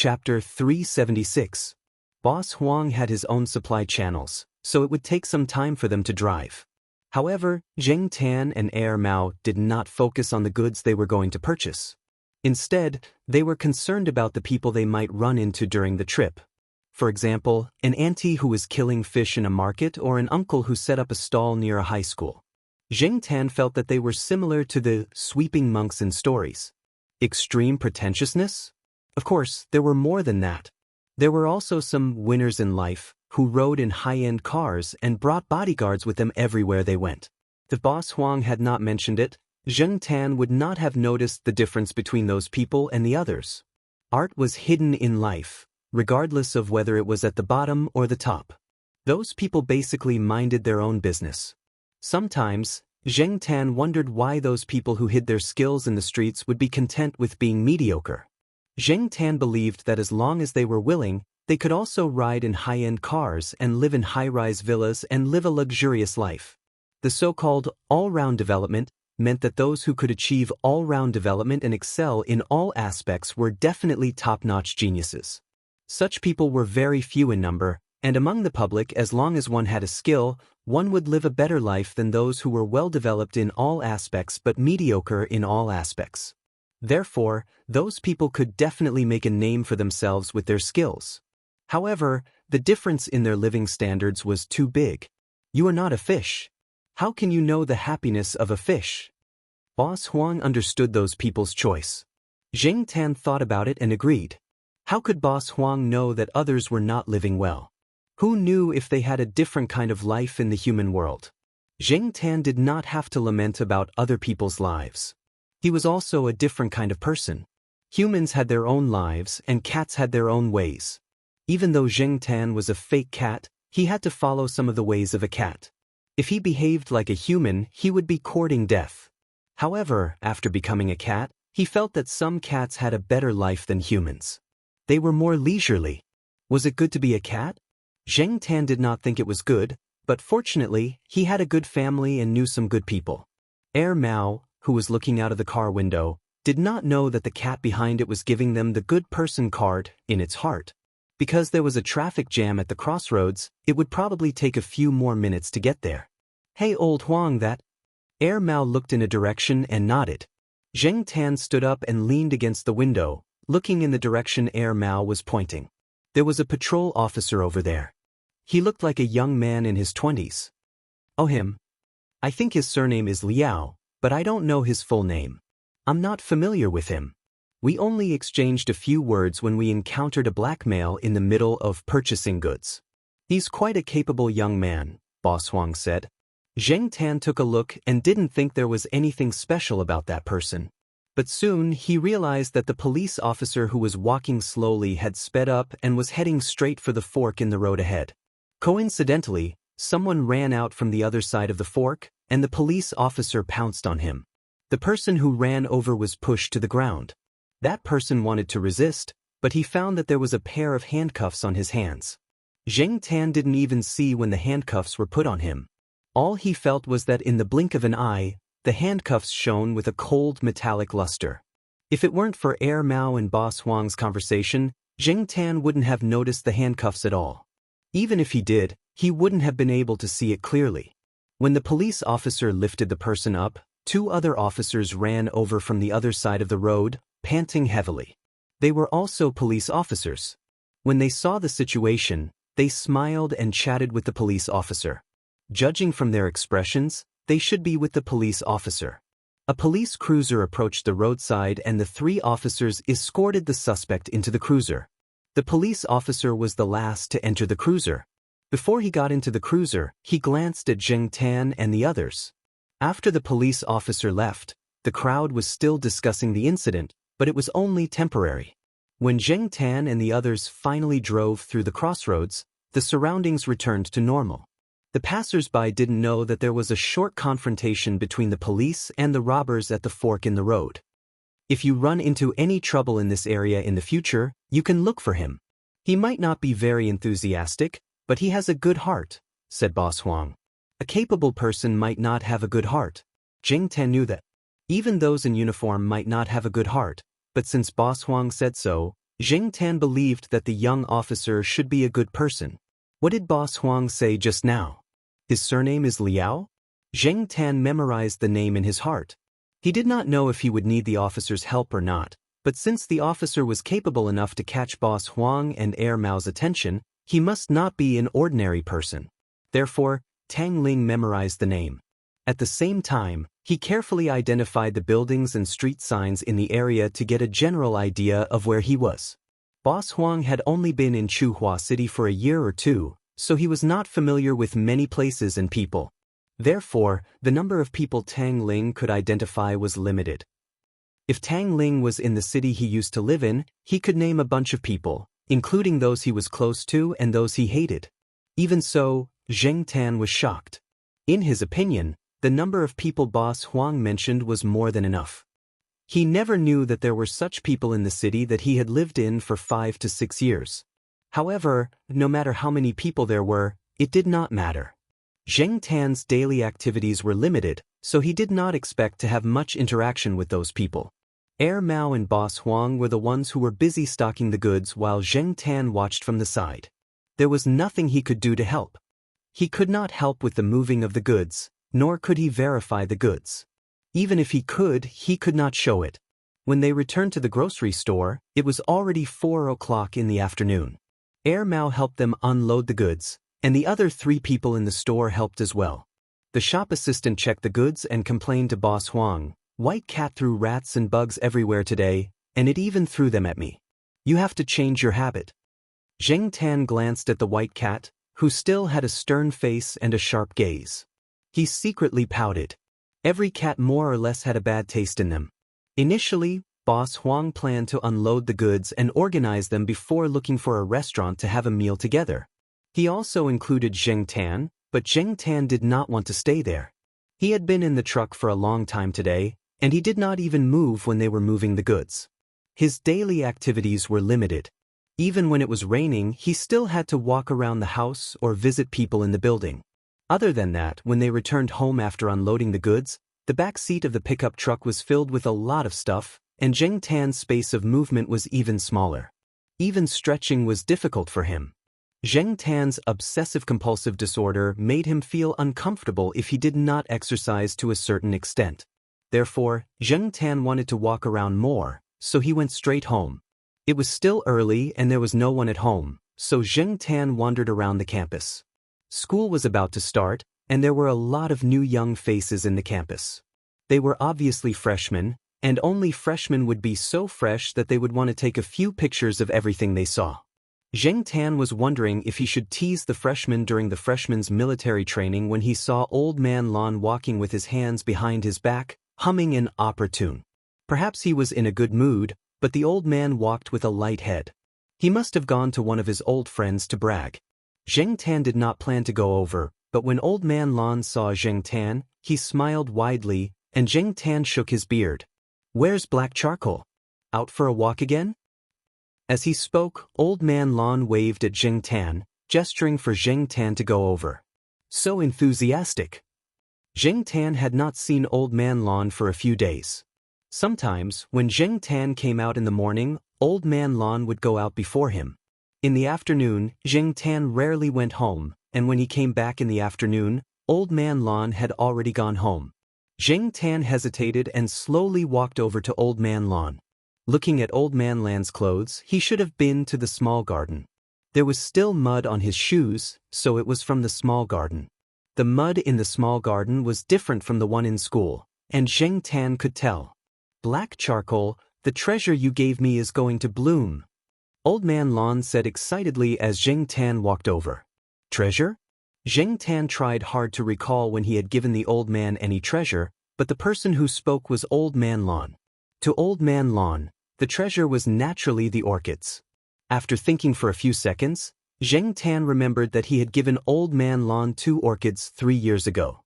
Chapter 376. Boss Huang had his own supply channels, so it would take some time for them to drive. However, Zheng Tan and Heir Mao did not focus on the goods they were going to purchase. Instead, they were concerned about the people they might run into during the trip. For example, an auntie who was killing fish in a market or an uncle who set up a stall near a high school. Zheng Tan felt that they were similar to the sweeping monks in stories. Extreme pretentiousness? Of course, there were more than that. There were also some winners in life who rode in high-end cars and brought bodyguards with them everywhere they went. If Boss Huang had not mentioned it, Zheng Tan would not have noticed the difference between those people and the others. Art was hidden in life, regardless of whether it was at the bottom or the top. Those people basically minded their own business. Sometimes, Zheng Tan wondered why those people who hid their skills in the streets would be content with being mediocre. Zheng Tan believed that as long as they were willing, they could also ride in high-end cars and live in high-rise villas and live a luxurious life. The so-called all-round development meant that those who could achieve all-round development and excel in all aspects were definitely top-notch geniuses. Such people were very few in number, and among the public, as long as one had a skill, one would live a better life than those who were well-developed in all aspects but mediocre in all aspects. Therefore, those people could definitely make a name for themselves with their skills. However, the difference in their living standards was too big. You are not a fish. How can you know the happiness of a fish? Boss Huang understood those people's choice. Zheng Tan thought about it and agreed. How could Boss Huang know that others were not living well? Who knew if they had a different kind of life in the human world? Zheng Tan did not have to lament about other people's lives. He was also a different kind of person. Humans had their own lives and cats had their own ways. Even though Zheng Tan was a fake cat, he had to follow some of the ways of a cat. If he behaved like a human, he would be courting death. However, after becoming a cat, he felt that some cats had a better life than humans. They were more leisurely. Was it good to be a cat? Zheng Tan did not think it was good, but fortunately, he had a good family and knew some good people. Heir Mao, who was looking out of the car window, did not know that the cat behind it was giving them the good person card in its heart. Because there was a traffic jam at the crossroads, it would probably take a few more minutes to get there. Hey old Huang, that. Heir Mao looked in a direction and nodded. Zheng Tan stood up and leaned against the window, looking in the direction Heir Mao was pointing. There was a patrol officer over there. He looked like a young man in his 20s. Oh, him. I think his surname is Liao, but I don't know his full name. I'm not familiar with him. We only exchanged a few words when we encountered a black male in the middle of purchasing goods. He's quite a capable young man, Boss Huang said. Zheng Tan took a look and didn't think there was anything special about that person. But soon he realized that the police officer who was walking slowly had sped up and was heading straight for the fork in the road ahead. Coincidentally, someone ran out from the other side of the fork, and the police officer pounced on him. The person who ran over was pushed to the ground. That person wanted to resist, but he found that there was a pair of handcuffs on his hands. Zheng Tan didn't even see when the handcuffs were put on him. All he felt was that in the blink of an eye, the handcuffs shone with a cold metallic luster. If it weren't for Heir Mao and Boss Huang's conversation, Zheng Tan wouldn't have noticed the handcuffs at all. Even if he did, he wouldn't have been able to see it clearly. When the police officer lifted the person up, two other officers ran over from the other side of the road, panting heavily. They were also police officers. When they saw the situation, they smiled and chatted with the police officer. Judging from their expressions, they should be with the police officer. A police cruiser approached the roadside and the three officers escorted the suspect into the cruiser. The police officer was the last to enter the cruiser. Before he got into the cruiser, he glanced at Zheng Tan and the others. After the police officer left, the crowd was still discussing the incident, but it was only temporary. When Zheng Tan and the others finally drove through the crossroads, the surroundings returned to normal. The passers-by didn't know that there was a short confrontation between the police and the robbers at the fork in the road. If you run into any trouble in this area in the future, you can look for him. He might not be very enthusiastic, but he has a good heart, said Boss Huang. A capable person might not have a good heart. Zheng Tan knew that. Even those in uniform might not have a good heart, but since Boss Huang said so, Zheng Tan believed that the young officer should be a good person. What did Boss Huang say just now? His surname is Liao? Zheng Tan memorized the name in his heart. He did not know if he would need the officer's help or not, but since the officer was capable enough to catch Boss Huang and Heir Mao's attention, he must not be an ordinary person. Therefore, Tang Ling memorized the name. At the same time, he carefully identified the buildings and street signs in the area to get a general idea of where he was. Boss Huang had only been in Chuhua City for a year or two, so he was not familiar with many places and people. Therefore, the number of people Tang Ling could identify was limited. If Tang Ling was in the city he used to live in, he could name a bunch of people, including those he was close to and those he hated. Even so, Zheng Tan was shocked. In his opinion, the number of people Boss Huang mentioned was more than enough. He never knew that there were such people in the city that he had lived in for 5 to 6 years. However, no matter how many people there were, it did not matter. Zheng Tan's daily activities were limited, so he did not expect to have much interaction with those people. Heir Mao and Boss Huang were the ones who were busy stocking the goods while Zheng Tan watched from the side. There was nothing he could do to help. He could not help with the moving of the goods, nor could he verify the goods. Even if he could not show it. When they returned to the grocery store, it was already 4 o'clock in the afternoon. Heir Mao helped them unload the goods, and the other 3 people in the store helped as well. The shop assistant checked the goods and complained to Boss Huang, "White cat threw rats and bugs everywhere today, and it even threw them at me. You have to change your habit." Zheng Tan glanced at the white cat, who still had a stern face and a sharp gaze. He secretly pouted. Every cat more or less had a bad taste in them. Initially, Boss Huang planned to unload the goods and organize them before looking for a restaurant to have a meal together. He also included Zheng Tan, but Zheng Tan did not want to stay there. He had been in the truck for a long time today, and he did not even move when they were moving the goods. His daily activities were limited. Even when it was raining, he still had to walk around the house or visit people in the building. Other than that, when they returned home after unloading the goods, the back seat of the pickup truck was filled with a lot of stuff, and Zheng Tan's space of movement was even smaller. Even stretching was difficult for him. Zheng Tan's obsessive-compulsive disorder made him feel uncomfortable if he did not exercise to a certain extent. Therefore, Zheng Tan wanted to walk around more, so he went straight home. It was still early and there was no one at home, so Zheng Tan wandered around the campus. School was about to start, and there were a lot of new young faces in the campus. They were obviously freshmen, and only freshmen would be so fresh that they would want to take a few pictures of everything they saw. Zheng Tan was wondering if he should tease the freshmen during the freshmen's military training when he saw Old Man Lon walking with his hands behind his back, humming an opera tune. Perhaps he was in a good mood, but the old man walked with a light head. He must have gone to one of his old friends to brag. Zheng Tan did not plan to go over, but when Old Man Lon saw Zheng Tan, he smiled widely, and Zheng Tan shook his beard. "Where's Black Charcoal? Out for a walk again?" As he spoke, Old Man Lon waved at Zheng Tan, gesturing for Zheng Tan to go over. So enthusiastic. Zheng Tan had not seen Old Man Lon for a few days. Sometimes, when Zheng Tan came out in the morning, Old Man Lon would go out before him. In the afternoon, Zheng Tan rarely went home, and when he came back in the afternoon, Old Man Lon had already gone home. Zheng Tan hesitated and slowly walked over to Old Man Lon. Looking at Old Man Lon's clothes, he should have been to the small garden. There was still mud on his shoes, so it was from the small garden. The mud in the small garden was different from the one in school, and Zheng Tan could tell. "Black Charcoal, the treasure you gave me is going to bloom," Old Man Lon said excitedly as Zheng Tan walked over. "Treasure?" Zheng Tan tried hard to recall when he had given the old man any treasure, but the person who spoke was Old Man Lon. To Old Man Lon, the treasure was naturally the orchids. After thinking for a few seconds, Zheng Tan remembered that he had given Old Man Lon 2 orchids 3 years ago.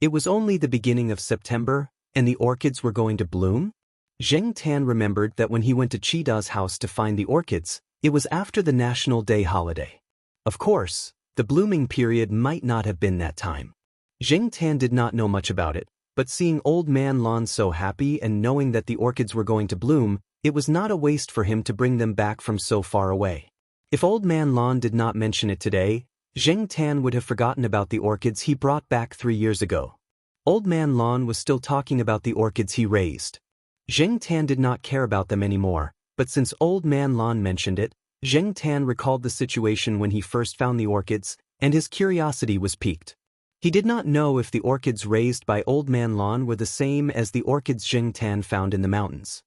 It was only the beginning of September, and the orchids were going to bloom? Zheng Tan remembered that when he went to Chida's house to find the orchids, it was after the National Day holiday. Of course, the blooming period might not have been that time. Zheng Tan did not know much about it, but seeing Old Man Lon so happy and knowing that the orchids were going to bloom, It was not a waste for him to bring them back from so far away. If Old Man Lon did not mention it today, Zheng Tan would have forgotten about the orchids he brought back 3 years ago. Old Man Lon was still talking about the orchids he raised. Zheng Tan did not care about them anymore, but since Old Man Lon mentioned it, Zheng Tan recalled the situation when he first found the orchids, and his curiosity was piqued. He did not know if the orchids raised by Old Man Lon were the same as the orchids Zheng Tan found in the mountains.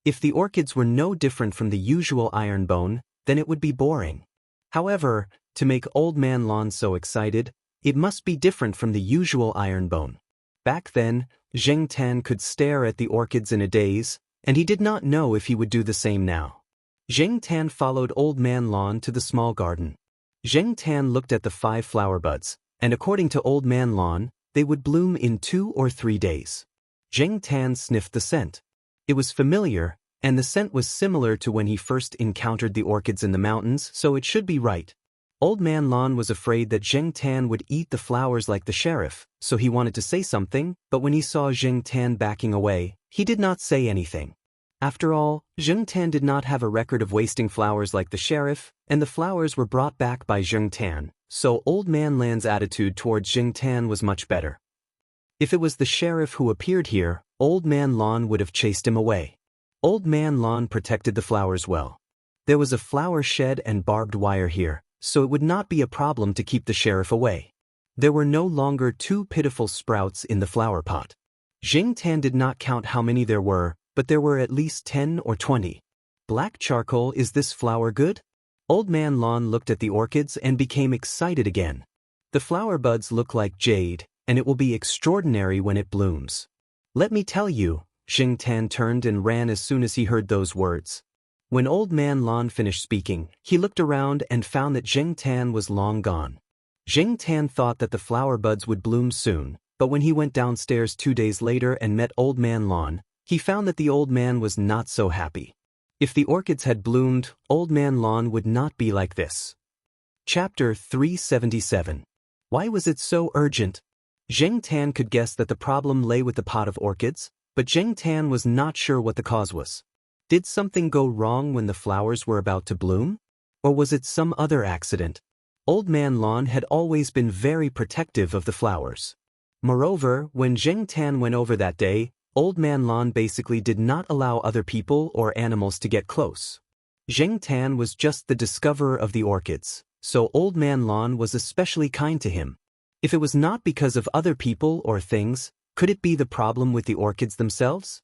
If the orchids were no different from the usual iron bone, then it would be boring. However, to make Old Man Lon so excited, it must be different from the usual iron bone. Back then, Zheng Tan could stare at the orchids in a daze, and he did not know if he would do the same now. Zheng Tan followed Old Man Lon to the small garden. Zheng Tan looked at the 5 flower buds, and according to Old Man Lon, they would bloom in 2 or 3 days. Zheng Tan sniffed the scent. It was familiar, and the scent was similar to when he first encountered the orchids in the mountains, so it should be right. Old Man Lon was afraid that Zheng Tan would eat the flowers like the sheriff, so he wanted to say something, but when he saw Zheng Tan backing away, he did not say anything. After all, Zheng Tan did not have a record of wasting flowers like the sheriff, and the flowers were brought back by Zheng Tan, so Old Man Lon's attitude towards Zheng Tan was much better. If it was the sheriff who appeared here, Old Man Lon would have chased him away. Old Man Lon protected the flowers well. There was a flower shed and barbed wire here, so it would not be a problem to keep the sheriff away. There were no longer 2 pitiful sprouts in the flower pot. Zheng Tan did not count how many there were, but there were at least 10 or 20. Black charcoal, is this flower good? Old Man Lon looked at the orchids and became excited again. The flower buds look like jade, and it will be extraordinary when it blooms. Let me tell you, Zheng Tan turned and ran as soon as he heard those words. When Old Man Lon finished speaking, he looked around and found that Zheng Tan was long gone. Zheng Tan thought that the flower buds would bloom soon, but when he went downstairs 2 days later and met Old Man Lon, he found that the old man was not so happy. If the orchids had bloomed, Old Man Lon would not be like this. Chapter 377. Why was it so urgent? Zheng Tan could guess that the problem lay with the pot of orchids, but Zheng Tan was not sure what the cause was. Did something go wrong when the flowers were about to bloom? Or was it some other accident? Old Man Lon had always been very protective of the flowers. Moreover, when Zheng Tan went over that day, Old Man Lon basically did not allow other people or animals to get close. Zheng Tan was just the discoverer of the orchids, so Old Man Lon was especially kind to him. If it was not because of other people or things, could it be the problem with the orchids themselves?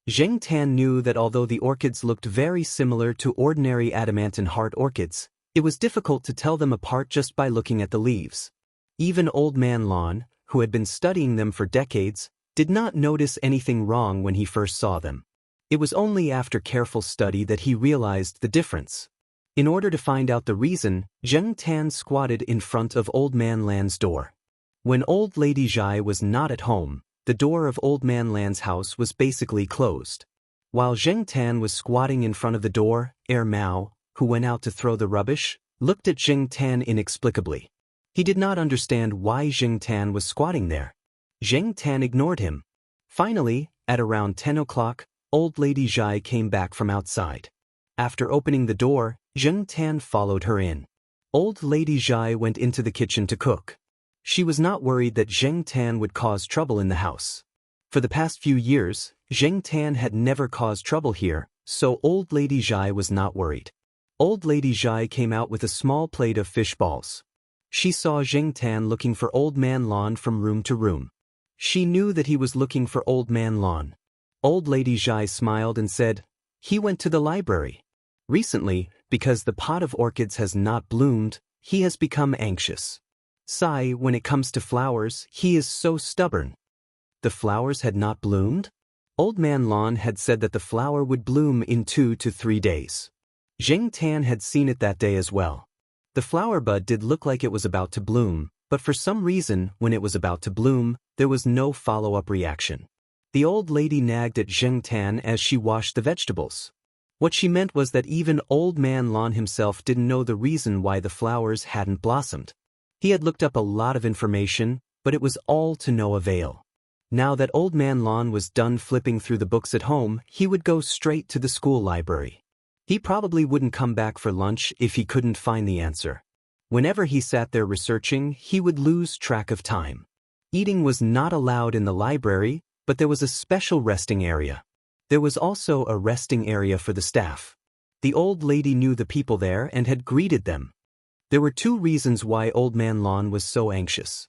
Zheng Tan knew that although the orchids looked very similar to ordinary adamantine heart orchids, it was difficult to tell them apart just by looking at the leaves. Even Old Man Lon, who had been studying them for decades, did not notice anything wrong when he first saw them. It was only after careful study that he realized the difference. In order to find out the reason, Zheng Tan squatted in front of Old Man Lan's door. When Old Lady Zhai was not at home, the door of Old Man Lan's house was basically closed. While Zheng Tan was squatting in front of the door, Mao, who went out to throw the rubbish, looked at Zheng Tan inexplicably. He did not understand why Zheng Tan was squatting there. Zheng Tan ignored him. Finally, at around 10 o'clock, Old Lady Zhai came back from outside. After opening the door, Zheng Tan followed her in. Old Lady Zhai went into the kitchen to cook. She was not worried that Zheng Tan would cause trouble in the house. For the past few years, Zheng Tan had never caused trouble here, so Old Lady Zhai was not worried. Old Lady Zhai came out with a small plate of fish balls. She saw Zheng Tan looking for Old Man Lon from room to room. She knew that he was looking for Old Man Lon. Old Lady Zhai smiled and said, "He went to the library. Recently, because the pot of orchids has not bloomed, he has become anxious. Sai, when it comes to flowers, he is so stubborn." The flowers had not bloomed? Old Man Lon had said that the flower would bloom in 2 to 3 days. Zheng Tan had seen it that day as well. The flower bud did look like it was about to bloom, but for some reason, when it was about to bloom, there was no follow-up reaction. The old lady nagged at Zheng Tan as she washed the vegetables. What she meant was that even Old Man Lon himself didn't know the reason why the flowers hadn't blossomed. He had looked up a lot of information, but it was all to no avail. Now that Old Man Lon was done flipping through the books at home, he would go straight to the school library. He probably wouldn't come back for lunch if he couldn't find the answer. Whenever he sat there researching, he would lose track of time. Eating was not allowed in the library, but there was a special resting area. There was also a resting area for the staff. The old lady knew the people there and had greeted them. There were two reasons why Old Man Lon was so anxious.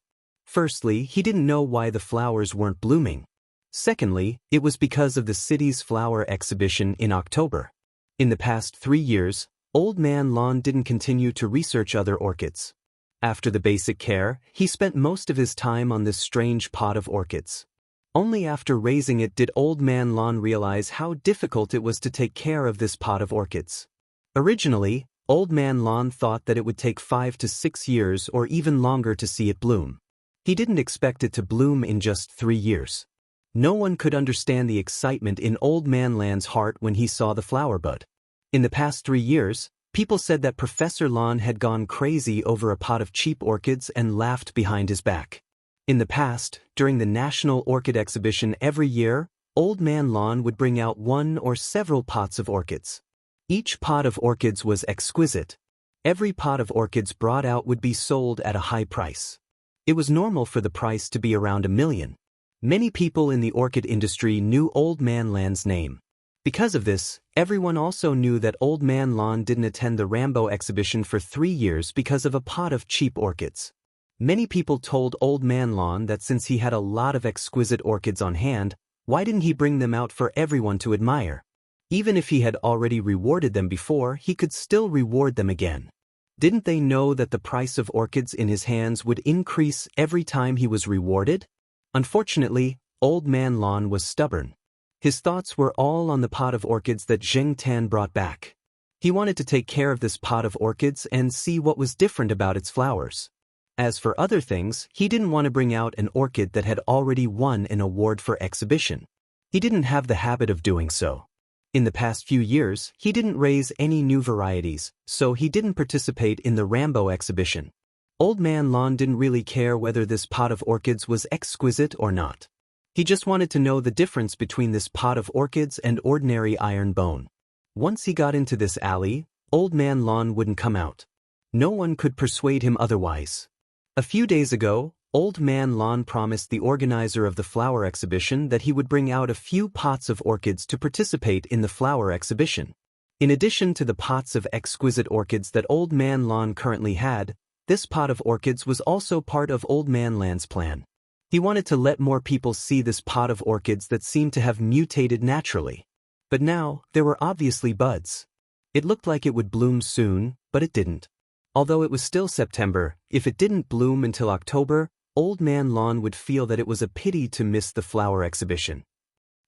Firstly, he didn't know why the flowers weren't blooming. Secondly, it was because of the city's flower exhibition in October. In the past 3 years, Old Man Lon didn't continue to research other orchids. After the basic care, he spent most of his time on this strange pot of orchids. Only after raising it did Old Man Lon realize how difficult it was to take care of this pot of orchids. Originally, Old Man Lon thought that it would take 5 to 6 years or even longer to see it bloom. He didn't expect it to bloom in just 3 years. No one could understand the excitement in Old Man Lon's heart when he saw the flower bud. In the past 3 years, people said that Professor Lon had gone crazy over a pot of cheap orchids and laughed behind his back. In the past, during the National Orchid Exhibition every year, Old Man Lon would bring out one or several pots of orchids. Each pot of orchids was exquisite. Every pot of orchids brought out would be sold at a high price. It was normal for the price to be around $1 million. Many people in the orchid industry knew Old Man Lon's name. Because of this, everyone also knew that Old Man Lon didn't attend the Rambo exhibition for 3 years because of a pot of cheap orchids. Many people told Old Man Lon that since he had a lot of exquisite orchids on hand, why didn't he bring them out for everyone to admire? Even if he had already rewarded them before, he could still reward them again. Didn't they know that the price of orchids in his hands would increase every time he was rewarded? Unfortunately, Old Man Lon was stubborn. His thoughts were all on the pot of orchids that Xianxia brought back. He wanted to take care of this pot of orchids and see what was different about its flowers. As for other things, he didn't want to bring out an orchid that had already won an award for exhibition. He didn't have the habit of doing so. In the past few years, he didn't raise any new varieties, so he didn't participate in the Rambo exhibition. Old Man Lon didn't really care whether this pot of orchids was exquisite or not. He just wanted to know the difference between this pot of orchids and ordinary iron bone. Once he got into this alley, Old Man Lon wouldn't come out. No one could persuade him otherwise. A few days ago, Old Man Lon promised the organizer of the flower exhibition that he would bring out a few pots of orchids to participate in the flower exhibition. In addition to the pots of exquisite orchids that Old Man Lon currently had, this pot of orchids was also part of Old Man Lon's plan. He wanted to let more people see this pot of orchids that seemed to have mutated naturally. But now, there were obviously buds. It looked like it would bloom soon, but it didn't. Although it was still September, if it didn't bloom until October, Old Man Lon would feel that it was a pity to miss the flower exhibition.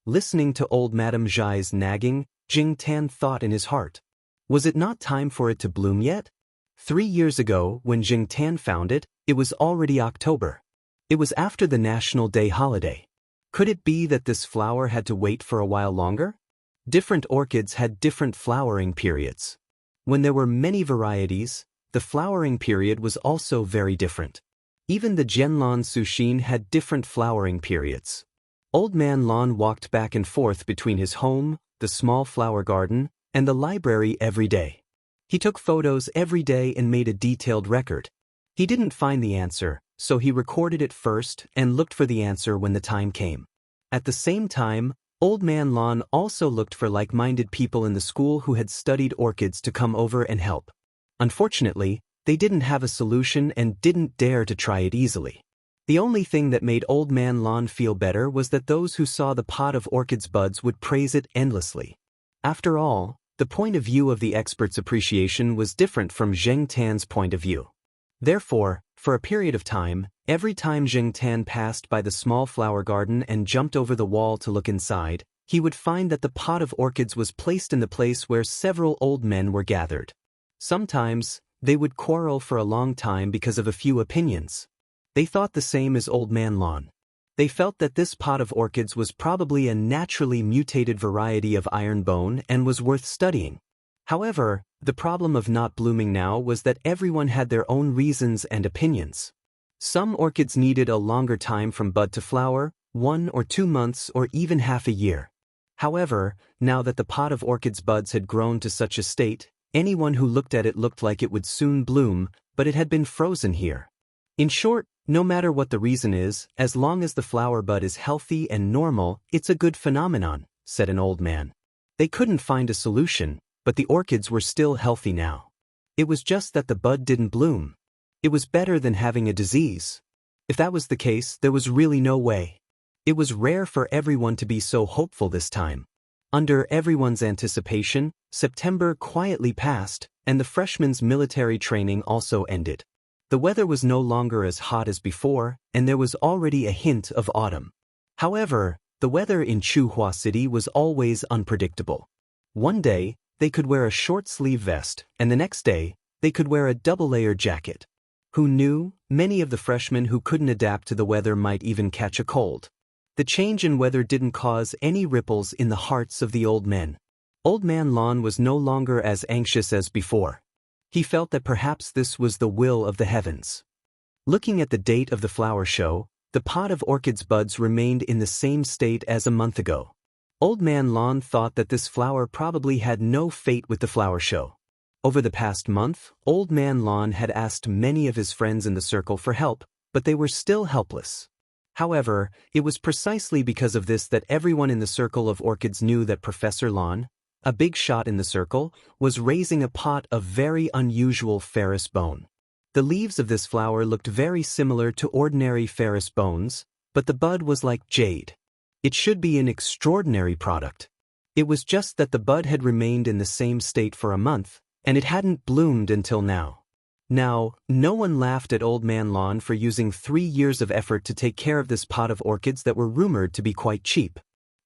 Listening to old Madame Zhai's nagging, Xianxia thought in his heart, was it not time for it to bloom yet? 3 years ago, when Xianxia found it, it was already October. It was after the National Day holiday. Could it be that this flower had to wait for a while longer? Different orchids had different flowering periods. When there were many varieties, the flowering period was also very different. Even the Jianlan Sushin had different flowering periods. Old Man Lon walked back and forth between his home, the small flower garden, and the library every day. He took photos every day and made a detailed record. He didn't find the answer, so he recorded it first and looked for the answer when the time came. At the same time, Old Man Lon also looked for like-minded people in the school who had studied orchids to come over and help. Unfortunately, they didn't have a solution and didn't dare to try it easily. The only thing that made Old Man Lon feel better was that those who saw the pot of orchids buds would praise it endlessly. After all, the point of view of the expert's appreciation was different from Xianxia's point of view. Therefore, for a period of time, every time Xianxia passed by the small flower garden and jumped over the wall to look inside, he would find that the pot of orchids was placed in the place where several old men were gathered. Sometimes, they would quarrel for a long time because of a few opinions. They thought the same as Old Man Lon. They felt that this pot of orchids was probably a naturally mutated variety of iron bone and was worth studying. However, the problem of not blooming now was that everyone had their own reasons and opinions. Some orchids needed a longer time from bud to flower, 1 or 2 months or even half a year. However, now that the pot of orchids buds had grown to such a state, anyone who looked at it looked like it would soon bloom, but it had been frozen here. In short, no matter what the reason is, as long as the flower bud is healthy and normal, it's a good phenomenon, said an old man. They couldn't find a solution, but the orchids were still healthy now. It was just that the bud didn't bloom. It was better than having a disease. If that was the case, there was really no way. It was rare for everyone to be so hopeful this time. Under everyone's anticipation, September quietly passed, and the freshmen's military training also ended. The weather was no longer as hot as before, and there was already a hint of autumn. However, the weather in Chuhua City was always unpredictable. One day, they could wear a short-sleeve vest, and the next day, they could wear a double-layer jacket. Who knew? Many of the freshmen who couldn't adapt to the weather might even catch a cold. The change in weather didn't cause any ripples in the hearts of the old men. Old Man Lon was no longer as anxious as before. He felt that perhaps this was the will of the heavens. Looking at the date of the flower show, the pot of orchids buds remained in the same state as a month ago. Old Man Lon thought that this flower probably had no fate with the flower show. Over the past month, Old Man Lon had asked many of his friends in the circle for help, but they were still helpless. However, it was precisely because of this that everyone in the circle of orchids knew that Professor Lon, a big shot in the circle, was raising a pot of very unusual ferrous bone. The leaves of this flower looked very similar to ordinary ferrous bones, but the bud was like jade. It should be an extraordinary product. It was just that the bud had remained in the same state for a month, and it hadn't bloomed until now. Now, no one laughed at Old Man Lon for using 3 years of effort to take care of this pot of orchids that were rumored to be quite cheap.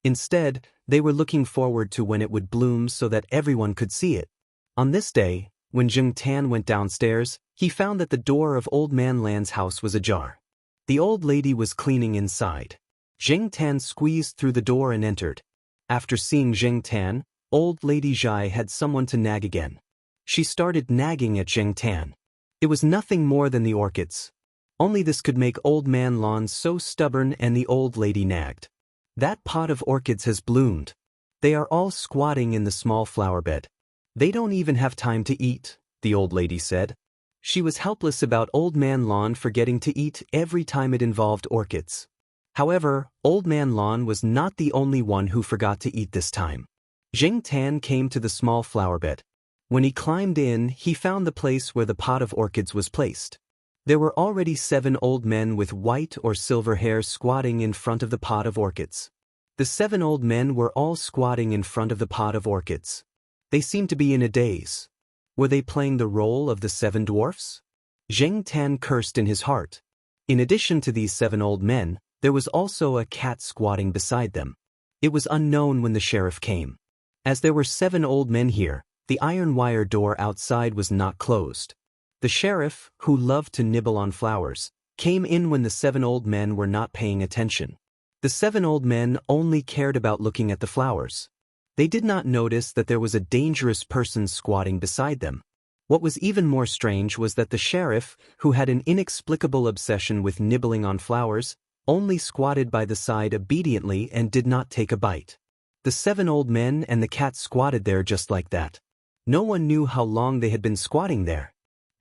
Instead, they were looking forward to when it would bloom so that everyone could see it. On this day, when Jing Tan went downstairs, he found that the door of Old Man Lan's house was ajar. The old lady was cleaning inside. Jing Tan squeezed through the door and entered. After seeing Jing Tan, Old Lady Zhai had someone to nag again. She started nagging at Jing Tan. It was nothing more than the orchids. Only this could make Old Man Lon so stubborn, and the old lady nagged. That pot of orchids has bloomed. They are all squatting in the small flower bed. They don't even have time to eat, the old lady said. She was helpless about Old Man Lon forgetting to eat every time it involved orchids. However, Old Man Lon was not the only one who forgot to eat this time. Jing Tan came to the small flower bed. When he climbed in, he found the place where the pot of orchids was placed. There were already 7 old men with white or silver hair squatting in front of the pot of orchids. The 7 old men were all squatting in front of the pot of orchids. They seemed to be in a daze. Were they playing the role of the 7 dwarfs? Jing Tan cursed in his heart. In addition to these 7 old men, there was also a cat squatting beside them. It was unknown when the sheriff came. As there were 7 old men here, the iron wire door outside was not closed. The sheriff, who loved to nibble on flowers, came in when the 7 old men were not paying attention. The 7 old men only cared about looking at the flowers. They did not notice that there was a dangerous person squatting beside them. What was even more strange was that the sheriff, who had an inexplicable obsession with nibbling on flowers, only squatted by the side obediently and did not take a bite. The 7 old men and the cat squatted there just like that. No one knew how long they had been squatting there.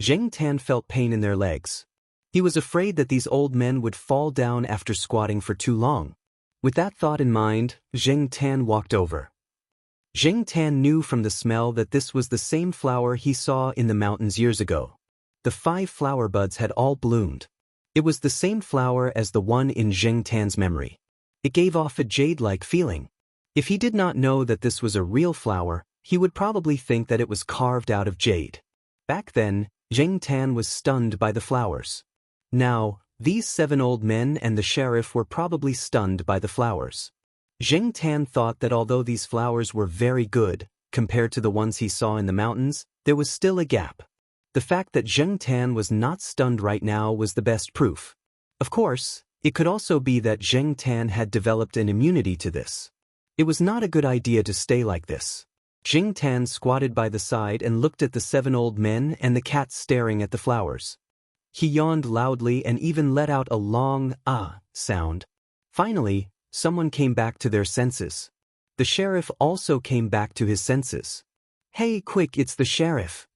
Jing Tan felt pain in their legs. He was afraid that these old men would fall down after squatting for too long. With that thought in mind, Jing Tan walked over. Jing Tan knew from the smell that this was the same flower he saw in the mountains years ago. The 5 flower buds had all bloomed. It was the same flower as the one in Jing Tan's memory. It gave off a jade-like feeling. If he did not know that this was a real flower, he would probably think that it was carved out of jade. Back then, Jing Tan was stunned by the flowers. Now, these 7 old men and the sheriff were probably stunned by the flowers. Jing Tan thought that although these flowers were very good, compared to the ones he saw in the mountains, there was still a gap. The fact that Jing Tan was not stunned right now was the best proof. Of course, it could also be that Jing Tan had developed an immunity to this. It was not a good idea to stay like this. Jing Tan squatted by the side and looked at the 7 old men and the cat staring at the flowers. He yawned loudly and even let out a long, ah, sound. Finally, someone came back to their senses. The sheriff also came back to his senses. "Hey, quick, it's the sheriff!"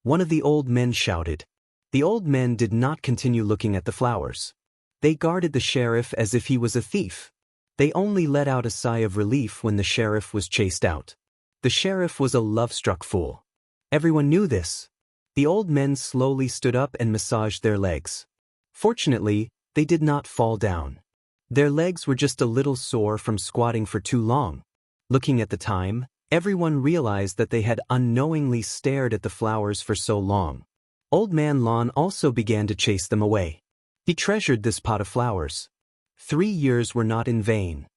One of the old men shouted. The old men did not continue looking at the flowers. They guarded the sheriff as if he was a thief. They only let out a sigh of relief when the sheriff was chased out. The sheriff was a love-struck fool. Everyone knew this. The old men slowly stood up and massaged their legs. Fortunately, they did not fall down. Their legs were just a little sore from squatting for too long. Looking at the time, everyone realized that they had unknowingly stared at the flowers for so long. Old Man Lon also began to chase them away. He treasured this pot of flowers. 3 years were not in vain.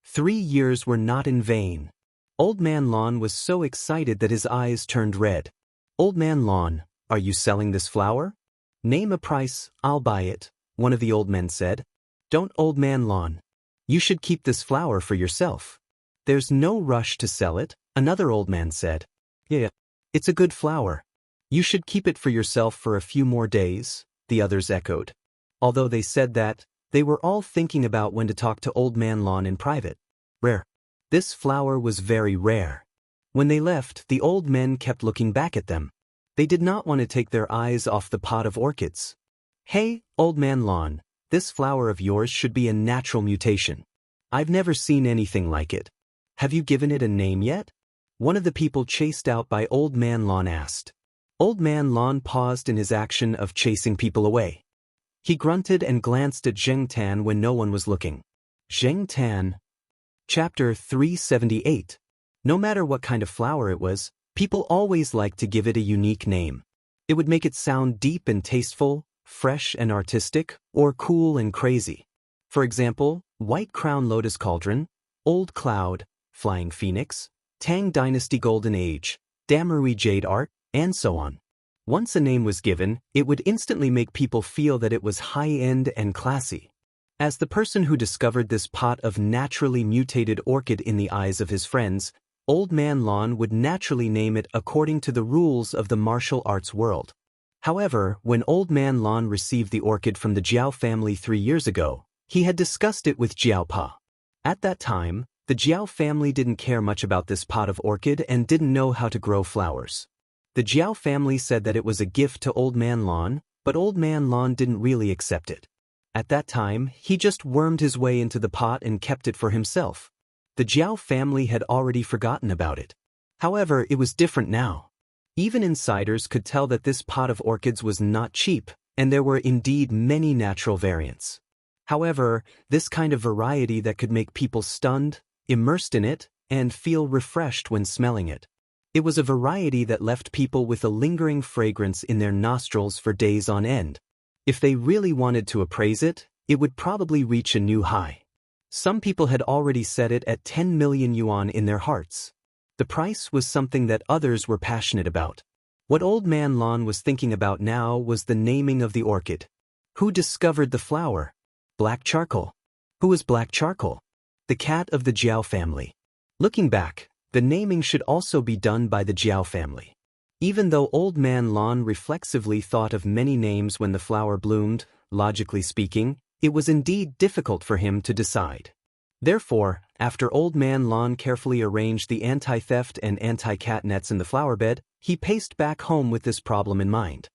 3 years were not in vain. Old Man Lon was so excited that his eyes turned red. "Old Man Lon, are you selling this flower?" "Name a price, I'll buy it," one of the old men said. "Don't, Old Man Lon. You should keep this flower for yourself." "There's no rush to sell it," another old man said. "Yeah, it's a good flower. You should keep it for yourself for a few more days," the others echoed. Although they said that, they were all thinking about when to talk to Old Man Lon in private. Rare. This flower was very rare. When they left, the old men kept looking back at them. They did not want to take their eyes off the pot of orchids. "Hey, Old Man Lon, this flower of yours should be a natural mutation. I've never seen anything like it. Have you given it a name yet?" One of the people chased out by Old Man Lon asked. Old Man Lon paused in his action of chasing people away. He grunted and glanced at Zheng Tan when no one was looking. Zheng Tan. Chapter 378. No matter what kind of flower it was, people always liked to give it a unique name. It would make it sound deep and tasteful, fresh and artistic, or cool and crazy. For example, White Crown Lotus Cauldron, Old Cloud, Flying Phoenix, Tang Dynasty Golden Age, Damarui Jade Art, and so on. Once a name was given, it would instantly make people feel that it was high-end and classy. As the person who discovered this pot of naturally mutated orchid in the eyes of his friends, Old Man Lon would naturally name it according to the rules of the martial arts world. However, when Old Man Lon received the orchid from the Jiao family 3 years ago, he had discussed it with Jiao Pa. At that time, the Jiao family didn't care much about this pot of orchid and didn't know how to grow flowers. The Jiao family said that it was a gift to Old Man Lon, but Old Man Lon didn't really accept it. At that time, he just wormed his way into the pot and kept it for himself. The Jiao family had already forgotten about it. However, it was different now. Even insiders could tell that this pot of orchids was not cheap, and there were indeed many natural variants. However, this kind of variety that could make people stunned, immersed in it, and feel refreshed when smelling it. It was a variety that left people with a lingering fragrance in their nostrils for days on end. If they really wanted to appraise it, it would probably reach a new high. Some people had already set it at 10 million yuan in their hearts. The price was something that others were passionate about. What Old Man Lon was thinking about now was the naming of the orchid. Who discovered the flower? Black Charcoal. Who was Black Charcoal? The cat of the Jiao family. Looking back, the naming should also be done by the Jiao family. Even though Old Man Lon reflexively thought of many names when the flower bloomed, logically speaking, it was indeed difficult for him to decide. Therefore, after Old Man Lon carefully arranged the anti-theft and anti-cat nets in the flower bed, he paced back home with this problem in mind.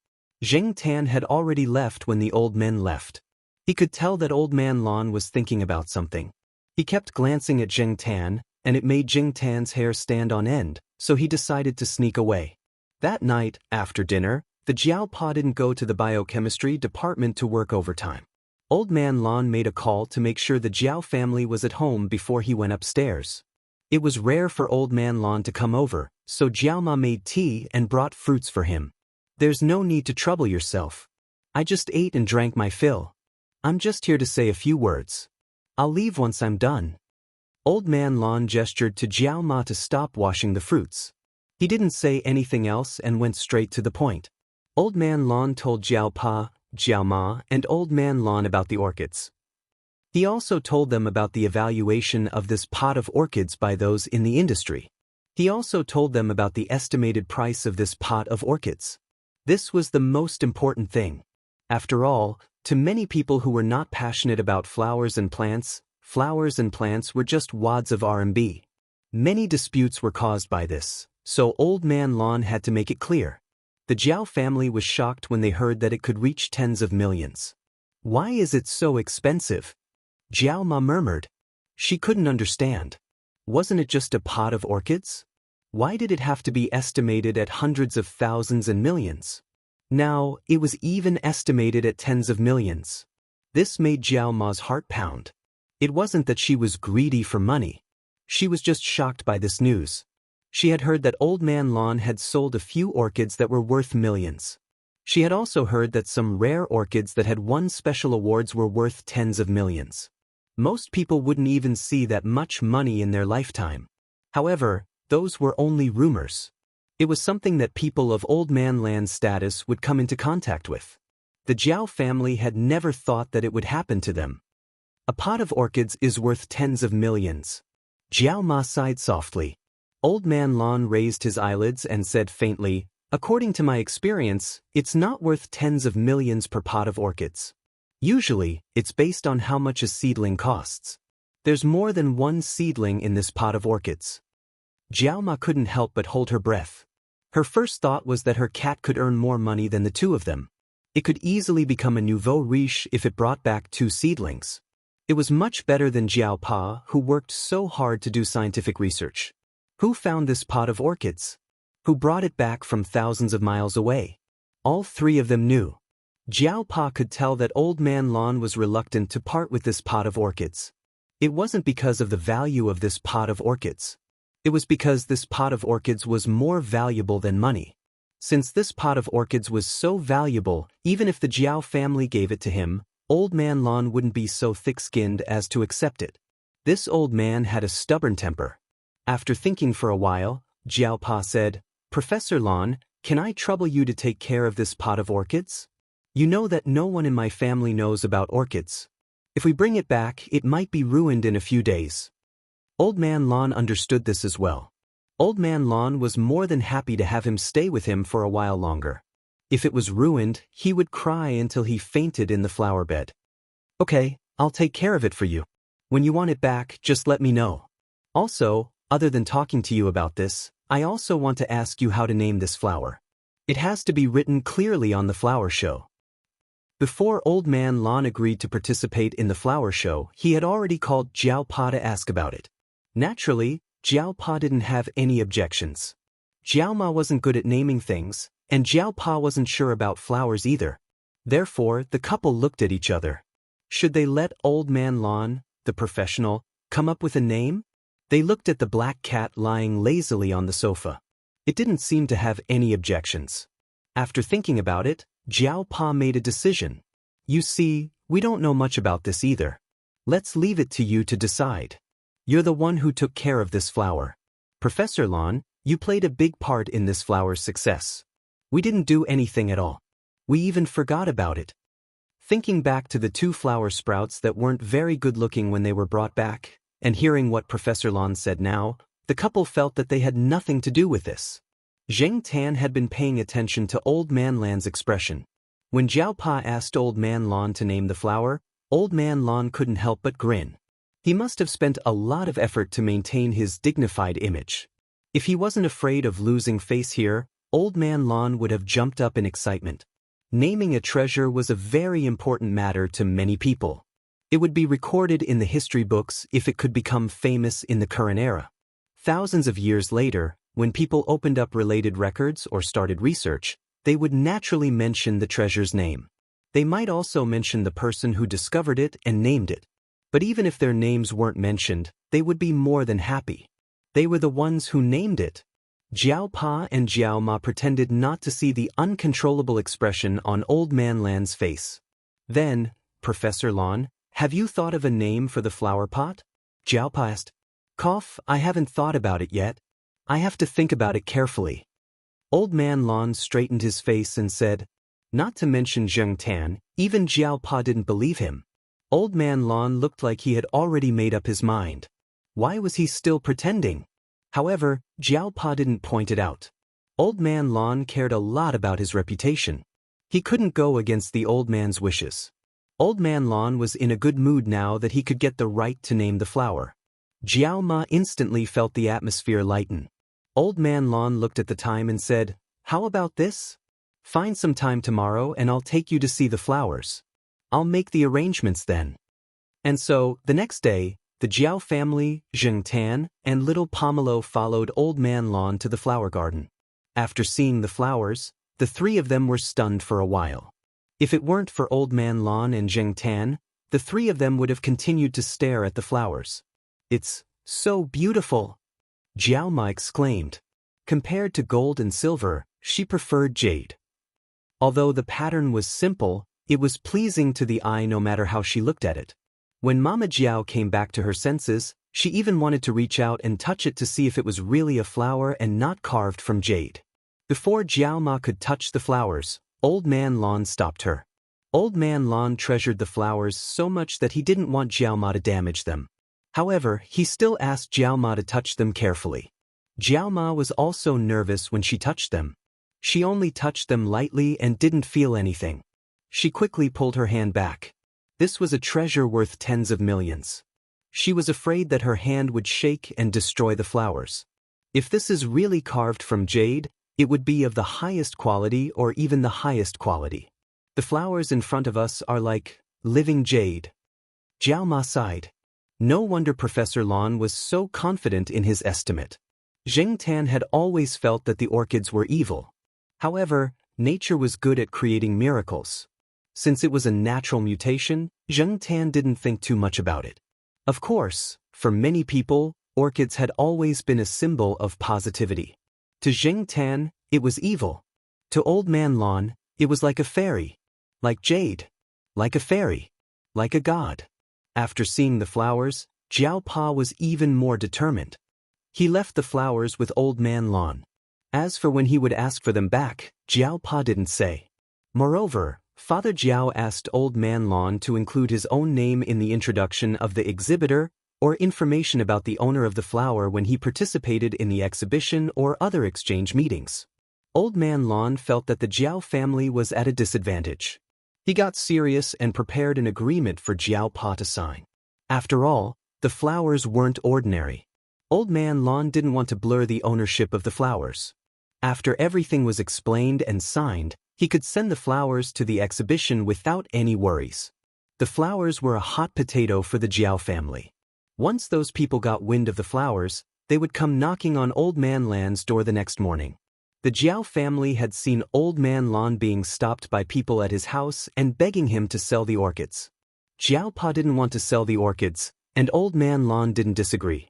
Zheng Tan had already left when the old men left. He could tell that Old Man Lon was thinking about something. He kept glancing at Zheng Tan, and it made Zheng Tan's hair stand on end, so he decided to sneak away. That night, after dinner, the Jiao Pa didn't go to the biochemistry department to work overtime. Old Man Lon made a call to make sure the Jiao family was at home before he went upstairs. It was rare for Old Man Lon to come over, so Jiao Ma made tea and brought fruits for him. "There's no need to trouble yourself. I just ate and drank my fill. I'm just here to say a few words. I'll leave once I'm done." Old Man Lon gestured to Jiao Ma to stop washing the fruits. He didn't say anything else and went straight to the point. Old Man Lon told Jiao Pa, Jiao Ma, and Old Man Lon about the orchids. He also told them about the evaluation of this pot of orchids by those in the industry. He also told them about the estimated price of this pot of orchids. This was the most important thing. After all, to many people who were not passionate about flowers and plants, Flowers and plants were just wads of RMB. Many disputes were caused by this, so Old Man Lon had to make it clear. The Jiao family was shocked when they heard that it could reach tens of millions. Why is it so expensive? Jiao Ma murmured. She couldn't understand. Wasn't it just a pot of orchids? Why did it have to be estimated at hundreds of thousands and millions? Now, it was even estimated at tens of millions. This made Jiao Ma's heart pound. It wasn't that she was greedy for money. She was just shocked by this news. She had heard that Old Man Lon had sold a few orchids that were worth millions. She had also heard that some rare orchids that had won special awards were worth tens of millions. Most people wouldn't even see that much money in their lifetime. However, those were only rumors. It was something that people of Old Man Lan's status would come into contact with. The Jiao family had never thought that it would happen to them. A pot of orchids is worth tens of millions. Jiao Ma sighed softly. Old Man Lon raised his eyelids and said faintly, "According to my experience, it's not worth tens of millions per pot of orchids. Usually, it's based on how much a seedling costs. There's more than one seedling in this pot of orchids." Jiao Ma couldn't help but hold her breath. Her first thought was that her cat could earn more money than the two of them. It could easily become a nouveau riche if it brought back two seedlings. It was much better than Jiao Pa, who worked so hard to do scientific research. Who found this pot of orchids? Who brought it back from thousands of miles away? All three of them knew. Jiao Pa could tell that Old Man Lon was reluctant to part with this pot of orchids. It wasn't because of the value of this pot of orchids. It was because this pot of orchids was more valuable than money. Since this pot of orchids was so valuable, even if the Jiao family gave it to him, Old Man Lon wouldn't be so thick-skinned as to accept it. This old man had a stubborn temper. After thinking for a while, Jiao Pa said, "Professor Lon, can I trouble you to take care of this pot of orchids? You know that no one in my family knows about orchids. If we bring it back, it might be ruined in a few days." Old Man Lon understood this as well. Old Man Lon was more than happy to have him stay with him for a while longer. If it was ruined, he would cry until he fainted in the flower bed. "Okay, I'll take care of it for you. When you want it back, just let me know. Also, other than talking to you about this, I also want to ask you how to name this flower. It has to be written clearly on the flower show." Before Old Man Lon agreed to participate in the flower show, he had already called Jiao Pa to ask about it. Naturally, Jiao Pa didn't have any objections. Jiao Ma wasn't good at naming things, and Jiao Pa wasn't sure about flowers either. Therefore, the couple looked at each other. Should they let Old Man Lon, the professional, come up with a name? They looked at the black cat lying lazily on the sofa. It didn't seem to have any objections. After thinking about it, Jiao Pa made a decision. "You see, we don't know much about this either. Let's leave it to you to decide. You're the one who took care of this flower. Professor Lon, you played a big part in this flower's success. We didn't do anything at all. We even forgot about it." Thinking back to the two flower sprouts that weren't very good looking when they were brought back, and hearing what Professor Lon said now, the couple felt that they had nothing to do with this. Zheng Tan had been paying attention to Old Man Lan's expression. When Jiao Pa asked Old Man Lon to name the flower, Old Man Lon couldn't help but grin. He must have spent a lot of effort to maintain his dignified image. If he wasn't afraid of losing face here, Old Man Lon would have jumped up in excitement. Naming a treasure was a very important matter to many people. It would be recorded in the history books if it could become famous in the current era. Thousands of years later, when people opened up related records or started research, they would naturally mention the treasure's name. They might also mention the person who discovered it and named it. But even if their names weren't mentioned, they would be more than happy. They were the ones who named it. Jiao Pa and Jiao Ma pretended not to see the uncontrollable expression on Old Man Lan's face. Then, "Professor Lon, have you thought of a name for the flower pot?" Jiao Pa asked. "Cough, I haven't thought about it yet. I have to think about it carefully." Old Man Lon straightened his face and said, not to mention Zheng Tan, even Jiao Pa didn't believe him. Old Man Lon looked like he had already made up his mind. Why was he still pretending? However, Jiao Pa didn't point it out. Old Man Lon cared a lot about his reputation. He couldn't go against the old man's wishes. Old Man Lon was in a good mood now that he could get the right to name the flower. Jiao Ma instantly felt the atmosphere lighten. Old Man Lon looked at the time and said, "How about this? Find some time tomorrow and I'll take you to see the flowers. I'll make the arrangements then." And so, the next day, the Jiao family, Xianxia, and little Pomelo followed Old Man Lon to the flower garden. After seeing the flowers, the three of them were stunned for a while. If it weren't for Old Man Lon and Xianxia, the three of them would have continued to stare at the flowers. "It's so beautiful," Jiao Ma exclaimed. Compared to gold and silver, she preferred jade. Although the pattern was simple, it was pleasing to the eye no matter how she looked at it. When Mama Jiao came back to her senses, she even wanted to reach out and touch it to see if it was really a flower and not carved from jade. Before Jiao Ma could touch the flowers, Old Man Lon stopped her. Old Man Lon treasured the flowers so much that he didn't want Jiao Ma to damage them. However, he still asked Jiao Ma to touch them carefully. Jiao Ma was also nervous when she touched them. She only touched them lightly and didn't feel anything. She quickly pulled her hand back. This was a treasure worth tens of millions. She was afraid that her hand would shake and destroy the flowers. If this is really carved from jade, it would be of the highest quality or even the highest quality. The flowers in front of us are like living jade. Jiao Ma sighed. No wonder Professor Lon was so confident in his estimate. Xianxia had always felt that the orchids were evil. However, nature was good at creating miracles. Since it was a natural mutation, Xianxia didn't think too much about it. Of course, for many people, orchids had always been a symbol of positivity. To Xianxia, it was evil. To Old Man Lon, it was like a fairy. Like jade. Like a fairy. Like a god. After seeing the flowers, Jiao Pa was even more determined. He left the flowers with Old Man Lon. As for when he would ask for them back, Jiao Pa didn't say. Moreover, Father Jiao asked Old Man Lon to include his own name in the introduction of the exhibitor or information about the owner of the flower when he participated in the exhibition or other exchange meetings. Old Man Lon felt that the Jiao family was at a disadvantage. He got serious and prepared an agreement for Jiao Pa to sign. After all, the flowers weren't ordinary. Old Man Lon didn't want to blur the ownership of the flowers. After everything was explained and signed, he could send the flowers to the exhibition without any worries. The flowers were a hot potato for the Jiao family. Once those people got wind of the flowers, they would come knocking on Old Man Lan's door the next morning. The Jiao family had seen Old Man Lon being stopped by people at his house and begging him to sell the orchids. Jiao Pa didn't want to sell the orchids, and Old Man Lon didn't disagree.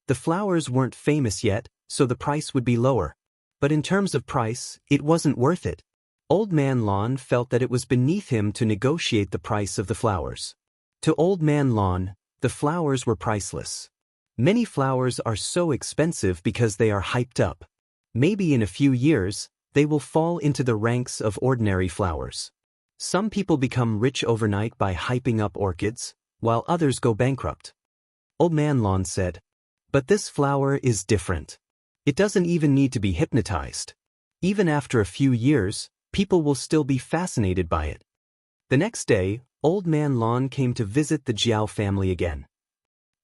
The flowers weren't famous yet, so the price would be lower. But in terms of price, it wasn't worth it. Old Man Lon felt that it was beneath him to negotiate the price of the flowers. To Old Man Lon, the flowers were priceless. Many flowers are so expensive because they are hyped up. Maybe in a few years, they will fall into the ranks of ordinary flowers. Some people become rich overnight by hyping up orchids, while others go bankrupt. Old Man Lon said, "But this flower is different. It doesn't even need to be hypnotized. Even after a few years, people will still be fascinated by it." The next day, Old Man Lon came to visit the Jiao family again.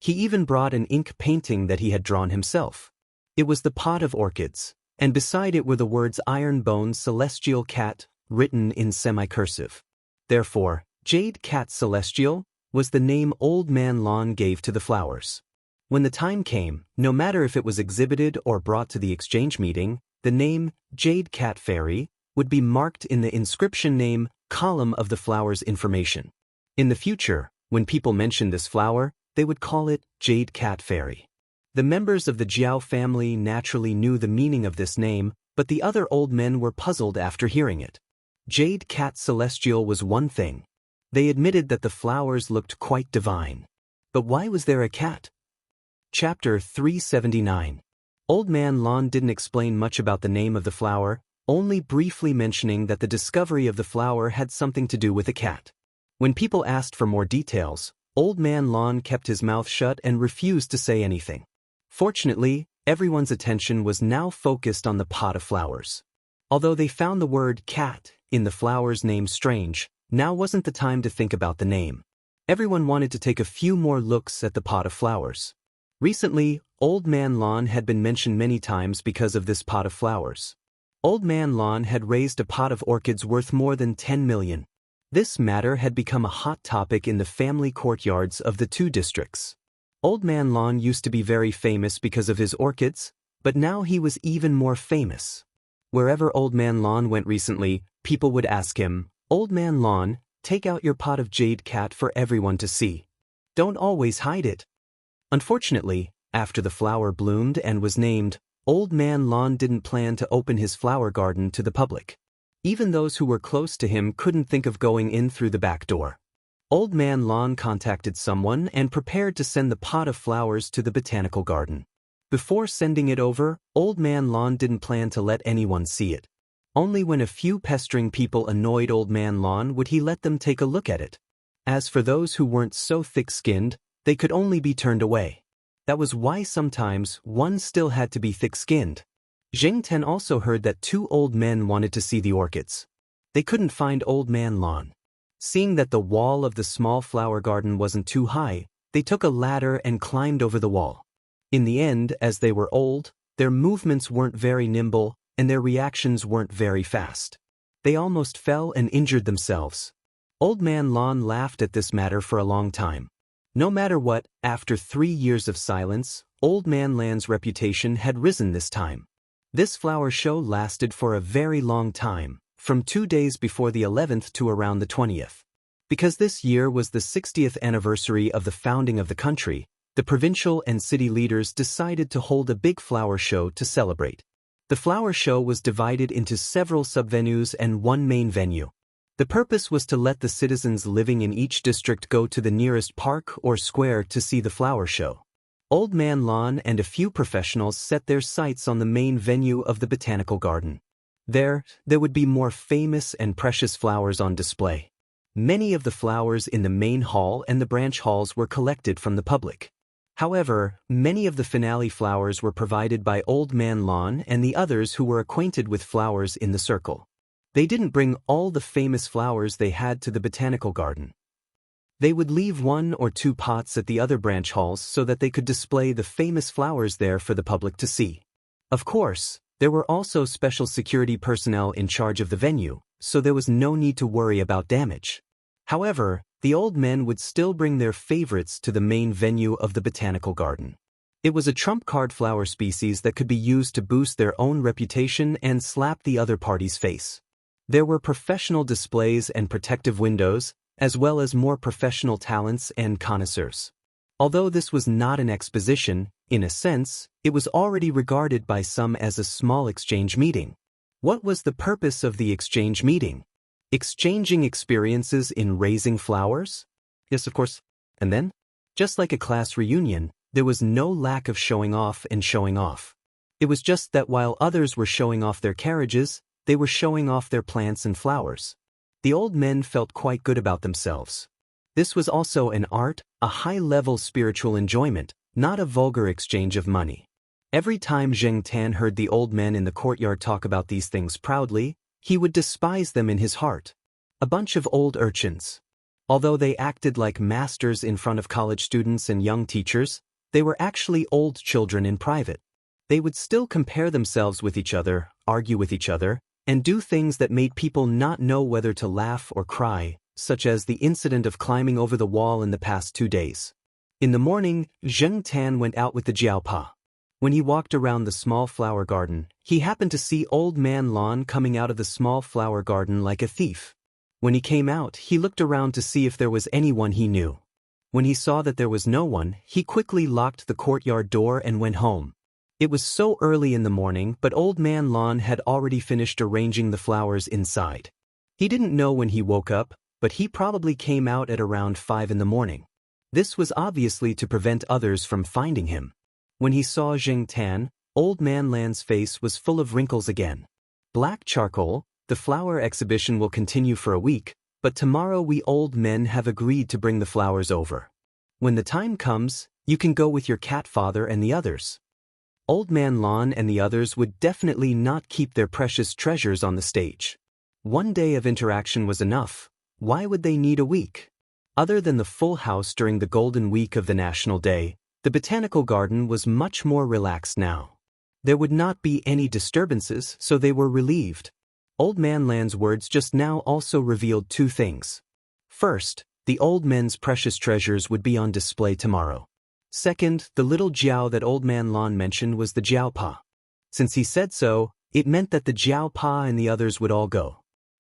He even brought an ink painting that he had drawn himself. It was the pot of orchids, and beside it were the words Iron Bone Celestial Cat, written in semi-cursive. Therefore, Jade Cat Celestial was the name Old Man Lon gave to the flowers. When the time came, no matter if it was exhibited or brought to the exchange meeting, the name Jade Cat Fairy would be marked in the inscription name column of the flower's information. In the future, when people mentioned this flower, they would call it Jade Cat Fairy. The members of the Jiao family naturally knew the meaning of this name, but the other old men were puzzled after hearing it. Jade Cat Celestial was one thing. They admitted that the flowers looked quite divine. But why was there a cat? Chapter 379. Old Man Lon didn't explain much about the name of the flower, only briefly mentioning that the discovery of the flower had something to do with a cat. When people asked for more details, Old Man Lon kept his mouth shut and refused to say anything. Fortunately, everyone's attention was now focused on the pot of flowers. Although they found the word cat in the flower's name strange, Now wasn't the time to think about the name. Everyone wanted to take a few more looks at the pot of flowers. Recently, Old Man Lon had been mentioned many times because of this pot of flowers. Old Man Lon had raised a pot of orchids worth more than 10 million. This matter had become a hot topic in the family courtyards of the two districts. Old Man Lon used to be very famous because of his orchids, but now he was even more famous. Wherever Old Man Lon went recently, people would ask him, "Old Man Lon, take out your pot of jade cat for everyone to see. Don't always hide it." Unfortunately, after the flower bloomed and was named, Old Man Lon didn't plan to open his flower garden to the public. Even those who were close to him couldn't think of going in through the back door. Old Man Lon contacted someone and prepared to send the pot of flowers to the botanical garden. Before sending it over, Old Man Lon didn't plan to let anyone see it. Only when a few pestering people annoyed Old Man Lon would he let them take a look at it. As for those who weren't so thick-skinned, they could only be turned away. That was why sometimes one still had to be thick-skinned. Xianxia also heard that two old men wanted to see the orchids. They couldn't find Old Man Lon. Seeing that the wall of the small flower garden wasn't too high, they took a ladder and climbed over the wall. In the end, as they were old, their movements weren't very nimble, and their reactions weren't very fast. They almost fell and injured themselves. Old Man Lon laughed at this matter for a long time. No matter what, after 3 years of silence, Old Man Lon's reputation had risen this time. This flower show lasted for a very long time, from 2 days before the 11th to around the 20th. Because this year was the 60th anniversary of the founding of the country, the provincial and city leaders decided to hold a big flower show to celebrate. The flower show was divided into several sub-venues and one main venue. The purpose was to let the citizens living in each district go to the nearest park or square to see the flower show. Old Man Lon and a few professionals set their sights on the main venue of the botanical garden. There would be more famous and precious flowers on display. Many of the flowers in the main hall and the branch halls were collected from the public. However, many of the finale flowers were provided by Old Man Lon and the others who were acquainted with flowers in the circle. They didn't bring all the famous flowers they had to the botanical garden. They would leave 1 or 2 pots at the other branch halls so that they could display the famous flowers there for the public to see. Of course, there were also special security personnel in charge of the venue, so there was no need to worry about damage. However, the old men would still bring their favorites to the main venue of the botanical garden. It was a trump card flower species that could be used to boost their own reputation and slap the other party's face. There were professional displays and protective windows, as well as more professional talents and connoisseurs. Although this was not an exposition, in a sense, it was already regarded by some as a small exchange meeting. What was the purpose of the exchange meeting? Exchanging experiences in raising flowers? Yes, of course. And then, just like a class reunion, there was no lack of showing off and showing off. It was just that while others were showing off their carriages, they were showing off their plants and flowers. The old men felt quite good about themselves. This was also an art, a high-level spiritual enjoyment, not a vulgar exchange of money. Every time Xianxia heard the old men in the courtyard talk about these things proudly, he would despise them in his heart. A bunch of old urchins. Although they acted like masters in front of college students and young teachers, they were actually old children in private. They would still compare themselves with each other, argue with each other, and do things that made people not know whether to laugh or cry, such as the incident of climbing over the wall in the past 2 days. In the morning, Xianxia went out with the jiaopa. When he walked around the small flower garden, he happened to see Old Man Lon coming out of the small flower garden like a thief. When he came out, he looked around to see if there was anyone he knew. When he saw that there was no one, he quickly locked the courtyard door and went home. It was so early in the morning, but Old Man Lon had already finished arranging the flowers inside. He didn't know when he woke up, but he probably came out at around 5 in the morning. This was obviously to prevent others from finding him. When he saw Xianxia, Old Man Lon's face was full of wrinkles again. Black charcoal, the flower exhibition will continue for a week, but tomorrow we old men have agreed to bring the flowers over. When the time comes, you can go with your cat father and the others. Old Man Lon and the others would definitely not keep their precious treasures on the stage. 1 day of interaction was enough. Why would they need a week? Other than the full house during the golden week of the National Day, the botanical garden was much more relaxed now. There would not be any disturbances, so they were relieved. Old Man Lan's words just now also revealed two things. First, the old men's precious treasures would be on display tomorrow. Second, the little Jiao that Old Man Lan mentioned was the Jiao Pa. Since he said so, it meant that the Jiao Pa and the others would all go.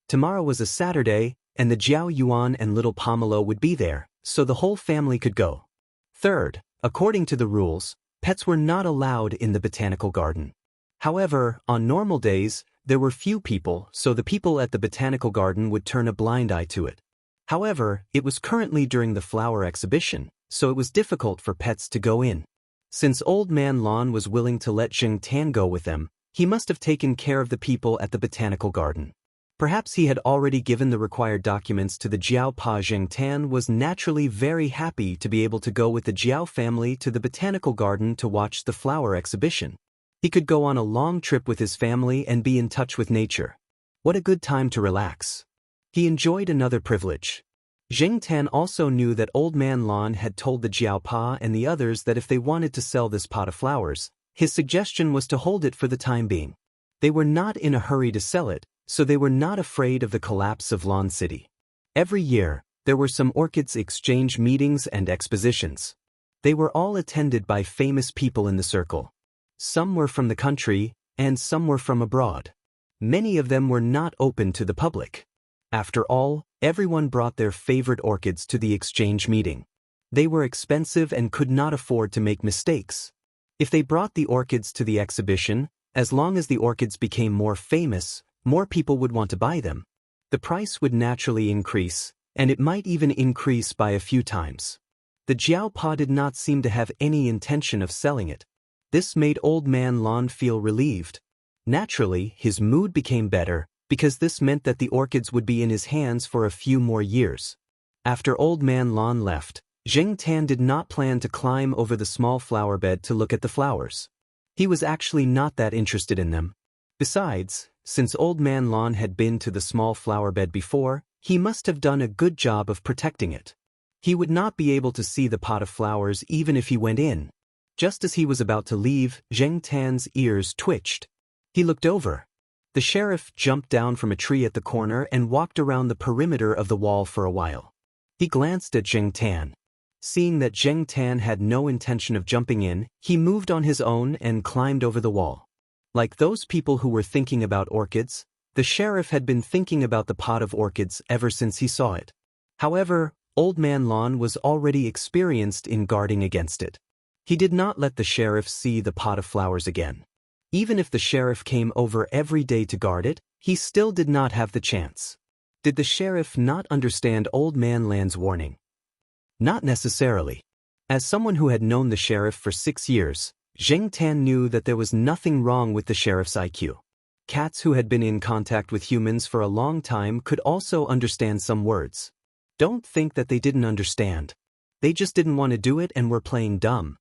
Tomorrow was a Saturday, and the Jiao Yuan and little Pomelo would be there, so the whole family could go. Third, according to the rules, pets were not allowed in the botanical garden. However, on normal days, there were few people, so the people at the botanical garden would turn a blind eye to it. However, it was currently during the flower exhibition, so it was difficult for pets to go in. Since Old Man Lan was willing to let Jing Tan go with them, he must have taken care of the people at the botanical garden. Perhaps he had already given the required documents to the Jiao Pa. Jing Tan was naturally very happy to be able to go with the Jiao family to the botanical garden to watch the flower exhibition. He could go on a long trip with his family and be in touch with nature. What a good time to relax. He enjoyed another privilege. Jing Tan also knew that Old Man Lan had told the Jiao Pa and the others that if they wanted to sell this pot of flowers, his suggestion was to hold it for the time being. They were not in a hurry to sell it, so they were not afraid of the collapse of Lan City. Every year, there were some orchids exchange meetings and expositions. They were all attended by famous people in the circle. Some were from the country, and some were from abroad. Many of them were not open to the public. After all, everyone brought their favorite orchids to the exchange meeting. They were expensive and could not afford to make mistakes. If they brought the orchids to the exhibition, as long as the orchids became more famous, more people would want to buy them. The price would naturally increase, and it might even increase by a few times. The Jiao Pa did not seem to have any intention of selling it. This made Old Man Lan feel relieved. Naturally, his mood became better, because this meant that the orchids would be in his hands for a few more years. After Old Man Lan left, Jing Tan did not plan to climb over the small flower bed to look at the flowers. He was actually not that interested in them. Besides, since Old Man Lan had been to the small flower bed before, he must have done a good job of protecting it. He would not be able to see the pot of flowers even if he went in. Just as he was about to leave, Jing Tan's ears twitched. He looked over. The sheriff jumped down from a tree at the corner and walked around the perimeter of the wall for a while. He glanced at Jing Tan. Seeing that Jing Tan had no intention of jumping in, he moved on his own and climbed over the wall. Like those people who were thinking about orchids, the sheriff had been thinking about the pot of orchids ever since he saw it. However, Old Man Lan was already experienced in guarding against it. He did not let the sheriff see the pot of flowers again. Even if the sheriff came over every day to guard it, he still did not have the chance. Did the sheriff not understand Old Man Lan's warning? Not necessarily. As someone who had known the sheriff for 6 years, Jing Tan knew that there was nothing wrong with the sheriff's IQ. Cats who had been in contact with humans for a long time could also understand some words. Don't think that they didn't understand. They just didn't want to do it and were playing dumb.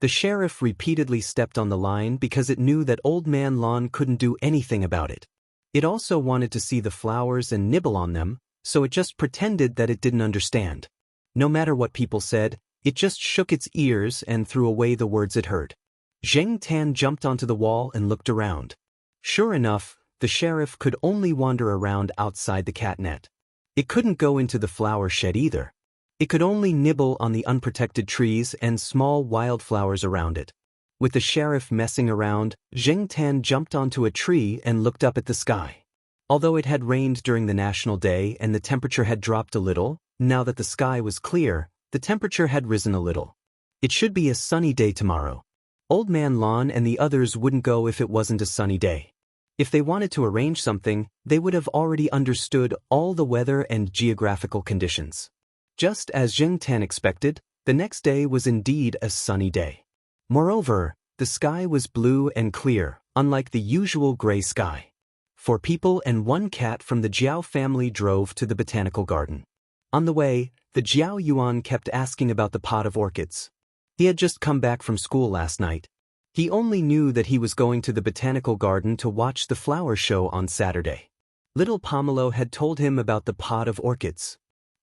The sheriff repeatedly stepped on the line because it knew that Old Man Lan couldn't do anything about it. It also wanted to see the flowers and nibble on them, so it just pretended that it didn't understand. No matter what people said, it just shook its ears and threw away the words it heard. Jing Tan jumped onto the wall and looked around. Sure enough, the sheriff could only wander around outside the cat net. It couldn't go into the flower shed either. It could only nibble on the unprotected trees and small wildflowers around it. With the sheriff messing around, Jing Tan jumped onto a tree and looked up at the sky. Although it had rained during the National Day and the temperature had dropped a little, now that the sky was clear, the temperature had risen a little. It should be a sunny day tomorrow. Old Man Lan and the others wouldn't go if it wasn't a sunny day. If they wanted to arrange something, they would have already understood all the weather and geographical conditions. Just as Jing Tan expected, the next day was indeed a sunny day. Moreover, the sky was blue and clear, unlike the usual gray sky. 4 people and 1 cat from the Jiao family drove to the botanical garden. On the way, the Jiao Yuan kept asking about the pot of orchids. He had just come back from school last night. He only knew that he was going to the botanical garden to watch the flower show on Saturday. Little Pomelo had told him about the pot of orchids.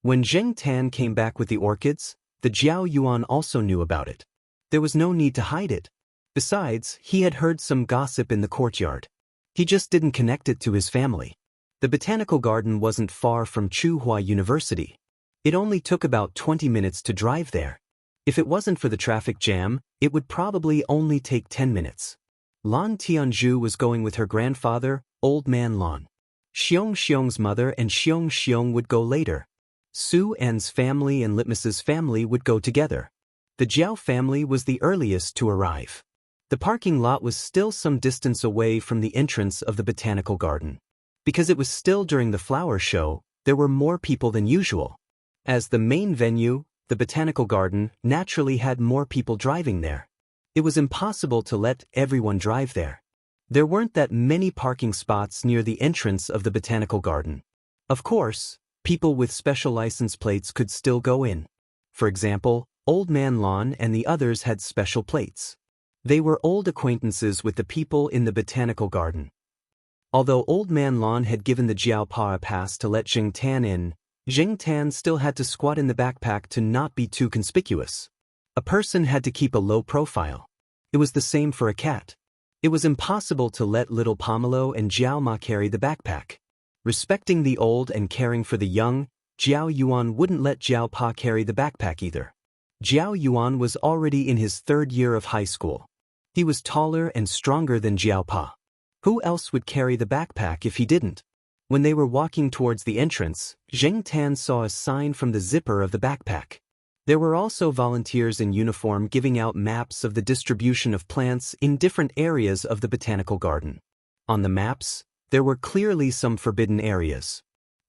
When Zheng Tan came back with the orchids, the Jiao Yuan also knew about it. There was no need to hide it. Besides, he had heard some gossip in the courtyard. He just didn't connect it to his family. The botanical garden wasn't far from Tsinghua University. It only took about 20 minutes to drive there. If it wasn't for the traffic jam, it would probably only take 10 minutes. Lan Tianzhu was going with her grandfather, Old Man Lan. Xiong's mother and Xiong would go later. Su An's family and Litmus's family would go together. The Jiao family was the earliest to arrive. The parking lot was still some distance away from the entrance of the botanical garden. Because it was still during the flower show, there were more people than usual. As the main venue, the botanical garden naturally had more people driving there. It was impossible to let everyone drive there. There weren't that many parking spots near the entrance of the botanical garden. Of course, people with special license plates could still go in. For example, Old Man Lan and the others had special plates. They were old acquaintances with the people in the botanical garden. Although Old Man Lan had given the Jiao Pa a pass to let Zheng Tan in, Zheng Tan still had to squat in the backpack to not be too conspicuous. A person had to keep a low profile. It was the same for a cat. It was impossible to let little Pomelo and Jiao Ma carry the backpack. Respecting the old and caring for the young, Jiao Yuan wouldn't let Jiao Pa carry the backpack either. Jiao Yuan was already in his 3rd year of high school. He was taller and stronger than Jiao Pa. Who else would carry the backpack if he didn't? When they were walking towards the entrance, Zheng Tan saw a sign from the zipper of the backpack. There were also volunteers in uniform giving out maps of the distribution of plants in different areas of the botanical garden. On the maps, there were clearly some forbidden areas.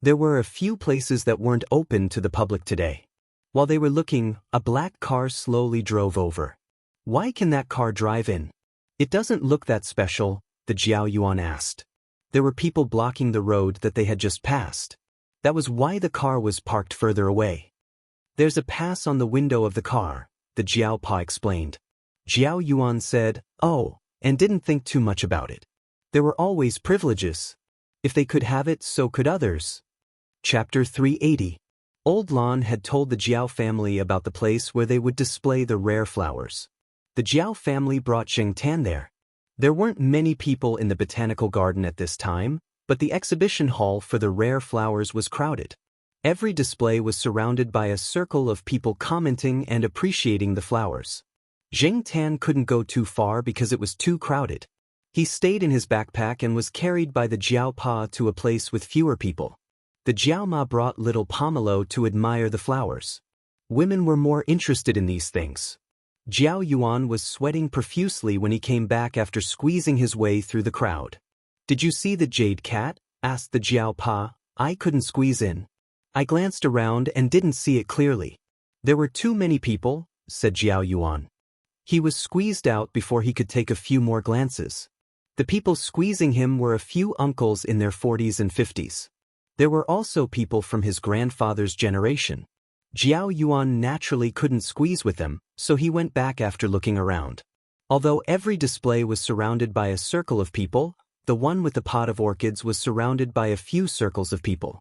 There were a few places that weren't open to the public today. While they were looking, a black car slowly drove over. Why can that car drive in? It doesn't look that special, the Jiao Yuan asked. There were people blocking the road that they had just passed. That was why the car was parked further away. There's a pass on the window of the car, the Jiao Pa explained. Jiao Yuan said, oh, and didn't think too much about it. There were always privileges. If they could have it, so could others. Chapter 380. Old Lan had told the Jiao family about the place where they would display the rare flowers. The Jiao family brought Zheng Tan there. There weren't many people in the botanical garden at this time, but the exhibition hall for the rare flowers was crowded. Every display was surrounded by a circle of people commenting and appreciating the flowers. Zheng Tan couldn't go too far because it was too crowded. He stayed in his backpack and was carried by the Jiao Pa to a place with fewer people. The Jiao Ma brought little Pomelo to admire the flowers. Women were more interested in these things. Jiao Yuan was sweating profusely when he came back after squeezing his way through the crowd. Did you see the jade cat? Asked the Jiao Pa. I couldn't squeeze in. I glanced around and didn't see it clearly. There were too many people, said Jiao Yuan. He was squeezed out before he could take a few more glances. The people squeezing him were a few uncles in their 40s and 50s. There were also people from his grandfather's generation. Jiao Yuan naturally couldn't squeeze with them, so he went back after looking around. Although every display was surrounded by a circle of people, the one with the pot of orchids was surrounded by a few circles of people.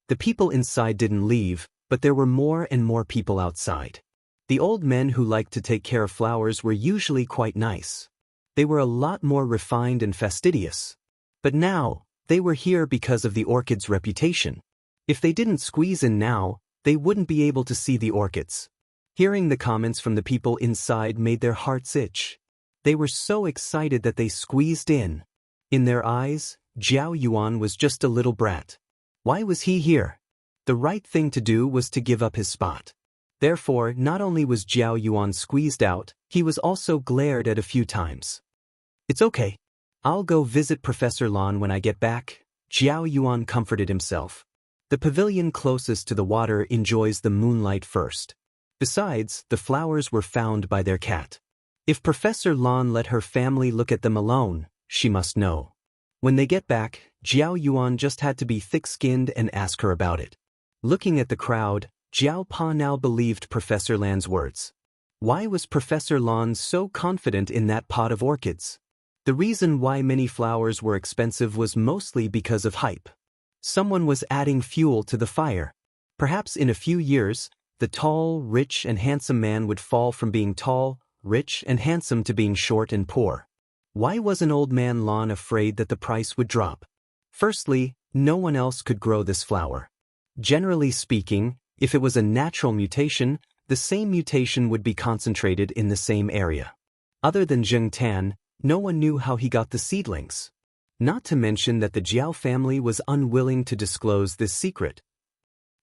The people inside didn't leave, but there were more and more people outside. The old men who liked to take care of flowers were usually quite nice. They were a lot more refined and fastidious. But now, they were here because of the orchid's reputation. If they didn't squeeze in now, they wouldn't be able to see the orchids. Hearing the comments from the people inside made their hearts itch. They were so excited that they squeezed in. In their eyes, Jiao Yuan was just a little brat. Why was he here? The right thing to do was to give up his spot. Therefore, not only was Jiao Yuan squeezed out, he was also glared at a few times. It's okay. I'll go visit Professor Lan when I get back, Jiao Yuan comforted himself. The pavilion closest to the water enjoys the moonlight first. Besides, the flowers were found by their cat. If Professor Lan let her family look at them alone, she must know. When they get back, Jiao Yuan just had to be thick-skinned and ask her about it. Looking at the crowd, Jiao Pa now believed Professor Lan's words. Why was Professor Lan so confident in that pot of orchids? The reason why many flowers were expensive was mostly because of hype. Someone was adding fuel to the fire. Perhaps in a few years, the tall, rich, and handsome man would fall from being tall, rich, and handsome to being short and poor. Why wasn't Old Man Lan afraid that the price would drop? Firstly, no one else could grow this flower. Generally speaking, if it was a natural mutation, the same mutation would be concentrated in the same area. Other than Zheng Tan, no one knew how he got the seedlings. Not to mention that the Jiao family was unwilling to disclose this secret.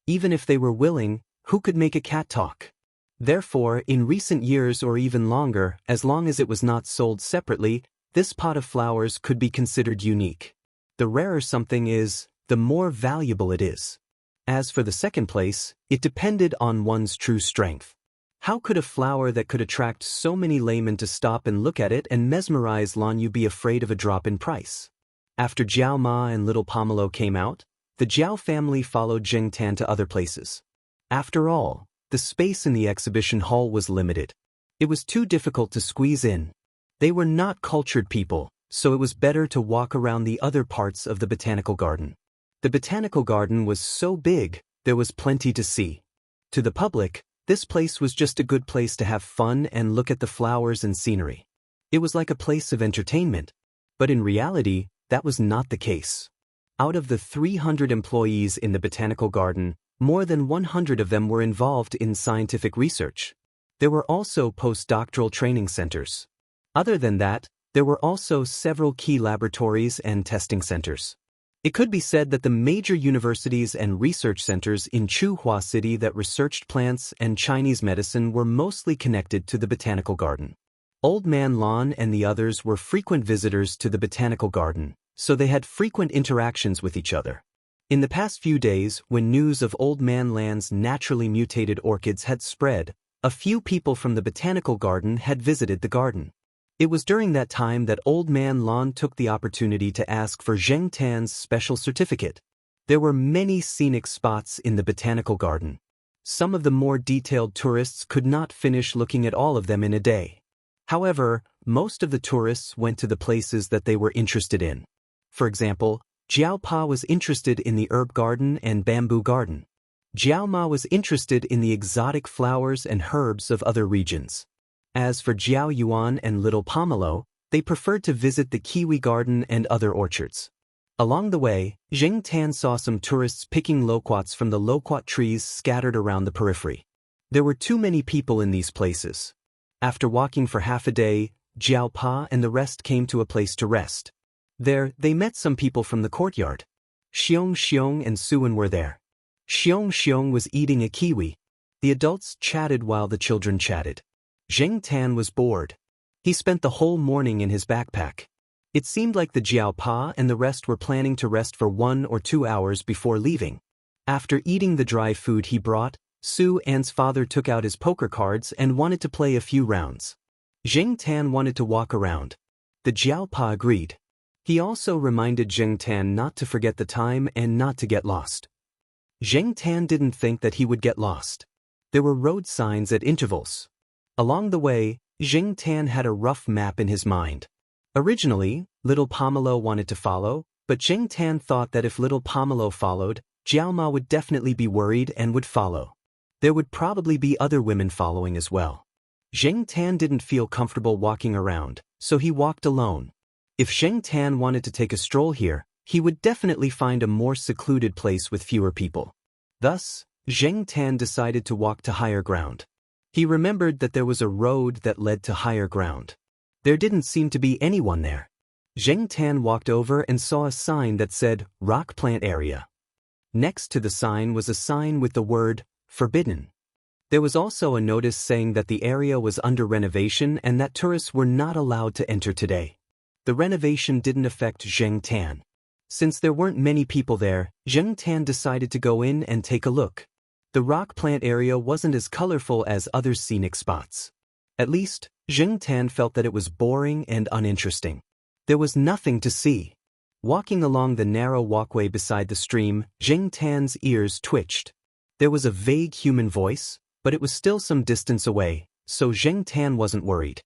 Even if they were willing, who could make a cat talk? Therefore, in recent years or even longer, as long as it was not sold separately, this pot of flowers could be considered unique. The rarer something is, the more valuable it is. As for the second place, it depended on one's true strength. How could a flower that could attract so many laymen to stop and look at it and mesmerize Lan Yu be afraid of a drop in price? After Jiao Ma and little Pomelo came out, the Jiao family followed Zheng Tan to other places. After all, the space in the exhibition hall was limited. It was too difficult to squeeze in. They were not cultured people, so it was better to walk around the other parts of the botanical garden. The botanical garden was so big, there was plenty to see. To the public, this place was just a good place to have fun and look at the flowers and scenery. It was like a place of entertainment. But in reality, that was not the case. Out of the 300 employees in the botanical garden, more than 100 of them were involved in scientific research. There were also postdoctoral training centers. Other than that, there were also several key laboratories and testing centers. It could be said that the major universities and research centers in Chuhua City that researched plants and Chinese medicine were mostly connected to the botanical garden. Old Man Lan and the others were frequent visitors to the botanical garden, so they had frequent interactions with each other. In the past few days, when news of Old Man Lan's naturally mutated orchids had spread, a few people from the botanical garden had visited the garden. It was during that time that Old Man Lan took the opportunity to ask for Zheng Tan's special certificate. There were many scenic spots in the botanical garden. Some of the more detailed tourists could not finish looking at all of them in a day. However, most of the tourists went to the places that they were interested in. For example, Jiao Pa was interested in the herb garden and bamboo garden. Jiao Ma was interested in the exotic flowers and herbs of other regions. As for Jiao Yuan and little Pomelo, they preferred to visit the kiwi garden and other orchards. Along the way, Zheng Tan saw some tourists picking loquats from the loquat trees scattered around the periphery. There were too many people in these places. After walking for half a day, Jiao Pa and the rest came to a place to rest. There, they met some people from the courtyard. Xiong and Suan were there. Xiong was eating a kiwi. The adults chatted while the children chatted. Zheng Tan was bored. He spent the whole morning in his backpack. It seemed like the Jiao Pa and the rest were planning to rest for 1 or 2 hours before leaving. After eating the dry food he brought, Su An's father took out his poker cards and wanted to play a few rounds. Zheng Tan wanted to walk around. The Jiao Pa agreed. He also reminded Zheng Tan not to forget the time and not to get lost. Zheng Tan didn't think that he would get lost. There were road signs at intervals. Along the way, Zheng Tan had a rough map in his mind. Originally, little Pomelo wanted to follow, but Zheng Tan thought that if little Pomelo followed, Jiao Ma would definitely be worried and would follow. There would probably be other women following as well. Zheng Tan didn't feel comfortable walking around, so he walked alone. If Zheng Tan wanted to take a stroll here, he would definitely find a more secluded place with fewer people. Thus, Zheng Tan decided to walk to higher ground. He remembered that there was a road that led to higher ground. There didn't seem to be anyone there. Zheng Tan walked over and saw a sign that said, Rock Plant Area. Next to the sign was a sign with the word, Forbidden. There was also a notice saying that the area was under renovation and that tourists were not allowed to enter today. The renovation didn't affect Zheng Tan. Since there weren't many people there, Zheng Tan decided to go in and take a look. The rock plant area wasn't as colorful as other scenic spots. At least, Zheng Tan felt that it was boring and uninteresting. There was nothing to see. Walking along the narrow walkway beside the stream, Zheng Tan's ears twitched. There was a vague human voice, but it was still some distance away, so Zheng Tan wasn't worried.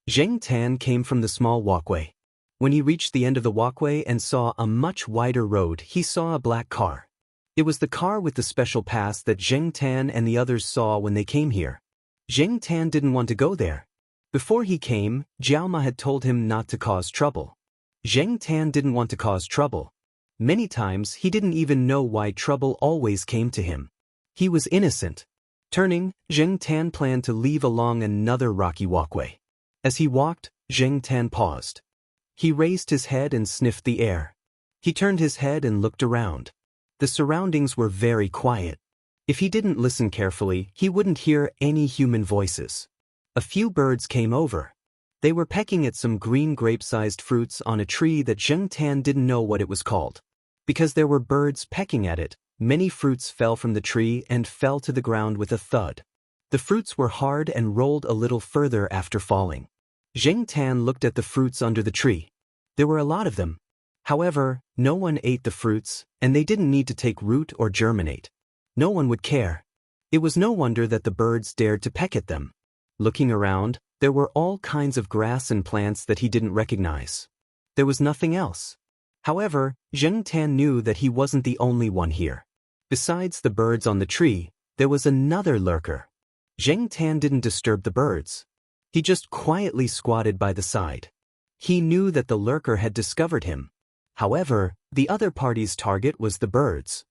Zheng Tan came from the small walkway. When he reached the end of the walkway and saw a much wider road, he saw a black car. It was the car with the special pass that Zheng Tan and the others saw when they came here. Zheng Tan didn't want to go there. Before he came, Jiaoma had told him not to cause trouble. Zheng Tan didn't want to cause trouble. Many times he didn't even know why trouble always came to him. He was innocent. Turning, Zheng Tan planned to leave along another rocky walkway. As he walked, Zheng Tan paused. He raised his head and sniffed the air. He turned his head and looked around. The surroundings were very quiet. If he didn't listen carefully, he wouldn't hear any human voices. A few birds came over. They were pecking at some green grape-sized fruits on a tree that Zheng Tan didn't know what it was called. Because there were birds pecking at it, many fruits fell from the tree and fell to the ground with a thud. The fruits were hard and rolled a little further after falling. Zheng Tan looked at the fruits under the tree. There were a lot of them. However, no one ate the fruits, and they didn't need to take root or germinate. No one would care. It was no wonder that the birds dared to peck at them. Looking around, there were all kinds of grass and plants that he didn't recognize. There was nothing else. However, Zheng Tan knew that he wasn't the only one here. Besides the birds on the tree, there was another lurker. Zheng Tan didn't disturb the birds. He just quietly squatted by the side. He knew that the lurker had discovered him. However, the other party's target was the birds.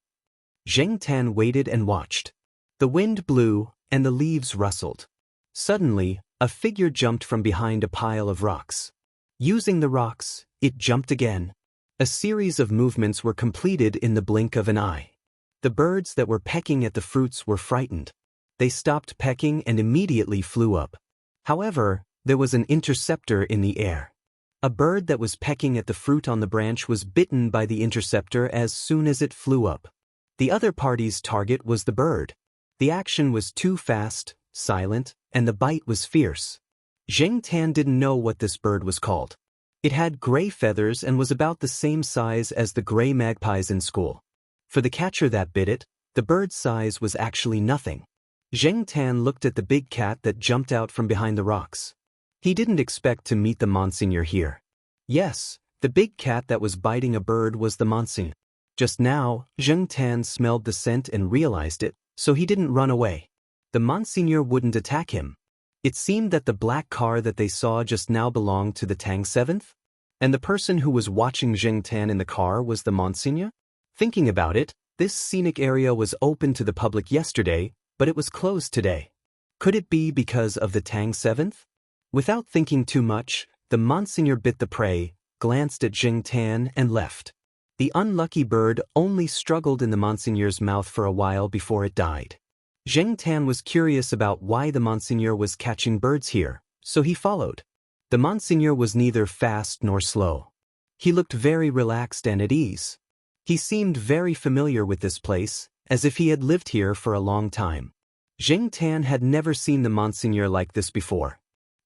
Zheng Tan waited and watched. The wind blew, and the leaves rustled. Suddenly, a figure jumped from behind a pile of rocks. Using the rocks, it jumped again. A series of movements were completed in the blink of an eye. The birds that were pecking at the fruits were frightened. They stopped pecking and immediately flew up. However, there was an interceptor in the air. A bird that was pecking at the fruit on the branch was bitten by the interceptor as soon as it flew up. The other party's target was the bird. The action was too fast, silent, and the bite was fierce. Zheng Tan didn't know what this bird was called. It had gray feathers and was about the same size as the gray magpies in school. For the catcher that bit it, the bird's size was actually nothing. Zheng Tan looked at the big cat that jumped out from behind the rocks. He didn't expect to meet the Monsignor here. Yes, the big cat that was biting a bird was the Monsignor. Just now, Zheng Tan smelled the scent and realized it, so he didn't run away. The Monsignor wouldn't attack him. It seemed that the black car that they saw just now belonged to the Tang 7th? And the person who was watching Zheng Tan in the car was the Monsignor? Thinking about it, this scenic area was open to the public yesterday, but it was closed today. Could it be because of the Tang 7th? Without thinking too much, the Monsignor bit the prey, glanced at Zheng Tan and left. The unlucky bird only struggled in the Monsignor's mouth for a while before it died. Zheng Tan was curious about why the Monsignor was catching birds here, so he followed. The Monsignor was neither fast nor slow. He looked very relaxed and at ease. He seemed very familiar with this place, as if he had lived here for a long time. Zheng Tan had never seen the Monsignor like this before.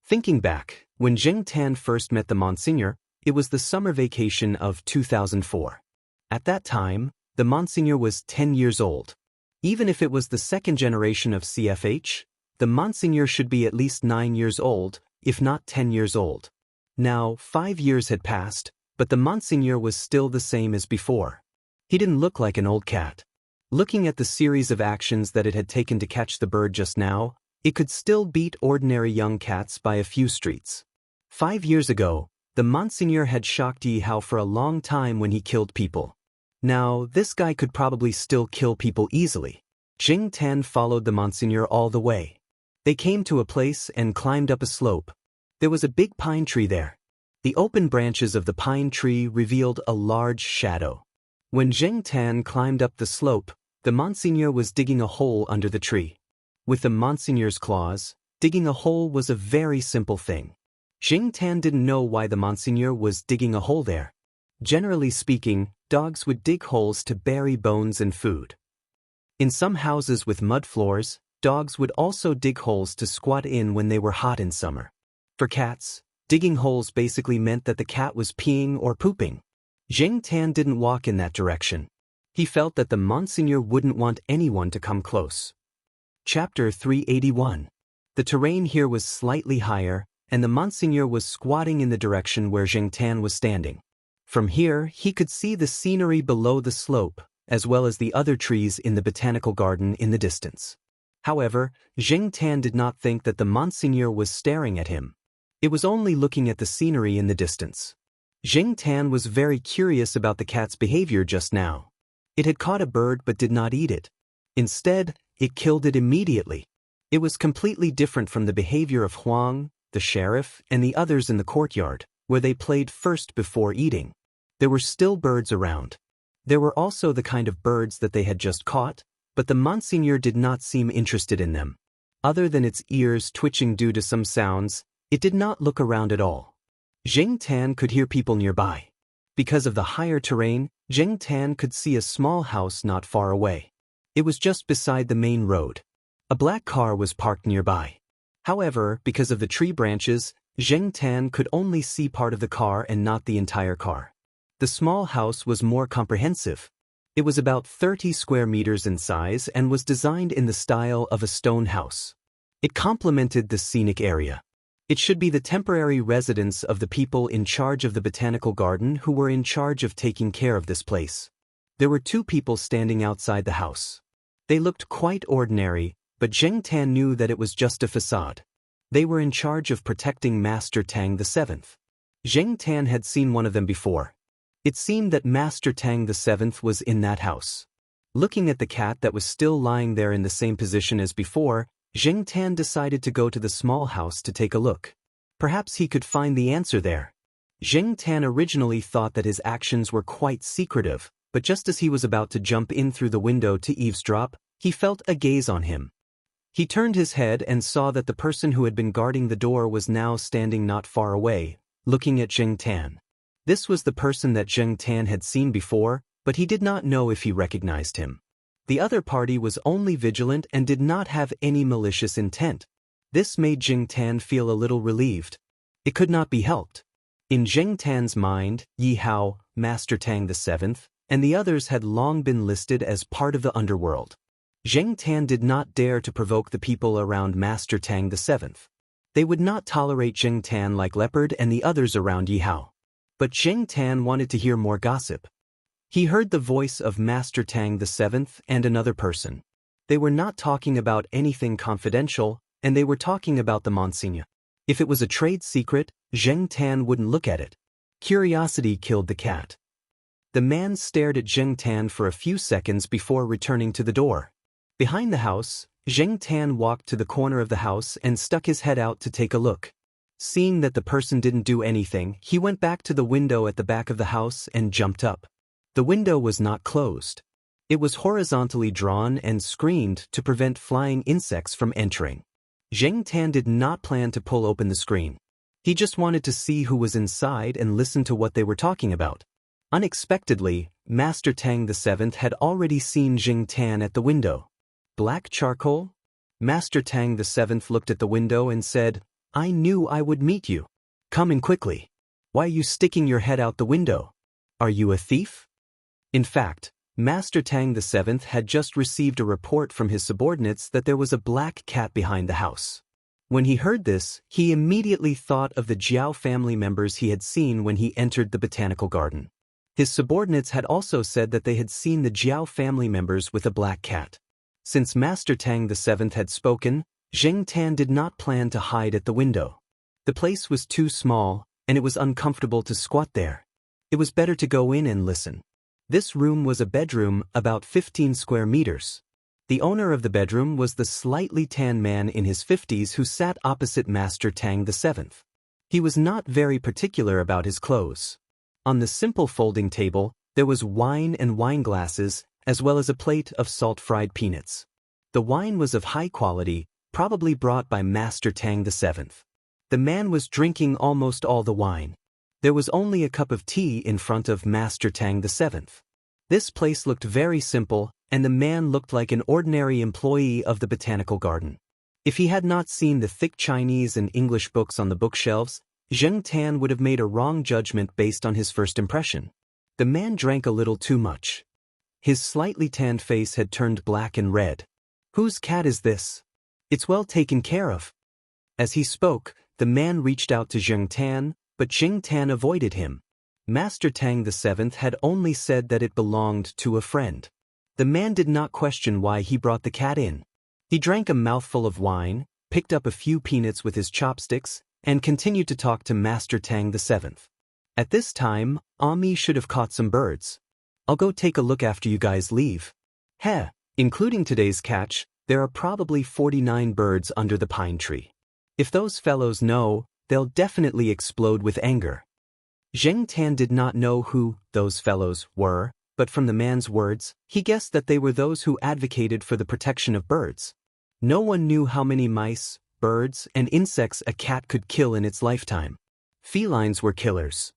Thinking back, when Zheng Tan first met the Monsignor, it was the summer vacation of 2004. At that time, the Monsignor was 10 years old. Even if it was the second generation of CFH, the Monsignor should be at least 9 years old, if not 10 years old. Now, 5 years had passed, but the Monsignor was still the same as before. He didn't look like an old cat. Looking at the series of actions that it had taken to catch the bird just now, it could still beat ordinary young cats by a few streets. 5 years ago, the Monsignor had shocked Yi Hao for a long time when he killed people. Now, this guy could probably still kill people easily. Zheng Tan followed the Monsignor all the way. They came to a place and climbed up a slope. There was a big pine tree there. The open branches of the pine tree revealed a large shadow. When Zheng Tan climbed up the slope, the Monsignor was digging a hole under the tree. With the Monsignor's claws, digging a hole was a very simple thing. Zheng Tan didn't know why the Monsignor was digging a hole there. Generally speaking, dogs would dig holes to bury bones and food. In some houses with mud floors, dogs would also dig holes to squat in when they were hot in summer. For cats, digging holes basically meant that the cat was peeing or pooping. Zheng Tan didn't walk in that direction. He felt that the Monsignor wouldn't want anyone to come close. Chapter 381. The terrain here was slightly higher, and the Monsignor was squatting in the direction where Zheng Tan was standing. From here, he could see the scenery below the slope, as well as the other trees in the botanical garden in the distance. However, Jing Tan did not think that the Monsignor was staring at him. It was only looking at the scenery in the distance. Jing Tan was very curious about the cat's behavior just now. It had caught a bird but did not eat it. Instead, it killed it immediately. It was completely different from the behavior of Huang, the sheriff, and the others in the courtyard, where they played first before eating. There were still birds around. There were also the kind of birds that they had just caught, but the Monsignor did not seem interested in them. Other than its ears twitching due to some sounds, it did not look around at all. Jing Tan could hear people nearby. Because of the higher terrain, Jing Tan could see a small house not far away. It was just beside the main road. A black car was parked nearby. However, because of the tree branches, Jing Tan could only see part of the car and not the entire car. The small house was more comprehensive. It was about 30 square meters in size and was designed in the style of a stone house. It complemented the scenic area. It should be the temporary residence of the people in charge of the botanical garden who were in charge of taking care of this place. There were two people standing outside the house. They looked quite ordinary, but Jing Tan knew that it was just a facade. They were in charge of protecting Master Tang VII. Jing Tan had seen one of them before. It seemed that Master Tang VII was in that house. Looking at the cat that was still lying there in the same position as before, Jing Tan decided to go to the small house to take a look. Perhaps he could find the answer there. Jing Tan originally thought that his actions were quite secretive, but just as he was about to jump in through the window to eavesdrop, he felt a gaze on him. He turned his head and saw that the person who had been guarding the door was now standing not far away, looking at Jing Tan. This was the person that Jing Tan had seen before, but he did not know if he recognized him. The other party was only vigilant and did not have any malicious intent. This made Jing Tan feel a little relieved. It could not be helped. In Jing Tan's mind, Yi Hao, Master Tang VII, and the others had long been listed as part of the underworld. Jing Tan did not dare to provoke the people around Master Tang VII. They would not tolerate Jing Tan like Leopard and the others around Yi Hao. But Jing Tan wanted to hear more gossip. He heard the voice of Master Tang VII and another person. They were not talking about anything confidential, and they were talking about the Monsignor. If it was a trade secret, Jing Tan wouldn't look at it. Curiosity killed the cat. The man stared at Jing Tan for a few seconds before returning to the door. Behind the house, Jing Tan walked to the corner of the house and stuck his head out to take a look. Seeing that the person didn't do anything, he went back to the window at the back of the house and jumped up. The window was not closed. It was horizontally drawn and screened to prevent flying insects from entering. Jing Tan did not plan to pull open the screen. He just wanted to see who was inside and listen to what they were talking about. Unexpectedly, Master Tang VII had already seen Jing Tan at the window. Black charcoal? Master Tang VII looked at the window and said, "I knew I would meet you. Come in quickly. Why are you sticking your head out the window? Are you a thief?" In fact, Master Tang VII had just received a report from his subordinates that there was a black cat behind the house. When he heard this, he immediately thought of the Jiao family members he had seen when he entered the botanical garden. His subordinates had also said that they had seen the Jiao family members with a black cat. Since Master Tang VII had spoken, Jing Tan did not plan to hide at the window. The place was too small, and it was uncomfortable to squat there. It was better to go in and listen. This room was a bedroom about 15 square meters. The owner of the bedroom was the slightly tan man in his 50s who sat opposite Master Tang VII. He was not very particular about his clothes. On the simple folding table, there was wine and wine glasses, as well as a plate of salt-fried peanuts. The wine was of high quality, probably brought by Master Tang VII. The man was drinking almost all the wine. There was only a cup of tea in front of Master Tang VII. This place looked very simple, and the man looked like an ordinary employee of the botanical garden. If he had not seen the thick Chinese and English books on the bookshelves, Jing Tan would have made a wrong judgment based on his first impression. The man drank a little too much. His slightly tanned face had turned black and red. "Whose cat is this? It's well taken care of." As he spoke, the man reached out to Jing Tan, but Jing Tan avoided him. Master Tang VII had only said that it belonged to a friend. The man did not question why he brought the cat in. He drank a mouthful of wine, picked up a few peanuts with his chopsticks, and continued to talk to Master Tang VII. At this time, Ami should have caught some birds. I'll go take a look after you guys leave. Heh, including today's catch, there are probably 49 birds under the pine tree. If those fellows know, they'll definitely explode with anger. Zheng Tan did not know who those fellows were, but from the man's words, he guessed that they were those who advocated for the protection of birds. No one knew how many mice, birds, and insects a cat could kill in its lifetime. Felines were killers.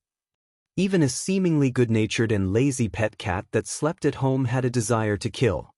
Even a seemingly good-natured and lazy pet cat that slept at home had a desire to kill.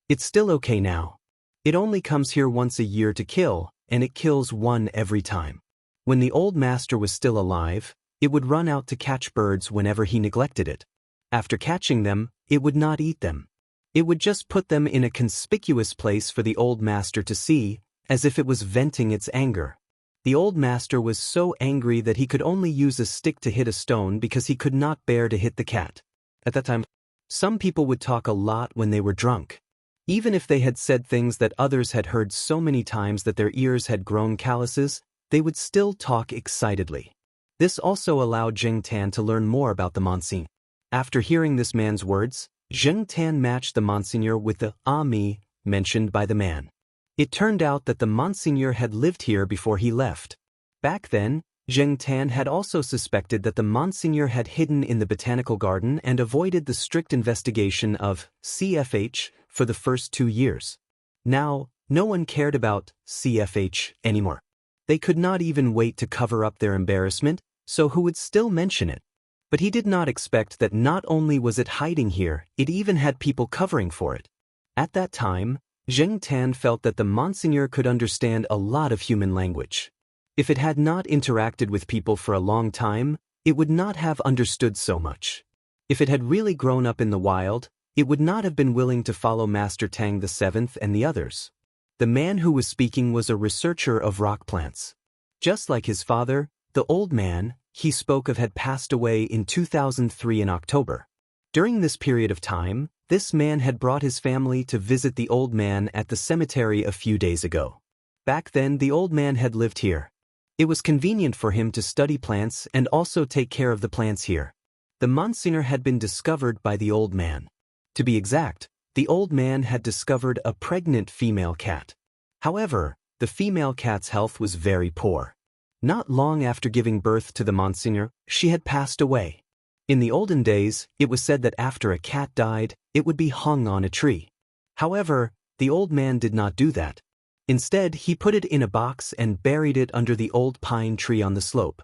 It's still okay now. It only comes here once a year to kill, and it kills one every time. When the old master was still alive, it would run out to catch birds whenever he neglected it. After catching them, it would not eat them. It would just put them in a conspicuous place for the old master to see, as if it was venting its anger. The old master was so angry that he could only use a stick to hit a stone because he could not bear to hit the cat. At that time, some people would talk a lot when they were drunk. Even if they had said things that others had heard so many times that their ears had grown calluses, they would still talk excitedly. This also allowed Zheng Tan to learn more about the Monsignor. After hearing this man's words, Zheng Tan matched the Monsignor with the Ami mentioned by the man. It turned out that the Monsignor had lived here before he left. Back then, Zheng Tan had also suspected that the Monsignor had hidden in the botanical garden and avoided the strict investigation of CFH for the first 2 years. Now, no one cared about CFH anymore. They could not even wait to cover up their embarrassment, so who would still mention it? But he did not expect that not only was it hiding here, it even had people covering for it. At that time, Zheng Tan felt that the Monsignor could understand a lot of human language. If it had not interacted with people for a long time, it would not have understood so much. If it had really grown up in the wild, it would not have been willing to follow Master Tang VII and the others. The man who was speaking was a researcher of rock plants. Just like his father, the old man he spoke of had passed away in 2003 in October. During this period of time, this man had brought his family to visit the old man at the cemetery a few days ago. Back then, the old man had lived here. It was convenient for him to study plants and also take care of the plants here. The Monsignor had been discovered by the old man. To be exact, the old man had discovered a pregnant female cat. However, the female cat's health was very poor. Not long after giving birth to the Monsignor, she had passed away. In the olden days, it was said that after a cat died, it would be hung on a tree. However, the old man did not do that. Instead, he put it in a box and buried it under the old pine tree on the slope.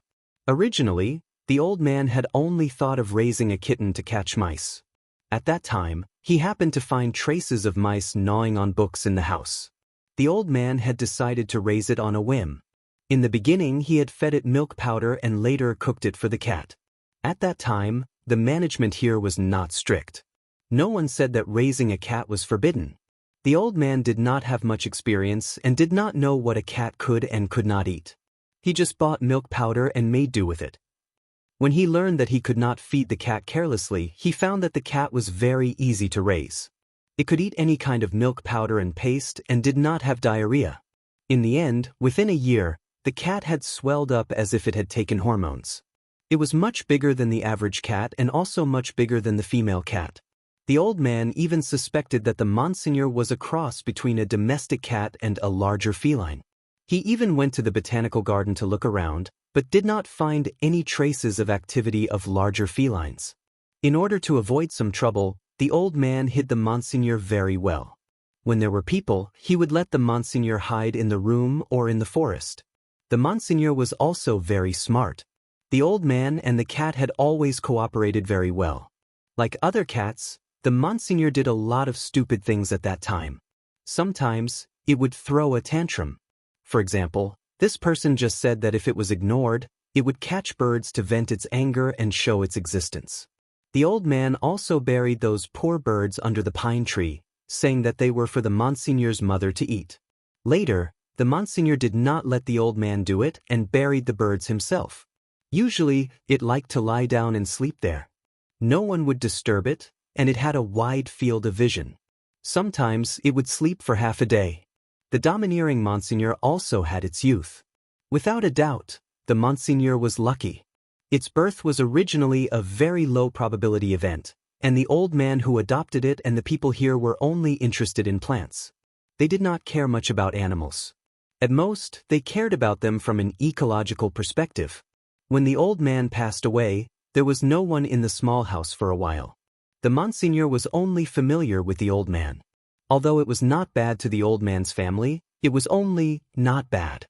Originally, the old man had only thought of raising a kitten to catch mice. At that time, he happened to find traces of mice gnawing on books in the house. The old man had decided to raise it on a whim. In the beginning, he had fed it milk powder and later cooked it for the cat. At that time, the management here was not strict. No one said that raising a cat was forbidden. The old man did not have much experience and did not know what a cat could and could not eat. He just bought milk powder and made do with it. When he learned that he could not feed the cat carelessly, he found that the cat was very easy to raise. It could eat any kind of milk powder and paste and did not have diarrhea. In the end, within a year, the cat had swelled up as if it had taken hormones. It was much bigger than the average cat and also much bigger than the female cat. The old man even suspected that the Monsignor was a cross between a domestic cat and a larger feline. He even went to the botanical garden to look around, but did not find any traces of activity of larger felines. In order to avoid some trouble, the old man hid the Monsignor very well. When there were people, he would let the Monsignor hide in the room or in the forest. The Monsignor was also very smart. The old man and the cat had always cooperated very well. Like other cats, the Monsignor did a lot of stupid things at that time. Sometimes, it would throw a tantrum. For example, this person just said that if it was ignored, it would catch birds to vent its anger and show its existence. The old man also buried those poor birds under the pine tree, saying that they were for the Monsignor's mother to eat. Later, the Monsignor did not let the old man do it and buried the birds himself. Usually, it liked to lie down and sleep there. No one would disturb it, and it had a wide field of vision. Sometimes it would sleep for half a day. The domineering Monseigneur also had its youth. Without a doubt, the Monseigneur was lucky. Its birth was originally a very low probability event, and the old man who adopted it and the people here were only interested in plants. They did not care much about animals. At most, they cared about them from an ecological perspective. When the old man passed away, there was no one in the small house for a while. The Monseigneur was only familiar with the old man. Although it was not bad to the old man's family, it was only not bad.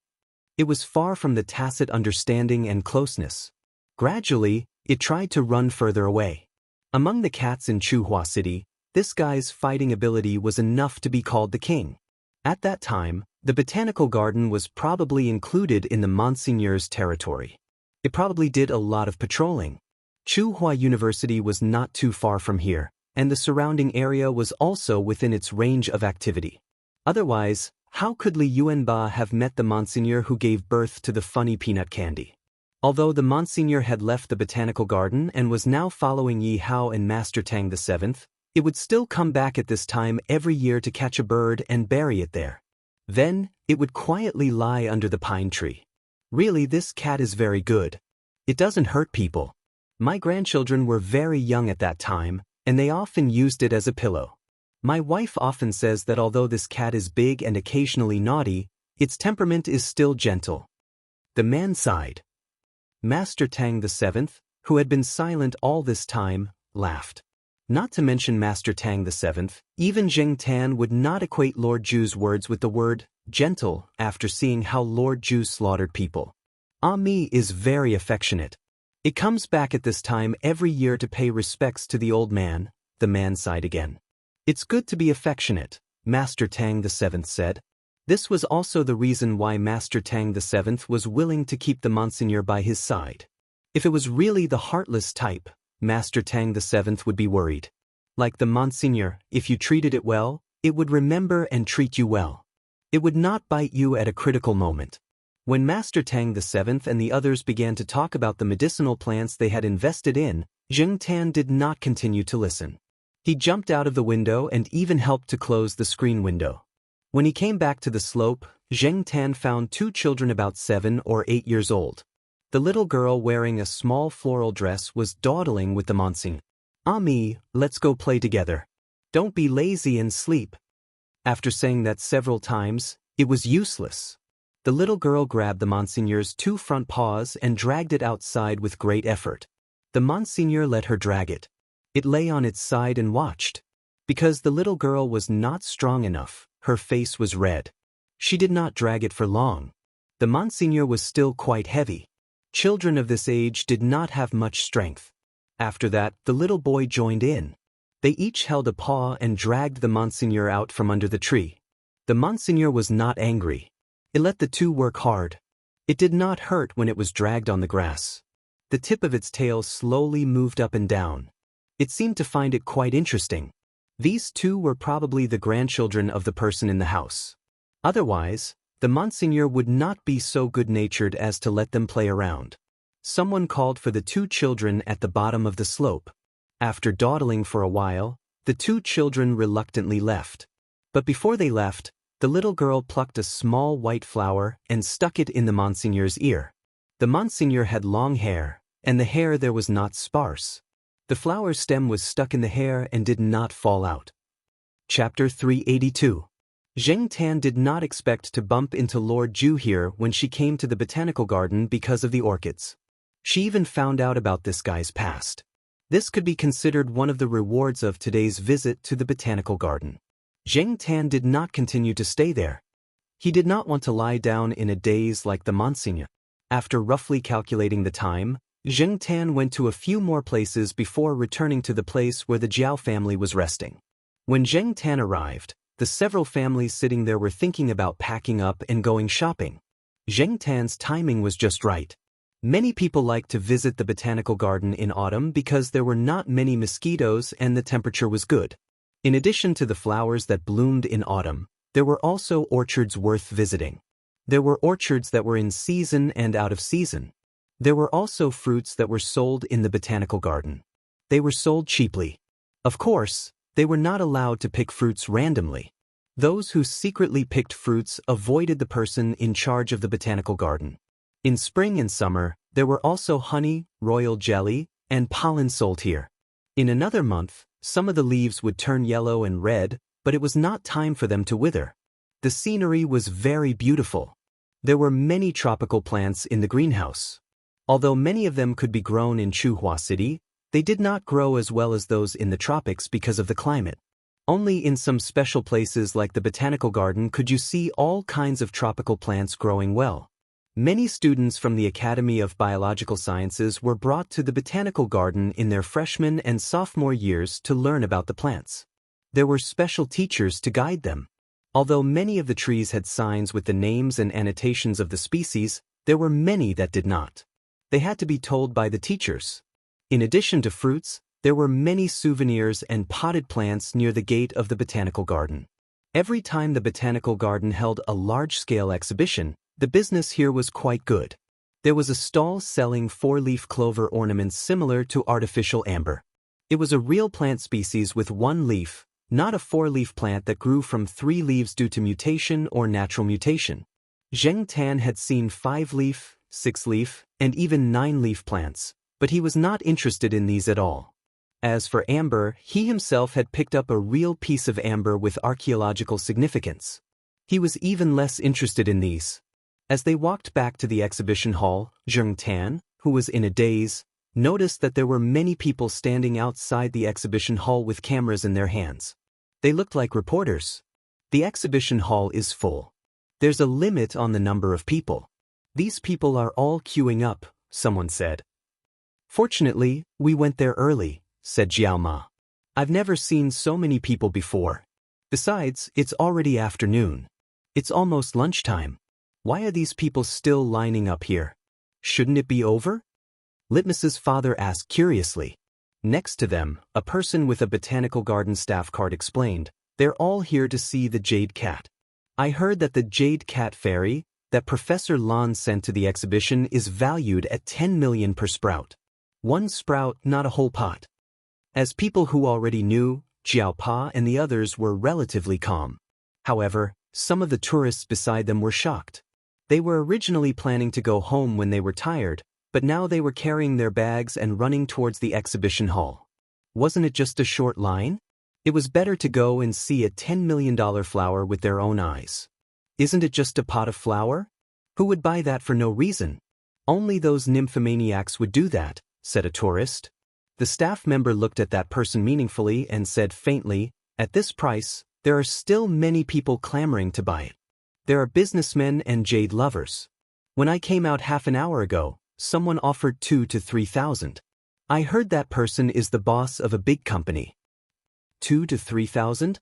It was far from the tacit understanding and closeness. Gradually, it tried to run further away. Among the cats in Chuhua City, this guy's fighting ability was enough to be called the king. At that time, the botanical garden was probably included in the Monseigneur's territory. It probably did a lot of patrolling. Chuhua University was not too far from here, and the surrounding area was also within its range of activity. Otherwise, how could Li Yuanba have met the Monseigneur who gave birth to the funny peanut candy? Although the Monseigneur had left the botanical garden and was now following Yi Hao and Master Tang VII, it would still come back at this time every year to catch a bird and bury it there. Then, it would quietly lie under the pine tree. Really, this cat is very good. It doesn't hurt people. My grandchildren were very young at that time, and they often used it as a pillow. My wife often says that although this cat is big and occasionally naughty, its temperament is still gentle. The man sighed. Master Tang VII, who had been silent all this time, laughed. Not to mention Master Tang VII, even Zheng Tan would not equate Lord Zhu's words with the word gentle after seeing how Lord Zhu slaughtered people. Mi is very affectionate. It comes back at this time every year to pay respects to the old man. The man sighed again. It's good to be affectionate, Master Tang VII said. This was also the reason why Master Tang VII was willing to keep the Monseigneur by his side. If it was really the heartless type, Master Tang VII would be worried. Like the Monseigneur, if you treated it well, it would remember and treat you well. It would not bite you at a critical moment. When Master Tang VII and the others began to talk about the medicinal plants they had invested in, Zheng Tan did not continue to listen. He jumped out of the window and even helped to close the screen window. When he came back to the slope, Zheng Tan found two children about 7 or 8 years old. The little girl wearing a small floral dress was dawdling with the Monseigneur. Mi, let's go play together. Don't be lazy and sleep. After saying that several times, it was useless. The little girl grabbed the Monseigneur's 2 front paws and dragged it outside with great effort. The Monseigneur let her drag it. It lay on its side and watched. Because the little girl was not strong enough, her face was red. She did not drag it for long. The Monseigneur was still quite heavy. Children of this age did not have much strength. After that, the little boy joined in. They each held a paw and dragged the Monseigneur out from under the tree. The Monseigneur was not angry. It let the two work hard. It did not hurt when it was dragged on the grass. The tip of its tail slowly moved up and down. It seemed to find it quite interesting. These two were probably the grandchildren of the person in the house. Otherwise, the Monseigneur would not be so good-natured as to let them play around. Someone called for the two children at the bottom of the slope. After dawdling for a while, the two children reluctantly left. But before they left, the little girl plucked a small white flower and stuck it in the Monseigneur's ear. The Monseigneur had long hair, and the hair there was not sparse. The flower's stem was stuck in the hair and did not fall out. Chapter 382. Zheng Tan did not expect to bump into Lord Zhu here when she came to the botanical garden because of the orchids. She even found out about this guy's past. This could be considered one of the rewards of today's visit to the botanical garden. Zheng Tan did not continue to stay there. He did not want to lie down in a daze like the Monseigneur. After roughly calculating the time, Zheng Tan went to a few more places before returning to the place where the Jiao family was resting. When Zheng Tan arrived, the several families sitting there were thinking about packing up and going shopping. Zheng Tan's timing was just right. Many people liked to visit the botanical garden in autumn because there were not many mosquitoes and the temperature was good. In addition to the flowers that bloomed in autumn, there were also orchards worth visiting. There were orchards that were in season and out of season. There were also fruits that were sold in the botanical garden. They were sold cheaply. Of course, They were not allowed to pick fruits randomly. Those who secretly picked fruits avoided the person in charge of the botanical garden. In spring and summer, there were also honey, royal jelly, and pollen sold here. In another month, some of the leaves would turn yellow and red, but it was not time for them to wither. The scenery was very beautiful. There were many tropical plants in the greenhouse. Although many of them could be grown in Chuhua City, they did not grow as well as those in the tropics because of the climate. Only in some special places like the botanical garden could you see all kinds of tropical plants growing well. Many students from the Academy of Biological Sciences were brought to the botanical garden in their freshman and sophomore years to learn about the plants. There were special teachers to guide them. Although many of the trees had signs with the names and annotations of the species, there were many that did not. They had to be told by the teachers. In addition to fruits, there were many souvenirs and potted plants near the gate of the botanical garden. Every time the botanical garden held a large-scale exhibition, the business here was quite good. There was a stall selling 4-leaf clover ornaments similar to artificial amber. It was a real plant species with 1 leaf, not a 4-leaf plant that grew from 3 leaves due to mutation or natural mutation. Zheng Tan had seen 5-leaf, 6-leaf, and even 9-leaf plants, but he was not interested in these at all. As for amber, he himself had picked up a real piece of amber with archaeological significance. He was even less interested in these. As they walked back to the exhibition hall, Zheng Tan, who was in a daze, noticed that there were many people standing outside the exhibition hall with cameras in their hands. They looked like reporters. The exhibition hall is full. There's a limit on the number of people. These people are all queuing up, someone said. Fortunately, we went there early, said Jiao Ma. I've never seen so many people before. Besides, it's already afternoon. It's almost lunchtime. Why are these people still lining up here? Shouldn't it be over? Litmus's father asked curiously. Next to them, a person with a botanical garden staff card explained, they're all here to see the jade cat. I heard that the jade cat fairy that Professor Lan sent to the exhibition is valued at 10 million per sprout. 1 sprout, not a whole pot. As people who already knew, Jiao Pa and the others were relatively calm. However, some of the tourists beside them were shocked. They were originally planning to go home when they were tired, but now they were carrying their bags and running towards the exhibition hall. Wasn't it just a short line? It was better to go and see a $10 million flower with their own eyes. Isn't it just a pot of flower? Who would buy that for no reason? Only those nymphomaniacs would do that, said a tourist. The staff member looked at that person meaningfully and said faintly, at this price, there are still many people clamoring to buy it. There are businessmen and jade lovers. When I came out half an hour ago, someone offered 2,000 to 3,000. I heard that person is the boss of a big company. 2,000 to 3,000?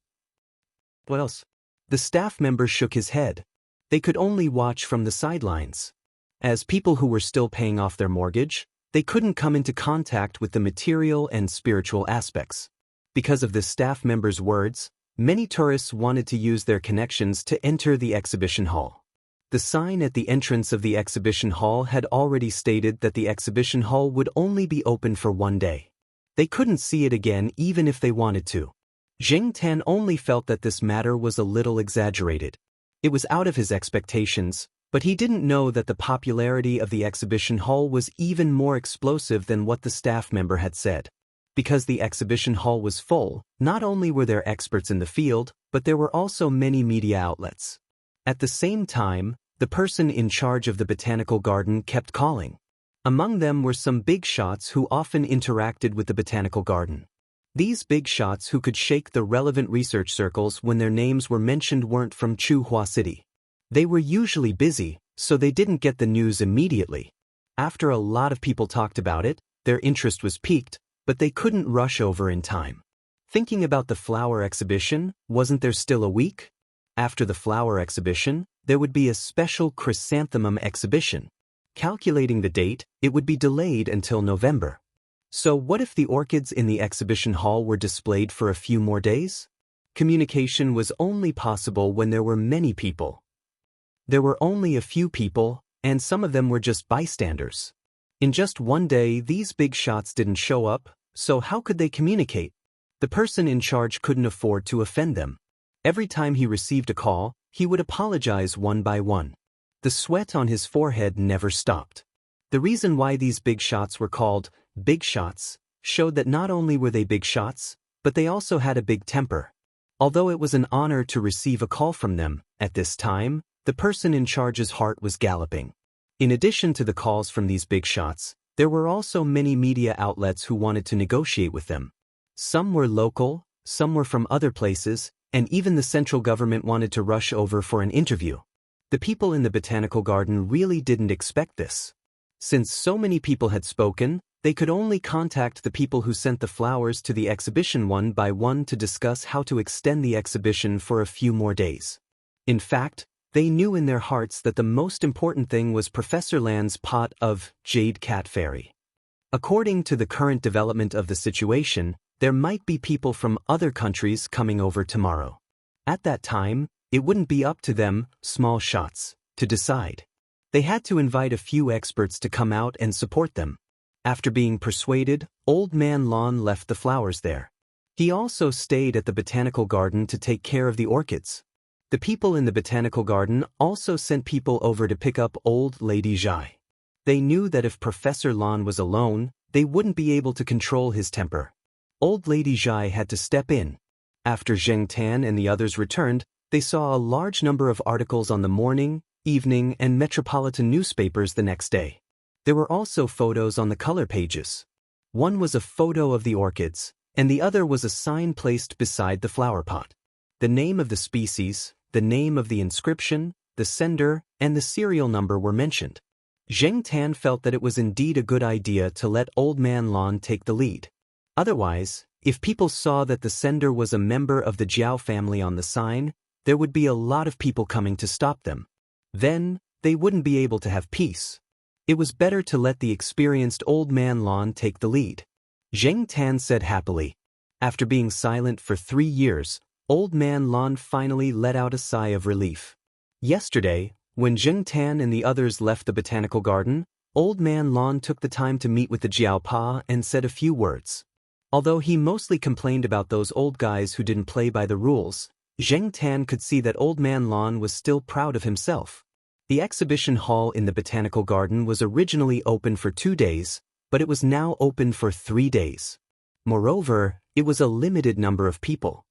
What else? The staff member shook his head. They could only watch from the sidelines. As people who were still paying off their mortgage, they couldn't come into contact with the material and spiritual aspects. Because of this staff member's words, many tourists wanted to use their connections to enter the exhibition hall. The sign at the entrance of the exhibition hall had already stated that the exhibition hall would only be open for 1 day. They couldn't see it again even if they wanted to. Zheng Tan only felt that this matter was a little exaggerated. It was out of his expectations, but he didn't know that the popularity of the exhibition hall was even more explosive than what the staff member had said. Because the exhibition hall was full, not only were there experts in the field, but there were also many media outlets. At the same time, the person in charge of the botanical garden kept calling. Among them were some big shots who often interacted with the botanical garden. These big shots who could shake the relevant research circles when their names were mentioned weren't from Chuhua City. They were usually busy, so they didn't get the news immediately. After a lot of people talked about it, their interest was piqued, but they couldn't rush over in time. Thinking about the flower exhibition, wasn't there still a week? After the flower exhibition, there would be a special chrysanthemum exhibition. Calculating the date, it would be delayed until November. So what if the orchids in the exhibition hall were displayed for a few more days? Communication was only possible when there were many people. There were only a few people, and some of them were just bystanders. In just 1 day, these big shots didn't show up, so how could they communicate? The person in charge couldn't afford to offend them. Every time he received a call, he would apologize one by one. The sweat on his forehead never stopped. The reason why these big shots were called big shots showed that not only were they big shots, but they also had a big temper. Although it was an honor to receive a call from them, at this time, the person in charge's heart was galloping. In addition to the calls from these big shots, there were also many media outlets who wanted to negotiate with them. Some were local, some were from other places, and even the central government wanted to rush over for an interview. The people in the botanical garden really didn't expect this. Since so many people had spoken, they could only contact the people who sent the flowers to the exhibition one by one to discuss how to extend the exhibition for a few more days. In fact, they knew in their hearts that the most important thing was Professor Lan's pot of Jade Cat Fairy. According to the current development of the situation, there might be people from other countries coming over tomorrow. At that time, it wouldn't be up to them, small shots, to decide. They had to invite a few experts to come out and support them. After being persuaded, Old Man Lon left the flowers there. He also stayed at the botanical garden to take care of the orchids. The people in the botanical garden also sent people over to pick up Old Lady Zhai. They knew that if Professor Lon was alone, they wouldn't be able to control his temper. Old Lady Zhai had to step in. After Zheng Tan and the others returned, they saw a large number of articles on the morning, evening, and metropolitan newspapers the next day. There were also photos on the color pages. One was a photo of the orchids, and the other was a sign placed beside the flower pot. The name of the species, the name of the inscription, the sender, and the serial number were mentioned. Zheng Tan felt that it was indeed a good idea to let Old Man Lon take the lead. Otherwise, if people saw that the sender was a member of the Jiao family on the sign, there would be a lot of people coming to stop them. Then, they wouldn't be able to have peace. It was better to let the experienced Old Man Lon take the lead. Zheng Tan said happily. After being silent for 3 years, Old Man Lon finally let out a sigh of relief. Yesterday, when Zheng Tan and the others left the botanical garden, Old Man Lon took the time to meet with the Jiao Pa and said a few words. Although he mostly complained about those old guys who didn't play by the rules, Zheng Tan could see that Old Man Lon was still proud of himself. The exhibition hall in the botanical garden was originally open for 2 days, but it was now open for 3 days. Moreover, it was a limited number of people.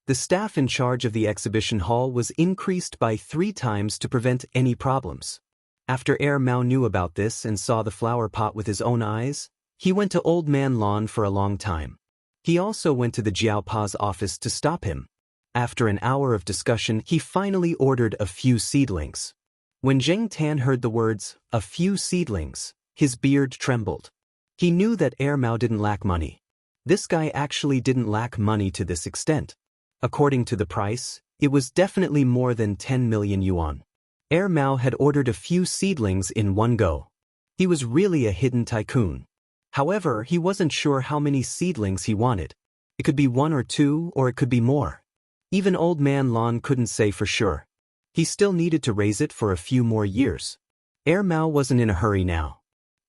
The staff in charge of the exhibition hall was increased by 3 times to prevent any problems. After Mao knew about this and saw the flower pot with his own eyes, he went to Old Man Lon for a long time. He also went to the Jiao Pa's office to stop him. After an hour of discussion, he finally ordered a few seedlings. When Zheng Tan heard the words, "a few seedlings," his beard trembled. He knew that Mao didn't lack money. This guy actually didn't lack money to this extent. According to the price, it was definitely more than 10 million yuan. Mao had ordered a few seedlings in one go. He was really a hidden tycoon. However, he wasn't sure how many seedlings he wanted. It could be 1 or 2, or it could be more. Even Old Man Lon couldn't say for sure. He still needed to raise it for a few more years. Mao wasn't in a hurry now.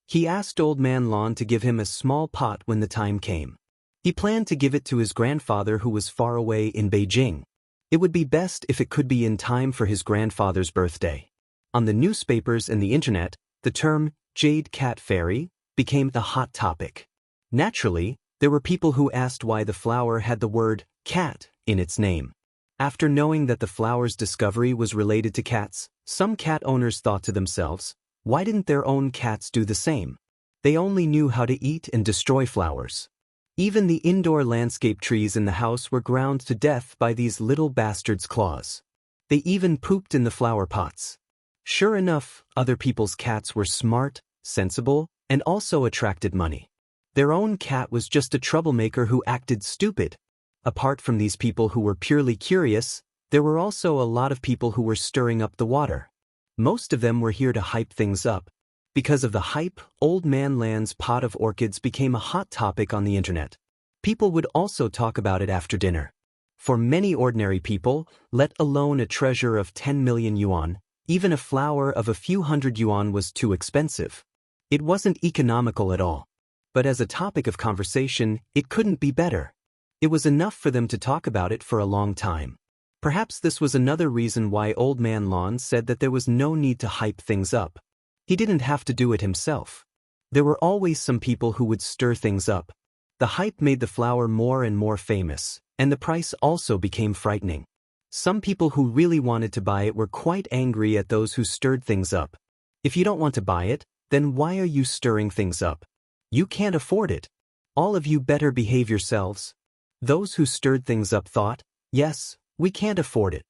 He asked Old Man Lon to give him a small pot when the time came. He planned to give it to his grandfather who was far away in Beijing. It would be best if it could be in time for his grandfather's birthday. On the newspapers and the internet, the term Jade Cat Fairy became the hot topic. Naturally, there were people who asked why the flower had the word cat in its name. After knowing that the flower's discovery was related to cats, some cat owners thought to themselves, why didn't their own cats do the same? They only knew how to eat and destroy flowers. Even the indoor landscape trees in the house were ground to death by these little bastards' claws. They even pooped in the flower pots. Sure enough, other people's cats were smart, sensible, and also attracted money. Their own cat was just a troublemaker who acted stupid. Apart from these people who were purely curious, there were also a lot of people who were stirring up the water. Most of them were here to hype things up. Because of the hype, Old Man Lan's pot of orchids became a hot topic on the internet. People would also talk about it after dinner. For many ordinary people, let alone a treasure of 10 million yuan, even a flower of a few hundred yuan was too expensive. It wasn't economical at all. But as a topic of conversation, it couldn't be better. It was enough for them to talk about it for a long time. Perhaps this was another reason why Old Man Lon said that there was no need to hype things up. He didn't have to do it himself. There were always some people who would stir things up. The hype made the flower more and more famous, and the price also became frightening. Some people who really wanted to buy it were quite angry at those who stirred things up. If you don't want to buy it, then why are you stirring things up? You can't afford it. All of you better behave yourselves. Those who stirred things up thought, yes, we can't afford it.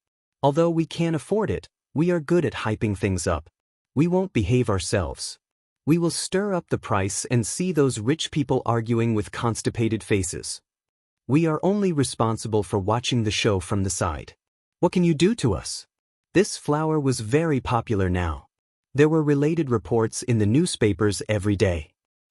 Although we can't afford it, we are good at hyping things up. We won't behave ourselves. We will stir up the price and see those rich people arguing with constipated faces. We are only responsible for watching the show from the side. What can you do to us? This flower was very popular now. There were related reports in the newspapers every day.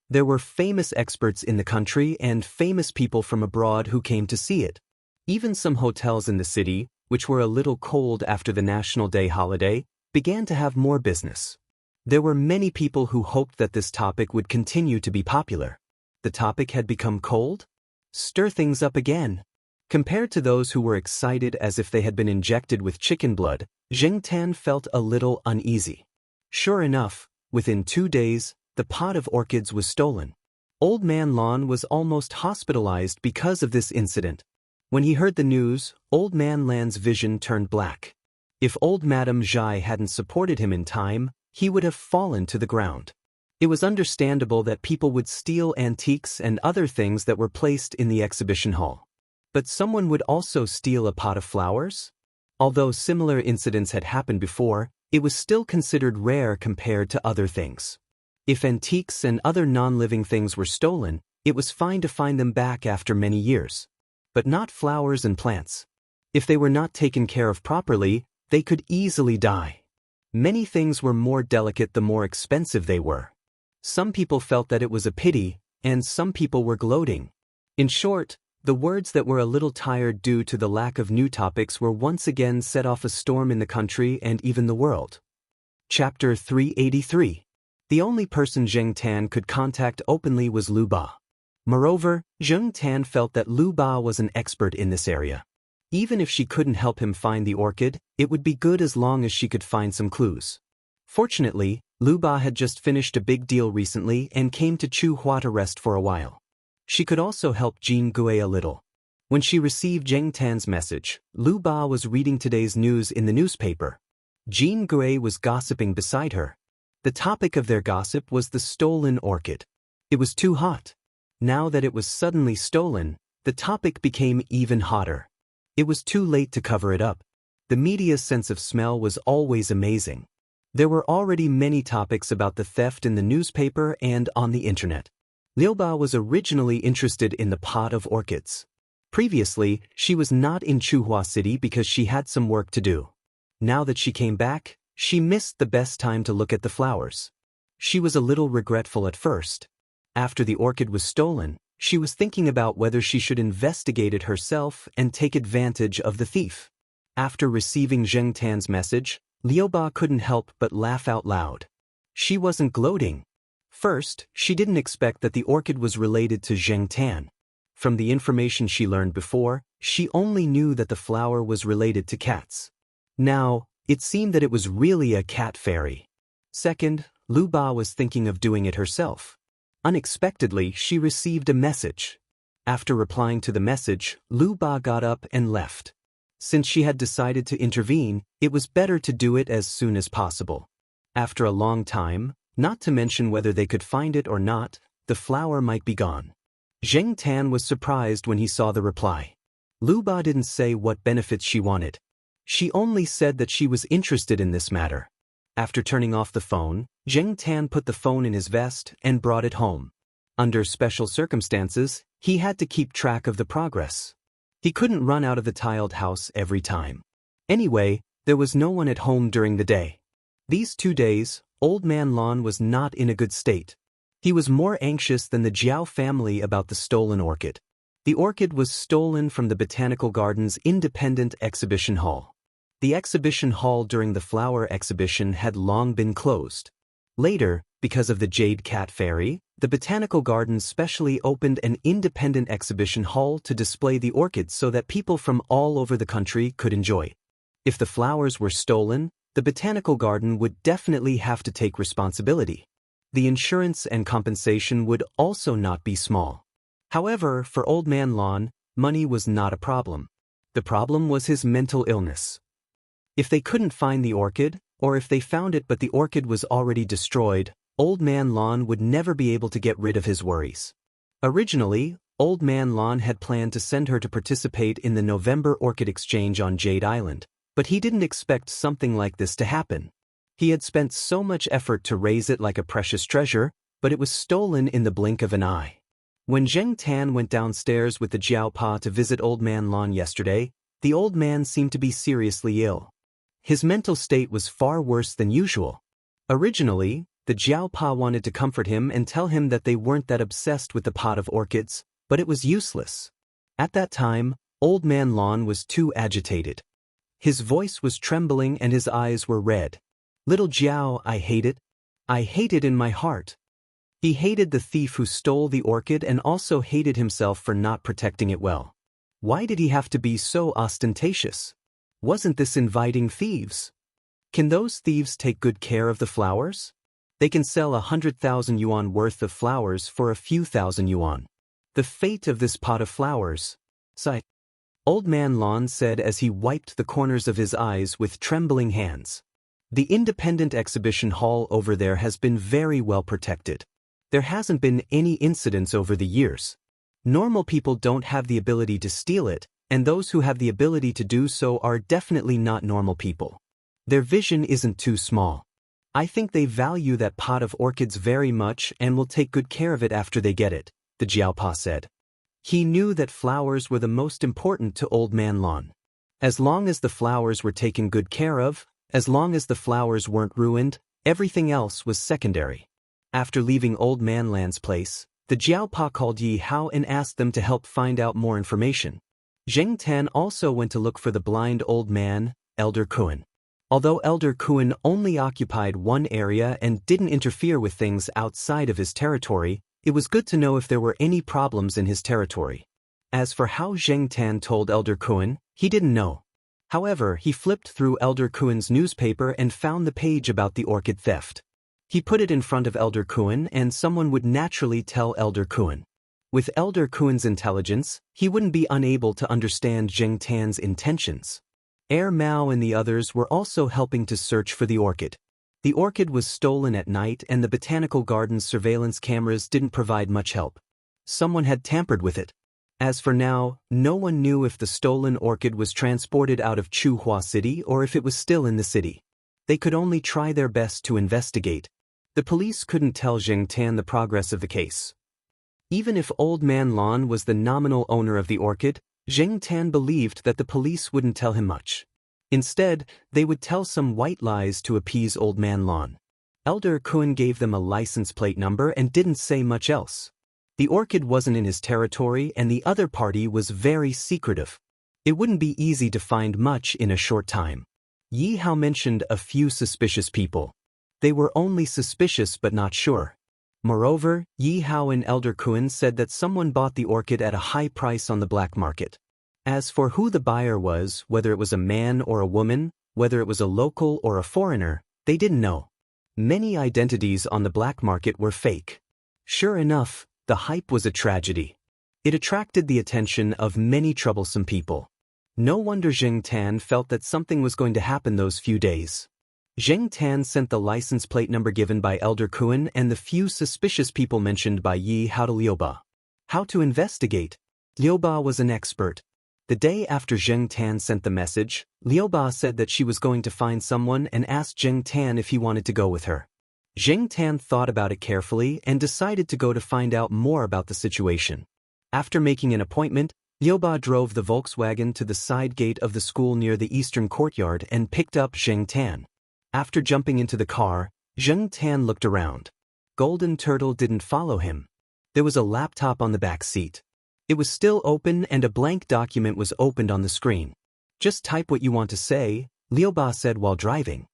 There were famous experts in the country and famous people from abroad who came to see it. Even some hotels in the city, which were a little cold after the National Day holiday, began to have more business. There were many people who hoped that this topic would continue to be popular. The topic had become cold? Stir things up again. Compared to those who were excited as if they had been injected with chicken blood, Xianxia felt a little uneasy. Sure enough, within 2 days, the pot of orchids was stolen. Old Man Lon was almost hospitalized because of this incident. When he heard the news, Old Man Lan's vision turned black. If old Madame Zhai hadn't supported him in time, he would have fallen to the ground. It was understandable that people would steal antiques and other things that were placed in the exhibition hall. But someone would also steal a pot of flowers? Although similar incidents had happened before, it was still considered rare compared to other things. If antiques and other non-living things were stolen, it was fine to find them back after many years. But not flowers and plants. If they were not taken care of properly, they could easily die. Many things were more delicate the more expensive they were. Some people felt that it was a pity, and some people were gloating. In short, the words that were a little tired due to the lack of new topics were once again set off a storm in the country and even the world. Chapter 383. The only person Xianxia could contact openly was Lu Ba. Moreover, Xianxia felt that Lu Ba was an expert in this area. Even if she couldn't help him find the orchid, it would be good as long as she could find some clues. Fortunately, Lu Ba had just finished a big deal recently and came to Chu Hua to rest for a while. She could also help Jean Gui a little. When she received Xianxia's message, Lu Ba was reading today's news in the newspaper. Jean Gui was gossiping beside her. The topic of their gossip was the stolen orchid. It was too hot. Now that it was suddenly stolen, the topic became even hotter. It was too late to cover it up. The media's sense of smell was always amazing. There were already many topics about the theft in the newspaper and on the internet. Liu Ba was originally interested in the pot of orchids. Previously, she was not in Chuhua City because she had some work to do. Now that she came back, she missed the best time to look at the flowers. She was a little regretful at first. After the orchid was stolen, she was thinking about whether she should investigate it herself and take advantage of the thief. After receiving Xianxia's message, Liu Ba couldn't help but laugh out loud. She wasn't gloating. First, she didn't expect that the orchid was related to Xianxia. From the information she learned before, she only knew that the flower was related to cats. Now, it seemed that it was really a cat fairy. Second, Lu Ba was thinking of doing it herself. Unexpectedly, she received a message. After replying to the message, Lu Ba got up and left. Since she had decided to intervene, it was better to do it as soon as possible. After a long time, not to mention whether they could find it or not, the flower might be gone. Xianxia was surprised when he saw the reply. Lu Ba didn't say what benefits she wanted. She only said that she was interested in this matter. After turning off the phone, Xianxia put the phone in his vest and brought it home. Under special circumstances, he had to keep track of the progress. He couldn't run out of the tiled house every time. Anyway, there was no one at home during the day. These 2 days, Old Man Lon was not in a good state. He was more anxious than the Jiao family about the stolen orchid. The orchid was stolen from the Botanical Gardens Independent Exhibition Hall. The exhibition hall during the flower exhibition had long been closed. Later, because of the Jade Cat Fairy, the Botanical Gardens specially opened an independent exhibition hall to display the orchids so that people from all over the country could enjoy. If the flowers were stolen, the Botanical Garden would definitely have to take responsibility. The insurance and compensation would also not be small. However, for Old Man Lon, money was not a problem. The problem was his mental illness. If they couldn't find the orchid, or if they found it but the orchid was already destroyed, Old Man Lon would never be able to get rid of his worries. Originally, Old Man Lon had planned to send her to participate in the November Orchid Exchange on Jade Island, but he didn't expect something like this to happen. He had spent so much effort to raise it like a precious treasure, but it was stolen in the blink of an eye. When Zheng Tan went downstairs with the Jiao Pa to visit Old Man Lon yesterday, the old man seemed to be seriously ill. His mental state was far worse than usual. Originally, the Jiao Pa wanted to comfort him and tell him that they weren't that obsessed with the pot of orchids, but it was useless. At that time, Old Man Lon was too agitated. His voice was trembling and his eyes were red. "Little Jiao, I hate it. I hate it in my heart." He hated the thief who stole the orchid and also hated himself for not protecting it well. Why did he have to be so ostentatious? Wasn't this inviting thieves? Can those thieves take good care of the flowers? They can sell 100,000 yuan worth of flowers for a few thousand yuan. The fate of this pot of flowers. Sigh. Old Man Lon said as he wiped the corners of his eyes with trembling hands. The independent exhibition hall over there has been very well protected. There hasn't been any incidents over the years. Normal people don't have the ability to steal it, and those who have the ability to do so are definitely not normal people. Their vision isn't too small. I think they value that pot of orchids very much and will take good care of it after they get it, the Jiaopa said. He knew that flowers were the most important to Old Man Lon. As long as the flowers were taken good care of, as long as the flowers weren't ruined, everything else was secondary. After leaving Old Man Lan's place, the Jiaopa called Yi Hao and asked them to help find out more information. Zheng Tan also went to look for the blind old man, Elder Kuan. Although Elder Kuan only occupied one area and didn't interfere with things outside of his territory, it was good to know if there were any problems in his territory. As for how Zheng Tan told Elder Kuan, he didn't know. However, he flipped through Elder Kuan's newspaper and found the page about the orchid theft. He put it in front of Elder Kuan and someone would naturally tell Elder Kuan. With Elder Kuan's intelligence, he wouldn't be unable to understand Zheng Tan's intentions. Air Mao and the others were also helping to search for the orchid. The orchid was stolen at night and the Botanical Gardens surveillance cameras didn't provide much help. Someone had tampered with it. As for now, no one knew if the stolen orchid was transported out of Chuhua City or if it was still in the city. They could only try their best to investigate. The police couldn't tell Zheng Tan the progress of the case. Even if Old Man Lon was the nominal owner of the orchid, Zheng Tan believed that the police wouldn't tell him much. Instead, they would tell some white lies to appease Old Man Lon. Elder Kuan gave them a license plate number and didn't say much else. The orchid wasn't in his territory and the other party was very secretive. It wouldn't be easy to find much in a short time. Yi Hao mentioned a few suspicious people. They were only suspicious but not sure. Moreover, Yi Hao and Elder Kuan said that someone bought the orchid at a high price on the black market. As for who the buyer was, whether it was a man or a woman, whether it was a local or a foreigner, they didn't know. Many identities on the black market were fake. Sure enough, the hype was a tragedy. It attracted the attention of many troublesome people. No wonder Zheng Tan felt that something was going to happen those few days. Zheng Tan sent the license plate number given by Elder Kuan and the few suspicious people mentioned by Yi Hao to Liuba. How to investigate? Liuba was an expert. The day after Zheng Tan sent the message, Liuba said that she was going to find someone and asked Zheng Tan if he wanted to go with her. Zheng Tan thought about it carefully and decided to go to find out more about the situation. After making an appointment, Liuba drove the Volkswagen to the side gate of the school near the eastern courtyard and picked up Zheng Tan. After jumping into the car, Zheng Tan looked around. Golden Turtle didn't follow him. There was a laptop on the back seat. It was still open and a blank document was opened on the screen. Just type what you want to say, Liuba said while driving.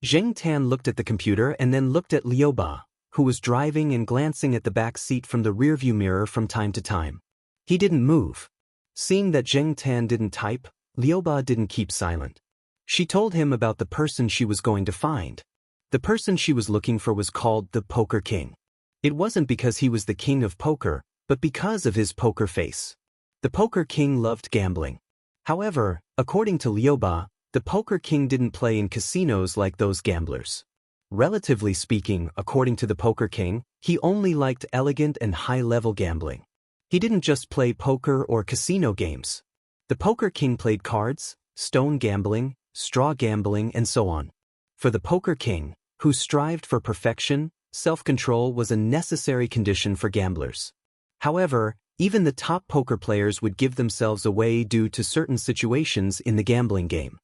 Zheng Tan looked at the computer and then looked at Liu Ba, who was driving and glancing at the back seat from the rearview mirror from time to time. He didn't move. Seeing that Zheng Tan didn't type, Liu Ba didn't keep silent. She told him about the person she was going to find. The person she was looking for was called the Poker King. It wasn't because he was the king of poker, but because of his poker face. The Poker King loved gambling. However, according to Liu Ba, the Poker King didn't play in casinos like those gamblers. Relatively speaking, according to the Poker King, he only liked elegant and high-level gambling. He didn't just play poker or casino games. The Poker King played cards, stone gambling, straw gambling, and so on. For the Poker King, who strived for perfection, self-control was a necessary condition for gamblers. However, even the top poker players would give themselves away due to certain situations in the gambling game.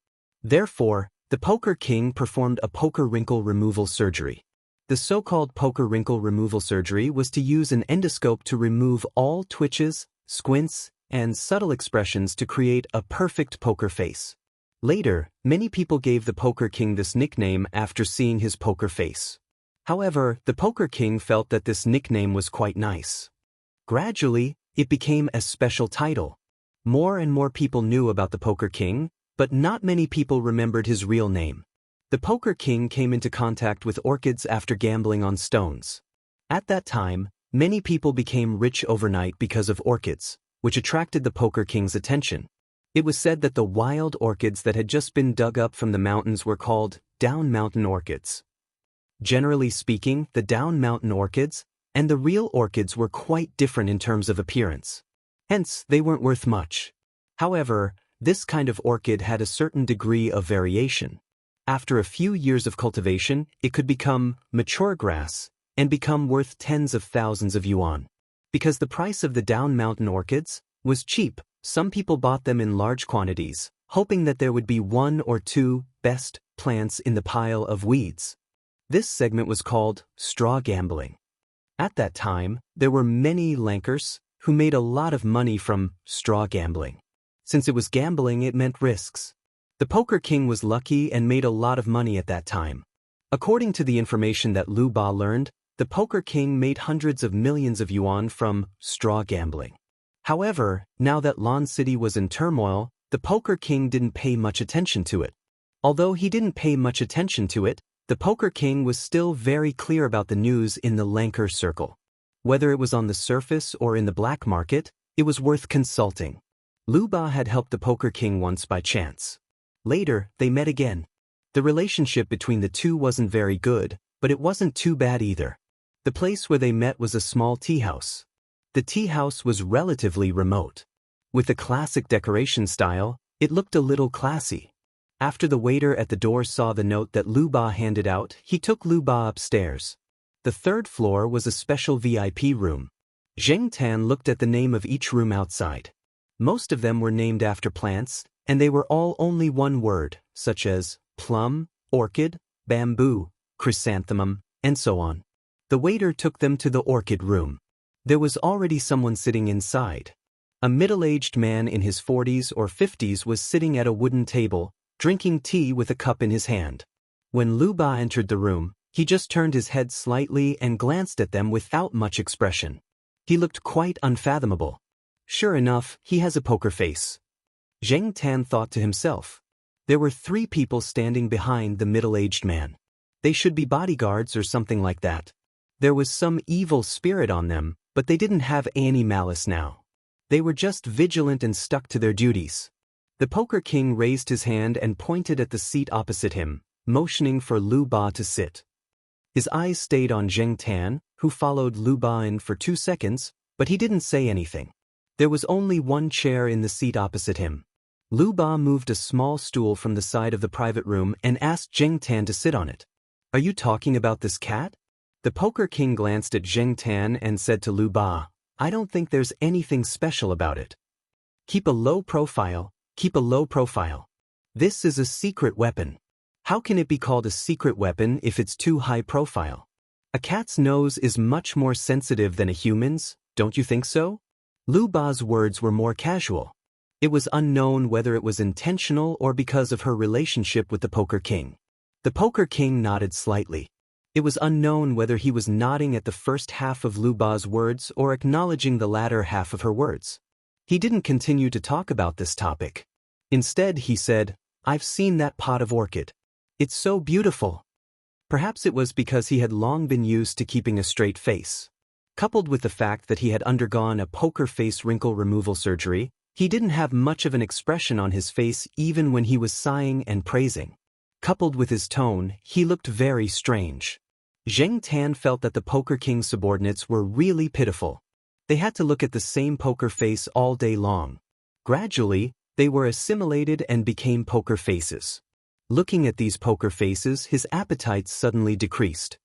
Therefore, the Poker King performed a poker wrinkle removal surgery. The so-called poker wrinkle removal surgery was to use an endoscope to remove all twitches, squints, and subtle expressions to create a perfect poker face. Later, many people gave the Poker King this nickname after seeing his poker face. However, the Poker King felt that this nickname was quite nice. Gradually, it became a special title. More and more people knew about the Poker King, but not many people remembered his real name. The Poker King came into contact with orchids after gambling on stones. At that time, many people became rich overnight because of orchids, which attracted the Poker King's attention. It was said that the wild orchids that had just been dug up from the mountains were called down mountain orchids. Generally speaking, the down mountain orchids and the real orchids were quite different in terms of appearance. Hence, they weren't worth much. However, this kind of orchid had a certain degree of variation. After a few years of cultivation, it could become mature grass and become worth tens of thousands of yuan. Because the price of the down mountain orchids was cheap, some people bought them in large quantities, hoping that there would be one or two best plants in the pile of weeds. This segment was called straw gambling. At that time, there were many lankers who made a lot of money from straw gambling. Since it was gambling, it meant risks. The Poker King was lucky and made a lot of money at that time. According to the information that Liu Ba learned, the Poker King made hundreds of millions of yuan from straw gambling. However, now that Lan City was in turmoil, the Poker King didn't pay much attention to it. Although he didn't pay much attention to it, the Poker King was still very clear about the news in the Lanker circle. Whether it was on the surface or in the black market, it was worth consulting. Liu Ba had helped the Poker King once by chance. Later, they met again. The relationship between the two wasn't very good, but it wasn't too bad either. The place where they met was a small tea house. The tea house was relatively remote. With a classic decoration style, it looked a little classy. After the waiter at the door saw the note that Liu Ba handed out, he took Liu Ba upstairs. The third floor was a special VIP room. Zheng Tan looked at the name of each room outside. Most of them were named after plants, and they were all only one word, such as plum, orchid, bamboo, chrysanthemum, and so on. The waiter took them to the orchid room. There was already someone sitting inside. A middle-aged man in his 40s or 50s was sitting at a wooden table, drinking tea with a cup in his hand. When Liu Ba entered the room, he just turned his head slightly and glanced at them without much expression. He looked quite unfathomable. Sure enough, he has a poker face. Zheng Tan thought to himself. There were 3 people standing behind the middle-aged man. They should be bodyguards or something like that. There was some evil spirit on them, but they didn't have any malice now. They were just vigilant and stuck to their duties. The Poker King raised his hand and pointed at the seat opposite him, motioning for Liu Ba to sit. His eyes stayed on Zheng Tan, who followed Liu Ba in for 2 seconds, but he didn't say anything. There was only one chair in the seat opposite him. Liu Ba moved a small stool from the side of the private room and asked Zheng Tan to sit on it. Are you talking about this cat? The Poker King glanced at Zheng Tan and said to Liu Ba, I don't think there's anything special about it. Keep a low profile, keep a low profile. This is a secret weapon. How can it be called a secret weapon if it's too high profile? A cat's nose is much more sensitive than a human's, don't you think so? Liu Ba's words were more casual. It was unknown whether it was intentional or because of her relationship with the Poker King. The Poker King nodded slightly. It was unknown whether he was nodding at the first half of Lu Ba's words or acknowledging the latter half of her words. He didn't continue to talk about this topic. Instead, he said, "I've seen that pot of orchid. It's so beautiful." Perhaps it was because he had long been used to keeping a straight face. Coupled with the fact that he had undergone a poker face wrinkle removal surgery, he didn't have much of an expression on his face even when he was sighing and praising. Coupled with his tone, he looked very strange. Zheng Tan felt that the Poker King's subordinates were really pitiful. They had to look at the same poker face all day long. Gradually, they were assimilated and became poker faces. Looking at these poker faces, his appetite suddenly decreased.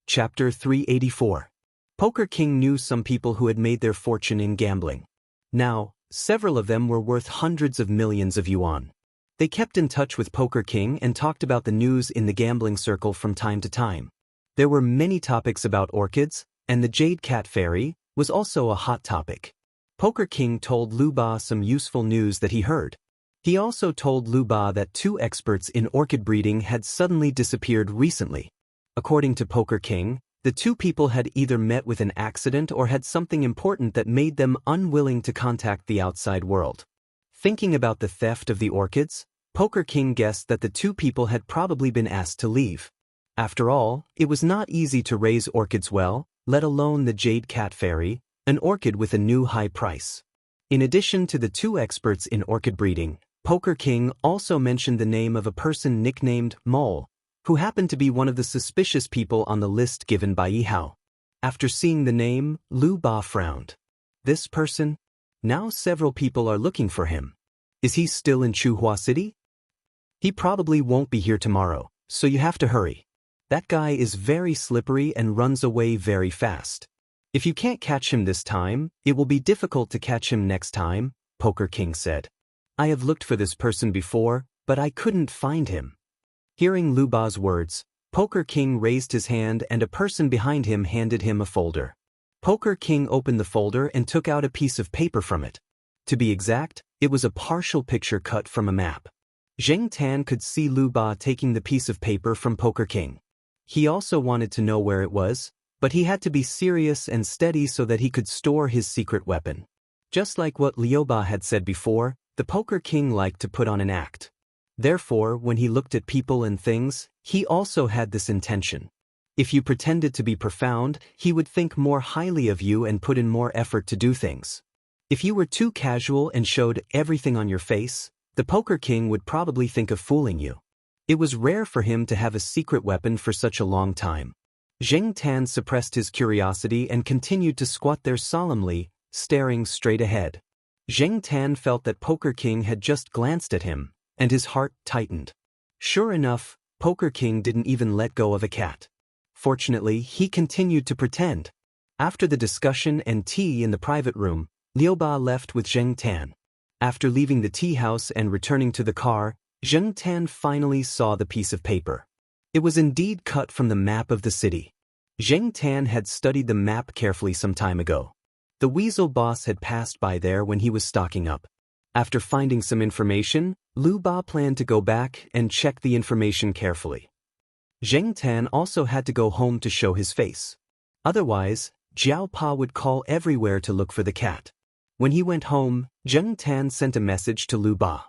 Chapter 384. Poker King knew some people who had made their fortune in gambling. Now, several of them were worth hundreds of millions of yuan. They kept in touch with Poker King and talked about the news in the gambling circle from time to time. There were many topics about orchids, and the Jade Cat Fairy was also a hot topic. Poker King told Lu Ba some useful news that he heard. He also told Lu Ba that 2 experts in orchid breeding had suddenly disappeared recently. According to Poker King, the 2 people had either met with an accident or had something important that made them unwilling to contact the outside world. Thinking about the theft of the orchids, Poker King guessed that the 2 people had probably been asked to leave. After all, it was not easy to raise orchids well, let alone the Jade Cat Fairy, an orchid with a new high price. In addition to the 2 experts in orchid breeding, Poker King also mentioned the name of a person nicknamed Mole, who happened to be one of the suspicious people on the list given by Yihao. After seeing the name, Lu Ba frowned. This person? Now several people are looking for him. Is he still in Chuhua City? He probably won't be here tomorrow, so you have to hurry. That guy is very slippery and runs away very fast. If you can't catch him this time, it will be difficult to catch him next time, Poker King said. I have looked for this person before, but I couldn't find him. Hearing Lu Ba's words, Poker King raised his hand and a person behind him handed him a folder. Poker King opened the folder and took out a piece of paper from it. To be exact, it was a partial picture cut from a map. Zheng Tan could see Lu Ba taking the piece of paper from Poker King. He also wanted to know where it was, but he had to be serious and steady so that he could store his secret weapon. Just like what Liu Ba had said before, the Poker King liked to put on an act. Therefore, when he looked at people and things, he also had this intention. If you pretended to be profound, he would think more highly of you and put in more effort to do things. If you were too casual and showed everything on your face, the Poker King would probably think of fooling you. It was rare for him to have a secret weapon for such a long time. Zheng Tan suppressed his curiosity and continued to squat there solemnly, staring straight ahead. Zheng Tan felt that Poker King had just glanced at him, and his heart tightened. Sure enough, Poker King didn't even let go of a cat. Fortunately, he continued to pretend. After the discussion and tea in the private room, Liu Ba left with Zheng Tan. After leaving the tea house and returning to the car, Zheng Tan finally saw the piece of paper. It was indeed cut from the map of the city. Zheng Tan had studied the map carefully some time ago. The weasel boss had passed by there when he was stocking up. After finding some information, Lu Ba planned to go back and check the information carefully. Zheng Tan also had to go home to show his face. Otherwise, Jiao Pa would call everywhere to look for the cat. When he went home, Zheng Tan sent a message to Lu Ba.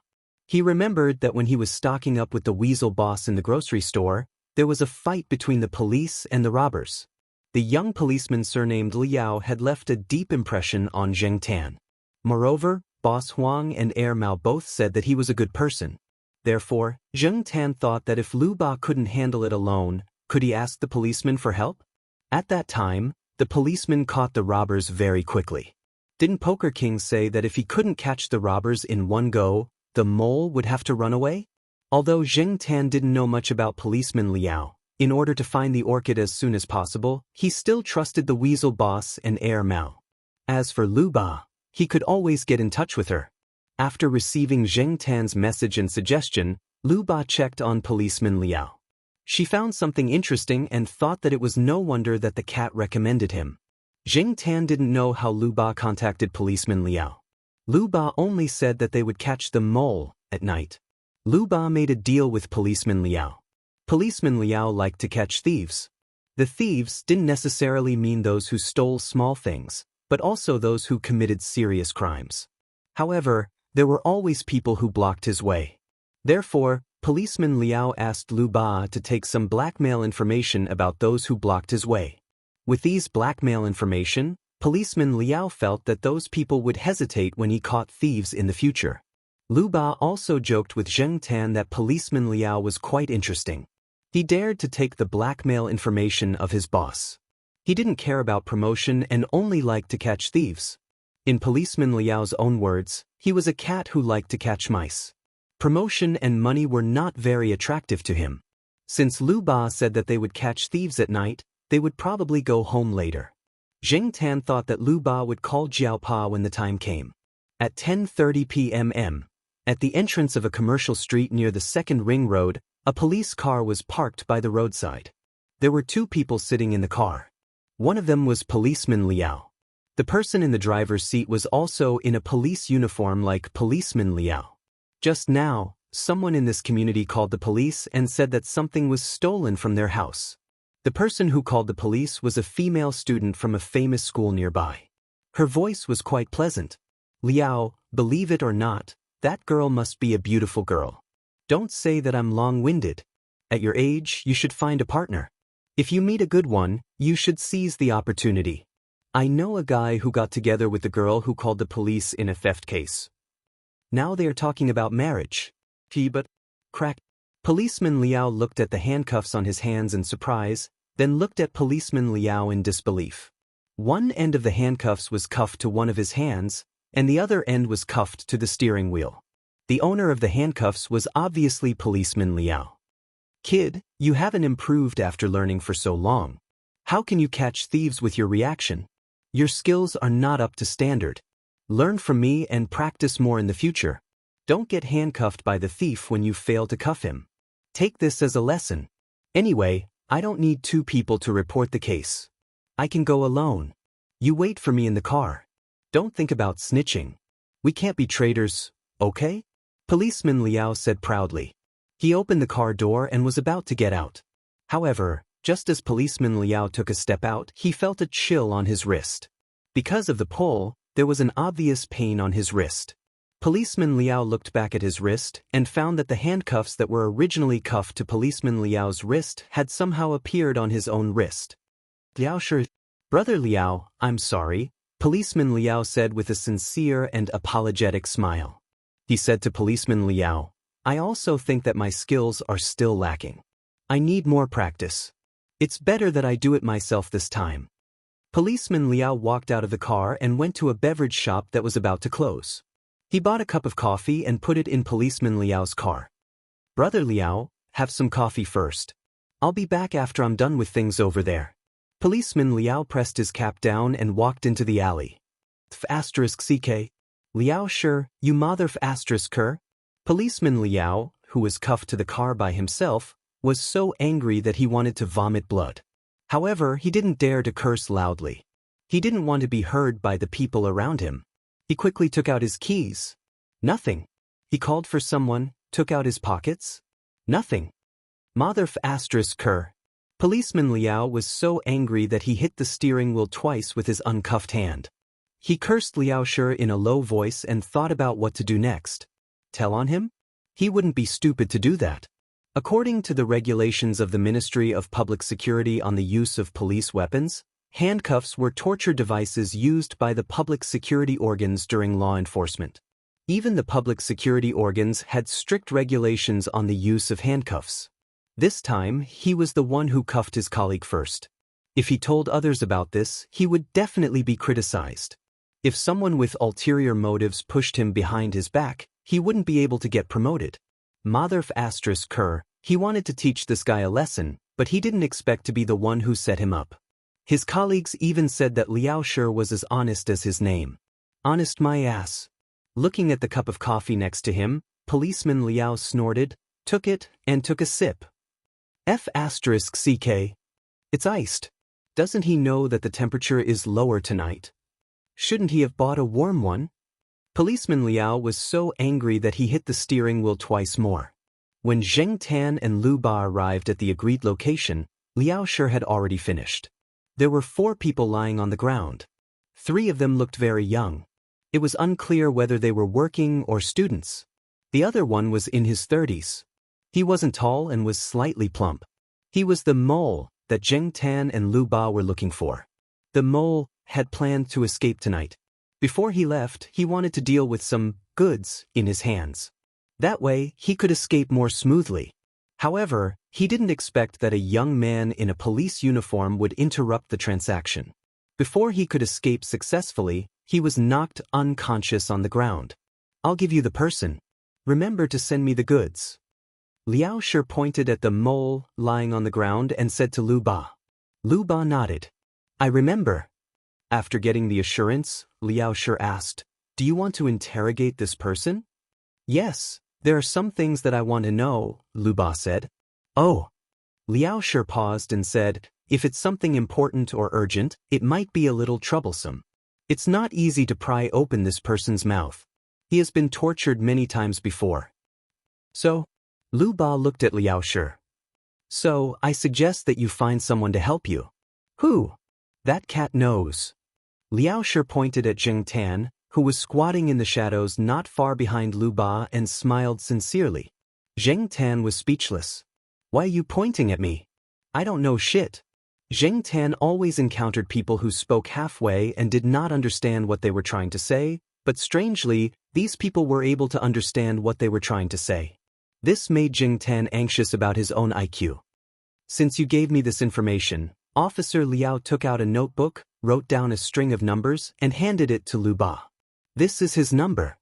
He remembered that when he was stocking up with the weasel boss in the grocery store, there was a fight between the police and the robbers. The young policeman surnamed Liao had left a deep impression on Zheng Tan. Moreover, Boss Huang and Heir Mao both said that he was a good person. Therefore, Zheng Tan thought that if Lu Ba couldn't handle it alone, could he ask the policeman for help? At that time, the policeman caught the robbers very quickly. Didn't Poker King say that if he couldn't catch the robbers in one go, the mole would have to run away? Although Zheng Tan didn't know much about policeman Liao, in order to find the orchid as soon as possible, he still trusted the weasel boss and Heir Mao. As for Lu Ba, he could always get in touch with her. After receiving Zheng Tan's message and suggestion, Lu Ba checked on policeman Liao. She found something interesting and thought that it was no wonder that the cat recommended him. Zheng Tan didn't know how Lu Ba contacted policeman Liao. Lu Ba only said that they would catch the mole at night. Lu Ba made a deal with policeman Liao. Policeman Liao liked to catch thieves. The thieves didn't necessarily mean those who stole small things, but also those who committed serious crimes. However, there were always people who blocked his way. Therefore, Policeman Liao asked Lu Ba to take some blackmail information about those who blocked his way. With these blackmail information, Policeman Liao felt that those people would hesitate when he caught thieves in the future. Lu Ba also joked with Zheng Tan that Policeman Liao was quite interesting. He dared to take the blackmail information of his boss. He didn't care about promotion and only liked to catch thieves. In Policeman Liao's own words, he was a cat who liked to catch mice. Promotion and money were not very attractive to him. Since Lu Ba said that they would catch thieves at night, they would probably go home later. Zheng Tan thought that Lu Ba would call Jiao Pa when the time came. At 10:30 p.m., at the entrance of a commercial street near the second ring road, a police car was parked by the roadside. There were two people sitting in the car. One of them was Policeman Liao. The person in the driver's seat was also in a police uniform like Policeman Liao. Just now, someone in this community called the police and said that something was stolen from their house. The person who called the police was a female student from a famous school nearby. Her voice was quite pleasant. Liao, believe it or not, that girl must be a beautiful girl. Don't say that I'm long-winded. At your age, you should find a partner. If you meet a good one, you should seize the opportunity. I know a guy who got together with the girl who called the police in a theft case. Now they are talking about marriage. But crack. Policeman Liao looked at the handcuffs on his hands in surprise, then looked at Policeman Liao in disbelief. One end of the handcuffs was cuffed to one of his hands, and the other end was cuffed to the steering wheel. The owner of the handcuffs was obviously Policeman Liao. Kid, you haven't improved after learning for so long. How can you catch thieves with your reaction? Your skills are not up to standard. Learn from me and practice more in the future. Don't get handcuffed by the thief when you fail to cuff him. Take this as a lesson. Anyway, I don't need two people to report the case. I can go alone. You wait for me in the car. Don't think about snitching. We can't be traitors, okay? Policeman Liao said proudly. He opened the car door and was about to get out. However, just as Policeman Liao took a step out, he felt a chill on his wrist. Because of the pull, there was an obvious pain on his wrist. Policeman Liao looked back at his wrist and found that the handcuffs that were originally cuffed to Policeman Liao's wrist had somehow appeared on his own wrist. Liao Shi, Brother Liao, I'm sorry, Policeman Liao said with a sincere and apologetic smile. He said to Policeman Liao, I also think that my skills are still lacking. I need more practice. It's better that I do it myself this time. Policeman Liao walked out of the car and went to a beverage shop that was about to close. He bought a cup of coffee and put it in Policeman Liao's car. Brother Liao, have some coffee first. I'll be back after I'm done with things over there. Policeman Liao pressed his cap down and walked into the alley. *CK. Liao sure, you mother *cur. Policeman Liao, who was cuffed to the car by himself, was so angry that he wanted to vomit blood. However, he didn't dare to curse loudly. He didn't want to be heard by the people around him. He quickly took out his keys. Nothing. He called for someone, took out his pockets. Nothing. Mother *cur. Policeman Liao was so angry that he hit the steering wheel twice with his uncuffed hand. He cursed Liao Shi in a low voice and thought about what to do next. Tell on him? He wouldn't be stupid to do that. According to the regulations of the Ministry of Public Security on the use of police weapons, handcuffs were torture devices used by the public security organs during law enforcement. Even the public security organs had strict regulations on the use of handcuffs. This time, he was the one who cuffed his colleague first. If he told others about this, he would definitely be criticized. If someone with ulterior motives pushed him behind his back, he wouldn't be able to get promoted. Mother *cur, he wanted to teach this guy a lesson, but he didn't expect to be the one who set him up. His colleagues even said that Liao Shi was as honest as his name. Honest my ass. Looking at the cup of coffee next to him, Policeman Liao snorted, took it, and took a sip. *CK. It's iced. Doesn't he know that the temperature is lower tonight? Shouldn't he have bought a warm one? Policeman Liao was so angry that he hit the steering wheel twice more. When Zheng Tan and Lu Ba arrived at the agreed location, Liao Shi had already finished. There were 4 people lying on the ground. 3 of them looked very young. It was unclear whether they were working or students. The other one was in his 30s. He wasn't tall and was slightly plump. He was the mole that Zheng Tan and Lu Ba were looking for. The mole had planned to escape tonight. Before he left, he wanted to deal with some goods in his hands. That way, he could escape more smoothly. However, he didn't expect that a young man in a police uniform would interrupt the transaction. Before he could escape successfully, he was knocked unconscious on the ground. "I'll give you the person. Remember to send me the goods." Liao Shi pointed at the mole lying on the ground and said to Lu Ba. Lu Ba nodded. "I remember." After getting the assurance, Liao Shi asked, "Do you want to interrogate this person?" "Yes, there are some things that I want to know," Lu Ba said. "Oh." Liao Shi paused and said, "If it's something important or urgent, it might be a little troublesome. It's not easy to pry open this person's mouth. He has been tortured many times before." "So?" Lu Ba looked at Liao Shi. "So, I suggest that you find someone to help you." "Who?" "That cat knows." Liao Shi pointed at Zheng Tan, who was squatting in the shadows not far behind Lu Ba, and smiled sincerely. Zheng Tan was speechless. "Why are you pointing at me? I don't know shit." Zheng Tan always encountered people who spoke halfway and did not understand what they were trying to say, but strangely, these people were able to understand what they were trying to say. This made Zheng Tan anxious about his own IQ. "Since you gave me this information," Officer Liao took out a notebook, wrote down a string of numbers, and handed it to Lu Ba. "This is his number.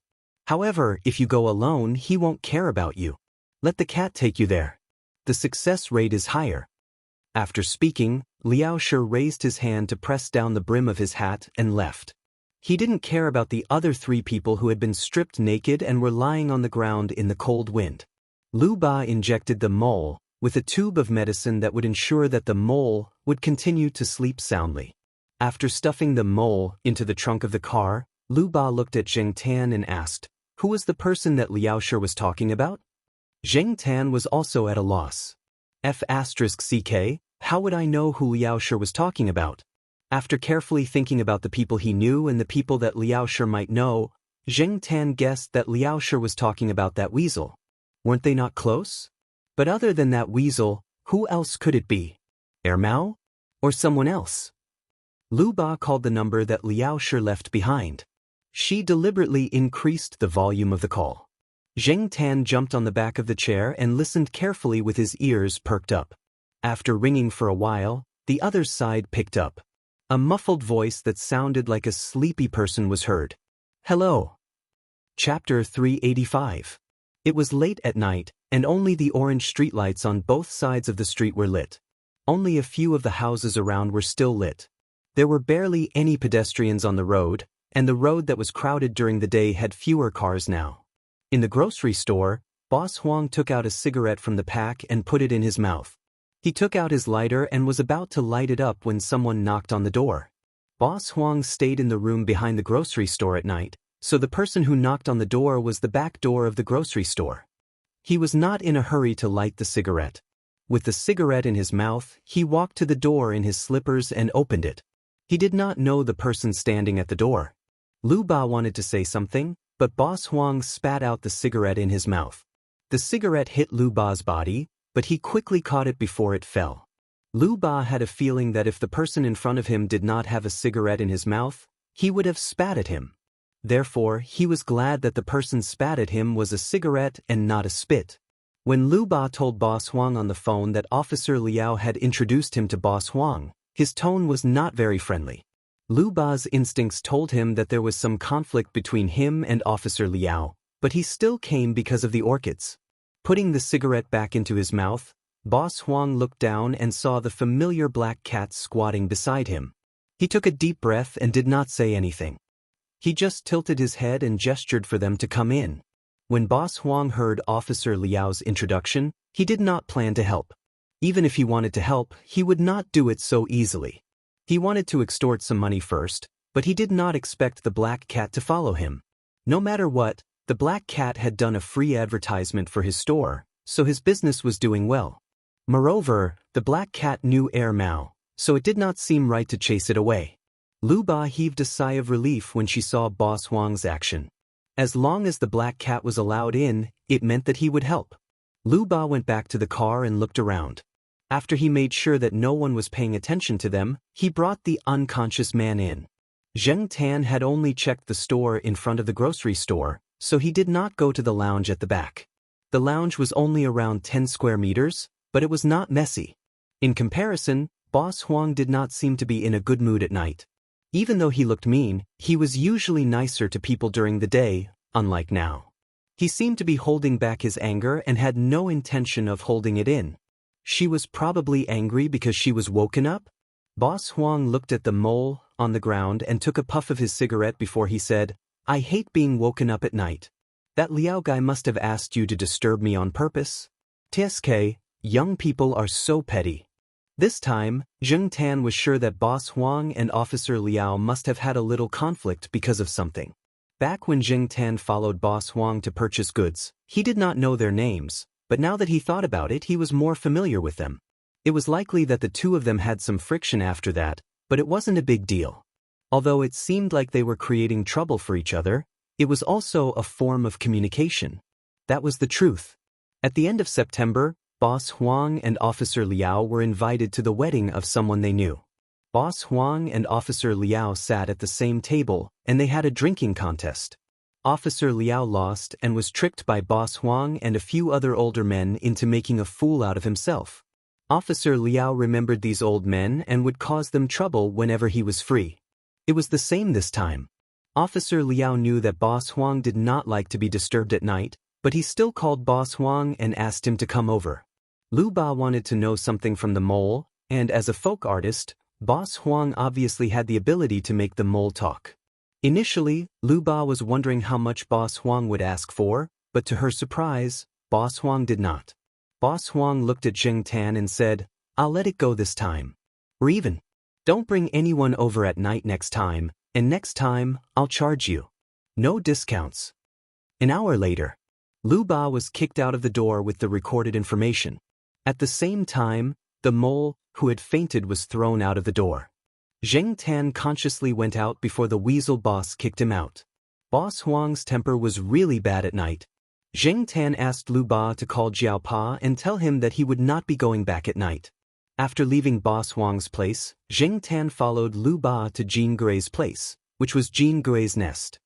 However, if you go alone, he won't care about you. Let the cat take you there. The success rate is higher." After speaking, Liao Shi raised his hand to press down the brim of his hat and left. He didn't care about the other 3 people who had been stripped naked and were lying on the ground in the cold wind. Lu Ba injected the mole with a tube of medicine that would ensure that the mole would continue to sleep soundly. After stuffing the mole into the trunk of the car, Lu Ba looked at Zheng Tan and asked, "Who was the person that Liao Shi was talking about?" Zheng Tan was also at a loss. F***ck, how would I know who Liao Shi was talking about? After carefully thinking about the people he knew and the people that Liao Shi might know, Zheng Tan guessed that Liao Shi was talking about that weasel. Weren't they not close? But other than that weasel, who else could it be? Mao? Or someone else? Lu Ba called the number that Liao Shi left behind. She deliberately increased the volume of the call. Zheng Tan jumped on the back of the chair and listened carefully with his ears perked up. After ringing for a while, the other side picked up. A muffled voice that sounded like a sleepy person was heard. "Hello." Chapter 385. It was late at night, and only the orange streetlights on both sides of the street were lit. Only a few of the houses around were still lit. There were barely any pedestrians on the road, and the road that was crowded during the day had fewer cars now. In the grocery store, Boss Huang took out a cigarette from the pack and put it in his mouth. He took out his lighter and was about to light it up when someone knocked on the door. Boss Huang stayed in the room behind the grocery store at night, so the person who knocked on the door was the back door of the grocery store. He was not in a hurry to light the cigarette. With the cigarette in his mouth, he walked to the door in his slippers and opened it. He did not know the person standing at the door. Lu Ba wanted to say something, but Boss Huang spat out the cigarette in his mouth. The cigarette hit Lu Ba's body, but he quickly caught it before it fell. Lu Ba had a feeling that if the person in front of him did not have a cigarette in his mouth, he would have spat at him. Therefore, he was glad that the person spat at him was a cigarette and not a spit. When Lu Ba told Boss Huang on the phone that Officer Liao had introduced him to Boss Huang, his tone was not very friendly. Lu Ba's instincts told him that there was some conflict between him and Officer Liao, but he still came because of the orchids. Putting the cigarette back into his mouth, Boss Huang looked down and saw the familiar black cat squatting beside him. He took a deep breath and did not say anything. He just tilted his head and gestured for them to come in. When Boss Huang heard Officer Liao's introduction, he did not plan to help. Even if he wanted to help, he would not do it so easily. He wanted to extort some money first, but he did not expect the black cat to follow him. No matter what, the black cat had done a free advertisement for his store, so his business was doing well. Moreover, the black cat knew Air Mao, so it did not seem right to chase it away. Lu Ba heaved a sigh of relief when she saw Boss Huang's action. As long as the black cat was allowed in, it meant that he would help. Lu Ba went back to the car and looked around. After he made sure that no one was paying attention to them, he brought the unconscious man in. Zheng Tan had only checked the store in front of the grocery store, so he did not go to the lounge at the back. The lounge was only around 10 square meters, but it was not messy. In comparison, Boss Huang did not seem to be in a good mood at night. Even though he looked mean, he was usually nicer to people during the day, unlike now. He seemed to be holding back his anger and had no intention of holding it in. She was probably angry because she was woken up? Boss Huang looked at the mole on the ground and took a puff of his cigarette before he said, "I hate being woken up at night. That Liao guy must have asked you to disturb me on purpose." TSK, young people are so petty. This time, Zheng Tan was sure that Boss Huang and Officer Liao must have had a little conflict because of something. Back when Zheng Tan followed Boss Huang to purchase goods, he did not know their names, but now that he thought about it, he was more familiar with them. It was likely that the two of them had some friction after that, but it wasn't a big deal. Although it seemed like they were creating trouble for each other, it was also a form of communication. That was the truth. At the end of September, Boss Huang and Officer Liao were invited to the wedding of someone they knew. Boss Huang and Officer Liao sat at the same table, and they had a drinking contest. Officer Liao lost and was tricked by Boss Huang and a few other older men into making a fool out of himself. Officer Liao remembered these old men and would cause them trouble whenever he was free. It was the same this time. Officer Liao knew that Boss Huang did not like to be disturbed at night, but he still called Boss Huang and asked him to come over. Lu Ba wanted to know something from the mole, and as a folk artist, Boss Huang obviously had the ability to make the mole talk. Initially, Lu Ba was wondering how much Boss Huang would ask for, but to her surprise, Boss Huang did not. Boss Huang looked at Zheng Tan and said, "I'll let it go this time. Or even, don't bring anyone over at night next time, and next time, I'll charge you. No discounts." An hour later, Lu Ba was kicked out of the door with the recorded information. At the same time, the mole, who had fainted, was thrown out of the door. Zheng Tan consciously went out before the weasel boss kicked him out. Boss Huang's temper was really bad at night. Zheng Tan asked Lu Ba to call Jiao Pa and tell him that he would not be going back at night. After leaving Boss Huang's place, Zheng Tan followed Lu Ba to Jean Grey's place, which was Jean Grey's nest.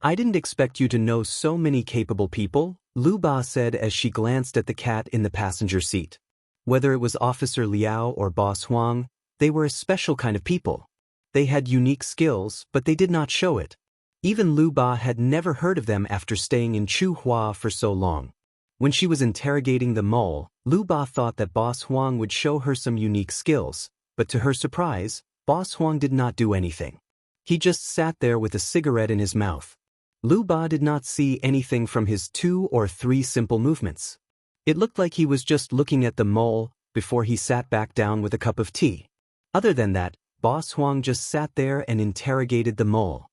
"I didn't expect you to know so many capable people," Lu Ba said as she glanced at the cat in the passenger seat. Whether it was Officer Liao or Boss Huang, they were a special kind of people. They had unique skills, but they did not show it. Even Lu Ba had never heard of them after staying in Chuhua for so long. When she was interrogating the mole, Lu Ba thought that Boss Huang would show her some unique skills, but to her surprise, Boss Huang did not do anything. He just sat there with a cigarette in his mouth. Lu Ba did not see anything from his 2 or 3 simple movements. It looked like he was just looking at the mole before he sat back down with a cup of tea. Other than that, Boss Huang just sat there and interrogated the mole.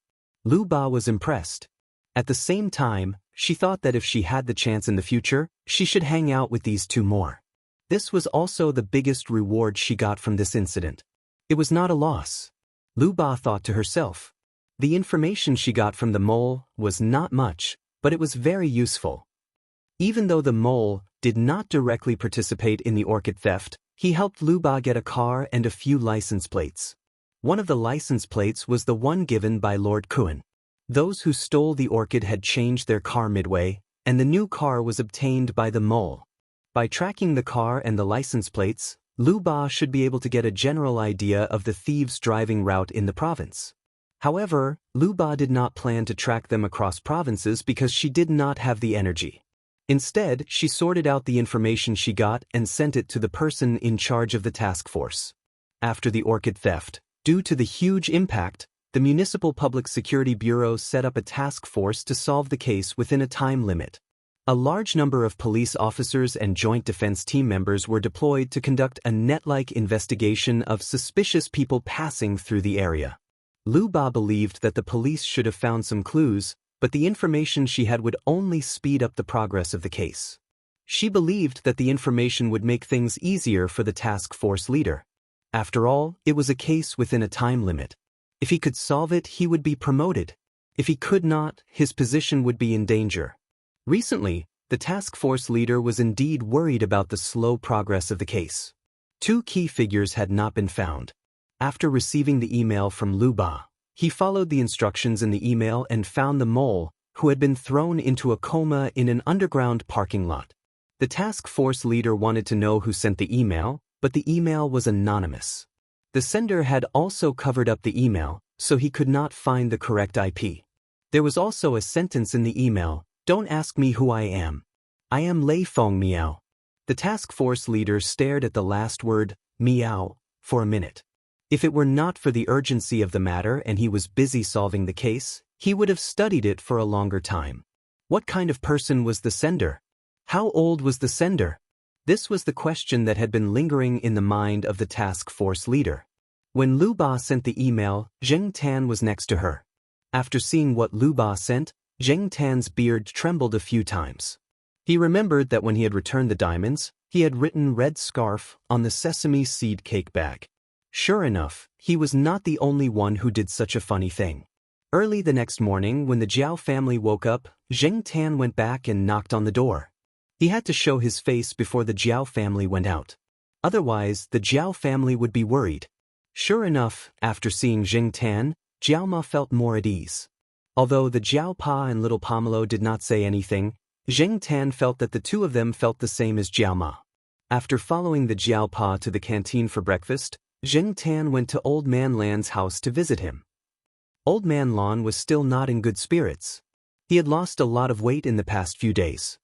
Lu Ba was impressed. At the same time, she thought that if she had the chance in the future, she should hang out with these two more. This was also the biggest reward she got from this incident. It was not a loss. Lu Ba thought to herself. The information she got from the mole was not much, but it was very useful. Even though the mole did not directly participate in the orchid theft, he helped Lu Ba get a car and a few license plates. One of the license plates was the one given by Lord Kuan. Those who stole the orchid had changed their car midway, and the new car was obtained by the mole. By tracking the car and the license plates, Lu Ba should be able to get a general idea of the thieves' driving route in the province. However, Lu Ba did not plan to track them across provinces because she did not have the energy. Instead, she sorted out the information she got and sent it to the person in charge of the task force. After the orchid theft, due to the huge impact, the Municipal Public Security Bureau set up a task force to solve the case within a time limit. A large number of police officers and joint defense team members were deployed to conduct a net-like investigation of suspicious people passing through the area. Lu Ba believed that the police should have found some clues, but the information she had would only speed up the progress of the case. She believed that the information would make things easier for the task force leader. After all, it was a case within a time limit. If he could solve it, he would be promoted. If he could not, his position would be in danger. Recently, the task force leader was indeed worried about the slow progress of the case. 2 key figures had not been found. After receiving the email from Lu Ba, he followed the instructions in the email and found the mole, who had been thrown into a coma in an underground parking lot. The task force leader wanted to know who sent the email, but the email was anonymous. The sender had also covered up the email, so he could not find the correct IP. There was also a sentence in the email, "Don't ask me who I am. I am Lei Feng Miao." The task force leader stared at the last word, Miao, for a minute. If it were not for the urgency of the matter and he was busy solving the case, he would have studied it for a longer time. What kind of person was the sender? How old was the sender? This was the question that had been lingering in the mind of the task force leader. When Lu Ba sent the email, Zheng Tan was next to her. After seeing what Lu Ba sent, Zheng Tan's beard trembled a few times. He remembered that when he had returned the diamonds, he had written "red scarf" on the sesame seed cake bag. Sure enough, he was not the only one who did such a funny thing. Early the next morning, when the Jiao family woke up, Zheng Tan went back and knocked on the door. He had to show his face before the Jiao family went out. Otherwise, the Jiao family would be worried. Sure enough, after seeing Zheng Tan, Jiao Ma felt more at ease. Although the Jiao Pa and little Pomelo did not say anything, Zheng Tan felt that the two of them felt the same as Jiao Ma. After following the Jiao Pa to the canteen for breakfast, Zheng Tan went to Old Man Lan's house to visit him. Old Man Lan was still not in good spirits. He had lost a lot of weight in the past few days.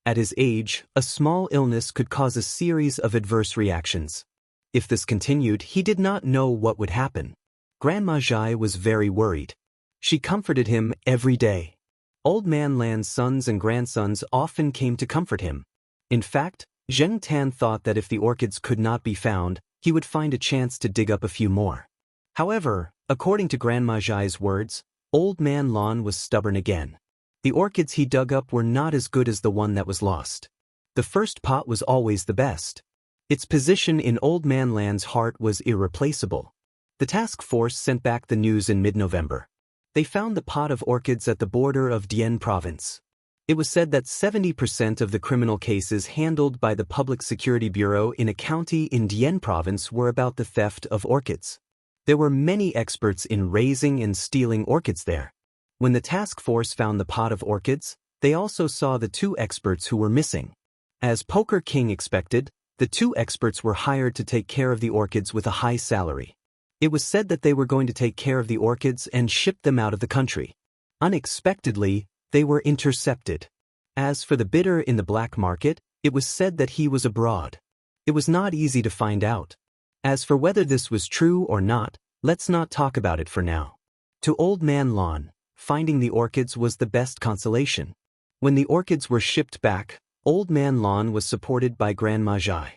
At his age, a small illness could cause a series of adverse reactions. If this continued, he did not know what would happen. Grandma Zhai was very worried. She comforted him every day. Old Man Lan's sons and grandsons often came to comfort him. In fact, Zheng Tan thought that if the orchids could not be found, he would find a chance to dig up a few more. However, according to Grandma Zhai's words, Old Man Lan was stubborn again. The orchids he dug up were not as good as the one that was lost. The first pot was always the best. Its position in Old Man Lan's heart was irreplaceable. The task force sent back the news in mid-November. They found the pot of orchids at the border of Dian province. It was said that 70% of the criminal cases handled by the Public Security Bureau in a county in Dian province were about the theft of orchids. There were many experts in raising and stealing orchids there. When the task force found the pot of orchids, they also saw the 2 experts who were missing. As Poker King expected, the 2 experts were hired to take care of the orchids with a high salary. It was said that they were going to take care of the orchids and ship them out of the country. Unexpectedly, they were intercepted. As for the bidder in the black market, it was said that he was abroad. It was not easy to find out. As for whether this was true or not, let's not talk about it for now. To Old Man Lan, finding the orchids was the best consolation. When the orchids were shipped back, Old Man Lan was supported by Grandma Zhai.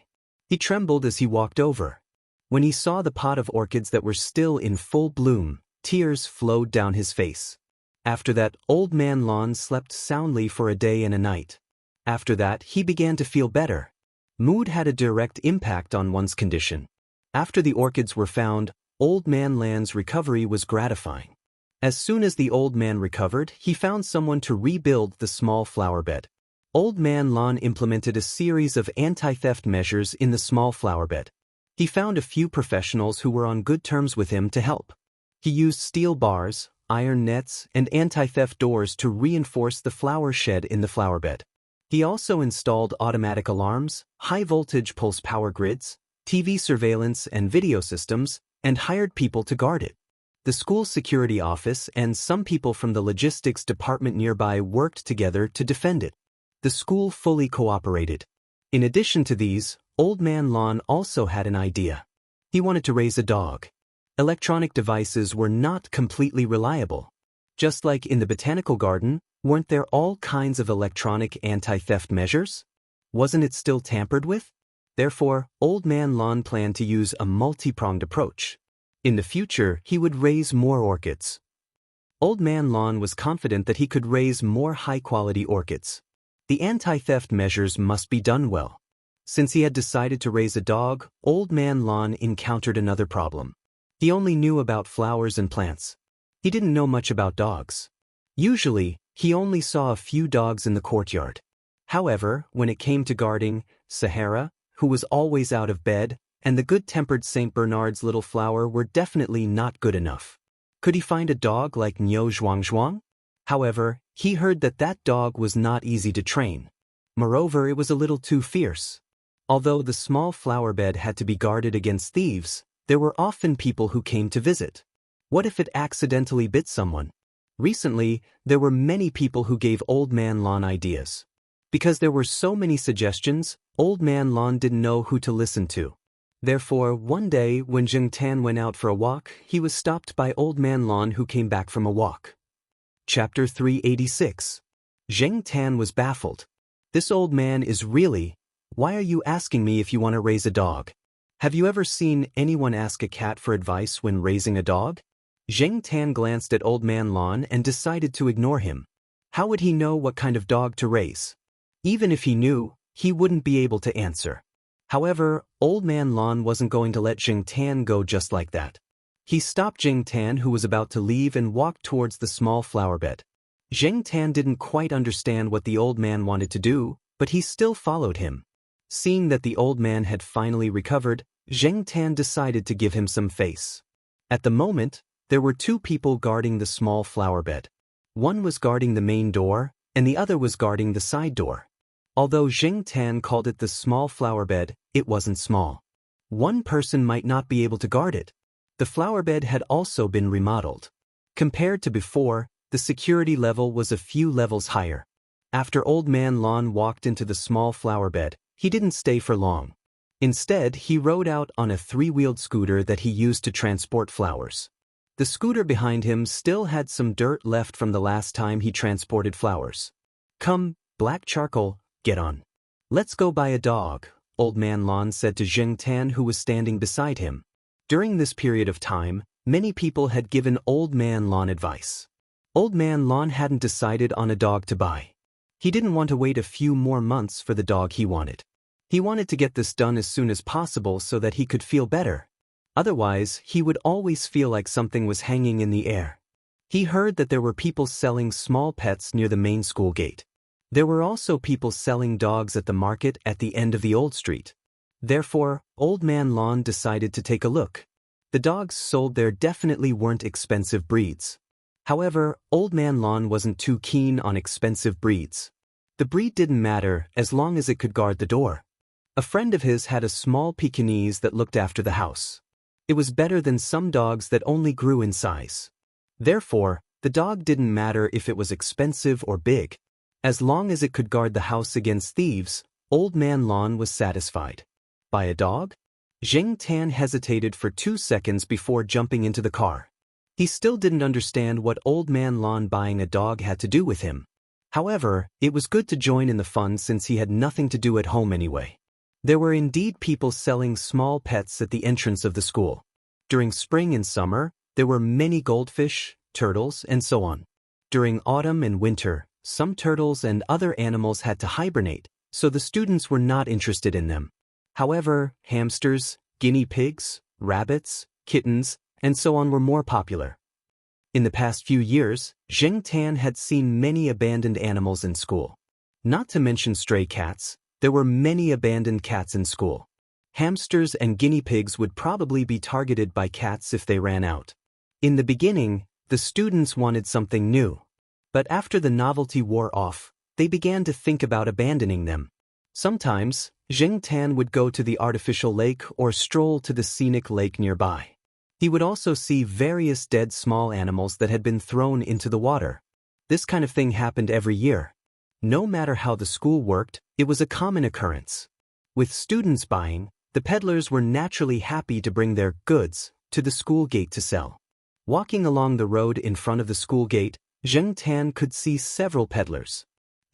He trembled as he walked over. When he saw the pot of orchids that were still in full bloom, tears flowed down his face. After that, Old Man Lan slept soundly for a day and a night. After that, he began to feel better. Mood had a direct impact on one's condition. After the orchids were found, Old Man Lan's recovery was gratifying. As soon as the old man recovered, he found someone to rebuild the small flower bed. Old Man Lan implemented a series of anti-theft measures in the small flower bed. He found a few professionals who were on good terms with him to help. He used steel bars, iron nets, and anti-theft doors to reinforce the flower shed in the flower bed. He also installed automatic alarms, high-voltage pulse power grids, TV surveillance and video systems, and hired people to guard it. The school security office and some people from the logistics department nearby worked together to defend it. The school fully cooperated. In addition to these, Old Man Lan also had an idea. He wanted to raise a dog. Electronic devices were not completely reliable. Just like in the botanical garden, weren't there all kinds of electronic anti-theft measures? Wasn't it still tampered with? Therefore, Old Man Lan planned to use a multi-pronged approach. In the future, he would raise more orchids. Old Man Lan was confident that he could raise more high-quality orchids. The anti-theft measures must be done well. Since he had decided to raise a dog, Old Man Lon encountered another problem. He only knew about flowers and plants. He didn't know much about dogs. Usually, he only saw a few dogs in the courtyard. However, when it came to guarding Sahara, who was always out of bed, and the good-tempered St. Bernard's little flower were definitely not good enough. Could he find a dog like Niu Zhuangzhuang? However, he heard that that dog was not easy to train. Moreover, it was a little too fierce. Although the small flower bed had to be guarded against thieves, there were often people who came to visit. What if it accidentally bit someone? Recently, there were many people who gave Old Man Lon ideas. Because there were so many suggestions, Old Man Lon didn't know who to listen to. Therefore, one day when Zheng Tan went out for a walk, he was stopped by Old Man Lon who came back from a walk. Chapter 386. Zheng Tan was baffled. This old man is really... Why are you asking me if you want to raise a dog? Have you ever seen anyone ask a cat for advice when raising a dog? Zheng Tan glanced at Old Man Lon and decided to ignore him. How would he know what kind of dog to raise? Even if he knew, he wouldn't be able to answer. However, Old Man Lon wasn't going to let Zheng Tan go just like that. He stopped Zheng Tan, who was about to leave, and walked towards the small flower bed. Zheng Tan didn't quite understand what the old man wanted to do, but he still followed him. Seeing that the old man had finally recovered, Zheng Tan decided to give him some face. At the moment, there were two people guarding the small flower bed. One was guarding the main door, and the other was guarding the side door. Although Zheng Tan called it the small flower bed, it wasn't small. One person might not be able to guard it. The flower bed had also been remodeled. Compared to before, the security level was a few levels higher. After Old Man Lon walked into the small flower bed, he didn't stay for long. Instead, he rode out on a three-wheeled scooter that he used to transport flowers. The scooter behind him still had some dirt left from the last time he transported flowers. "Come, Black Charcoal, get on. Let's go buy a dog," Old Man Lon said to Zheng Tan, who was standing beside him. During this period of time, many people had given Old Man Lon advice. Old Man Lon hadn't decided on a dog to buy. He didn't want to wait a few more months for the dog he wanted. He wanted to get this done as soon as possible so that he could feel better. Otherwise, he would always feel like something was hanging in the air. He heard that there were people selling small pets near the main school gate. There were also people selling dogs at the market at the end of the old street. Therefore, Old Man Lon decided to take a look. The dogs sold there definitely weren't expensive breeds. However, Old Man Lon wasn't too keen on expensive breeds. The breed didn't matter as long as it could guard the door. A friend of his had a small Pekingese that looked after the house. It was better than some dogs that only grew in size. Therefore, the dog didn't matter if it was expensive or big. As long as it could guard the house against thieves, Old Man Lon was satisfied. Buy a dog? Zheng Tan hesitated for 2 seconds before jumping into the car. He still didn't understand what Old Man Lon buying a dog had to do with him. However, it was good to join in the fun since he had nothing to do at home anyway. There were indeed people selling small pets at the entrance of the school. During spring and summer, there were many goldfish, turtles, and so on. During autumn and winter, some turtles and other animals had to hibernate, so the students were not interested in them. However, hamsters, guinea pigs, rabbits, kittens, and so on were more popular. In the past few years, Zheng Tan had seen many abandoned animals in school. Not to mention stray cats, there were many abandoned cats in school. Hamsters and guinea pigs would probably be targeted by cats if they ran out. In the beginning, the students wanted something new. But after the novelty wore off, they began to think about abandoning them. Sometimes, Zheng Tan would go to the artificial lake or stroll to the scenic lake nearby. He would also see various dead small animals that had been thrown into the water. This kind of thing happened every year. No matter how the school worked, it was a common occurrence. With students buying, the peddlers were naturally happy to bring their goods to the school gate to sell. Walking along the road in front of the school gate, Zheng Tan could see several peddlers.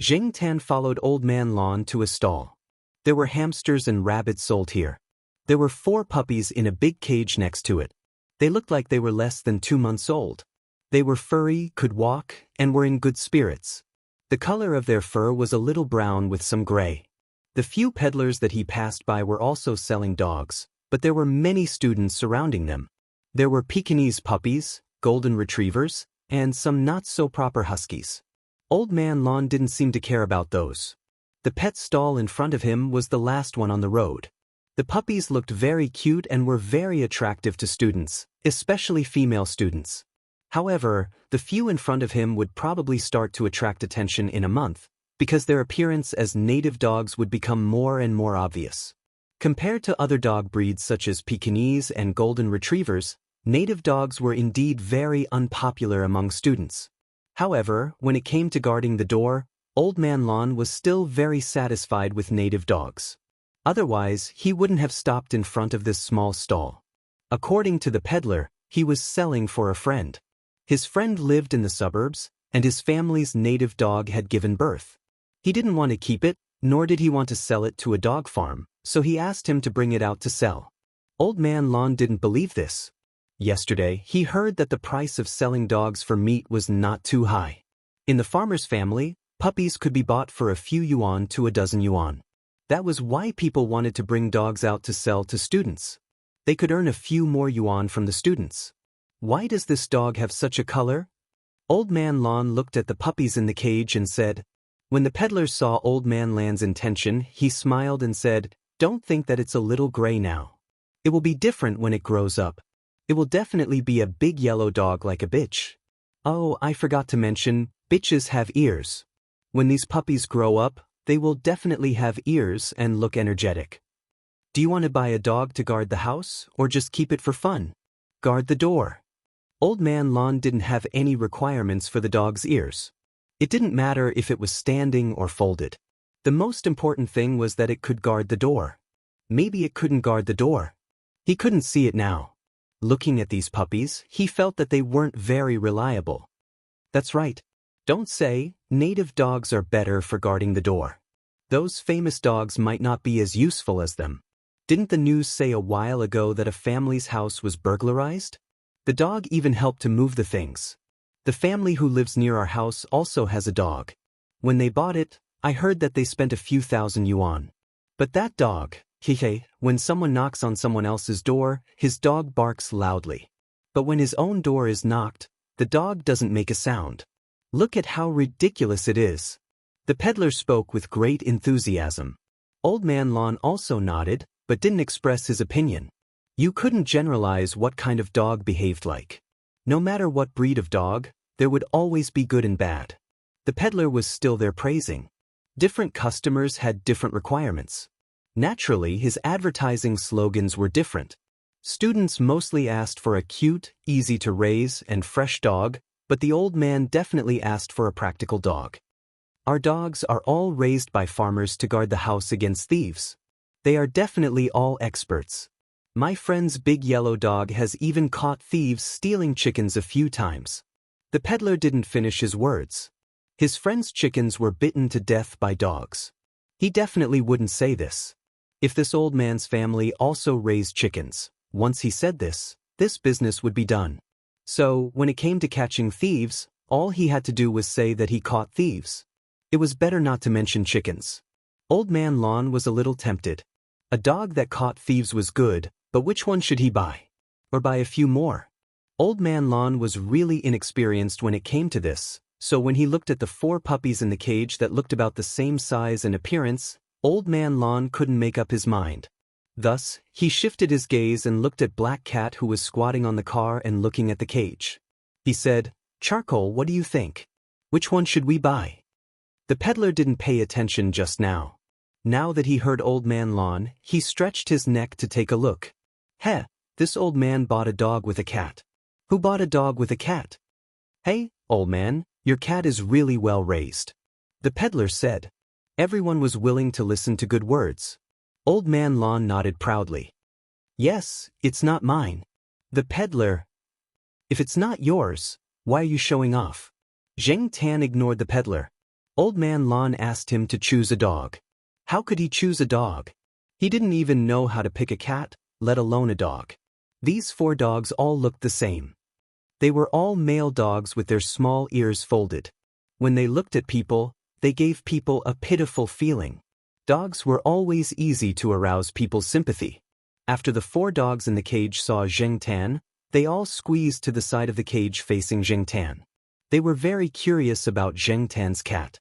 Zheng Tan followed Old Man Lon to a stall. There were hamsters and rabbits sold here. There were 4 puppies in a big cage next to it. They looked like they were less than 2 months old. They were furry, could walk, and were in good spirits. The color of their fur was a little brown with some gray. The few peddlers that he passed by were also selling dogs, but there were many students surrounding them. There were Pekingese puppies, golden retrievers, and some not-so-proper huskies. Old Man Lon didn't seem to care about those. The pet stall in front of him was the last one on the road. The puppies looked very cute and were very attractive to students, especially female students. However, the few in front of him would probably start to attract attention in a month, because their appearance as native dogs would become more and more obvious. Compared to other dog breeds such as Pekingese and golden retrievers, native dogs were indeed very unpopular among students. However, when it came to guarding the door, Old Man Lon was still very satisfied with native dogs. Otherwise, he wouldn't have stopped in front of this small stall. According to the peddler, he was selling for a friend. His friend lived in the suburbs, and his family's native dog had given birth. He didn't want to keep it, nor did he want to sell it to a dog farm, so he asked him to bring it out to sell. Old Man Lon didn't believe this. Yesterday, he heard that the price of selling dogs for meat was not too high. In the farmer's family, puppies could be bought for a few yuan to a dozen yuan. That was why people wanted to bring dogs out to sell to students. They could earn a few more yuan from the students. Why does this dog have such a color? Old Man Lon looked at the puppies in the cage and said. When the peddler saw Old Man Lan's intention, he smiled and said, "Don't think that it's a little gray now. It will be different when it grows up. It will definitely be a big yellow dog like a bitch. Oh, I forgot to mention, bitches have ears. When these puppies grow up, they will definitely have ears and look energetic. Do you want to buy a dog to guard the house, or just keep it for fun? Guard the door." Old Man Lon didn't have any requirements for the dog's ears. It didn't matter if it was standing or folded. The most important thing was that it could guard the door. Maybe it couldn't guard the door. He couldn't see it now. Looking at these puppies, he felt that they weren't very reliable. That's right. Don't say, native dogs are better for guarding the door. Those famous dogs might not be as useful as them. Didn't the news say a while ago that a family's house was burglarized? The dog even helped to move the things. The family who lives near our house also has a dog. When they bought it, I heard that they spent a few thousand yuan. But that dog, when someone knocks on someone else's door, his dog barks loudly. But when his own door is knocked, the dog doesn't make a sound. Look at how ridiculous it is. The peddler spoke with great enthusiasm. Old Man Lon also nodded, but didn't express his opinion. You couldn't generalize what kind of dog behaved like. No matter what breed of dog, there would always be good and bad. The peddler was still there praising. Different customers had different requirements. Naturally, his advertising slogans were different. Students mostly asked for a cute, easy-to-raise, and fresh dog, but the old man definitely asked for a practical dog. Our dogs are all raised by farmers to guard the house against thieves. They are definitely all experts. My friend's big yellow dog has even caught thieves stealing chickens a few times. The peddler didn't finish his words. His friend's chickens were bitten to death by dogs. He definitely wouldn't say this. If this old man's family also raised chickens, once he said this business would be done. So, when it came to catching thieves, all he had to do was say that he caught thieves. It was better not to mention chickens. Old Man Lon was a little tempted. A dog that caught thieves was good, but which one should he buy? Or buy a few more? Old Man Lon was really inexperienced when it came to this, so when he looked at the 4 puppies in the cage that looked about the same size and appearance, Old Man Lon couldn't make up his mind. Thus, he shifted his gaze and looked at Black Cat, who was squatting on the car and looking at the cage. He said, "Charcoal, what do you think? Which one should we buy?" The peddler didn't pay attention just now. Now that he heard Old Man Lon, he stretched his neck to take a look. Heh, this old man bought a dog with a cat. Who bought a dog with a cat? Hey, old man, your cat is really well raised. The peddler said. Everyone was willing to listen to good words. Old Man Lon nodded proudly. Yes, it's not mine. The peddler. If it's not yours, why are you showing off? Zheng Tan ignored the peddler. Old Man Lon asked him to choose a dog. How could he choose a dog? He didn't even know how to pick a cat, let alone a dog. These 4 dogs all looked the same. They were all male dogs with their small ears folded. When they looked at people, they gave people a pitiful feeling. Dogs were always easy to arouse people's sympathy. After the 4 dogs in the cage saw Xianxia, they all squeezed to the side of the cage facing Xianxia. They were very curious about Xianxia's cat.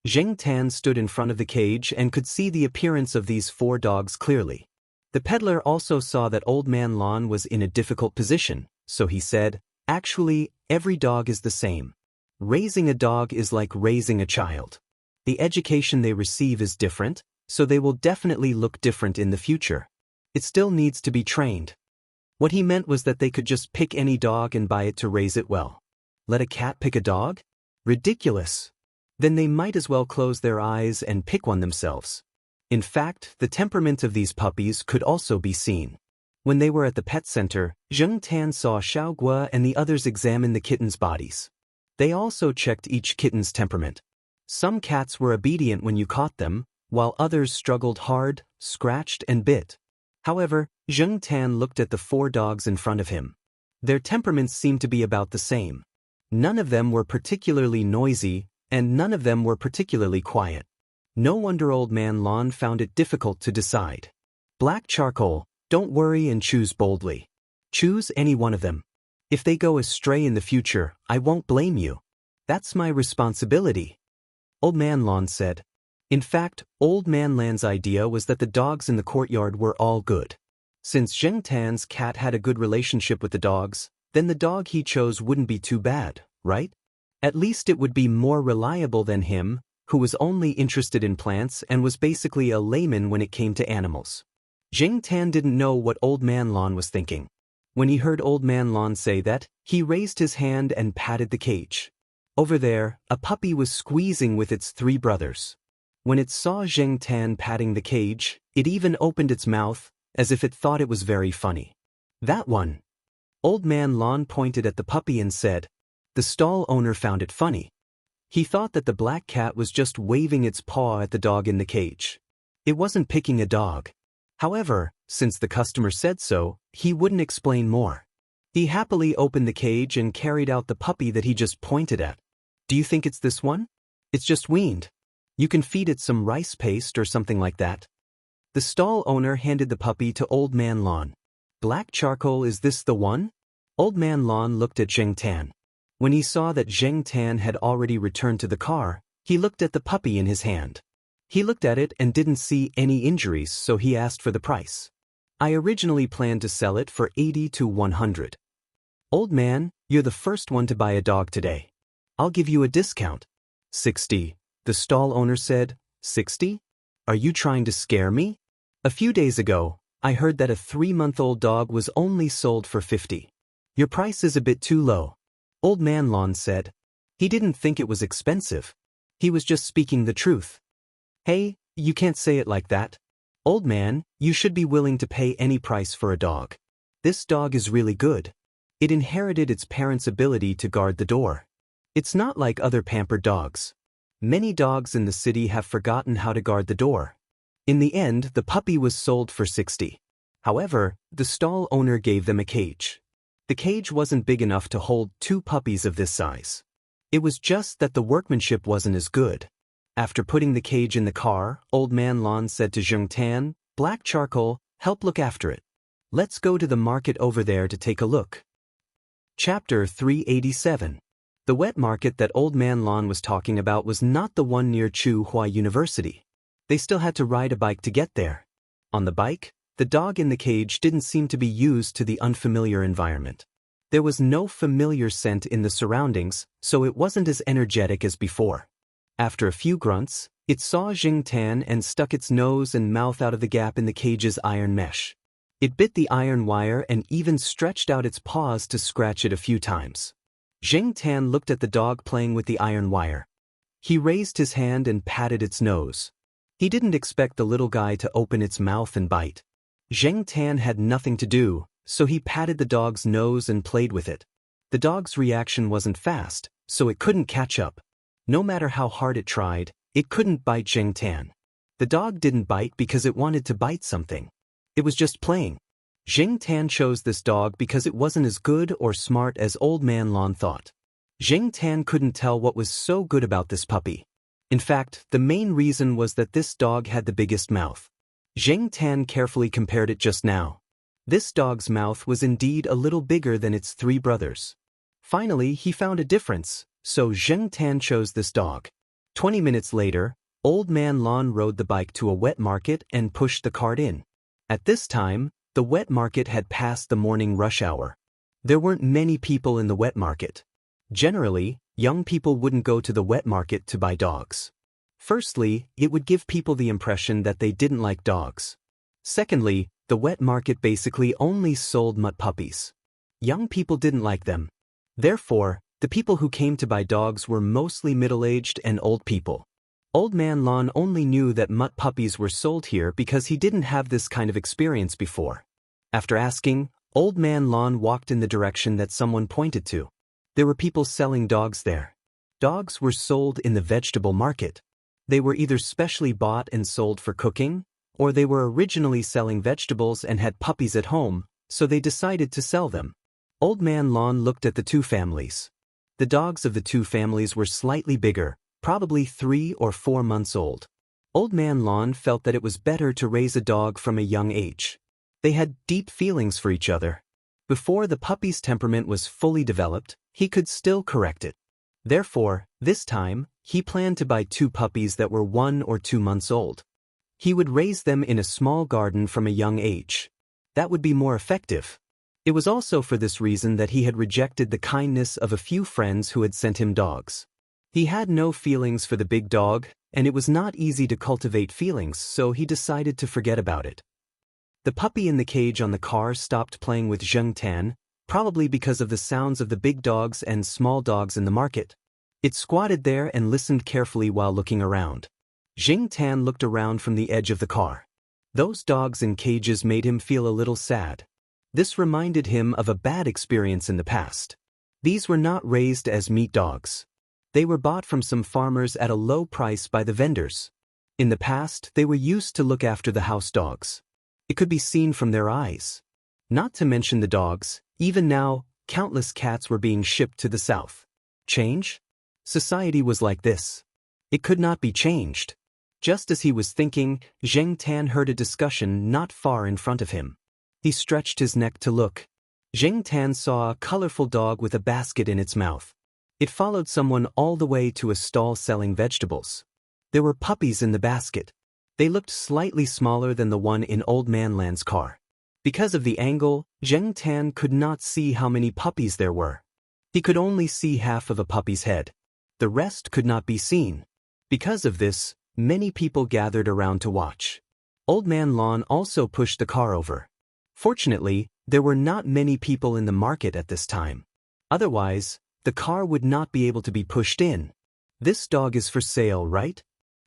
Xianxia stood in front of the cage and could see the appearance of these 4 dogs clearly. The peddler also saw that Old Man Lon was in a difficult position, so he said, "Actually, every dog is the same. Raising a dog is like raising a child. The education they receive is different, so they will definitely look different in the future. It still needs to be trained." What he meant was that they could just pick any dog and buy it to raise it well. Let a cat pick a dog? Ridiculous. Then they might as well close their eyes and pick one themselves. In fact, the temperament of these puppies could also be seen. When they were at the pet center, Xianxia saw Xiaoguo and the others examine the kittens' bodies. They also checked each kitten's temperament. Some cats were obedient when you caught them, while others struggled hard, scratched and bit. However, Xianxia looked at the 4 dogs in front of him. Their temperaments seemed to be about the same. None of them were particularly noisy, and none of them were particularly quiet. No wonder Old Man Lon found it difficult to decide. Black charcoal, don't worry and choose boldly. Choose any one of them. If they go astray in the future, I won't blame you. That's my responsibility. Old Man Lon said. In fact, Old Man Lan's idea was that the dogs in the courtyard were all good. Since Xianxia's cat had a good relationship with the dogs, then the dog he chose wouldn't be too bad, right? At least it would be more reliable than him, who was only interested in plants and was basically a layman when it came to animals. Xianxia didn't know what Old Man Lon was thinking. When he heard Old Man Lon say that, he raised his hand and patted the cage. Over there, a puppy was squeezing with its 3 brothers. When it saw Xianxia patting the cage, it even opened its mouth, as if it thought it was very funny. That one. Old Man Lon pointed at the puppy and said, the stall owner found it funny. He thought that the black cat was just waving its paw at the dog in the cage. It wasn't picking a dog. However, since the customer said so, he wouldn't explain more. He happily opened the cage and carried out the puppy that he just pointed at. Do you think it's this one? It's just weaned. You can feed it some rice paste or something like that. The stall owner handed the puppy to Old Man Lon. Black charcoal, is this the one? Old Man Lon looked at Xianxia. When he saw that Xianxia had already returned to the car, he looked at the puppy in his hand. He looked at it and didn't see any injuries, so he asked for the price. I originally planned to sell it for 80 to 100. Old man, you're the first one to buy a dog today. I'll give you a discount. 60. The stall owner said. 60? Are you trying to scare me? A few days ago, I heard that a 3-month-old dog was only sold for 50. Your price is a bit too low. Old Man Lon said. He didn't think it was expensive. He was just speaking the truth. Hey, you can't say it like that. Old man, you should be willing to pay any price for a dog. This dog is really good. It inherited its parents' ability to guard the door. It's not like other pampered dogs. Many dogs in the city have forgotten how to guard the door. In the end, the puppy was sold for 60. However, the stall owner gave them a cage. The cage wasn't big enough to hold 2 puppies of this size. It was just that the workmanship wasn't as good. After putting the cage in the car, Old Man Lon said to Xianxia, Black charcoal, help look after it. Let's go to the market over there to take a look. Chapter 387. The wet market that Old Man Lon was talking about was not the one near Tsinghua University. They still had to ride a bike to get there. On the bike, the dog in the cage didn't seem to be used to the unfamiliar environment. There was no familiar scent in the surroundings, so it wasn't as energetic as before. After a few grunts, it saw Xianxia and stuck its nose and mouth out of the gap in the cage's iron mesh. It bit the iron wire and even stretched out its paws to scratch it a few times. Xianxia looked at the dog playing with the iron wire. He raised his hand and patted its nose. He didn't expect the little guy to open its mouth and bite. Xianxia had nothing to do, so he patted the dog's nose and played with it. The dog's reaction wasn't fast, so it couldn't catch up. No matter how hard it tried, it couldn't bite Xianxia. The dog didn't bite because it wanted to bite something. It was just playing. Xianxia chose this dog because it wasn't as good or smart as Old Man Lon thought. Xianxia couldn't tell what was so good about this puppy. In fact, the main reason was that this dog had the biggest mouth. Zheng Tan carefully compared it just now. This dog's mouth was indeed a little bigger than its three brothers. Finally, he found a difference, so Zheng Tan chose this dog. 20 minutes later, Old Man Lon rode the bike to a wet market and pushed the cart in. At this time, the wet market had passed the morning rush hour. There weren't many people in the wet market. Generally, young people wouldn't go to the wet market to buy dogs. Firstly, it would give people the impression that they didn't like dogs. Secondly, the wet market basically only sold mutt puppies. Young people didn't like them. Therefore, the people who came to buy dogs were mostly middle-aged and old people. Old Man Lon only knew that mutt puppies were sold here because he didn't have this kind of experience before. After asking, Old Man Lon walked in the direction that someone pointed to. There were people selling dogs there. Dogs were sold in the vegetable market. They were either specially bought and sold for cooking, or they were originally selling vegetables and had puppies at home, so they decided to sell them. Old Man Lon looked at the two families. The dogs of the two families were slightly bigger, probably 3 or 4 months old. Old Man Lon felt that it was better to raise a dog from a young age. They had deep feelings for each other. Before the puppy's temperament was fully developed, he could still correct it. Therefore, this time, he planned to buy 2 puppies that were 1 or 2 months old. He would raise them in a small garden from a young age. That would be more effective. It was also for this reason that he had rejected the kindness of a few friends who had sent him dogs. He had no feelings for the big dog, and it was not easy to cultivate feelings, so he decided to forget about it. The puppy in the cage on the car stopped playing with Zheng Tan, probably because of the sounds of the big dogs and small dogs in the market. It squatted there and listened carefully while looking around. Zheng Tan looked around from the edge of the car. Those dogs in cages made him feel a little sad. This reminded him of a bad experience in the past. These were not raised as meat dogs. They were bought from some farmers at a low price by the vendors. In the past, they were used to look after the house dogs. It could be seen from their eyes. Not to mention the dogs, even now, countless cats were being shipped to the south. Change? Society was like this. It could not be changed. Just as he was thinking, Zheng Tan heard a discussion not far in front of him. He stretched his neck to look. Zheng Tan saw a colorful dog with a basket in its mouth. It followed someone all the way to a stall selling vegetables. There were puppies in the basket. They looked slightly smaller than the one in Old Man Lan's car. Because of the angle, Zheng Tan could not see how many puppies there were. He could only see half of a puppy's head. The rest could not be seen. Because of this, many people gathered around to watch. Old Man Lon also pushed the car over. Fortunately, there were not many people in the market at this time. Otherwise, the car would not be able to be pushed in. "This dog is for sale, right?"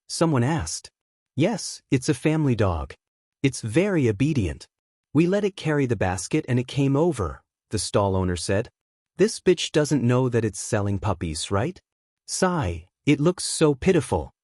someone asked. "Yes, it's a family dog. It's very obedient. We let it carry the basket and it came over," the stall owner said. "This bitch doesn't know that it's selling puppies, right? Sigh, it looks so pitiful."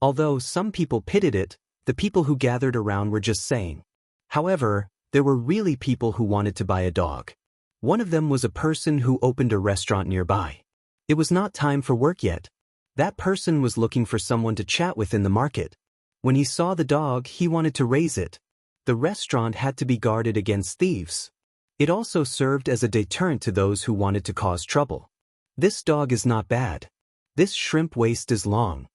Although some people pitied it, the people who gathered around were just saying. However, there were really people who wanted to buy a dog. One of them was a person who opened a restaurant nearby. It was not time for work yet. That person was looking for someone to chat with in the market. When he saw the dog, he wanted to raise it. The restaurant had to be guarded against thieves. It also served as a deterrent to those who wanted to cause trouble. "This dog is not bad. This shrimp waist is long."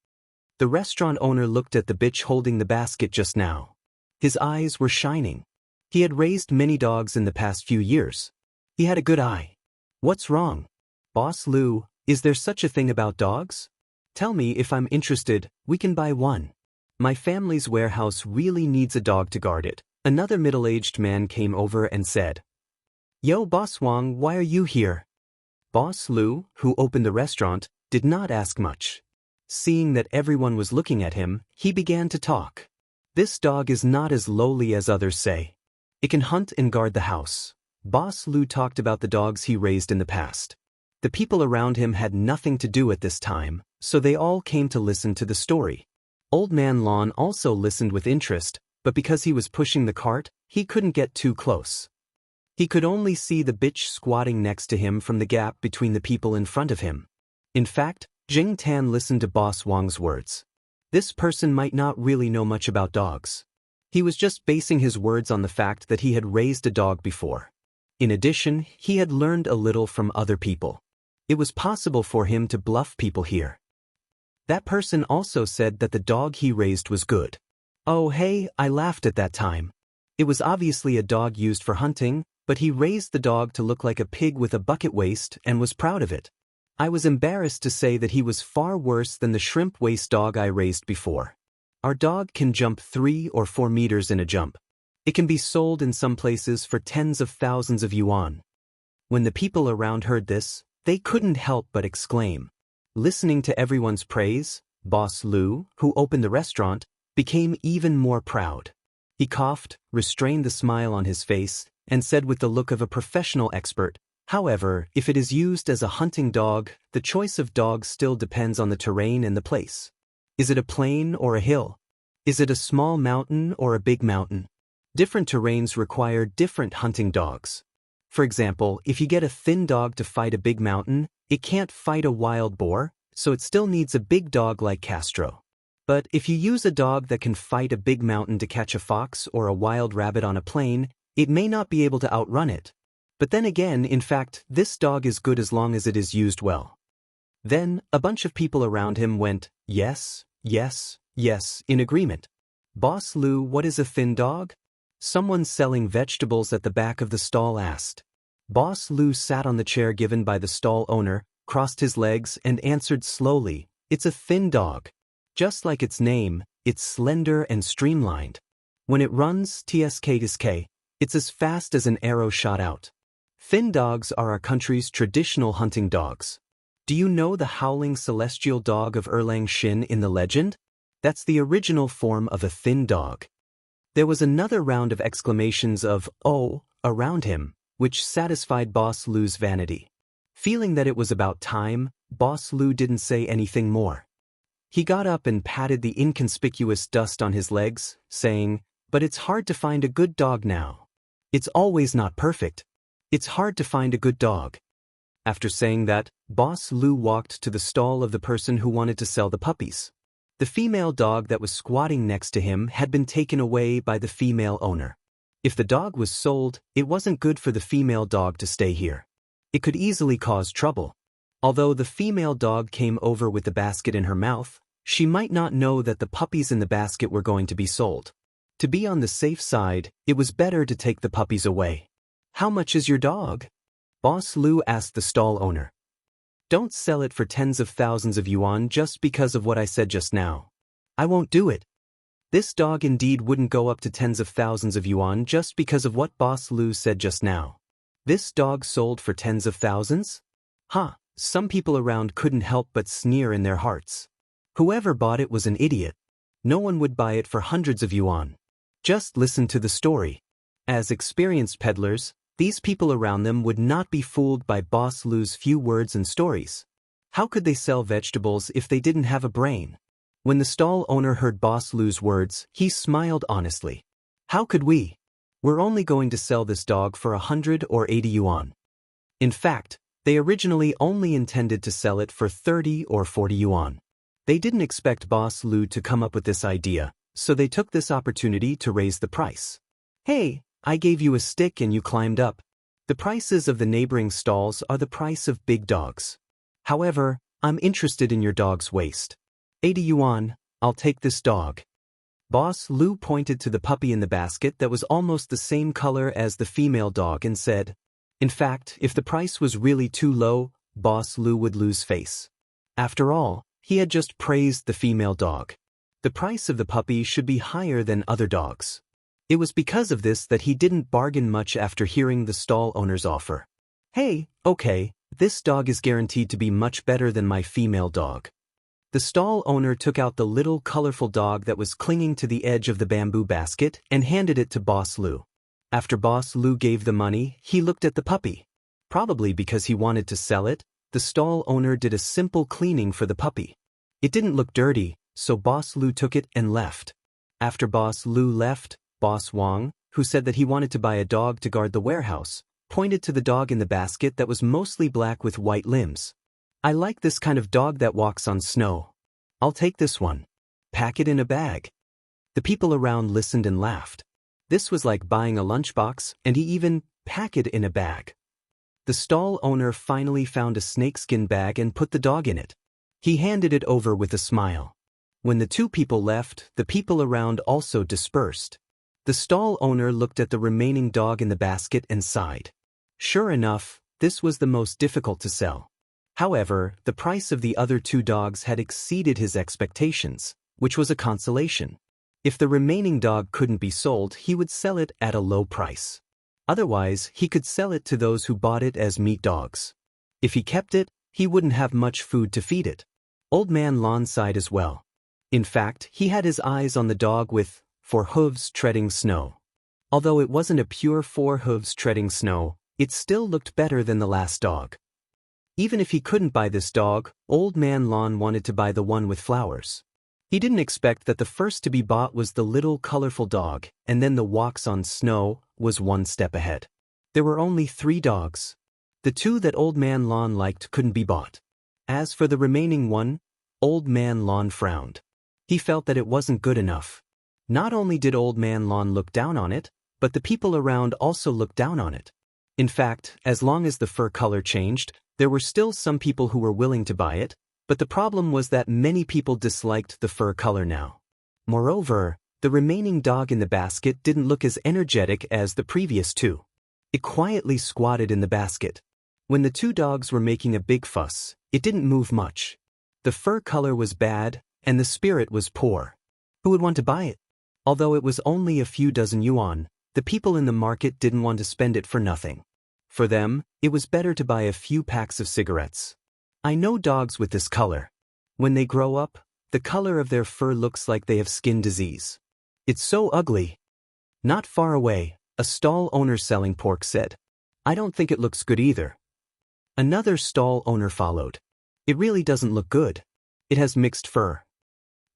The restaurant owner looked at the bitch holding the basket just now. His eyes were shining. He had raised many dogs in the past few years. He had a good eye. "What's wrong? Boss Lu, is there such a thing about dogs? Tell me if I'm interested, we can buy one. My family's warehouse really needs a dog to guard it." Another middle-aged man came over and said, "Yo, Boss Wang, why are you here?" Boss Lu, who opened the restaurant, did not ask much. Seeing that everyone was looking at him, he began to talk. "This dog is not as lowly as others say. It can hunt and guard the house." Boss Lu talked about the dogs he raised in the past. The people around him had nothing to do at this time, so they all came to listen to the story. Old Man Lon also listened with interest, but because he was pushing the cart, he couldn't get too close. He could only see the bitch squatting next to him from the gap between the people in front of him. In fact, Jing Tan listened to Boss Wang's words. This person might not really know much about dogs. He was just basing his words on the fact that he had raised a dog before. In addition, he had learned a little from other people. It was possible for him to bluff people here. That person also said that the dog he raised was good. Oh hey, I laughed at that time. It was obviously a dog used for hunting, but he raised the dog to look like a pig with a bucket waist and was proud of it. I was embarrassed to say that he was far worse than the shrimp waist dog I raised before. Our dog can jump 3 or 4 meters in a jump. It can be sold in some places for tens of thousands of yuan. When the people around heard this, they couldn't help but exclaim. Listening to everyone's praise, Boss Lu, who opened the restaurant, became even more proud. He coughed, restrained the smile on his face, and said with the look of a professional expert, "However, if it is used as a hunting dog, the choice of dogs still depends on the terrain and the place. Is it a plain or a hill? Is it a small mountain or a big mountain? Different terrains require different hunting dogs. For example, if you get a thin dog to fight a big mountain, it can't fight a wild boar, so it still needs a big dog like Castro. But if you use a dog that can fight a big mountain to catch a fox or a wild rabbit on a plain, it may not be able to outrun it. But then again, in fact, this dog is good as long as it is used well." Then, a bunch of people around him went, "Yes, yes, yes," in agreement. "Boss Lu, what is a thin dog?" Someone selling vegetables at the back of the stall asked. Boss Lu sat on the chair given by the stall owner, crossed his legs and answered slowly, "It's a thin dog. Just like its name, it's slender and streamlined. When it runs, tsk, it's as fast as an arrow shot out. Thin dogs are our country's traditional hunting dogs. Do you know the howling celestial dog of Erlang Shin in the legend? That's the original form of a thin dog." There was another round of exclamations of, "Oh," around him, which satisfied Boss Lu's vanity. Feeling that it was about time, Boss Lu didn't say anything more. He got up and patted the inconspicuous dust on his legs, saying, "But it's hard to find a good dog now. It's always not perfect. It's hard to find a good dog." After saying that, Boss Lu walked to the stall of the person who wanted to sell the puppies. The female dog that was squatting next to him had been taken away by the female owner. If the dog was sold, it wasn't good for the female dog to stay here. It could easily cause trouble. Although the female dog came over with the basket in her mouth, she might not know that the puppies in the basket were going to be sold. To be on the safe side, it was better to take the puppies away. "How much is your dog?" Boss Lu asked the stall owner. "Don't sell it for tens of thousands of yuan just because of what I said just now. I won't do it." This dog indeed wouldn't go up to tens of thousands of yuan just because of what Boss Lu said just now. This dog sold for tens of thousands? Huh, some people around couldn't help but sneer in their hearts. Whoever bought it was an idiot. No one would buy it for hundreds of yuan. Just listen to the story. As experienced peddlers, these people around them would not be fooled by Boss Lu's few words and stories. How could they sell vegetables if they didn't have a brain? When the stall owner heard Boss Lu's words, he smiled honestly. "How could we? We're only going to sell this dog for 100 or 80 yuan. In fact, they originally only intended to sell it for 30 or 40 yuan. They didn't expect Boss Lu to come up with this idea, so they took this opportunity to raise the price. Hey, I gave you a stick and you climbed up. The prices of the neighboring stalls are the price of big dogs. However, I'm interested in your dog's waist. 80 yuan, I'll take this dog." Boss Lu pointed to the puppy in the basket that was almost the same color as the female dog and said, in fact, if the price was really too low, Boss Lu would lose face. After all, he had just praised the female dog. The price of the puppy should be higher than other dogs. It was because of this that he didn't bargain much after hearing the stall owner's offer. "Hey, okay, this dog is guaranteed to be much better than my female dog." The stall owner took out the little colorful dog that was clinging to the edge of the bamboo basket and handed it to Boss Lu. After Boss Lu gave the money, he looked at the puppy. Probably because he wanted to sell it, the stall owner did a simple cleaning for the puppy. It didn't look dirty, so Boss Lu took it and left. After Boss Lu left, Boss Wang, who said that he wanted to buy a dog to guard the warehouse, pointed to the dog in the basket that was mostly black with white limbs. I like this kind of dog that walks on snow. I'll take this one. Pack it in a bag. The people around listened and laughed. This was like buying a lunchbox, and he even packed it in a bag. The stall owner finally found a snakeskin bag and put the dog in it. He handed it over with a smile. When the two people left, the people around also dispersed. The stall owner looked at the remaining dog in the basket and sighed. Sure enough, this was the most difficult to sell. However, the price of the other two dogs had exceeded his expectations, which was a consolation. If the remaining dog couldn't be sold, he would sell it at a low price. Otherwise, he could sell it to those who bought it as meat dogs. If he kept it, he wouldn't have much food to feed it. Old Man Lon sighed as well. In fact, he had his eyes on the dog with 4 hooves treading snow. Although it wasn't a pure 4 hooves treading snow, it still looked better than the last dog. Even if he couldn't buy this dog, Old Man Lon wanted to buy the one with flowers. He didn't expect that the first to be bought was the little colorful dog, and then the walks on snow was one step ahead. There were only 3 dogs. The 2 that Old Man Lon liked couldn't be bought. As for the remaining one, Old Man Lon frowned. He felt that it wasn't good enough. Not only did Old Man Lon look down on it, but the people around also looked down on it. In fact, as long as the fur color changed, there were still some people who were willing to buy it, but the problem was that many people disliked the fur color now. Moreover, the remaining dog in the basket didn't look as energetic as the previous 2. It quietly squatted in the basket. When the 2 dogs were making a big fuss, it didn't move much. The fur color was bad, and the spirit was poor. Who would want to buy it? Although it was only a few dozen yuan, the people in the market didn't want to spend it for nothing. For them, it was better to buy a few packs of cigarettes. I know dogs with this color. When they grow up, the color of their fur looks like they have skin disease. It's so ugly. Not far away, a stall owner selling pork said, I don't think it looks good either. Another stall owner followed. It really doesn't look good. It has mixed fur.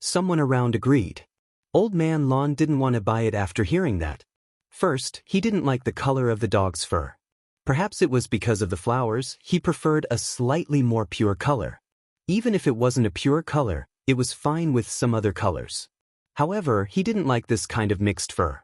Someone around agreed. Old Man Lon didn't want to buy it after hearing that. First, he didn't like the color of the dog's fur. Perhaps it was because of the flowers, he preferred a slightly more pure color. Even if it wasn't a pure color, it was fine with some other colors. However, he didn't like this kind of mixed fur.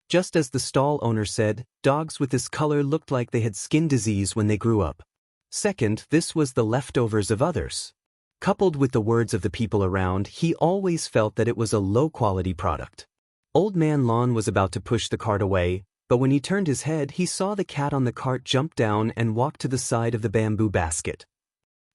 Just as the stall owner said, dogs with this color looked like they had skin disease when they grew up. Second, this was the leftovers of others. Coupled with the words of the people around, he always felt that it was a low-quality product. Old Man Lon was about to push the cart away, but when he turned his head, he saw the cat on the cart jump down and walk to the side of the bamboo basket.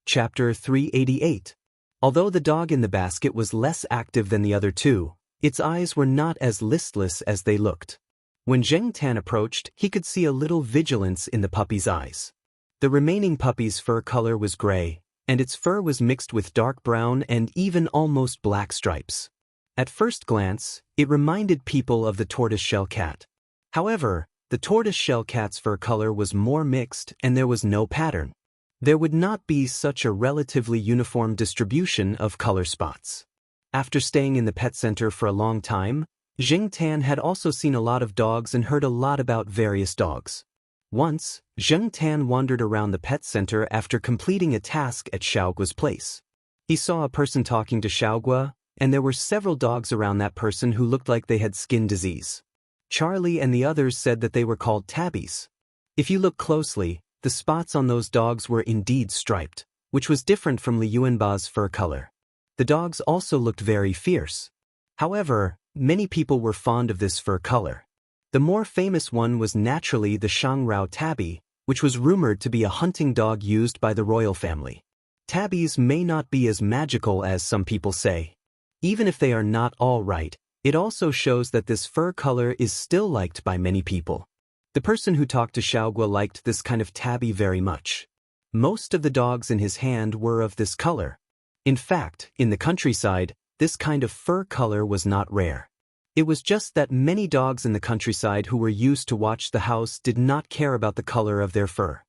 Chapter 388. Although the dog in the basket was less active than the other 2, its eyes were not as listless as they looked. When Zheng Tan approached, he could see a little vigilance in the puppy's eyes. The remaining puppy's fur color was gray, and its fur was mixed with dark brown and even almost black stripes. At first glance, it reminded people of the tortoiseshell cat. However, the tortoiseshell cat's fur color was more mixed and there was no pattern. There would not be such a relatively uniform distribution of color spots. After staying in the pet center for a long time, Zheng Tan had also seen a lot of dogs and heard a lot about various dogs. Once, Zheng Tan wandered around the pet center after completing a task at Xiaogua's place. He saw a person talking to Xiaogua, and there were several dogs around that person who looked like they had skin disease. Charlie and the others said that they were called tabbies. If you look closely, the spots on those dogs were indeed striped, which was different from Li Yuanba's fur color. The dogs also looked very fierce. However, many people were fond of this fur color. The more famous one was naturally the Shangrao tabby, which was rumored to be a hunting dog used by the royal family. Tabbies may not be as magical as some people say. Even if they are not all right, it also shows that this fur color is still liked by many people. The person who talked to Xiaogua liked this kind of tabby very much. Most of the dogs in his hand were of this color. In fact, in the countryside, this kind of fur color was not rare. It was just that many dogs in the countryside who were used to watch the house did not care about the color of their fur.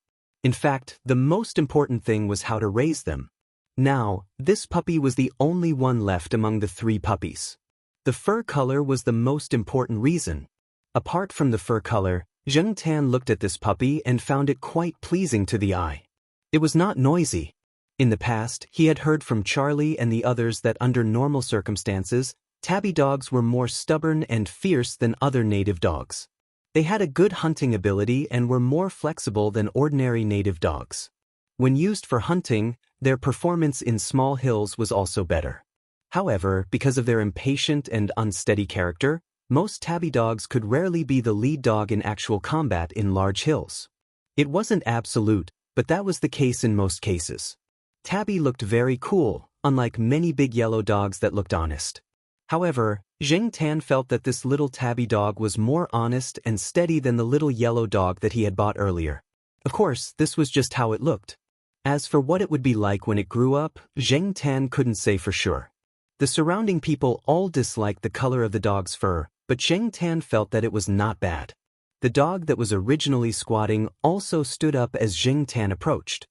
In fact, the most important thing was how to raise them. Now, this puppy was the only one left among the 3 puppies. The fur color was the most important reason. Apart from the fur color, Zheng Tan looked at this puppy and found it quite pleasing to the eye. It was not noisy. In the past, he had heard from Charlie and the others that under normal circumstances, tabby dogs were more stubborn and fierce than other native dogs. They had a good hunting ability and were more flexible than ordinary native dogs. When used for hunting, their performance in small hills was also better. However, because of their impatient and unsteady character, most tabby dogs could rarely be the lead dog in actual combat in large hills. It wasn't absolute, but that was the case in most cases. Tabby looked very cool, unlike many big yellow dogs that looked honest. However, Zheng Tan felt that this little tabby dog was more honest and steady than the little yellow dog that he had bought earlier. Of course, this was just how it looked. As for what it would be like when it grew up, Zheng Tan couldn't say for sure. The surrounding people all disliked the color of the dog's fur, but Zheng Tan felt that it was not bad. The dog that was originally squatting also stood up as Zheng Tan approached.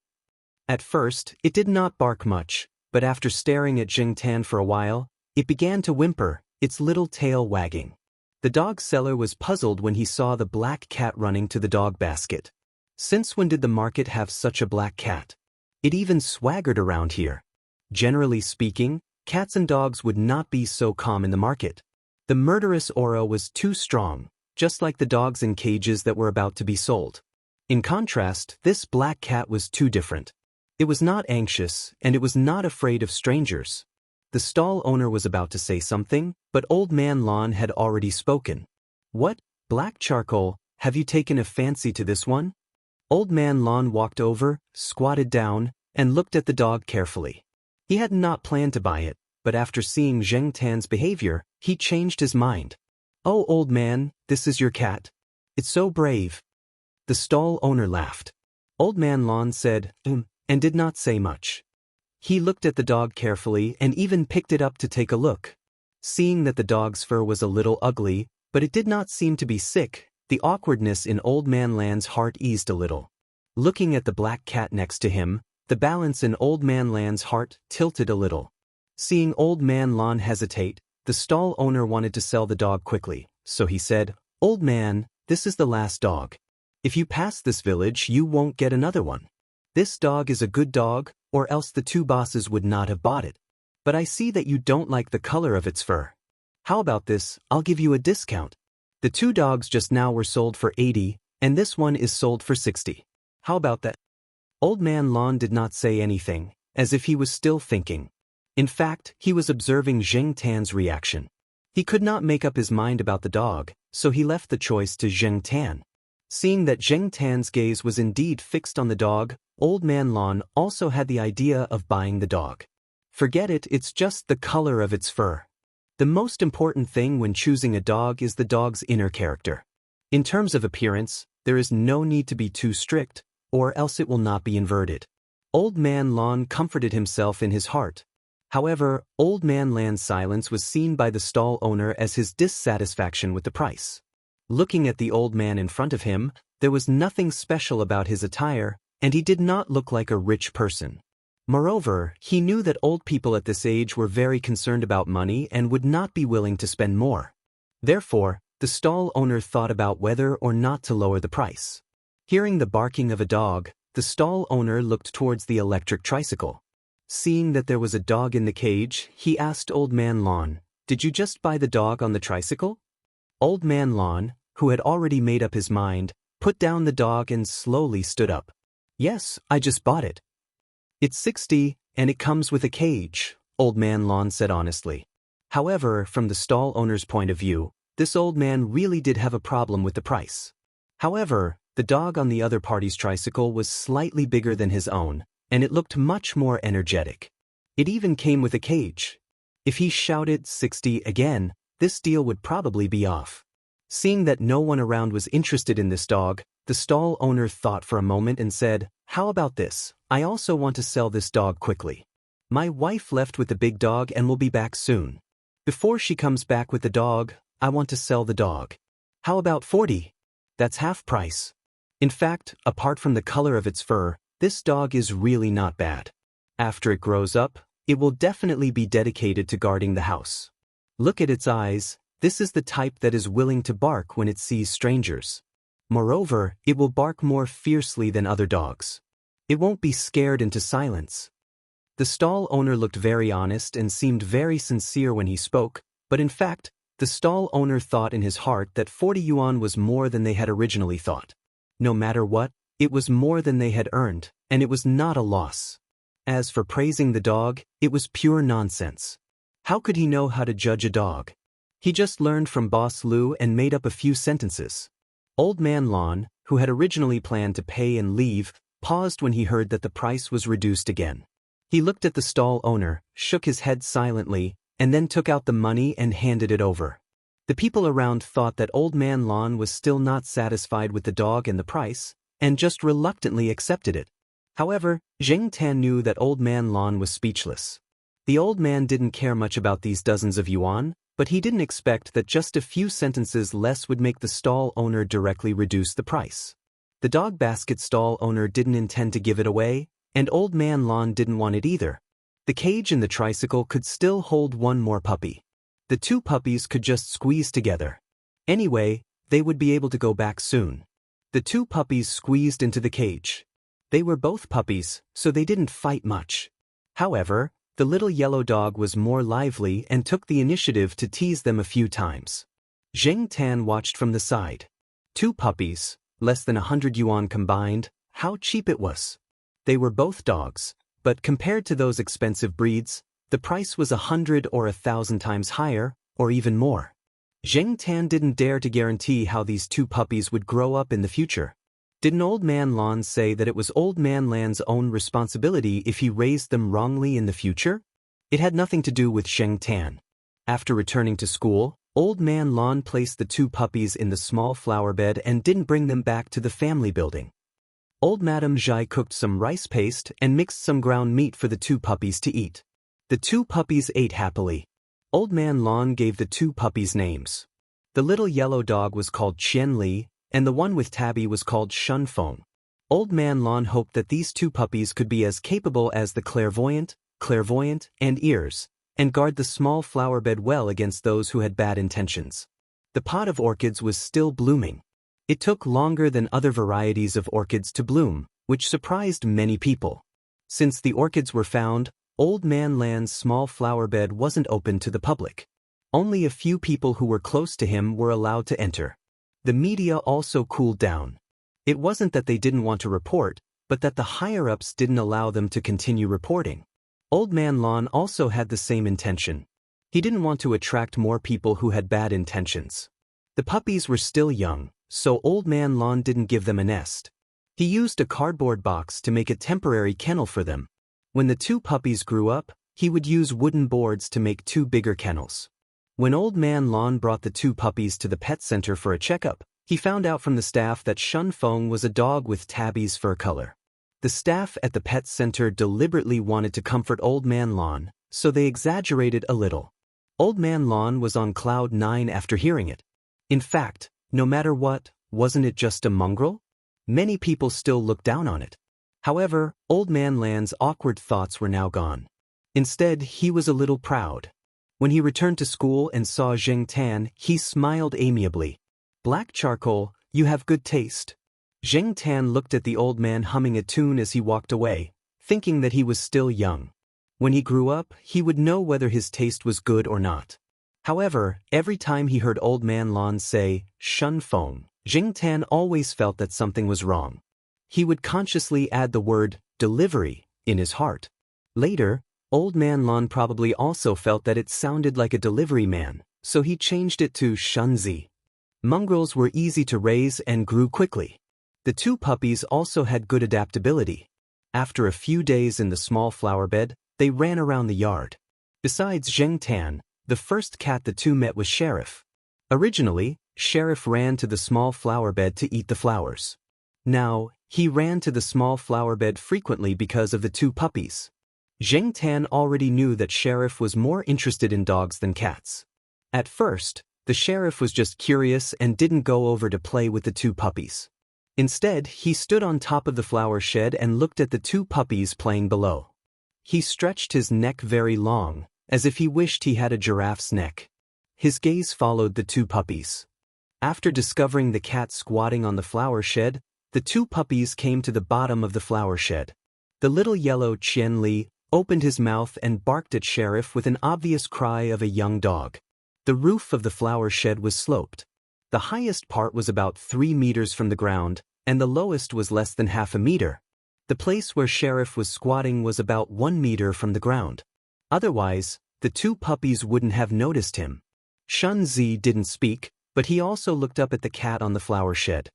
At first, it did not bark much, but after staring at Zheng Tan for a while, it began to whimper, its little tail wagging. The dog seller was puzzled when he saw the black cat running to the dog basket. Since when did the market have such a black cat? It even swaggered around here. Generally speaking, cats and dogs would not be so calm in the market. The murderous aura was too strong, just like the dogs in cages that were about to be sold. In contrast, this black cat was too different. It was not anxious, and it was not afraid of strangers. The stall owner was about to say something, but Old Man Lon had already spoken. "What, black charcoal, have you taken a fancy to this one?" Old Man Lon walked over, squatted down, and looked at the dog carefully. He had not planned to buy it, but after seeing Zheng Tan's behavior, he changed his mind. "Oh, old man, this is your cat. It's so brave." The stall owner laughed. Old Man Lon said, and did not say much. He looked at the dog carefully and even picked it up to take a look. Seeing that the dog's fur was a little ugly, but it did not seem to be sick, the awkwardness in Old Man Lan's heart eased a little. Looking at the black cat next to him, the balance in Old Man Lan's heart tilted a little. Seeing Old Man Lon hesitate, the stall owner wanted to sell the dog quickly, so he said, "Old man, this is the last dog. If you pass this village, you won't get another one. This dog is a good dog, or else the two bosses would not have bought it. But I see that you don't like the color of its fur. How about this, I'll give you a discount. The two dogs just now were sold for 80, and this one is sold for 60. How about that?" Old Man Lon did not say anything, as if he was still thinking. In fact, he was observing Zheng Tan's reaction. He could not make up his mind about the dog, so he left the choice to Zheng Tan. Seeing that Zheng Tan's gaze was indeed fixed on the dog, Old Man Lon also had the idea of buying the dog. Forget it, it's just the color of its fur. The most important thing when choosing a dog is the dog's inner character. In terms of appearance, there is no need to be too strict, or else it will not be inverted. Old Man Lon comforted himself in his heart. However, Old Man Lan's silence was seen by the stall owner as his dissatisfaction with the price. Looking at the old man in front of him, there was nothing special about his attire, and he did not look like a rich person. Moreover, he knew that old people at this age were very concerned about money and would not be willing to spend more. Therefore, the stall owner thought about whether or not to lower the price. Hearing the barking of a dog, the stall owner looked towards the electric tricycle. Seeing that there was a dog in the cage, he asked Old Man Lon, "Did you just buy the dog on the tricycle?" Old Man Lon, who had already made up his mind, put down the dog and slowly stood up. "Yes, I just bought it." "It's 60, and it comes with a cage," Old Man Lon said honestly. However, from the stall owner's point of view, this old man really did have a problem with the price. However, the dog on the other party's tricycle was slightly bigger than his own, and it looked much more energetic. It even came with a cage. If he shouted 60 again, this deal would probably be off. Seeing that no one around was interested in this dog, the stall owner thought for a moment and said, "How about this? I also want to sell this dog quickly. My wife left with the big dog and will be back soon. Before she comes back with the dog, I want to sell the dog. How about 40? That's half price. In fact, apart from the color of its fur, this dog is really not bad. After it grows up, it will definitely be dedicated to guarding the house. Look at its eyes, this is the type that is willing to bark when it sees strangers. Moreover, it will bark more fiercely than other dogs. It won't be scared into silence. The stall owner looked very honest and seemed very sincere when he spoke, but in fact, the stall owner thought in his heart that 40 yuan was more than they had originally thought. No matter what, it was more than they had earned, and it was not a loss. As for praising the dog, it was pure nonsense. How could he know how to judge a dog? He just learned from Boss Lu and made up a few sentences. Old Man Lon, who had originally planned to pay and leave, paused when he heard that the price was reduced again. He looked at the stall owner, shook his head silently, and then took out the money and handed it over. The people around thought that Old Man Lon was still not satisfied with the dog and the price, and just reluctantly accepted it. However, Zheng Tan knew that Old Man Lon was speechless. The old man didn't care much about these dozens of yuan, but he didn't expect that just a few sentences less would make the stall owner directly reduce the price. The dog basket stall owner didn't intend to give it away, and Old Man Lon didn't want it either. The cage and the tricycle could still hold one more puppy. The two puppies could just squeeze together. Anyway, they would be able to go back soon. The two puppies squeezed into the cage. They were both puppies, so they didn't fight much. However, the little yellow dog was more lively and took the initiative to tease them a few times. Zheng Tan watched from the side. Two puppies, less than 100 yuan combined, how cheap it was. They were both dogs, but compared to those expensive breeds, the price was 100 or 1,000 times higher, or even more. Zheng Tan didn't dare to guarantee how these two puppies would grow up in the future. Didn't Old Man Lon say that it was Old Man Lan's own responsibility if he raised them wrongly in the future? It had nothing to do with Zheng Tan. After returning to school, Old Man Lon placed the two puppies in the small flower bed and didn't bring them back to the family building. Old Madame Zhai cooked some rice paste and mixed some ground meat for the two puppies to eat. The two puppies ate happily. Old Man Lon gave the two puppies names. The little yellow dog was called Qian Li, and the one with Tabby was called Shun Feng. Old Man Lon hoped that these two puppies could be as capable as the clairvoyant, and ears, and guard the small flower bed well against those who had bad intentions. The pot of orchids was still blooming. It took longer than other varieties of orchids to bloom, which surprised many people. Since the orchids were found, Old Man Lan's small flower bed wasn't open to the public. Only a few people who were close to him were allowed to enter. The media also cooled down. It wasn't that they didn't want to report, but that the higher-ups didn't allow them to continue reporting. Old Man Lon also had the same intention. He didn't want to attract more people who had bad intentions. The puppies were still young, so Old Man Lon didn't give them a nest. He used a cardboard box to make a temporary kennel for them. When the two puppies grew up, he would use wooden boards to make two bigger kennels. When Old Man Lon brought the two puppies to the pet center for a checkup, he found out from the staff that Shun Feng was a dog with Tabby's fur color. The staff at the pet center deliberately wanted to comfort Old Man Lon, so they exaggerated a little. Old Man Lon was on cloud 9 after hearing it. In fact, no matter what, wasn't it just a mongrel? Many people still looked down on it. However, Old Man Lan's awkward thoughts were now gone. Instead, he was a little proud. When he returned to school and saw Zheng Tan, he smiled amiably. "Black charcoal, you have good taste." Zheng Tan looked at the old man humming a tune as he walked away, thinking that he was still young. When he grew up, he would know whether his taste was good or not. However, every time he heard Old Man Lon say, "Shun Feng," Zheng Tan always felt that something was wrong. He would consciously add the word, "delivery," in his heart. Later, Old Man Lon probably also felt that it sounded like a delivery man, so he changed it to Shunzi. Mongrels were easy to raise and grew quickly. The two puppies also had good adaptability. After a few days in the small flower bed, they ran around the yard. Besides Zheng Tan, the first cat the two met was Sheriff. Originally, Sheriff ran to the small flower bed to eat the flowers. Now, he ran to the small flower bed frequently because of the two puppies. Zheng Tan already knew that Sheriff was more interested in dogs than cats. At first, the Sheriff was just curious and didn't go over to play with the two puppies. Instead, he stood on top of the flower shed and looked at the two puppies playing below. He stretched his neck very long, as if he wished he had a giraffe's neck. His gaze followed the two puppies. After discovering the cat squatting on the flower shed, the two puppies came to the bottom of the flower shed. The little yellow Qian Li, opened his mouth and barked at Sheriff with an obvious cry of a young dog. The roof of the flower shed was sloped. The highest part was about 3 meters from the ground, and the lowest was less than half a meter. The place where Sheriff was squatting was about 1 meter from the ground. Otherwise, the two puppies wouldn't have noticed him. Xianxia didn't speak, but he also looked up at the cat on the flower shed.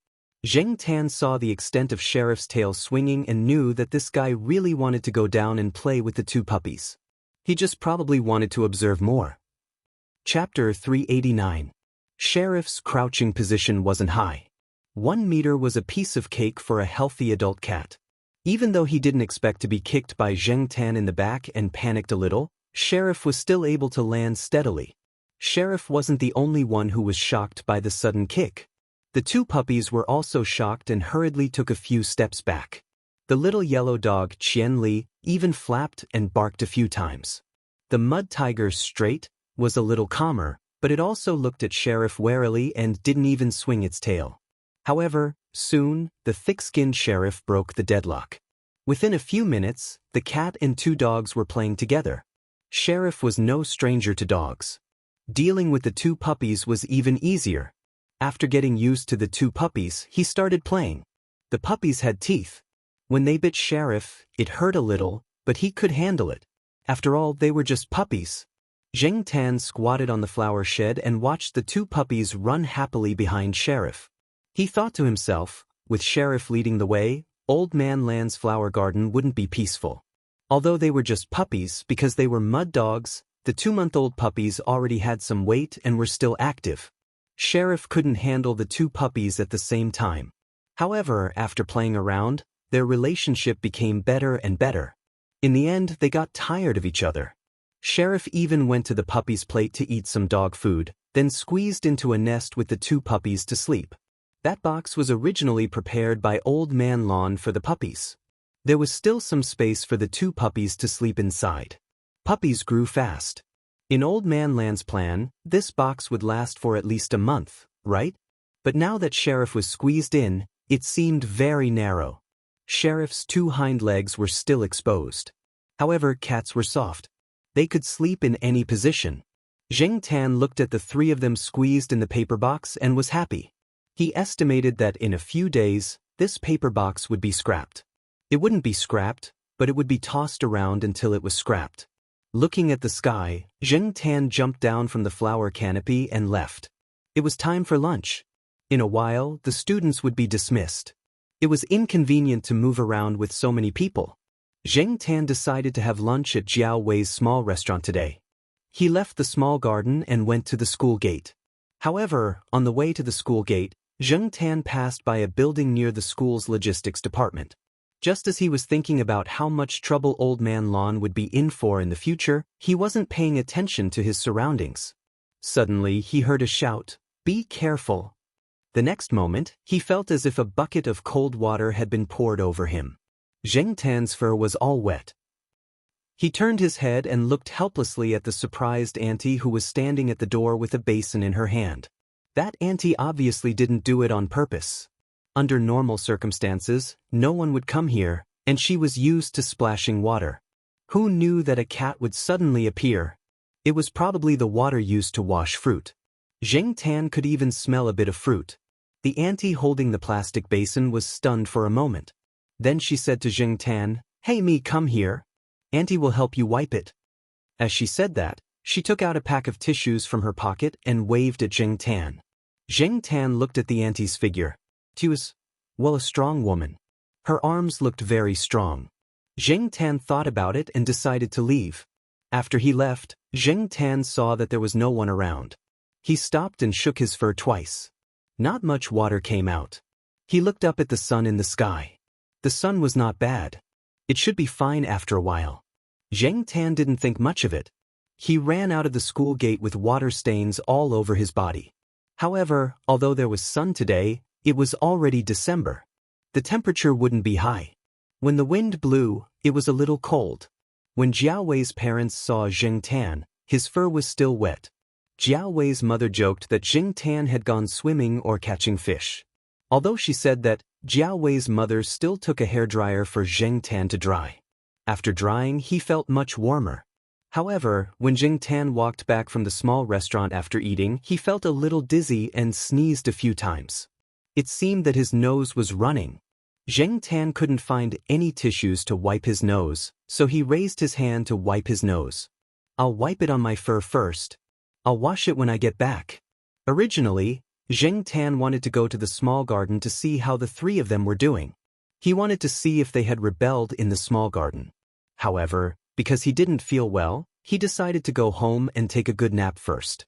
Zheng Tan saw the extent of Sheriff's tail swinging and knew that this guy really wanted to go down and play with the two puppies. He just probably wanted to observe more. Chapter 389. Sheriff's crouching position wasn't high. 1 meter was a piece of cake for a healthy adult cat. Even though he didn't expect to be kicked by Zheng Tan in the back and panicked a little, Sheriff was still able to land steadily. Sheriff wasn't the only one who was shocked by the sudden kick. The two puppies were also shocked and hurriedly took a few steps back. The little yellow dog Qianli even flapped and barked a few times. The mud tiger Straight was a little calmer, but it also looked at Sheriff warily and didn't even swing its tail. However, soon, the thick-skinned Sheriff broke the deadlock. Within a few minutes, the cat and two dogs were playing together. Sheriff was no stranger to dogs. Dealing with the two puppies was even easier. After getting used to the two puppies, he started playing. The puppies had teeth. When they bit Sheriff, it hurt a little, but he could handle it. After all, they were just puppies. Zheng Tan squatted on the flower shed and watched the two puppies run happily behind Sheriff. He thought to himself, with Sheriff leading the way, Old Man Land's flower garden wouldn't be peaceful. Although they were just puppies because they were mud dogs, the 2-month-old puppies already had some weight and were still active. Sheriff couldn't handle the two puppies at the same time. However, after playing around, their relationship became better and better. In the end, they got tired of each other. Sheriff even went to the puppy's plate to eat some dog food, then squeezed into a nest with the two puppies to sleep. That box was originally prepared by Old Man Lawn for the puppies. There was still some space for the two puppies to sleep inside. Puppies grew fast. In Old Man Land's plan, this box would last for at least a month, right? But now that Sheriff was squeezed in, it seemed very narrow. Sheriff's two hind legs were still exposed. However, cats were soft. They could sleep in any position. Zheng Tan looked at the three of them squeezed in the paper box and was happy. He estimated that in a few days, this paper box would be scrapped. It wouldn't be scrapped, but it would be tossed around until it was scrapped. Looking at the sky, Zheng Tan jumped down from the flower canopy and left. It was time for lunch. In a while, the students would be dismissed. It was inconvenient to move around with so many people. Zheng Tan decided to have lunch at Jiao Wei's small restaurant today. He left the small garden and went to the school gate. However, on the way to the school gate, Zheng Tan passed by a building near the school's logistics department. Just as he was thinking about how much trouble Old Man Lawn would be in for in the future, he wasn't paying attention to his surroundings. Suddenly, he heard a shout, "Be careful!" The next moment, he felt as if a bucket of cold water had been poured over him. Zheng Tan's fur was all wet. He turned his head and looked helplessly at the surprised auntie who was standing at the door with a basin in her hand. That auntie obviously didn't do it on purpose. Under normal circumstances, no one would come here, and she was used to splashing water. Who knew that a cat would suddenly appear? It was probably the water used to wash fruit. Zheng Tan could even smell a bit of fruit. The auntie holding the plastic basin was stunned for a moment. Then she said to Zheng Tan, "Hey me, come here. Auntie will help you wipe it." As she said that, she took out a pack of tissues from her pocket and waved at Zheng Tan. Zheng Tan looked at the auntie's figure. She was, well, a strong woman. Her arms looked very strong. Zheng Tan thought about it and decided to leave. After he left, Zheng Tan saw that there was no one around. He stopped and shook his fur twice. Not much water came out. He looked up at the sun in the sky. The sun was not bad. It should be fine after a while. Zheng Tan didn't think much of it. He ran out of the school gate with water stains all over his body. However, although there was sun today, it was already December. The temperature wouldn't be high. When the wind blew, it was a little cold. When Jiao Wei's parents saw Zheng Tan, his fur was still wet. Jiao Wei's mother joked that Zheng Tan had gone swimming or catching fish. Although she said that, Jiao Wei's mother still took a hairdryer for Zheng Tan to dry. After drying, he felt much warmer. However, when Jing Tan walked back from the small restaurant after eating, he felt a little dizzy and sneezed a few times. It seemed that his nose was running. Jing Tan couldn't find any tissues to wipe his nose, so he raised his hand to wipe his nose. "I'll wipe it on my fur first. I'll wash it when I get back." Originally, Jing Tan wanted to go to the small garden to see how the three of them were doing. He wanted to see if they had rebelled in the small garden. However, because he didn't feel well, he decided to go home and take a good nap first.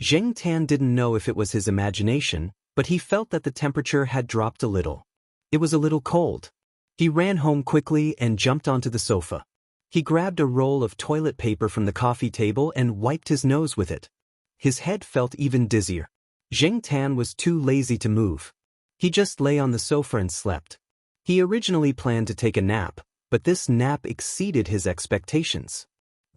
Jing Tan didn't know if it was his imagination, but he felt that the temperature had dropped a little. It was a little cold. He ran home quickly and jumped onto the sofa. He grabbed a roll of toilet paper from the coffee table and wiped his nose with it. His head felt even dizzier. Jing Tan was too lazy to move. He just lay on the sofa and slept. He originally planned to take a nap, but this nap exceeded his expectations.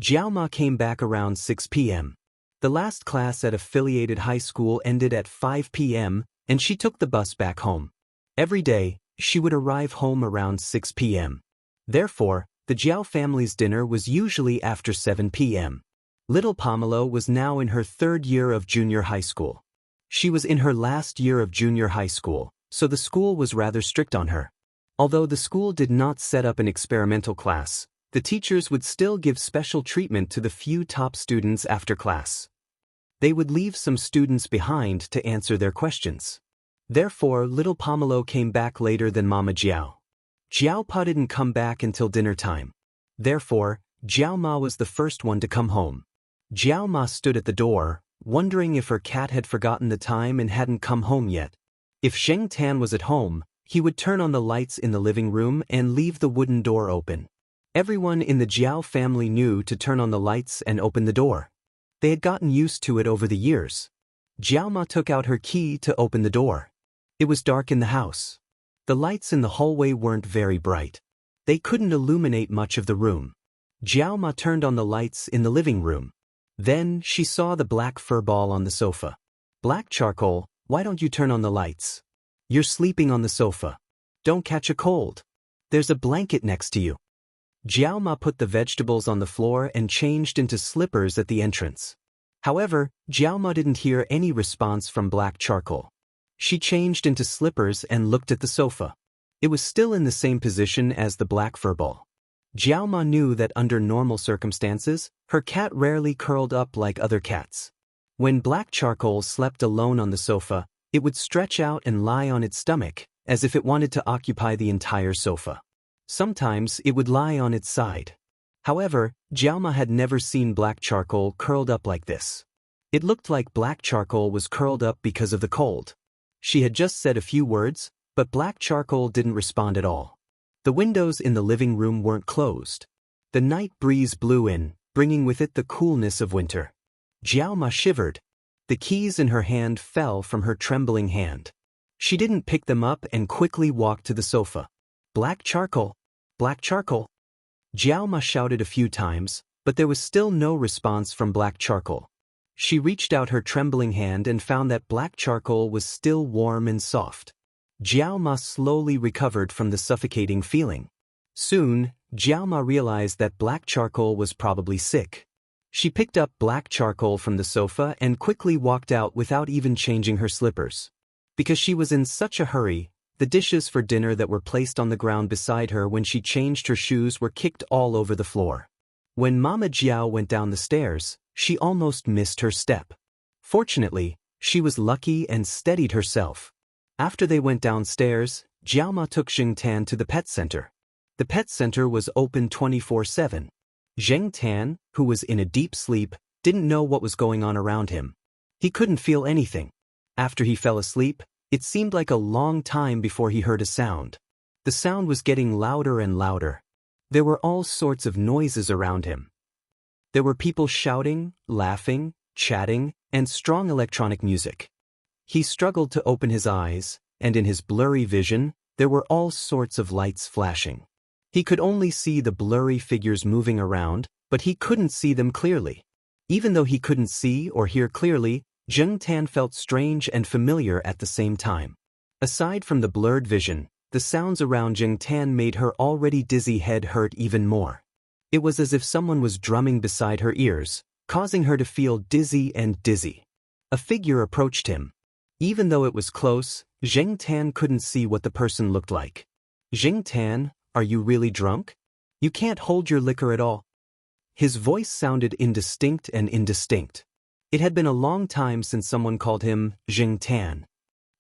Jiao Ma came back around 6 p.m. The last class at affiliated high school ended at 5 p.m., and she took the bus back home. Every day, she would arrive home around 6 p.m. Therefore, the Jiao family's dinner was usually after 7 p.m. Little Pomelo was now in her third year of junior high school. She was in her last year of junior high school, so the school was rather strict on her. Although the school did not set up an experimental class, the teachers would still give special treatment to the few top students after class. They would leave some students behind to answer their questions. Therefore, little Pomelo came back later than Mama Jiao. Jiao Pa didn't come back until dinner time. Therefore, Jiao Ma was the first one to come home. Jiao Ma stood at the door, wondering if her cat had forgotten the time and hadn't come home yet. If Jing Tan was at home, he would turn on the lights in the living room and leave the wooden door open. Everyone in the Jiao family knew to turn on the lights and open the door. They had gotten used to it over the years. Jiao Ma took out her key to open the door. It was dark in the house. The lights in the hallway weren't very bright. They couldn't illuminate much of the room. Jiao Ma turned on the lights in the living room. Then she saw the black fur ball on the sofa. "Black Charcoal, why don't you turn on the lights? You're sleeping on the sofa. Don't catch a cold. There's a blanket next to you." Jiao Ma put the vegetables on the floor and changed into slippers at the entrance. However, Jiao Ma didn't hear any response from Black Charcoal. She changed into slippers and looked at the sofa. It was still in the same position as the black fur ball. Jiao Ma knew that under normal circumstances, her cat rarely curled up like other cats. When Black Charcoal slept alone on the sofa, it would stretch out and lie on its stomach, as if it wanted to occupy the entire sofa. Sometimes it would lie on its side. However, Jiao Ma had never seen Black Charcoal curled up like this. It looked like Black Charcoal was curled up because of the cold. She had just said a few words, but Black Charcoal didn't respond at all. The windows in the living room weren't closed. The night breeze blew in, bringing with it the coolness of winter. Jiao Ma shivered. The keys in her hand fell from her trembling hand. She didn't pick them up and quickly walked to the sofa. "Black Charcoal! Black Charcoal!" Jiao Ma shouted a few times, but there was still no response from Black Charcoal. She reached out her trembling hand and found that Black Charcoal was still warm and soft. Jiao Ma slowly recovered from the suffocating feeling. Soon, Jiao Ma realized that Black Charcoal was probably sick. She picked up Black Charcoal from the sofa and quickly walked out without even changing her slippers. Because she was in such a hurry, the dishes for dinner that were placed on the ground beside her when she changed her shoes were kicked all over the floor. When Mama Jiao went down the stairs, she almost missed her step. Fortunately, she was lucky and steadied herself. After they went downstairs, Jiao Ma took Jing Tan to the pet center. The pet center was open 24/7. Jing Tan, who was in a deep sleep, didn't know what was going on around him. He couldn't feel anything. After he fell asleep, it seemed like a long time before he heard a sound. The sound was getting louder and louder. There were all sorts of noises around him. There were people shouting, laughing, chatting, and strong electronic music. He struggled to open his eyes, and in his blurry vision, there were all sorts of lights flashing. He could only see the blurry figures moving around, but he couldn't see them clearly. Even though he couldn't see or hear clearly, Jing Tan felt strange and familiar at the same time. Aside from the blurred vision, the sounds around Jing Tan made her already dizzy head hurt even more. It was as if someone was drumming beside her ears, causing her to feel dizzy and dizzy. A figure approached him. Even though it was close, Jing Tan couldn't see what the person looked like. Jing Tan, are you really drunk? You can't hold your liquor at all. His voice sounded indistinct and indistinct. It had been a long time since someone called him Jing Tan.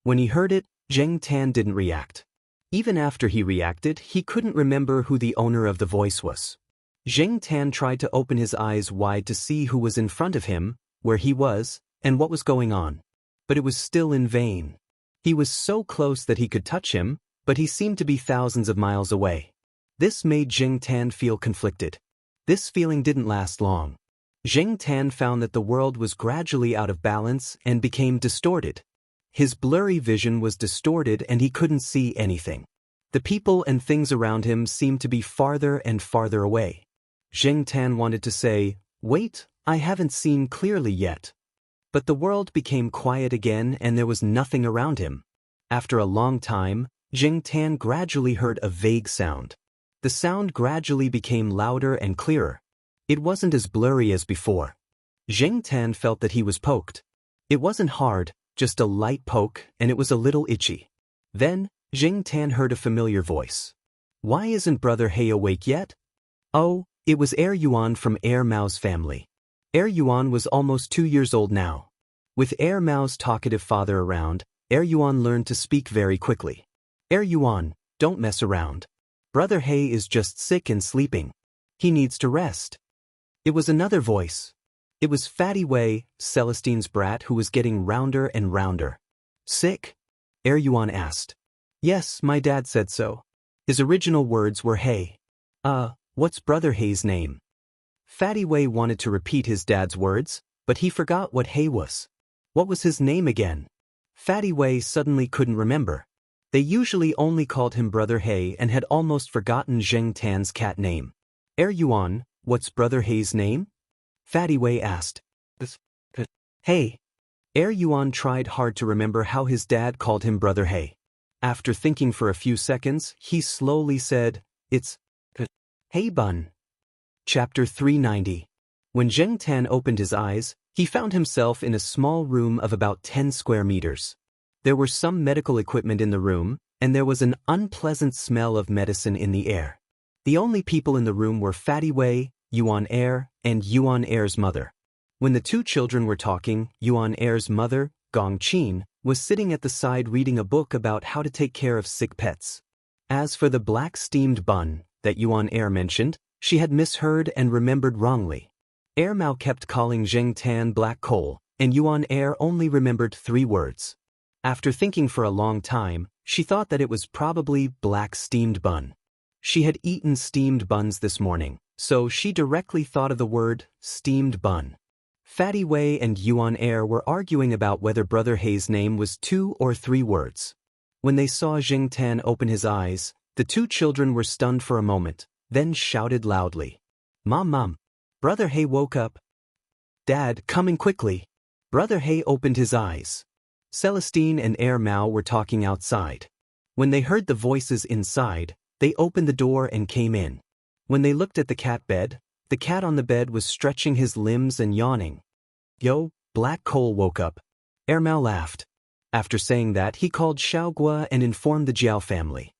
When he heard it, Jing Tan didn't react. Even after he reacted, he couldn't remember who the owner of the voice was. Jing Tan tried to open his eyes wide to see who was in front of him, where he was, and what was going on. But it was still in vain. He was so close that he could touch him, but he seemed to be thousands of miles away. This made Jing Tan feel conflicted. This feeling didn't last long. Jing Tan found that the world was gradually out of balance and became distorted. His blurry vision was distorted and he couldn't see anything. The people and things around him seemed to be farther and farther away. Jing Tan wanted to say, "Wait, I haven't seen clearly yet." But the world became quiet again and there was nothing around him. After a long time, Jing Tan gradually heard a vague sound. The sound gradually became louder and clearer. It wasn't as blurry as before. Jing Tan felt that he was poked. It wasn't hard, just a light poke, and it was a little itchy. Then, Jing Tan heard a familiar voice. "Why isn't Brother He awake yet?" Oh, it was Er Yuan from Er Mao's family. Er Yuan was almost 2 years old now. With Er Mao's talkative father around, Er Yuan learned to speak very quickly. "Er Yuan, don't mess around. Brother He is just sick and sleeping. He needs to rest." It was another voice. It was Fatty Wei, Celestine's brat, who was getting rounder and rounder. "Sick?" Er Yuan asked. "Yes, my dad said so." His original words were He. What's Brother He's name?" Fatty Wei wanted to repeat his dad's words, but he forgot what He was. What was his name again? Fatty Wei suddenly couldn't remember. They usually only called him Brother He and had almost forgotten Jing Tan's cat name. "Er Yuan, what's Brother He's name?" Fatty Wei asked. "Hey." Er Yuan tried hard to remember how his dad called him Brother He. After thinking for a few seconds, he slowly said, "It's Hey Bun." Chapter 390. When Jing Tan opened his eyes, he found himself in a small room of about 10 square meters. There were some medical equipment in the room, and there was an unpleasant smell of medicine in the air. The only people in the room were Fatty Wei, Yuan Er, and Yuan Er's mother. When the two children were talking, Yuan Er's mother, Gong Qin, was sitting at the side reading a book about how to take care of sick pets. As for the black steamed bun that Yuan Er mentioned, she had misheard and remembered wrongly. Er Mao kept calling Jing Tan black coal, and Yuan Er only remembered 3 words. After thinking for a long time, she thought that it was probably black steamed bun. She had eaten steamed buns this morning, so she directly thought of the word steamed bun. Fatty Wei and Yuan Er were arguing about whether Brother He's name was 2 or 3 words. When they saw Jing Tan open his eyes, the two children were stunned for a moment, then shouted loudly, Mom, Brother He woke up." "Dad, coming quickly." Brother He opened his eyes. Celestine and Er Mao were talking outside. When they heard the voices inside, they opened the door and came in. When they looked at the cat bed, the cat on the bed was stretching his limbs and yawning. "Yo, Black Coal woke up." Er Mao laughed. After saying that, he called Xiaoguo and informed the Jiao family.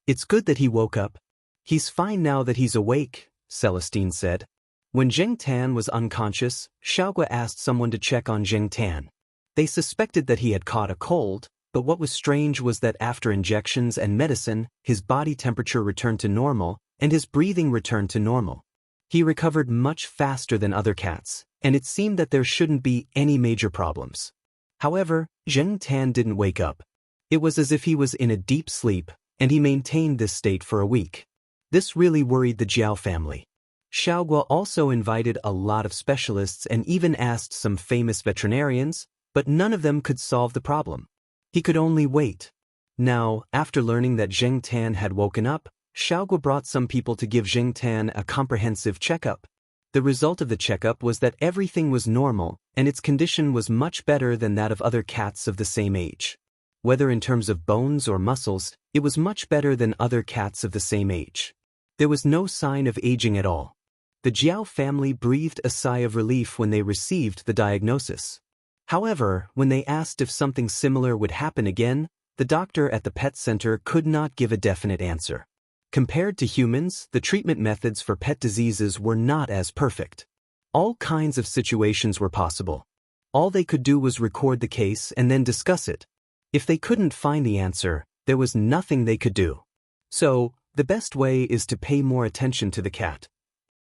"It's good that he woke up. He's fine now that he's awake," Celestine said. When Jing Tan was unconscious, Xiaoguo asked someone to check on Jing Tan. They suspected that he had caught a cold, but what was strange was that after injections and medicine, his body temperature returned to normal, and his breathing returned to normal. He recovered much faster than other cats, and it seemed that there shouldn't be any major problems. However, Jing Tan didn't wake up. It was as if he was in a deep sleep, and he maintained this state for a week. This really worried the Jiao family. Xiaoguo also invited a lot of specialists and even asked some famous veterinarians, but none of them could solve the problem. He could only wait. Now, after learning that Jing Tan had woken up, Xiaoguo brought some people to give Jing Tan a comprehensive checkup. The result of the checkup was that everything was normal, and its condition was much better than that of other cats of the same age. Whether in terms of bones or muscles, It was much better than other cats of the same age. There was no sign of aging at all. The Jiao family breathed a sigh of relief when they received the diagnosis. However, when they asked if something similar would happen again, the doctor at the pet center could not give a definite answer. Compared to humans, the treatment methods for pet diseases were not as perfect. All kinds of situations were possible. All they could do was record the case and then discuss it. If they couldn't find the answer, there was nothing they could do. So, the best way is to pay more attention to the cat.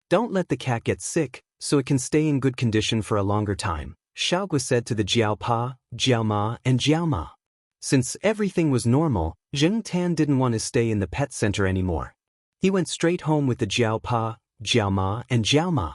Don't let the cat get sick, so it can stay in good condition for a longer time, Xiaogui said to the Jiao Pa, Jiao Ma, and Jiao Ma. Since everything was normal, Zheng Tan didn't want to stay in the pet center anymore. He went straight home with the Jiao Pa, Jiao Ma, and Jiao Ma.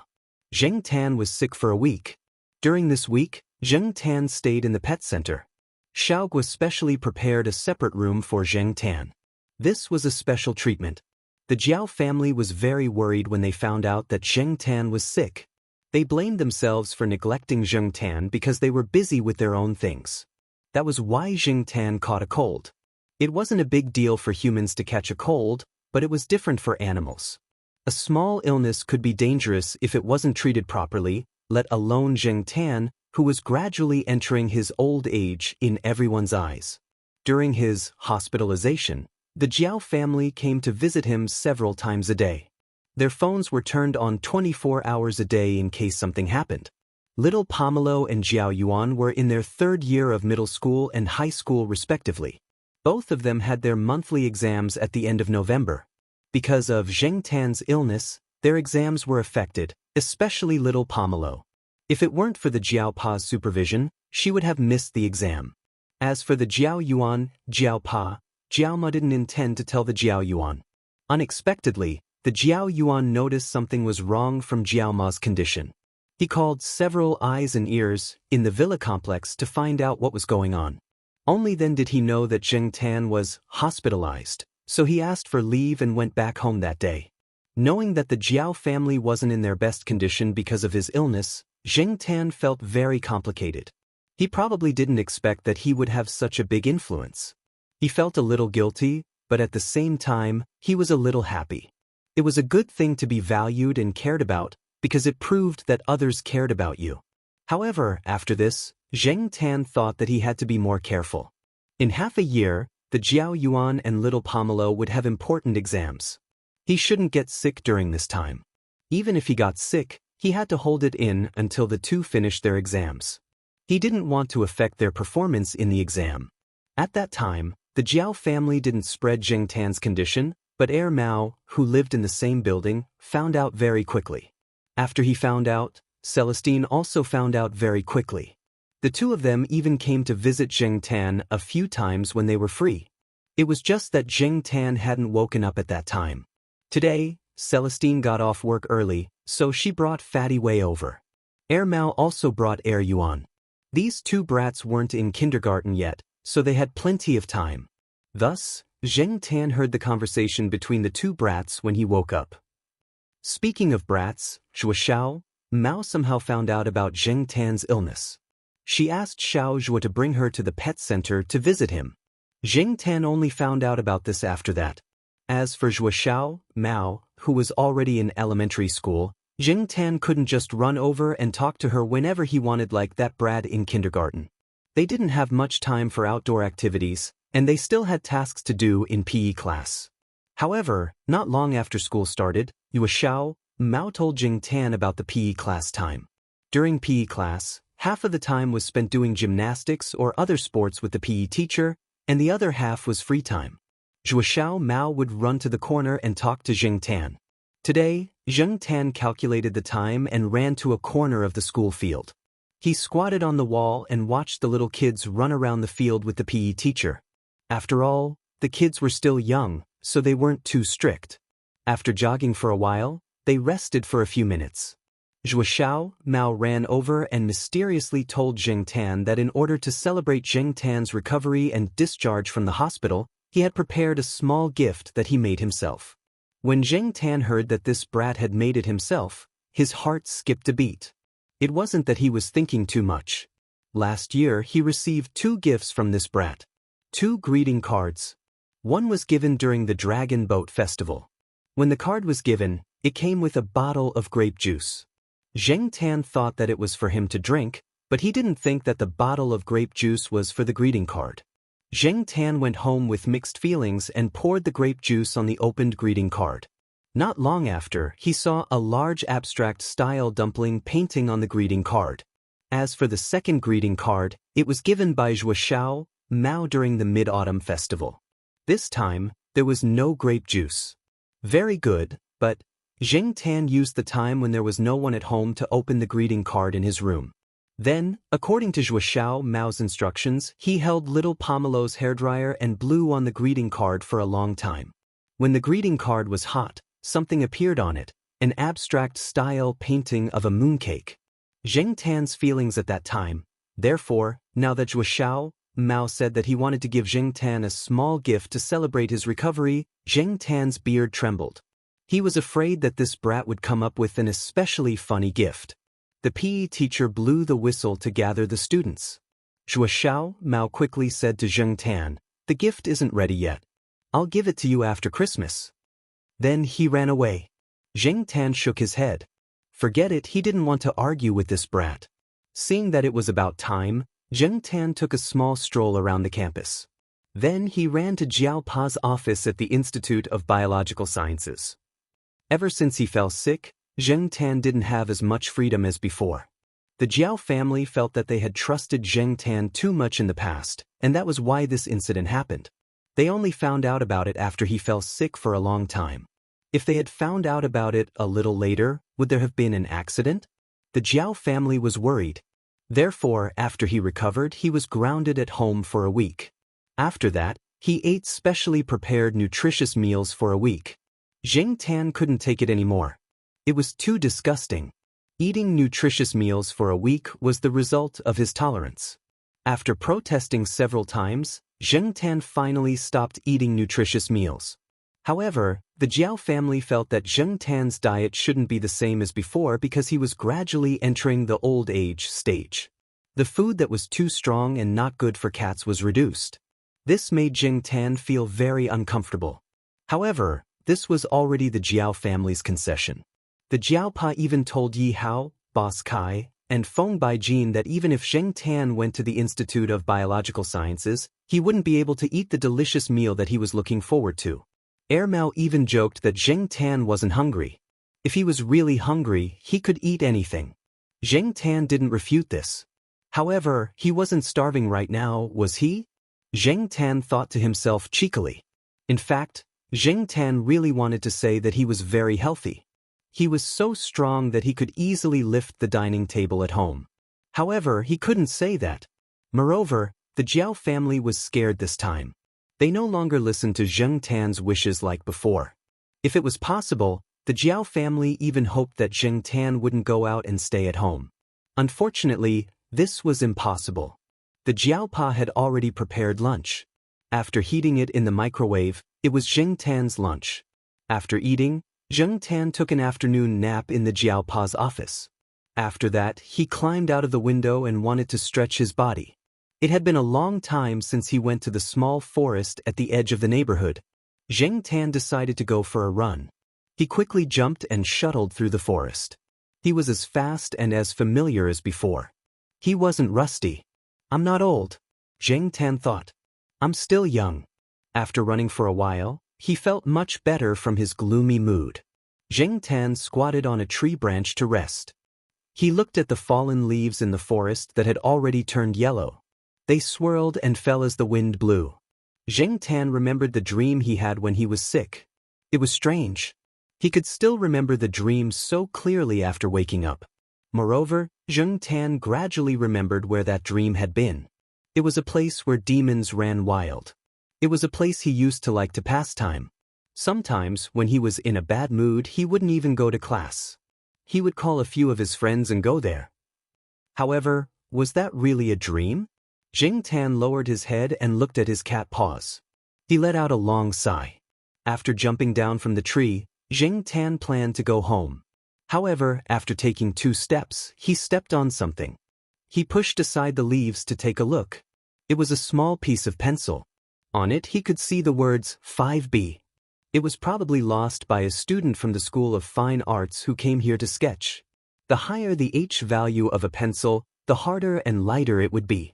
Zheng Tan was sick for a week. During this week, Zheng Tan stayed in the pet center. Xiaogui specially prepared a separate room for Zheng Tan. This was a special treatment. The Jiao family was very worried when they found out that Zheng Tan was sick. They blamed themselves for neglecting Zheng Tan because they were busy with their own things. That was why Zheng Tan caught a cold. It wasn't a big deal for humans to catch a cold, but it was different for animals. A small illness could be dangerous if it wasn't treated properly, let alone Zheng Tan, who was gradually entering his old age in everyone's eyes. During his hospitalization, the Jiao family came to visit him several times a day. Their phones were turned on 24 hours a day in case something happened. Little Pomelo and Jiao Yuan were in their third year of middle school and high school respectively. Both of them had their monthly exams at the end of November. Because of Zheng Tan's illness, their exams were affected, especially little Pomelo. If it weren't for the Jiao Pa's supervision, she would have missed the exam. As for the Jiao Yuan, Jiao Pa, Jiao Ma didn't intend to tell the Jiao Yuan. Unexpectedly, the Jiao Yuan noticed something was wrong from Jiao Ma's condition. He called several eyes and ears in the villa complex to find out what was going on. Only then did he know that Zheng Tan was hospitalized, so he asked for leave and went back home that day. Knowing that the Jiao family wasn't in their best condition because of his illness, Zheng Tan felt very complicated. He probably didn't expect that he would have such a big influence. He felt a little guilty, but at the same time, he was a little happy. It was a good thing to be valued and cared about, because it proved that others cared about you. However, after this, Zheng Tan thought that he had to be more careful. In half a year, the Jiao Yuan and little Pomelo would have important exams. He shouldn't get sick during this time. Even if he got sick, he had to hold it in until the two finished their exams. He didn't want to affect their performance in the exam. At that time, the Jiao family didn't spread Zheng Tan's condition, but Heir Mao, who lived in the same building, found out very quickly. After he found out, Celestine also found out very quickly. The two of them even came to visit Zheng Tan a few times when they were free. It was just that Zheng Tan hadn't woken up at that time. Today, Celestine got off work early, so she brought Fatty Wei over. Heir Mao also brought Heir Yuan. These two brats weren't in kindergarten yet, so they had plenty of time. Thus, Zheng Tan heard the conversation between the two brats when he woke up. Speaking of brats, Xiao Mao somehow found out about Zheng Tan's illness. She asked Xiao Zhuo to bring her to the pet center to visit him. Zheng Tan only found out about this after that. As for Xiao Mao, who was already in elementary school, Zheng Tan couldn't just run over and talk to her whenever he wanted like that brat in kindergarten. They didn't have much time for outdoor activities, and they still had tasks to do in PE class. However, not long after school started, Xiao Mao told Zheng Tan about the PE class time. During PE class, half of the time was spent doing gymnastics or other sports with the PE teacher, and the other half was free time. Xiao Mao would run to the corner and talk to Zheng Tan. Today, Zheng Tan calculated the time and ran to a corner of the school field. He squatted on the wall and watched the little kids run around the field with the PE teacher. After all, the kids were still young, so they weren't too strict. After jogging for a while, they rested for a few minutes. Xiao Mao ran over and mysteriously told Zheng Tan that in order to celebrate Zheng Tan's recovery and discharge from the hospital, he had prepared a small gift that he made himself. When Zheng Tan heard that this brat had made it himself, his heart skipped a beat. It wasn't that he was thinking too much. Last year he received 2 gifts from this brat. 2 greeting cards. One was given during the Dragon Boat Festival. When the card was given, it came with a bottle of grape juice. Zheng Tan thought that it was for him to drink, but he didn't think that the bottle of grape juice was for the greeting card. Zheng Tan went home with mixed feelings and poured the grape juice on the opened greeting card. Not long after, he saw a large abstract-style dumpling painting on the greeting card. As for the second greeting card, it was given by Zhuoxiao Mao during the Mid-Autumn Festival. This time, there was no grape juice. Very good, but Zheng Tan used the time when there was no one at home to open the greeting card in his room. Then, according to Zhuoxiao Mao's instructions, he held little Pomelo's hairdryer and blew on the greeting card for a long time. When the greeting card was hot, something appeared on it, an abstract-style painting of a mooncake. Zheng Tan's feelings at that time, therefore, now that Zhuoxiao Mao said that he wanted to give Zheng Tan a small gift to celebrate his recovery, Zheng Tan's beard trembled. He was afraid that this brat would come up with an especially funny gift. The PE teacher blew the whistle to gather the students. Zhuoxiao Mao quickly said to Zheng Tan, "The gift isn't ready yet. I'll give it to you after Christmas." Then he ran away. Zheng Tan shook his head. Forget it, he didn't want to argue with this brat. Seeing that it was about time, Zheng Tan took a small stroll around the campus. Then he ran to Jiao Pa's office at the Institute of Biological Sciences. Ever since he fell sick, Zheng Tan didn't have as much freedom as before. The Jiao family felt that they had trusted Zheng Tan too much in the past, and that was why this incident happened. They only found out about it after he fell sick for a long time. If they had found out about it a little later, would there have been an accident? The Jiao family was worried. Therefore, after he recovered, he was grounded at home for a week. After that, he ate specially prepared nutritious meals for a week. Zheng Tan couldn't take it anymore. It was too disgusting. Eating nutritious meals for a week was the result of his tolerance. After protesting several times, Zheng Tan finally stopped eating nutritious meals. However, the Jiao family felt that Zheng Tan's diet shouldn't be the same as before because he was gradually entering the old age stage. The food that was too strong and not good for cats was reduced. This made Zheng Tan feel very uncomfortable. However, this was already the Jiao family's concession. The Jiaopa even told Yi Hao, Boss Kai, and Feng Baijin that even if Zheng Tan went to the Institute of Biological Sciences, he wouldn't be able to eat the delicious meal that he was looking forward to. Mao even joked that Zheng Tan wasn't hungry. If he was really hungry, he could eat anything. Zheng Tan didn't refute this. However, he wasn't starving right now, was he? Zheng Tan thought to himself cheekily. In fact, Zheng Tan really wanted to say that he was very healthy. He was so strong that he could easily lift the dining table at home. However, he couldn't say that. Moreover, the Jiao family was scared this time. They no longer listened to Zheng Tan's wishes like before. If it was possible, the Jiao family even hoped that Zheng Tan wouldn't go out and stay at home. Unfortunately, this was impossible. The Jiaopa had already prepared lunch. After heating it in the microwave, it was Zheng Tan's lunch. After eating, Zheng Tan took an afternoon nap in the Jiaopa's office. After that, he climbed out of the window and wanted to stretch his body. It had been a long time since he went to the small forest at the edge of the neighborhood. Zheng Tan decided to go for a run. He quickly jumped and shuttled through the forest. He was as fast and as familiar as before. He wasn't rusty. I'm not old, Zheng Tan thought. I'm still young. After running for a while, he felt much better from his gloomy mood. Zheng Tan squatted on a tree branch to rest. He looked at the fallen leaves in the forest that had already turned yellow. They swirled and fell as the wind blew. Zheng Tan remembered the dream he had when he was sick. It was strange. He could still remember the dream so clearly after waking up. Moreover, Zheng Tan gradually remembered where that dream had been. It was a place where demons ran wild. It was a place he used to like to pass time. Sometimes, when he was in a bad mood, he wouldn't even go to class. He would call a few of his friends and go there. However, was that really a dream? Zheng Tan lowered his head and looked at his cat Paws. He let out a long sigh. After jumping down from the tree, Zheng Tan planned to go home. However, after taking 2 steps, he stepped on something. He pushed aside the leaves to take a look. It was a small piece of pencil. On it he could see the words 5B. It was probably lost by a student from the School of Fine Arts who came here to sketch. The higher the H value of a pencil, the harder and lighter it would be.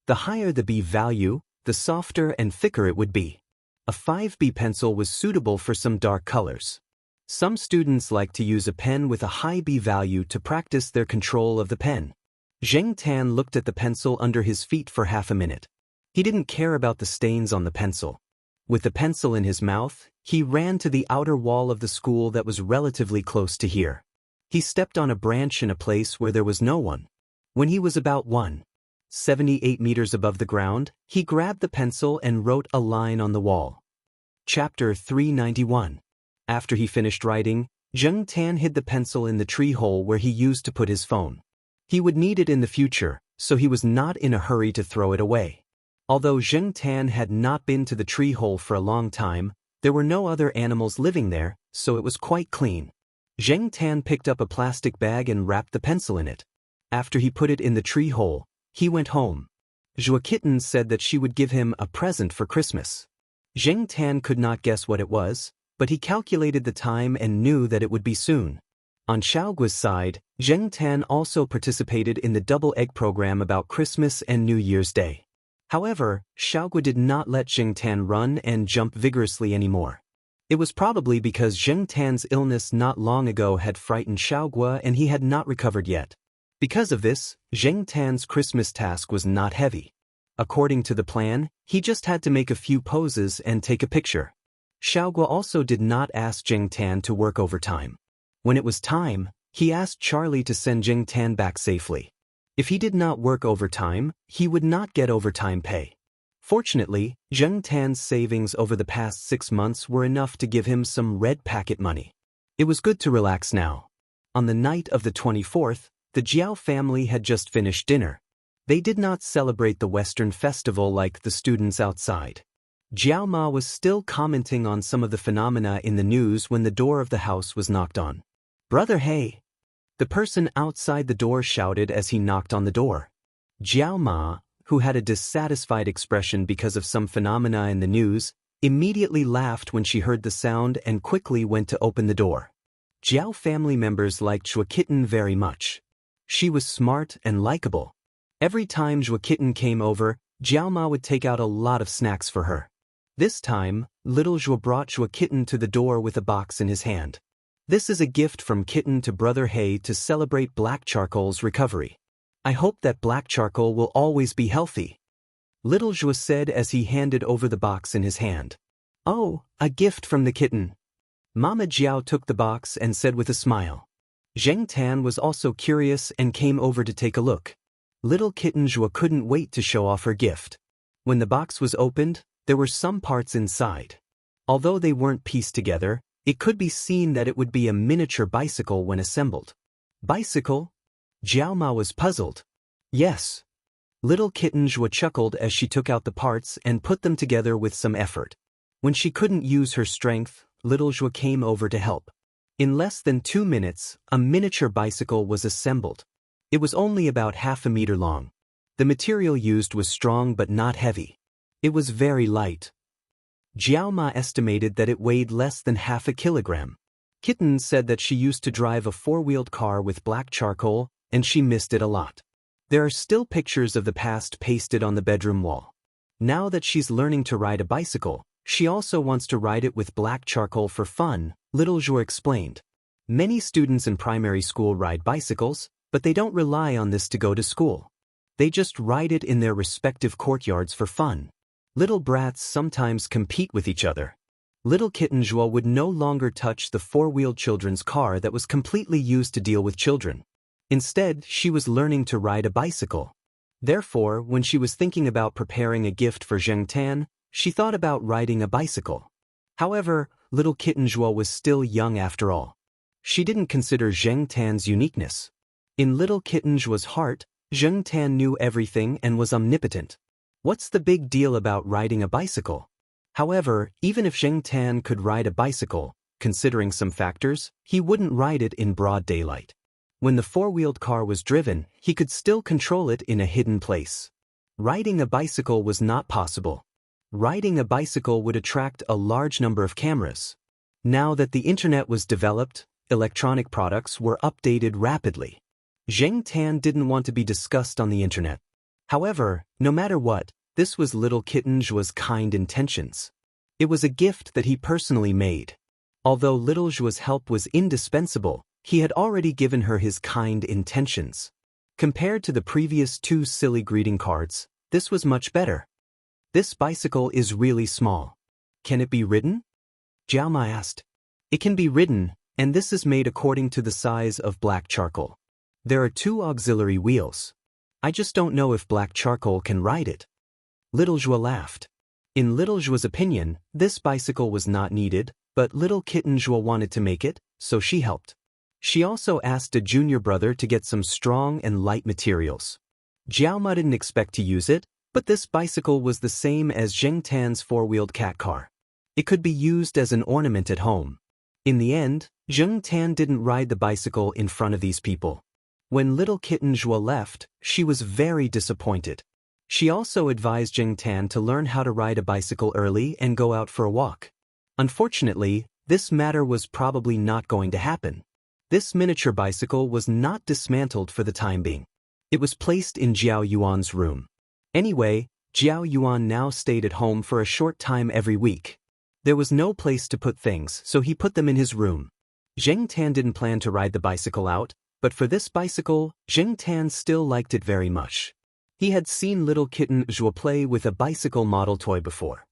The higher the B value, the softer and thicker it would be. A 5B pencil was suitable for some dark colors. Some students like to use a pen with a high B value to practice their control of the pen. Zheng Tan looked at the pencil under his feet for half a minute. He didn't care about the stains on the pencil. With the pencil in his mouth, he ran to the outer wall of the school that was relatively close to here. He stepped on a branch in a place where there was no one. When he was about 178 meters above the ground, he grabbed the pencil and wrote a line on the wall. Chapter 391. After he finished writing, Zheng Tan hid the pencil in the tree hole where he used to put his phone. He would need it in the future, so he was not in a hurry to throw it away. Although Zheng Tan had not been to the tree hole for a long time, there were no other animals living there, so it was quite clean. Zheng Tan picked up a plastic bag and wrapped the pencil in it. After he put it in the tree hole, he went home. Zhua Kitten said that she would give him a present for Christmas. Zheng Tan could not guess what it was, but he calculated the time and knew that it would be soon. On Xiaoguo's side, Zheng Tan also participated in the double egg program about Christmas and New Year's Day. However, Xiaoguo did not let Zheng Tan run and jump vigorously anymore. It was probably because Zheng Tan's illness not long ago had frightened Xiaoguo and he had not recovered yet. Because of this, Zheng Tan's Christmas task was not heavy. According to the plan, he just had to make a few poses and take a picture. Xiaoguo also did not ask Zheng Tan to work overtime. When it was time, he asked Charlie to send Zheng Tan back safely. If he did not work overtime, he would not get overtime pay. Fortunately, Zheng Tan's savings over the past 6 months were enough to give him some red packet money. It was good to relax now. On the night of the 24th, the Jiao family had just finished dinner. They did not celebrate the Western festival like the students outside. Jiao Ma was still commenting on some of the phenomena in the news when the door of the house was knocked on. "Brother, hey!" The person outside the door shouted as he knocked on the door. Jiao Ma, who had a dissatisfied expression because of some phenomena in the news, immediately laughed when she heard the sound and quickly went to open the door. Jiao family members liked Zhua Kitten very much. She was smart and likable. Every time Zhua Kitten came over, Jiao Ma would take out a lot of snacks for her. This time, little Zhua brought Zhua Kitten to the door with a box in his hand. "This is a gift from Kitten to Brother Hay to celebrate Black Charcoal's recovery. I hope that Black Charcoal will always be healthy," little Zhua said as he handed over the box in his hand. "Oh, a gift from the kitten." Mama Jiao took the box and said with a smile. Zheng Tan was also curious and came over to take a look. Little kitten Zhua couldn't wait to show off her gift. When the box was opened, there were some parts inside. Although they weren't pieced together, it could be seen that it would be a miniature bicycle when assembled. "Bicycle?" Jiao Ma was puzzled. "Yes." Little kitten Zhua chuckled as she took out the parts and put them together with some effort. When she couldn't use her strength, little Zhua came over to help. In less than 2 minutes, a miniature bicycle was assembled. It was only about half a meter long. The material used was strong but not heavy. It was very light. Jiao Ma estimated that it weighed less than half a kilogram. Kitten said that she used to drive a 4-wheeled car with black charcoal, and she missed it a lot. There are still pictures of the past pasted on the bedroom wall. Now that she's learning to ride a bicycle, she also wants to ride it with black charcoal for fun, little Zhua explained. Many students in primary school ride bicycles, but they don't rely on this to go to school. They just ride it in their respective courtyards for fun. Little brats sometimes compete with each other. Little kitten Zhua would no longer touch the 4-wheeled children's car that was completely used to deal with children. Instead, she was learning to ride a bicycle. Therefore, when she was thinking about preparing a gift for Zheng Tan, she thought about riding a bicycle. However, little kitten Zhua was still young after all. She didn't consider Zheng Tan's uniqueness. In little kitten Zhua's heart, Zheng Tan knew everything and was omnipotent. What's the big deal about riding a bicycle? However, even if Zheng Tan could ride a bicycle, considering some factors, he wouldn't ride it in broad daylight. When the 4-wheeled car was driven, he could still control it in a hidden place. Riding a bicycle was not possible. Riding a bicycle would attract a large number of cameras. Now that the internet was developed, electronic products were updated rapidly. Zheng Tan didn't want to be discussed on the internet. However, no matter what, this was little Kitten Zhua's kind intentions. It was a gift that he personally made. Although little Zhua's help was indispensable, he had already given her his kind intentions. Compared to the previous 2 silly greeting cards, this was much better. This bicycle is really small. Can it be ridden? Jiao Ma asked. It can be ridden, and this is made according to the size of black charcoal. There are 2 auxiliary wheels. I just don't know if black charcoal can ride it. Little Zhua laughed. In Little Zhua's opinion, this bicycle was not needed, but little Kitten Zhua wanted to make it, so she helped. She also asked a junior brother to get some strong and light materials. Jiao Ma didn't expect to use it, but this bicycle was the same as Zheng Tan's 4-wheeled cat car. It could be used as an ornament at home. In the end, Zheng Tan didn't ride the bicycle in front of these people. When little Kitten Zhua left, she was very disappointed. She also advised Zheng Tan to learn how to ride a bicycle early and go out for a walk. Unfortunately, this matter was probably not going to happen. This miniature bicycle was not dismantled for the time being. It was placed in Jiao Yuan's room. Anyway, Jiao Yuan now stayed at home for a short time every week. There was no place to put things, so he put them in his room. Zheng Tan didn't plan to ride the bicycle out, but for this bicycle, Zheng Tan still liked it very much. He had seen little Kitten Zhua play with a bicycle model toy before.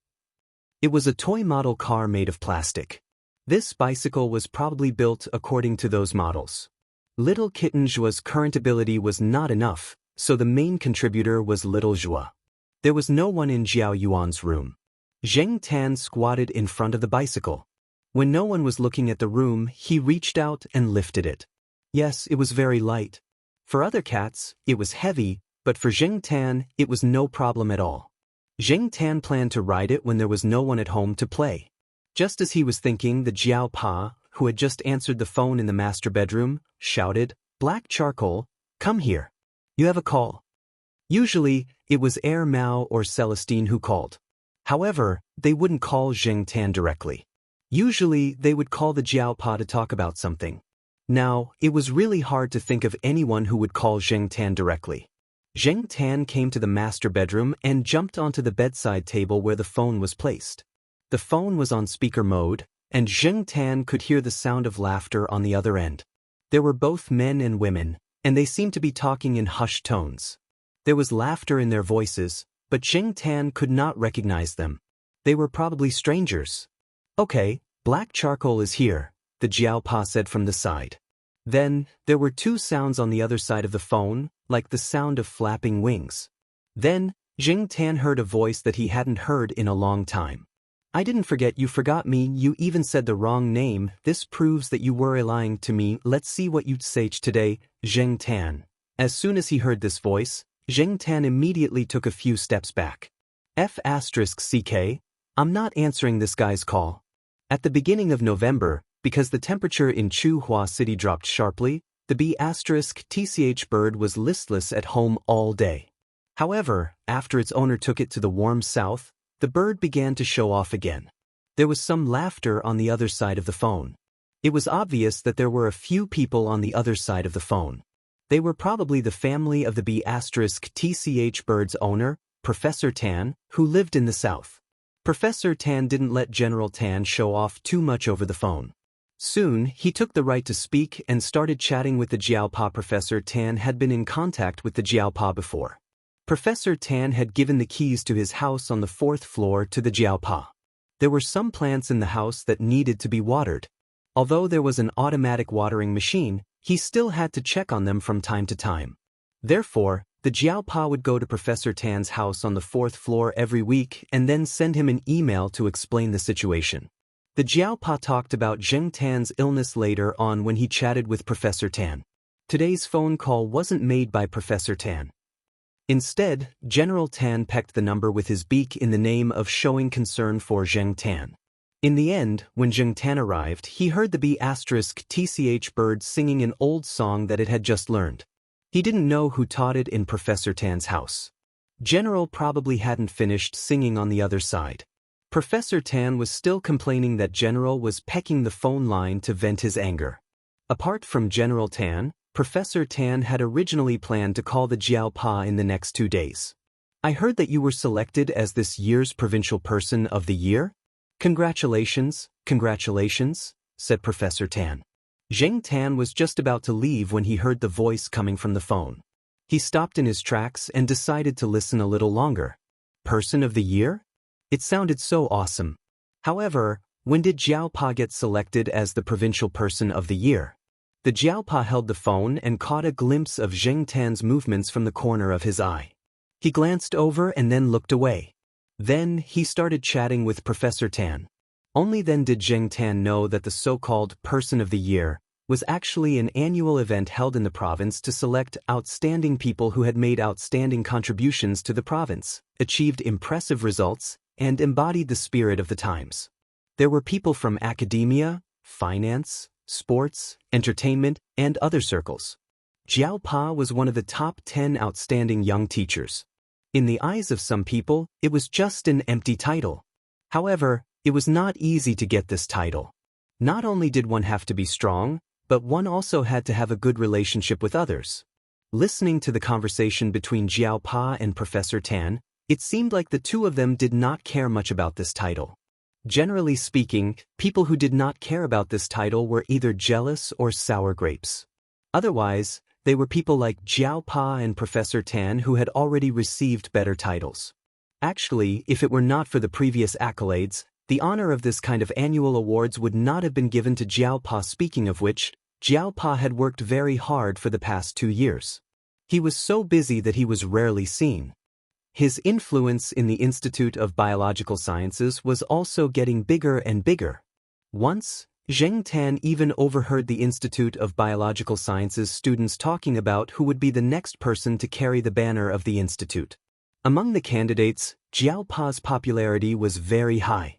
It was a toy model car made of plastic. This bicycle was probably built according to those models. Little Kitten Zhua's current ability was not enough, so the main contributor was little Zhua. There was no one in Jiao Yuan's room. Zheng Tan squatted in front of the bicycle. When no one was looking at the room, he reached out and lifted it. Yes, it was very light. For other cats, it was heavy, but for Zheng Tan, it was no problem at all. Zheng Tan planned to ride it when there was no one at home to play. Just as he was thinking, the Jiao Pa, who had just answered the phone in the master bedroom, shouted, "Black Charcoal, come here. You have a call." Usually, it was Air Mao or Celestine who called. However, they wouldn't call Zheng Tan directly. Usually, they would call the Jiao Pa to talk about something. Now, it was really hard to think of anyone who would call Zheng Tan directly. Zheng Tan came to the master bedroom and jumped onto the bedside table where the phone was placed. The phone was on speaker mode, and Zheng Tan could hear the sound of laughter on the other end. There were both men and women, and they seemed to be talking in hushed tones. There was laughter in their voices, but Zheng Tan could not recognize them. They were probably strangers. "Okay, Black Charcoal is here," the Jiao Pa said from the side. Then, there were 2 sounds on the other side of the phone, like the sound of flapping wings. Then, Zheng Tan heard a voice that he hadn't heard in a long time. "I didn't forget you forgot me, you even said the wrong name, this proves that you were lying to me, let's see what you'd say today, Zheng Tan." As soon as he heard this voice, Zheng Tan immediately took a few steps back. "F***CK, I'm not answering this guy's call." At the beginning of November, because the temperature in Chuhua City dropped sharply, the B***TCH bird was listless at home all day. However, after its owner took it to the warm south, the bird began to show off again. There was some laughter on the other side of the phone. It was obvious that there were a few people on the other side of the phone. They were probably the family of the B***TCH bird's owner, Professor Tan, who lived in the south. Professor Tan didn't let General Tan show off too much over the phone. Soon, he took the right to speak and started chatting with the Jiao Pa. Professor Tan had been in contact with the Jiao Pa before. Professor Tan had given the keys to his house on the 4th floor to the Jiao Pa. There were some plants in the house that needed to be watered. Although there was an automatic watering machine, he still had to check on them from time to time. Therefore, the Jiao Pa would go to Professor Tan's house on the 4th floor every week and then send him an email to explain the situation. The Jiao Pa talked about Zheng Tan's illness later on when he chatted with Professor Tan. Today's phone call wasn't made by Professor Tan. Instead, General Tan pecked the number with his beak in the name of showing concern for Zheng Tan. In the end, when Zheng Tan arrived, he heard the B***TCH bird singing an old song that it had just learned. He didn't know who taught it in Professor Tan's house. General probably hadn't finished singing on the other side. Professor Tan was still complaining that General was pecking the phone line to vent his anger. Apart from General Tan, Professor Tan had originally planned to call the Jiaopa in the next 2 days. I heard that you were selected as this year's Provincial Person of the Year? Congratulations, congratulations, said Professor Tan. Zheng Tan was just about to leave when he heard the voice coming from the phone. He stopped in his tracks and decided to listen a little longer. Person of the Year? It sounded so awesome. However, when did Jiaopa get selected as the Provincial Person of the Year? The Jiaopa held the phone and caught a glimpse of Zheng Tan's movements from the corner of his eye. He glanced over and then looked away. Then, he started chatting with Professor Tan. Only then did Zheng Tan know that the so-called Person of the Year was actually an annual event held in the province to select outstanding people who had made outstanding contributions to the province, achieved impressive results, and embodied the spirit of the times. There were people from academia, finance, sports, entertainment, and other circles. Jiao Pa was one of the top 10 outstanding young teachers. In the eyes of some people, it was just an empty title. However, it was not easy to get this title. Not only did one have to be strong, but one also had to have a good relationship with others. Listening to the conversation between Jiao Pa and Professor Tan, it seemed like the two of them did not care much about this title. Generally speaking, people who did not care about this title were either jealous or sour grapes. Otherwise, they were people like Jiao Pa and Professor Tan who had already received better titles. Actually, if it were not for the previous accolades, the honor of this kind of annual awards would not have been given to Jiao Pa. Speaking of which, Jiao Pa had worked very hard for the past 2 years. He was so busy that he was rarely seen. His influence in the Institute of Biological Sciences was also getting bigger and bigger. Once, Zheng Tan even overheard the Institute of Biological Sciences students talking about who would be the next person to carry the banner of the institute. Among the candidates, Jiao Pa's popularity was very high.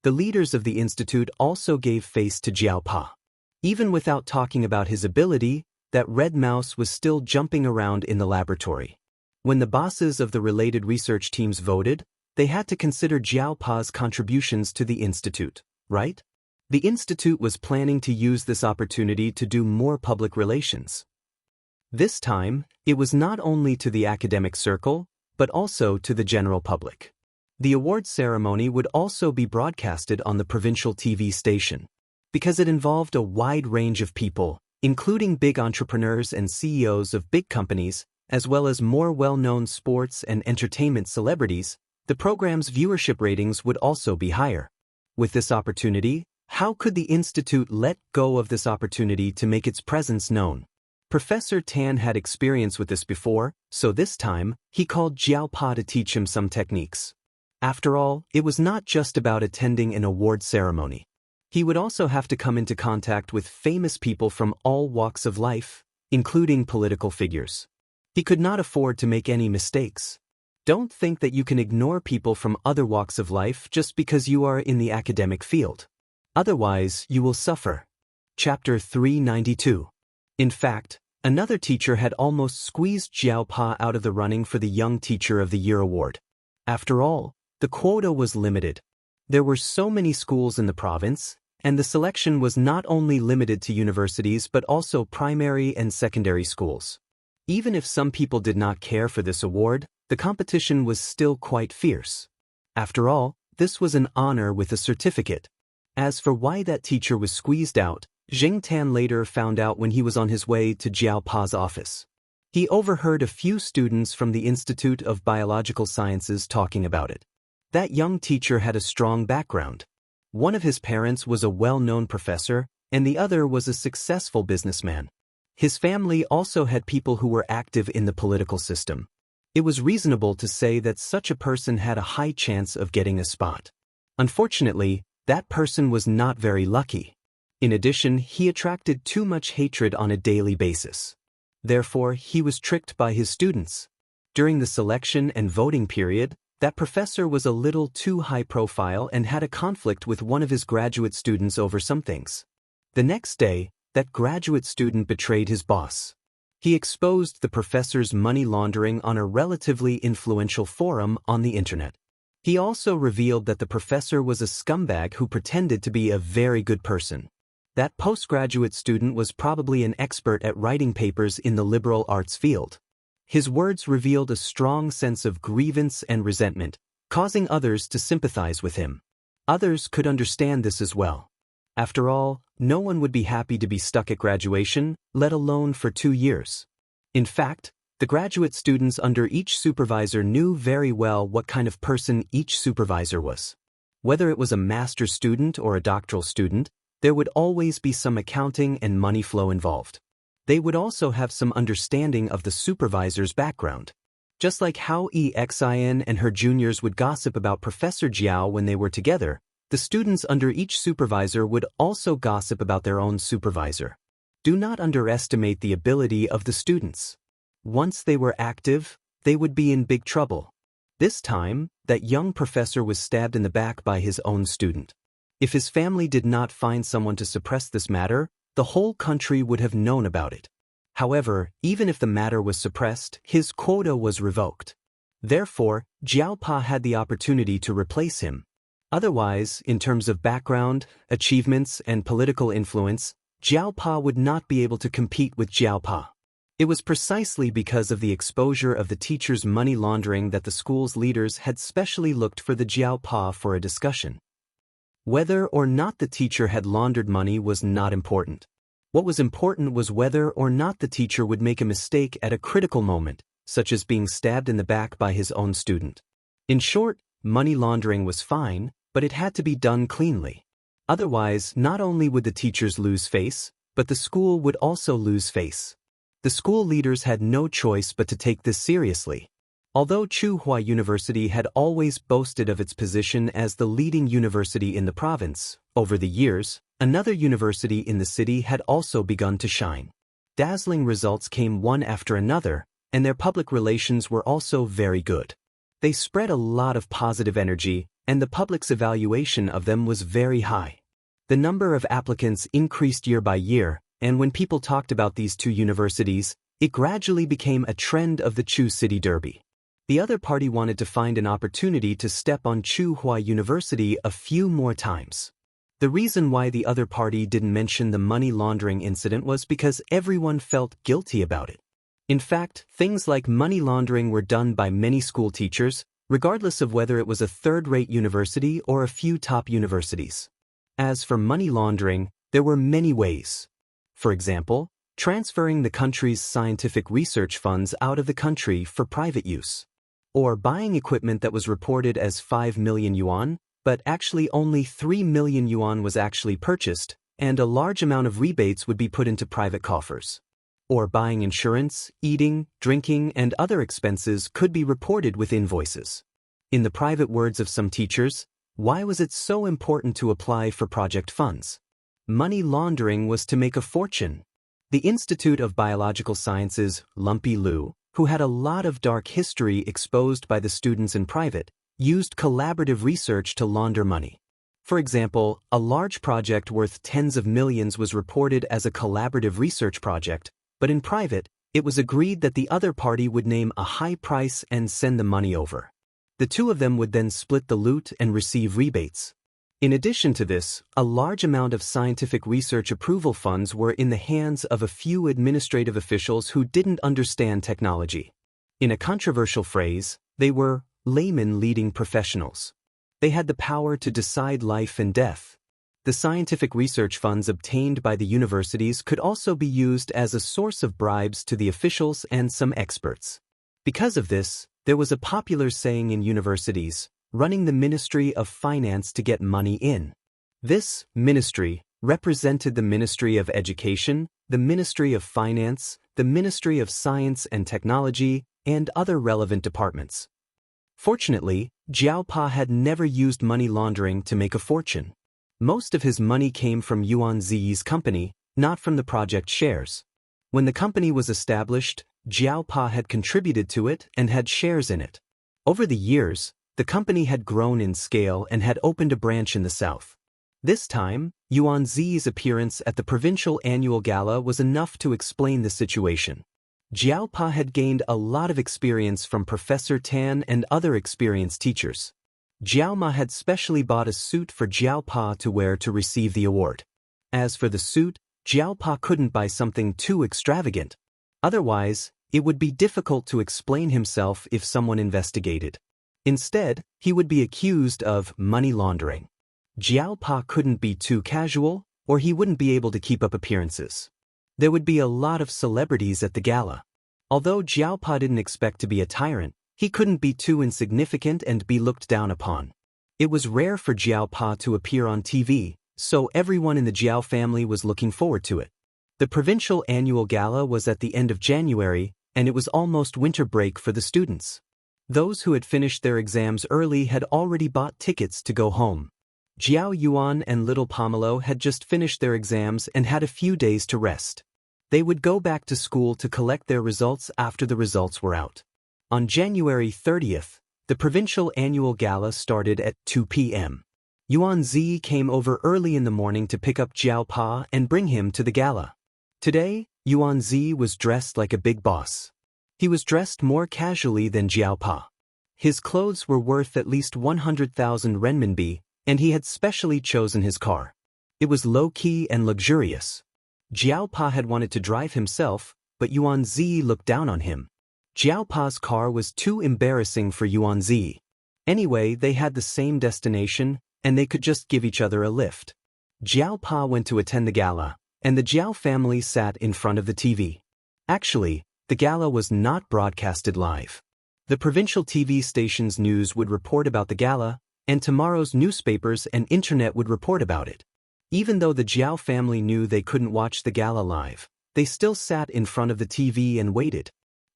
The leaders of the institute also gave face to Jiao Pa. Even without talking about his ability, that red mouse was still jumping around in the laboratory. When the bosses of the related research teams voted, they had to consider Jiao Pa's contributions to the institute, right? The institute was planning to use this opportunity to do more public relations. This time, it was not only to the academic circle, but also to the general public. The award ceremony would also be broadcasted on the provincial TV station. Because it involved a wide range of people, including big entrepreneurs and CEOs of big companies, as well as more well-known sports and entertainment celebrities, the program's viewership ratings would also be higher. With this opportunity, how could the institute let go of this opportunity to make its presence known? Professor Tan had experience with this before, so this time, he called Jiao Pa to teach him some techniques. After all, it was not just about attending an award ceremony. He would also have to come into contact with famous people from all walks of life, including political figures. He could not afford to make any mistakes. Don't think that you can ignore people from other walks of life just because you are in the academic field. Otherwise, you will suffer. Chapter 392. In fact, another teacher had almost squeezed Jiao Pa out of the running for the Young Teacher of the Year award. After all, the quota was limited. There were so many schools in the province, and the selection was not only limited to universities but also primary and secondary schools. Even if some people did not care for this award, the competition was still quite fierce. After all, this was an honor with a certificate. As for why that teacher was squeezed out, Zheng Tan later found out when he was on his way to Jiao Pa's office. He overheard a few students from the Institute of Biological Sciences talking about it. That young teacher had a strong background. One of his parents was a well-known professor, and the other was a successful businessman. His family also had people who were active in the political system. It was reasonable to say that such a person had a high chance of getting a spot. Unfortunately, that person was not very lucky. In addition, he attracted too much hatred on a daily basis. Therefore, he was tricked by his students. During the selection and voting period, that professor was a little too high profile and had a conflict with one of his graduate students over some things. The next day, that graduate student betrayed his boss. He exposed the professor's money laundering on a relatively influential forum on the internet. He also revealed that the professor was a scumbag who pretended to be a very good person. That postgraduate student was probably an expert at writing papers in the liberal arts field. His words revealed a strong sense of grievance and resentment, causing others to sympathize with him. Others could understand this as well. After all, no one would be happy to be stuck at graduation, let alone for 2 years. In fact, the graduate students under each supervisor knew very well what kind of person each supervisor was. Whether it was a master's student or a doctoral student, there would always be some accounting and money flow involved. They would also have some understanding of the supervisor's background. Just like how Xin and her juniors would gossip about Professor Jiao when they were together, the students under each supervisor would also gossip about their own supervisor. Do not underestimate the ability of the students. Once they were active, they would be in big trouble. This time, that young professor was stabbed in the back by his own student. If his family did not find someone to suppress this matter, the whole country would have known about it. However, even if the matter was suppressed, his quota was revoked. Therefore, Jiao Pa had the opportunity to replace him. Otherwise, in terms of background, achievements, and political influence, Jiao Pa would not be able to compete with Jiao Pa. It was precisely because of the exposure of the teacher's money laundering that the school's leaders had specially looked for the Jiao Pa for a discussion. Whether or not the teacher had laundered money was not important. What was important was whether or not the teacher would make a mistake at a critical moment, such as being stabbed in the back by his own student. In short, money laundering was fine, but it had to be done cleanly. Otherwise, not only would the teachers lose face, but the school would also lose face. The school leaders had no choice but to take this seriously. Although Tsinghua University had always boasted of its position as the leading university in the province, over the years, another university in the city had also begun to shine. Dazzling results came one after another, and their public relations were also very good. They spread a lot of positive energy, and the public's evaluation of them was very high. The number of applicants increased year by year, and when people talked about these two universities, it gradually became a trend of the Chu City Derby. The other party wanted to find an opportunity to step on Tsinghua University a few more times. The reason why the other party didn't mention the money laundering incident was because everyone felt guilty about it. In fact, things like money laundering were done by many school teachers, regardless of whether it was a third-rate university or a few top universities. As for money laundering, there were many ways. For example, transferring the country's scientific research funds out of the country for private use. Or buying equipment that was reported as 5 million yuan, but actually only 3 million yuan was actually purchased, and a large amount of rebates would be put into private coffers. Or buying insurance, eating, drinking, and other expenses could be reported with invoices. In the private words of some teachers, why was it so important to apply for project funds? Money laundering was to make a fortune. The Institute of Biological Sciences, Lumpy Lu, who had a lot of dark history exposed by the students in private, used collaborative research to launder money. For example, a large project worth tens of millions was reported as a collaborative research project, but in private, it was agreed that the other party would name a high price and send the money over. The two of them would then split the loot and receive rebates. In addition to this, a large amount of scientific research approval funds were in the hands of a few administrative officials who didn't understand technology. In a controversial phrase, they were laymen leading professionals. They had the power to decide life and death. The scientific research funds obtained by the universities could also be used as a source of bribes to the officials and some experts. Because of this, there was a popular saying in universities, running the Ministry of Finance to get money in. This ministry represented the Ministry of Education, the Ministry of Finance, the Ministry of Science and Technology, and other relevant departments. Fortunately, Jiao Pa had never used money laundering to make a fortune. Most of his money came from Yuan Ziyi's company, not from the project shares. When the company was established, Jiao Pa had contributed to it and had shares in it. Over the years, the company had grown in scale and had opened a branch in the south. This time, Yuan Zi's appearance at the provincial annual gala was enough to explain the situation. Jiao Pa had gained a lot of experience from Professor Tan and other experienced teachers. Jiao Ma had specially bought a suit for Jiao Pa to wear to receive the award. As for the suit, Jiao Pa couldn't buy something too extravagant. Otherwise, it would be difficult to explain himself if someone investigated. Instead, he would be accused of money laundering. Jiao Pa couldn't be too casual, or he wouldn't be able to keep up appearances. There would be a lot of celebrities at the gala. Although Jiao Pa didn't expect to be a tyrant, he couldn't be too insignificant and be looked down upon. It was rare for Jiao Pa to appear on TV, so everyone in the Jiao family was looking forward to it. The provincial annual gala was at the end of January, and it was almost winter break for the students. Those who had finished their exams early had already bought tickets to go home. Jiao Yuan and little Pomelo had just finished their exams and had a few days to rest. They would go back to school to collect their results after the results were out. On January 30th, the provincial annual gala started at 2 p.m. Yuan Zi came over early in the morning to pick up Jiao Pa and bring him to the gala. Today, Yuan Zi was dressed like a big boss. He was dressed more casually than Jiao Pa. His clothes were worth at least 100,000 renminbi, and he had specially chosen his car. It was low-key and luxurious. Jiao Pa had wanted to drive himself, but Yuan Zi looked down on him. Jiao Pa's car was too embarrassing for Yuan Zi. Anyway, they had the same destination, and they could just give each other a lift. Jiao Pa went to attend the gala, and the Jiao family sat in front of the TV. Actually, the gala was not broadcasted live. The provincial TV station's news would report about the gala, and tomorrow's newspapers and internet would report about it. Even though the Jiao family knew they couldn't watch the gala live, they still sat in front of the TV and waited.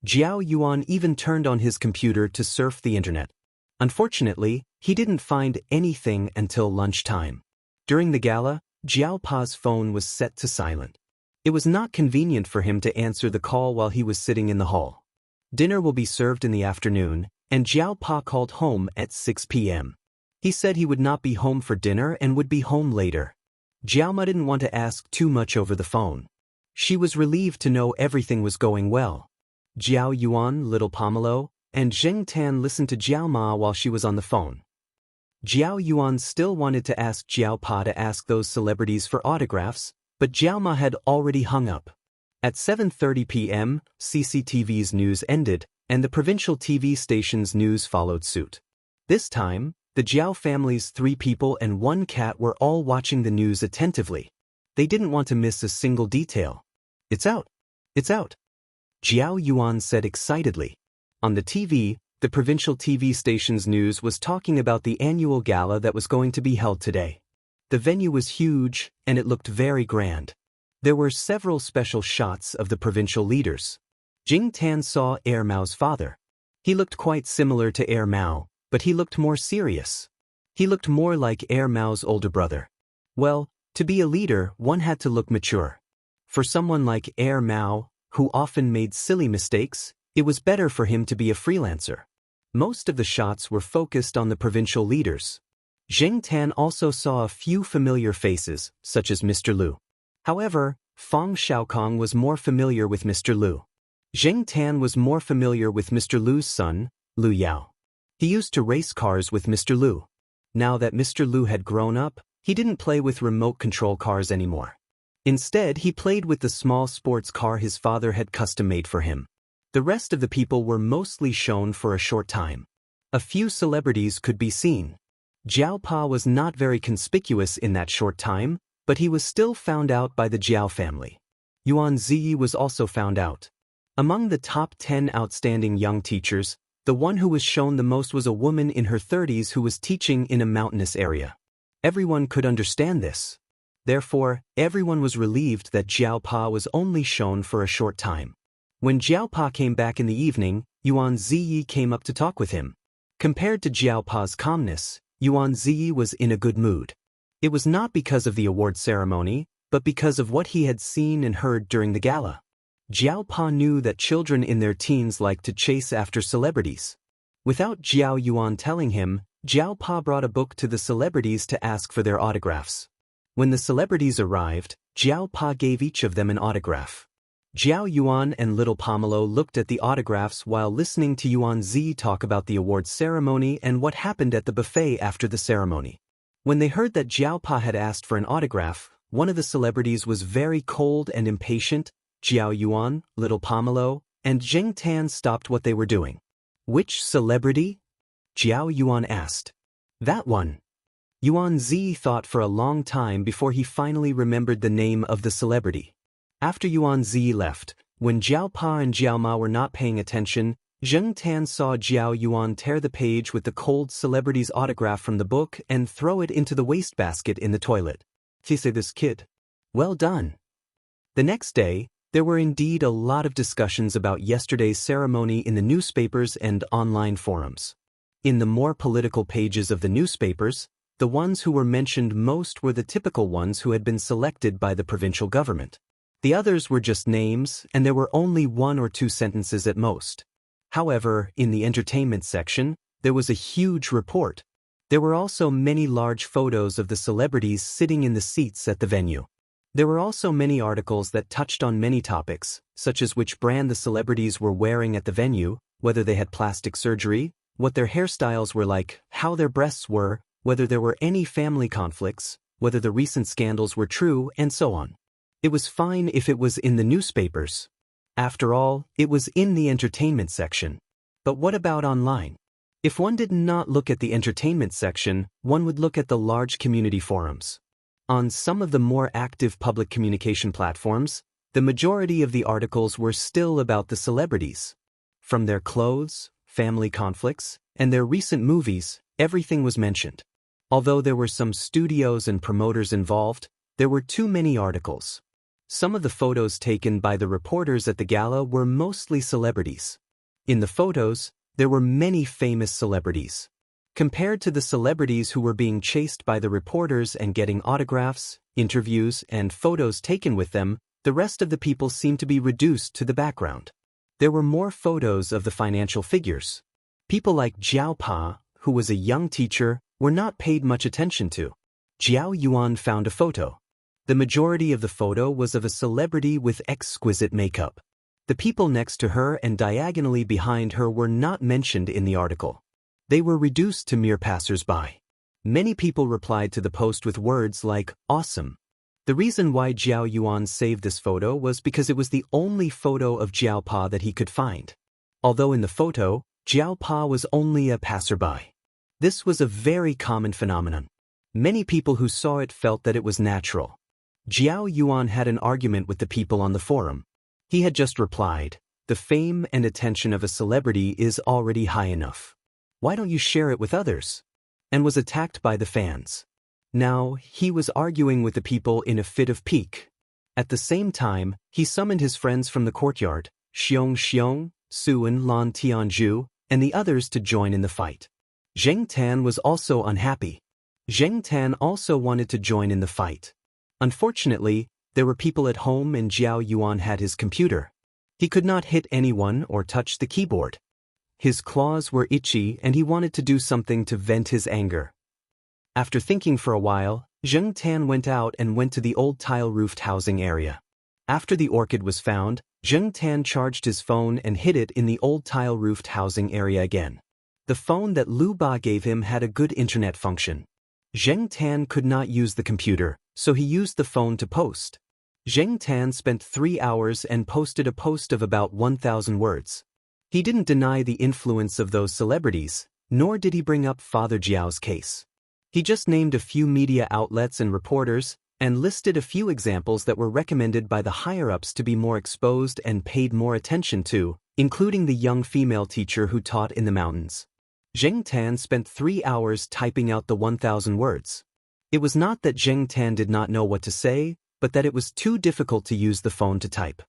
Jiao Yuan even turned on his computer to surf the internet. Unfortunately, he didn't find anything until lunchtime. During the gala, Jiao Pa's phone was set to silent. It was not convenient for him to answer the call while he was sitting in the hall. Dinner will be served in the afternoon, and Jiao Pa called home at 6 p.m. He said he would not be home for dinner and would be home later. Jiao Ma didn't want to ask too much over the phone. She was relieved to know everything was going well. Jiao Yuan, little Pomelo, and Zheng Tan listened to Jiao Ma while she was on the phone. Jiao Yuan still wanted to ask Jiao Pa to ask those celebrities for autographs, but Jiao Ma had already hung up. At 7:30 p.m., CCTV's news ended, and the provincial TV station's news followed suit. This time, the Jiao family's 3 people and 1 cat were all watching the news attentively. They didn't want to miss a single detail. "It's out! It's out!" Jiao Yuan said excitedly. On the TV, the provincial TV station's news was talking about the annual gala that was going to be held today. The venue was huge, and it looked very grand. There were several special shots of the provincial leaders. Jing Tan saw Heir Mao's father. He looked quite similar to Heir Mao, but he looked more serious. He looked more like Heir Mao's older brother. Well, to be a leader, one had to look mature. For someone like Heir Mao, who often made silly mistakes, it was better for him to be a freelancer. Most of the shots were focused on the provincial leaders. Zheng Tan also saw a few familiar faces, such as Mr. Lu. However, Fang Xiaokong was more familiar with Mr. Lu. Zheng Tan was more familiar with Mr. Lu's son, Lu Yao. He used to race cars with Mr. Lu. Now that Mr. Lu had grown up, he didn't play with remote control cars anymore. Instead, he played with the small sports car his father had custom-made for him. The rest of the people were mostly shown for a short time. A few celebrities could be seen. Jiao Pa was not very conspicuous in that short time, but he was still found out by the Jiao family. Yuan Zi was also found out. Among the top 10 outstanding young teachers, the one who was shown the most was a woman in her 30s who was teaching in a mountainous area. Everyone could understand this. Therefore, everyone was relieved that Jiao Pa was only shown for a short time. When Jiao Pa came back in the evening, Yuan Ziyi came up to talk with him. Compared to Jiao Pa's calmness, Yuan Ziyi was in a good mood. It was not because of the award ceremony, but because of what he had seen and heard during the gala. Jiao Pa knew that children in their teens liked to chase after celebrities. Without Jiao Yuan telling him, Jiao Pa brought a book to the celebrities to ask for their autographs. When the celebrities arrived, Jiao Pa gave each of them an autograph. Jiao Yuan and little Pomelo looked at the autographs while listening to Yuan Zi talk about the awards ceremony and what happened at the buffet after the ceremony. When they heard that Jiao Pa had asked for an autograph, one of the celebrities was very cold and impatient. Jiao Yuan, little Pomelo, and Zheng Tan stopped what they were doing. Which celebrity? Jiao Yuan asked. That one. Yuan Zi thought for a long time before he finally remembered the name of the celebrity. After Yuan Zi left, when Jiao Pa and Jiao Ma were not paying attention, Zheng Tan saw Jiao Yuan tear the page with the cold celebrity's autograph from the book and throw it into the wastebasket in the toilet. Say this kid. Well done. The next day, there were indeed a lot of discussions about yesterday's ceremony in the newspapers and online forums. In the more political pages of the newspapers, the ones who were mentioned most were the typical ones who had been selected by the provincial government. The others were just names, and there were only 1 or 2 sentences at most. However, in the entertainment section, there was a huge report. There were also many large photos of the celebrities sitting in the seats at the venue. There were also many articles that touched on many topics, such as which brand the celebrities were wearing at the venue, whether they had plastic surgery, what their hairstyles were like, how their breasts were, whether there were any family conflicts, whether the recent scandals were true, and so on. It was fine if it was in the newspapers. After all, it was in the entertainment section. But what about online? If one did not look at the entertainment section, one would look at the large community forums. On some of the more active public communication platforms, the majority of the articles were still about the celebrities. From their clothes, family conflicts, and their recent movies, everything was mentioned. Although there were some studios and promoters involved, there were too many articles. Some of the photos taken by the reporters at the gala were mostly celebrities. In the photos, there were many famous celebrities. Compared to the celebrities who were being chased by the reporters and getting autographs, interviews, and photos taken with them, the rest of the people seemed to be reduced to the background. There were more photos of the financial figures. People like Jiao Pa, who was a young teacher, were not paid much attention to. Jiao Yuan found a photo. The majority of the photo was of a celebrity with exquisite makeup. The people next to her and diagonally behind her were not mentioned in the article. They were reduced to mere passers-by. Many people replied to the post with words like, awesome. The reason why Jiao Yuan saved this photo was because it was the only photo of Jiao Pa that he could find. Although in the photo, Jiao Pa was only a passerby. This was a very common phenomenon. Many people who saw it felt that it was natural. Jiao Yuan had an argument with the people on the forum. He had just replied, the fame and attention of a celebrity is already high enough. Why don't you share it with others? And was attacked by the fans. Now, he was arguing with the people in a fit of pique. At the same time, he summoned his friends from the courtyard, Xianxia, Suan Lan Tianzhu, and the others to join in the fight. Zheng Tan was also unhappy. Zheng Tan also wanted to join in the fight. Unfortunately, there were people at home and Jiao Yuan had his computer. He could not hit anyone or touch the keyboard. His claws were itchy and he wanted to do something to vent his anger. After thinking for a while, Zheng Tan went out and went to the old tile-roofed housing area. After the orchid was found, Zheng Tan charged his phone and hid it in the old tile-roofed housing area again. The phone that Lu Ba gave him had a good internet function. Zheng Tan could not use the computer, so he used the phone to post. Zheng Tan spent 3 hours and posted a post of about 1,000 words. He didn't deny the influence of those celebrities, nor did he bring up Father Jiao's case. He just named a few media outlets and reporters, and listed a few examples that were recommended by the higher-ups to be more exposed and paid more attention to, including the young female teacher who taught in the mountains. Zheng Tan spent 3 hours typing out the 1,000 words. It was not that Zheng Tan did not know what to say, but that it was too difficult to use the phone to type.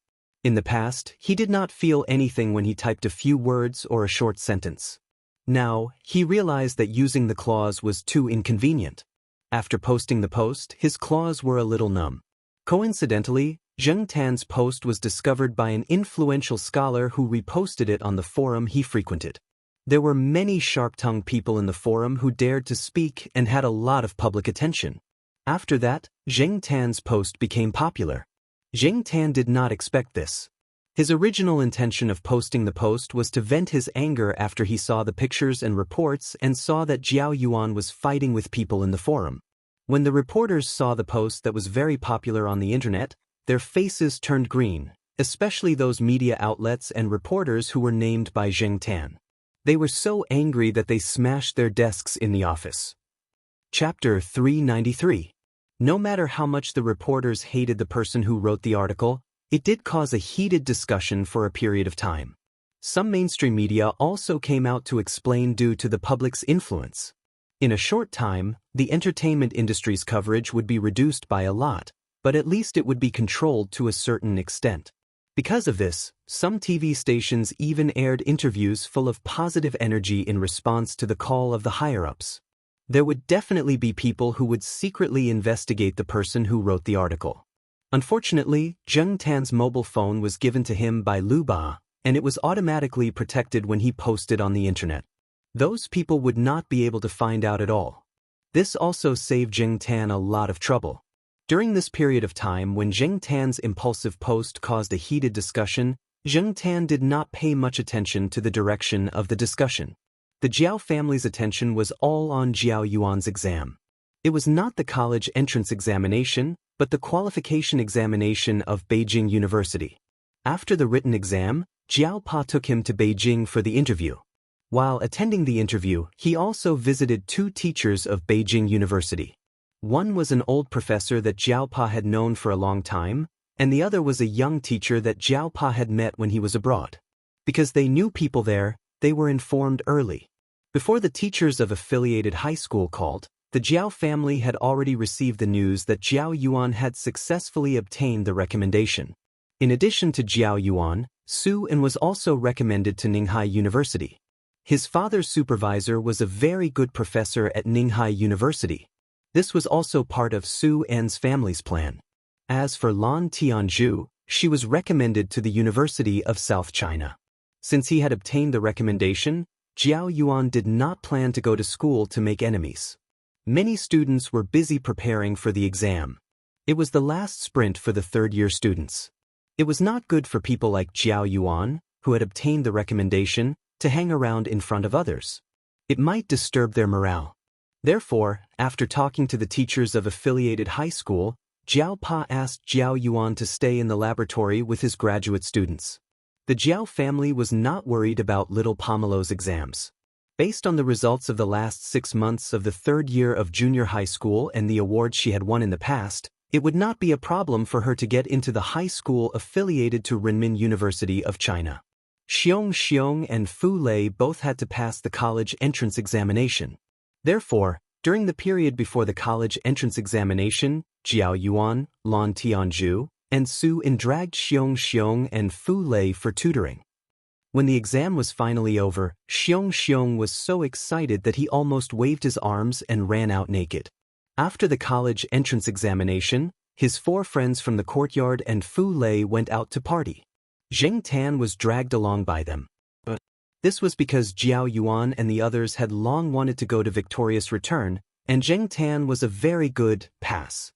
In the past, he did not feel anything when he typed a few words or a short sentence. Now, he realized that using the claws was too inconvenient. After posting the post, his claws were a little numb. Coincidentally, Zheng Tan's post was discovered by an influential scholar who reposted it on the forum he frequented. There were many sharp-tongued people in the forum who dared to speak and had a lot of public attention. After that, Zheng Tan's post became popular. Zheng Tan did not expect this. His original intention of posting the post was to vent his anger after he saw the pictures and reports and saw that Jiao Yuan was fighting with people in the forum. When the reporters saw the post that was very popular on the internet, their faces turned green, especially those media outlets and reporters who were named by Zheng Tan. They were so angry that they smashed their desks in the office. Chapter 393. No matter how much the reporters hated the person who wrote the article, it did cause a heated discussion for a period of time. Some mainstream media also came out to explain due to the public's influence. In a short time, the entertainment industry's coverage would be reduced by a lot, but at least it would be controlled to a certain extent. Because of this, some TV stations even aired interviews full of positive energy in response to the call of the higher-ups. There would definitely be people who would secretly investigate the person who wrote the article. Unfortunately, Zheng Tan's mobile phone was given to him by Lu Ba, and it was automatically protected when he posted on the internet. Those people would not be able to find out at all. This also saved Zheng Tan a lot of trouble. During this period of time when Zheng Tan's impulsive post caused a heated discussion, Zheng Tan did not pay much attention to the direction of the discussion. The Jiao family's attention was all on Jiao Yuan's exam. It was not the college entrance examination, but the qualification examination of Beijing University. After the written exam, Jiao Pa took him to Beijing for the interview. While attending the interview, he also visited 2 teachers of Beijing University. One was an old professor that Jiao Pa had known for a long time, and the other was a young teacher that Jiao Pa had met when he was abroad. Because they knew people there, they were informed early. Before the teachers of affiliated high school called, the Jiao family had already received the news that Jiao Yuan had successfully obtained the recommendation. In addition to Jiao Yuan, Su En was also recommended to Ninghai University. His father's supervisor was a very good professor at Ninghai University. This was also part of Su En's family's plan. As for Lan Tianzhu, she was recommended to the University of South China. Since he had obtained the recommendation, Jiao Yuan did not plan to go to school to make enemies. Many students were busy preparing for the exam. It was the last sprint for the third-year students. It was not good for people like Jiao Yuan, who had obtained the recommendation, to hang around in front of others. It might disturb their morale. Therefore, after talking to the teachers of affiliated high school, Jiao Pa asked Jiao Yuan to stay in the laboratory with his graduate students. The Jiao family was not worried about little Pomelo's exams. Based on the results of the last 6 months of the third year of junior high school and the awards she had won in the past, it would not be a problem for her to get into the high school affiliated to Renmin University of China. Xianxia and Fu Lei both had to pass the college entrance examination. Therefore, during the period before the college entrance examination, Jiao Yuan, Lan Tianzhu, and Su En dragged Xianxia and Fu Lei for tutoring. When the exam was finally over, Xianxia was so excited that he almost waved his arms and ran out naked. After the college entrance examination, his 4 friends from the courtyard and Fu Lei went out to party. Zheng Tan was dragged along by them. But this was because Jiao Yuan and the others had long wanted to go to Victorious Return, and Zheng Tan was a very good pass.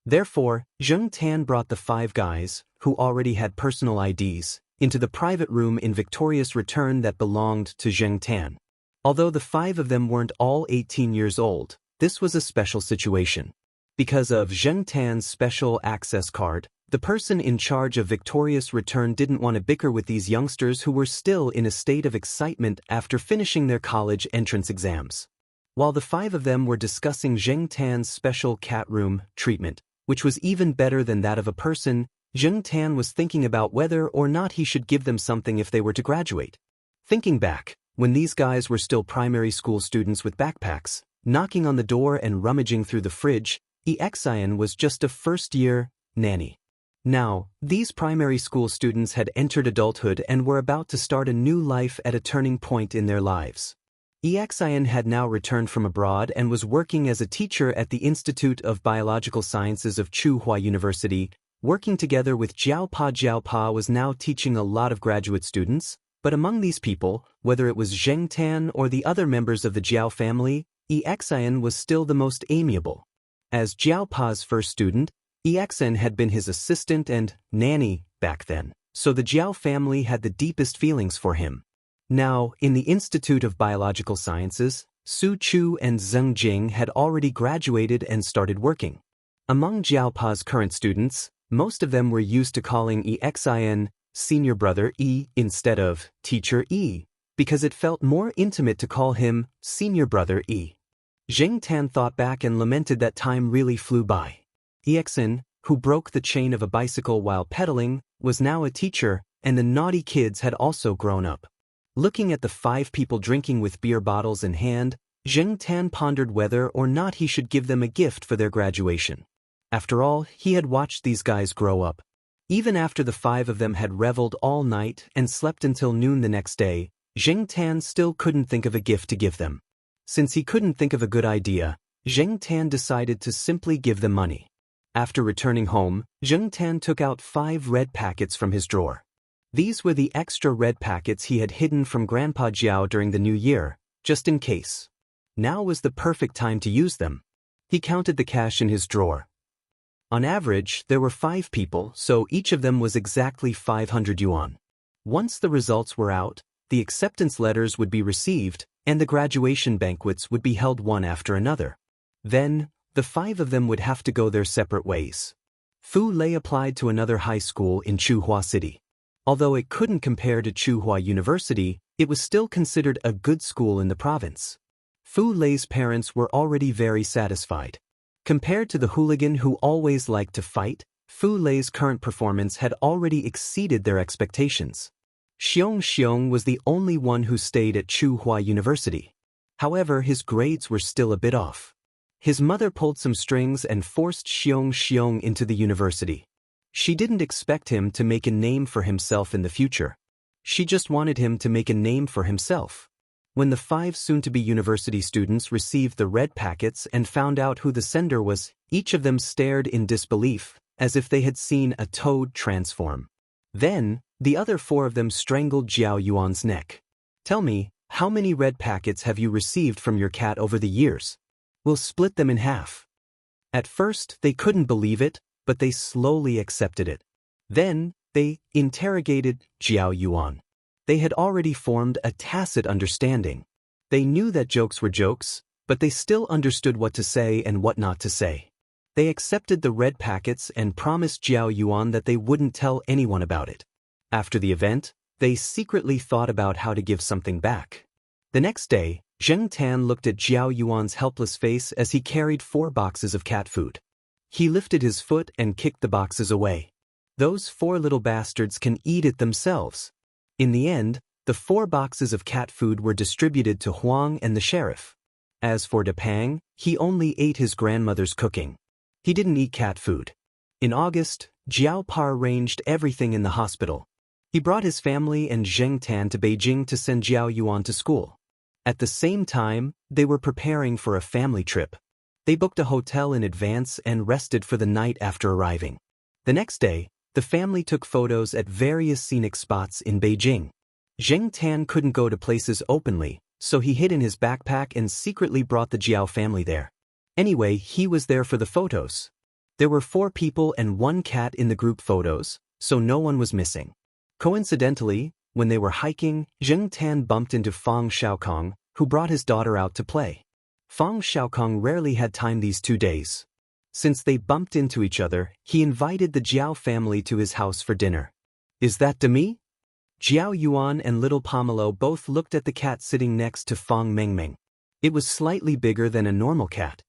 Therefore, Zheng Tan brought the 5 guys, who already had personal IDs, into the private room in Victorious Return that belonged to Zheng Tan. Although the 5 of them weren't all 18 years old, this was a special situation. Because of Zheng Tan's special access card, the person in charge of Victorious Return didn't want to bicker with these youngsters who were still in a state of excitement after finishing their college entrance exams. While the 5 of them were discussing Zheng Tan's special cat room treatment, which was even better than that of a person, Zheng Tan was thinking about whether or not he should give them something if they were to graduate. Thinking back, when these guys were still primary school students with backpacks, knocking on the door and rummaging through the fridge, Xian was just a first-year nanny. Now, these primary school students had entered adulthood and were about to start a new life at a turning point in their lives. Xian had now returned from abroad and was working as a teacher at the Institute of Biological Sciences of Tsinghua University. Working together with Jiao Pa was now teaching a lot of graduate students, but among these people, whether it was Zheng Tan or the other members of the Jiao family, Xian was still the most amiable. As Jiao Pa's first student, Exen had been his assistant and nanny back then, so the Jiao family had the deepest feelings for him. Now, in the Institute of Biological Sciences, Su Chu and Zheng Jing had already graduated and started working. Among Jiao Pa's current students, most of them were used to calling Exin senior brother E instead of teacher E, because it felt more intimate to call him senior brother E. Zheng Tan thought back and lamented that time really flew by. Exin, who broke the chain of a bicycle while pedaling, was now a teacher, and the naughty kids had also grown up. Looking at the 5 people drinking with beer bottles in hand, Zheng Tan pondered whether or not he should give them a gift for their graduation. After all, he had watched these guys grow up. Even after the 5 of them had reveled all night and slept until noon the next day, Zheng Tan still couldn't think of a gift to give them. Since he couldn't think of a good idea, Zheng Tan decided to simply give them money. After returning home, Zheng Tan took out 5 red packets from his drawer. These were the extra red packets he had hidden from Grandpa Jiao during the new year, just in case. Now was the perfect time to use them. He counted the cash in his drawer. On average, there were 5 people, so each of them was exactly 500 yuan. Once the results were out, the acceptance letters would be received, and the graduation banquets would be held one after another. Then, the 5 of them would have to go their separate ways. Fu Lei applied to another high school in Chuhua City. Although it couldn't compare to Chuhua University, it was still considered a good school in the province. Fu Lei's parents were already very satisfied. Compared to the hooligan who always liked to fight, Fu Lei's current performance had already exceeded their expectations. Xianxia was the only one who stayed at Chuhua University. However, his grades were still a bit off. His mother pulled some strings and forced Xianxia into the university. She didn't expect him to make a name for himself in the future. She just wanted him to make a name for himself. When the 5 soon-to-be university students received the red packets and found out who the sender was, each of them stared in disbelief, as if they had seen a toad transform. Then, the other 4 of them strangled Jiao Yuan's neck. "Tell me, how many red packets have you received from your cat over the years? We'll split them in half." At first, they couldn't believe it, but they slowly accepted it. Then, they interrogated Jiao Yuan. They had already formed a tacit understanding. They knew that jokes were jokes, but they still understood what to say and what not to say. They accepted the red packets and promised Jiao Yuan that they wouldn't tell anyone about it. After the event, they secretly thought about how to give something back. The next day, Zheng Tan looked at Jiao Yuan's helpless face as he carried 4 boxes of cat food. He lifted his foot and kicked the boxes away. "Those 4 little bastards can eat it themselves." In the end, the 4 boxes of cat food were distributed to Huang and the sheriff. As for Depang, he only ate his grandmother's cooking. He didn't eat cat food. In August, Jiao Pa arranged everything in the hospital. He brought his family and Zheng Tan to Beijing to send Jiao Yuan to school. At the same time, they were preparing for a family trip. They booked a hotel in advance and rested for the night after arriving. The next day, the family took photos at various scenic spots in Beijing. Zheng Tan couldn't go to places openly, so he hid in his backpack and secretly brought the Jiao family there. Anyway, he was there for the photos. There were 4 people and 1 cat in the group photos, so no one was missing. Coincidentally, when they were hiking, Zheng Tan bumped into Fang Xiaokong, who brought his daughter out to play. Fang Xiaokong rarely had time these 2 days. Since they bumped into each other, he invited the Jiao family to his house for dinner. "Is that Demi?" Jiao Yuan and little Pomelo both looked at the cat sitting next to Fang Mengmeng. It was slightly bigger than a normal cat.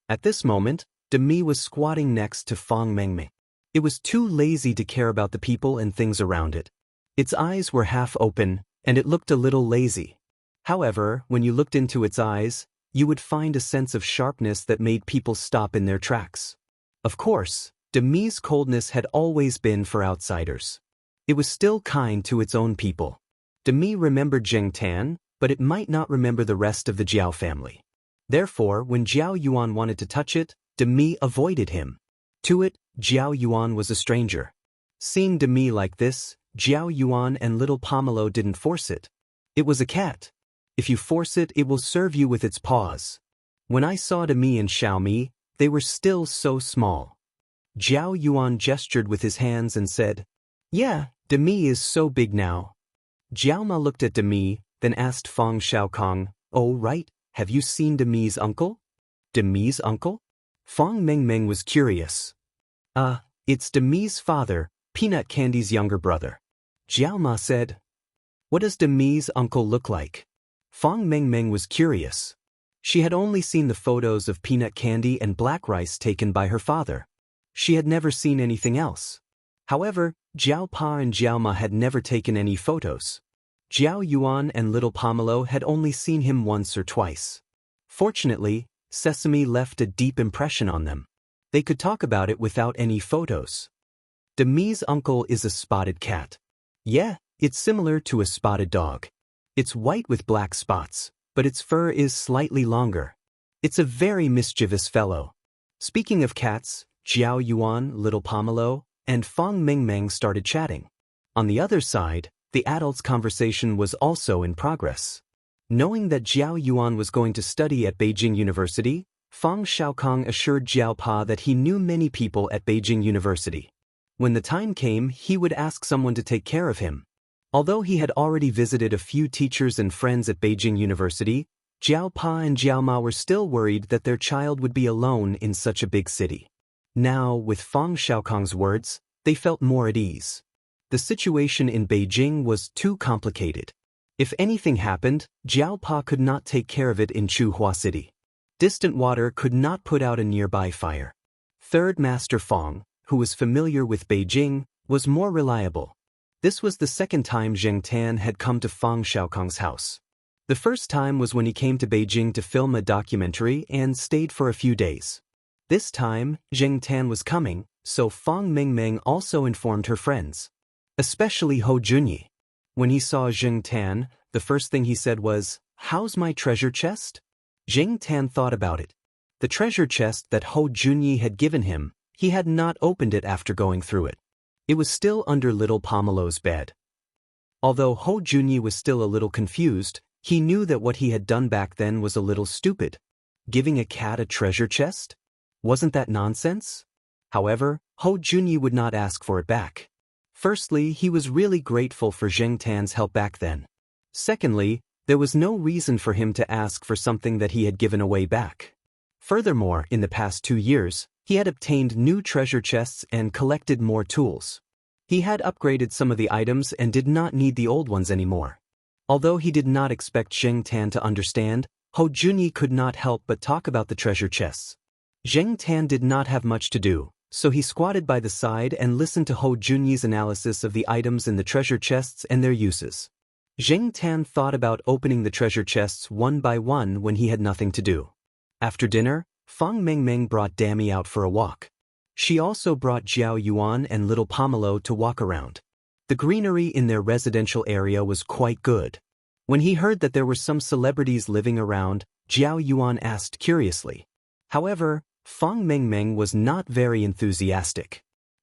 At this moment, Demi was squatting next to Fang Mengmeng. It was too lazy to care about the people and things around it. Its eyes were half open, and it looked a little lazy. However, when you looked into its eyes, you would find a sense of sharpness that made people stop in their tracks. Of course, Demi's coldness had always been for outsiders. It was still kind to its own people. Demi remembered Zheng Tan, but it might not remember the rest of the Jiao family. Therefore, when Jiao Yuan wanted to touch it, Demi avoided him. To it, Jiao Yuan was a stranger. Seeing Demi like this, Jiao Yuan and little Pomelo didn't force it. It was a cat. If you force it, it will serve you with its paws. When I saw Demi and Xiaomi, they were still so small. Jiao Yuan gestured with his hands and said, "Yeah, Demi is so big now." Jiao Ma looked at Demi, then asked Fang Xiaokong, "Oh right, have you seen Demi's uncle?" "Demi's uncle?" Fang Mengmeng was curious. It's Demi's father, Peanut Candy's younger brother." Jiao Ma said. "What does Demi's uncle look like?" Fang Mengmeng was curious. She had only seen the photos of Peanut Candy and Black Rice taken by her father. She had never seen anything else. However, Jiao Pa and Jiao Ma had never taken any photos. Jiao Yuan and little Pomelo had only seen him once or twice. Fortunately, Sesame left a deep impression on them. They could talk about it without any photos. Demi's uncle is a spotted cat. Yeah, it's similar to a spotted dog. It's white with black spots, but its fur is slightly longer. It's a very mischievous fellow. Speaking of cats, Jiao Yuan, little Pomelo, and Fang Mengmeng started chatting. On the other side, the adults' conversation was also in progress. Knowing that Jiao Yuan was going to study at Beijing University, Fang Xiaokong assured Jiao Pa that he knew many people at Beijing University. When the time came, he would ask someone to take care of him. Although he had already visited a few teachers and friends at Beijing University, Jiao Pa and Jiao Ma were still worried that their child would be alone in such a big city. Now, with Fang Xiaokong's words, they felt more at ease. The situation in Beijing was too complicated. If anything happened, Jiao Pa could not take care of it in Chuhua City. Distant water could not put out a nearby fire. Third Master Fang, who was familiar with Beijing, was more reliable. This was the second time Zheng Tan had come to Fang Xiaokong's house. The first time was when he came to Beijing to film a documentary and stayed for a few days. This time, Zheng Tan was coming, so Fang Mengmeng also informed her friends. Especially Hou Junyi. When he saw Zheng Tan, the first thing he said was, "How's my treasure chest?" Zheng Tan thought about it. The treasure chest that Hou Junyi had given him, he had not opened it after going through it. It was still under little Pomelo's bed. Although Hou Junyi was still a little confused, he knew that what he had done back then was a little stupid. Giving a cat a treasure chest? Wasn't that nonsense? However, Hou Junyi would not ask for it back. Firstly, he was really grateful for Zheng Tan's help back then. Secondly, there was no reason for him to ask for something that he had given away back. Furthermore, in the past 2 years, he had obtained new treasure chests and collected more tools. He had upgraded some of the items and did not need the old ones anymore. Although he did not expect Zheng Tan to understand, Hou Junyi could not help but talk about the treasure chests. Zheng Tan did not have much to do, so he squatted by the side and listened to Hou Junyi's analysis of the items in the treasure chests and their uses. Zheng Tan thought about opening the treasure chests one by one when he had nothing to do. After dinner, Fang Mengmeng brought Dammy out for a walk. She also brought Jiao Yuan and little Pomelo to walk around. The greenery in their residential area was quite good. When he heard that there were some celebrities living around, Jiao Yuan asked curiously. However, Fang Mengmeng was not very enthusiastic.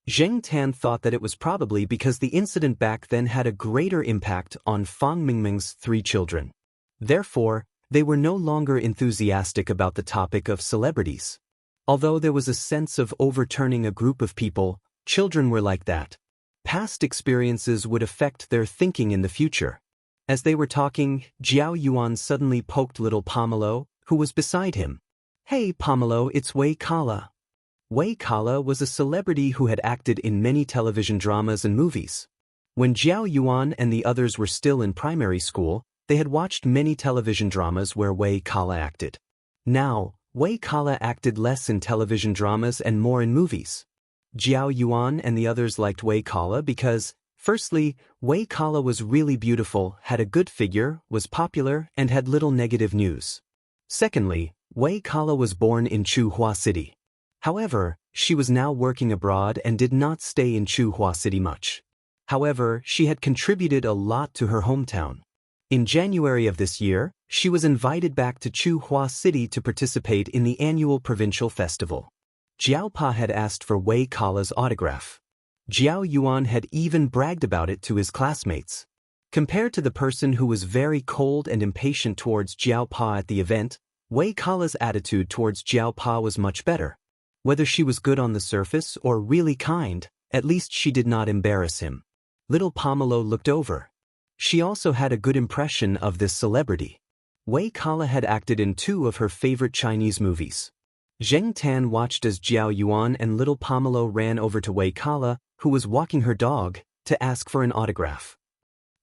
Zheng Tan thought that it was probably because the incident back then had a greater impact on Fang Mengmeng's 3 children. Therefore, they were no longer enthusiastic about the topic of celebrities. Although there was a sense of overturning a group of people, children were like that. Past experiences would affect their thinking in the future. As they were talking, Jiao Yuan suddenly poked little Pomelo, who was beside him. "Hey Pomelo, it's Wei Kala." Wei Kala was a celebrity who had acted in many television dramas and movies. When Jiao Yuan and the others were still in primary school, they had watched many television dramas where Wei Kala acted. Now, Wei Kala acted less in television dramas and more in movies. Jiao Yuan and the others liked Wei Kala because, firstly, Wei Kala was really beautiful, had a good figure, was popular, and had little negative news. Secondly, Wei Kala was born in Chuhua City. However, she was now working abroad and did not stay in Chuhua City much. However, she had contributed a lot to her hometown. In January of this year, she was invited back to Chuhua City to participate in the annual provincial festival. Jiao Pa had asked for Wei Kala's autograph. Jiao Yuan had even bragged about it to his classmates. Compared to the person who was very cold and impatient towards Jiao Pa at the event, Wei Kala's attitude towards Jiao Pa was much better. Whether she was good on the surface or really kind, at least she did not embarrass him. Little Pomelo looked over. She also had a good impression of this celebrity. Wei Kala had acted in 2 of her favorite Chinese movies. Zheng Tan watched as Jiao Yuan and Little Pomelo ran over to Wei Kala, who was walking her dog, to ask for an autograph.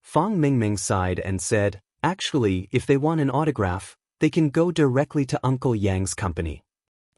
Fang Mingming sighed and said, "Actually, if they want an autograph, they can go directly to Uncle Yang's company."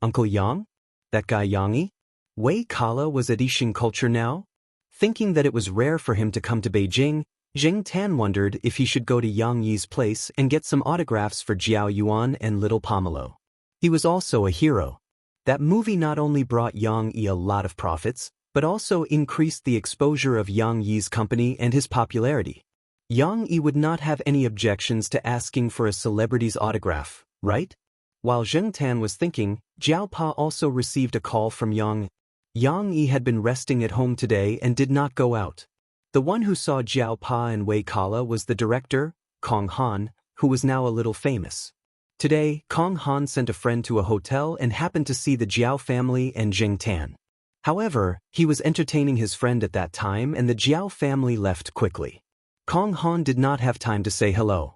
Uncle Yang? That guy Yang? Wei Kala was at Yixing Culture now? Thinking that it was rare for him to come to Beijing, Zheng Tan wondered if he should go to Yang Yi's place and get some autographs for Jiao Yuan and Little Pomelo. He was also a hero. That movie not only brought Yang Yi a lot of profits, but also increased the exposure of Yang Yi's company and his popularity. Yang Yi would not have any objections to asking for a celebrity's autograph, right? While Zheng Tan was thinking, Jiao Pa also received a call from Yang. Yang Yi had been resting at home today and did not go out. The one who saw Jiao Pa and Wei Kala was the director, Kong Han, who was now a little famous. Today, Kong Han sent a friend to a hotel and happened to see the Jiao family and Zheng Tan. However, he was entertaining his friend at that time and the Jiao family left quickly. Kong Han did not have time to say hello.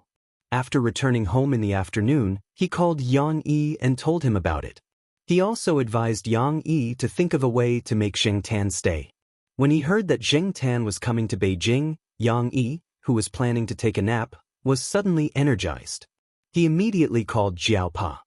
After returning home in the afternoon, he called Yang Yi and told him about it. He also advised Yang Yi to think of a way to make Zheng Tan stay. When he heard that Zheng Tan was coming to Beijing, Yang Yi, who was planning to take a nap, was suddenly energized. He immediately called Jiao Pa.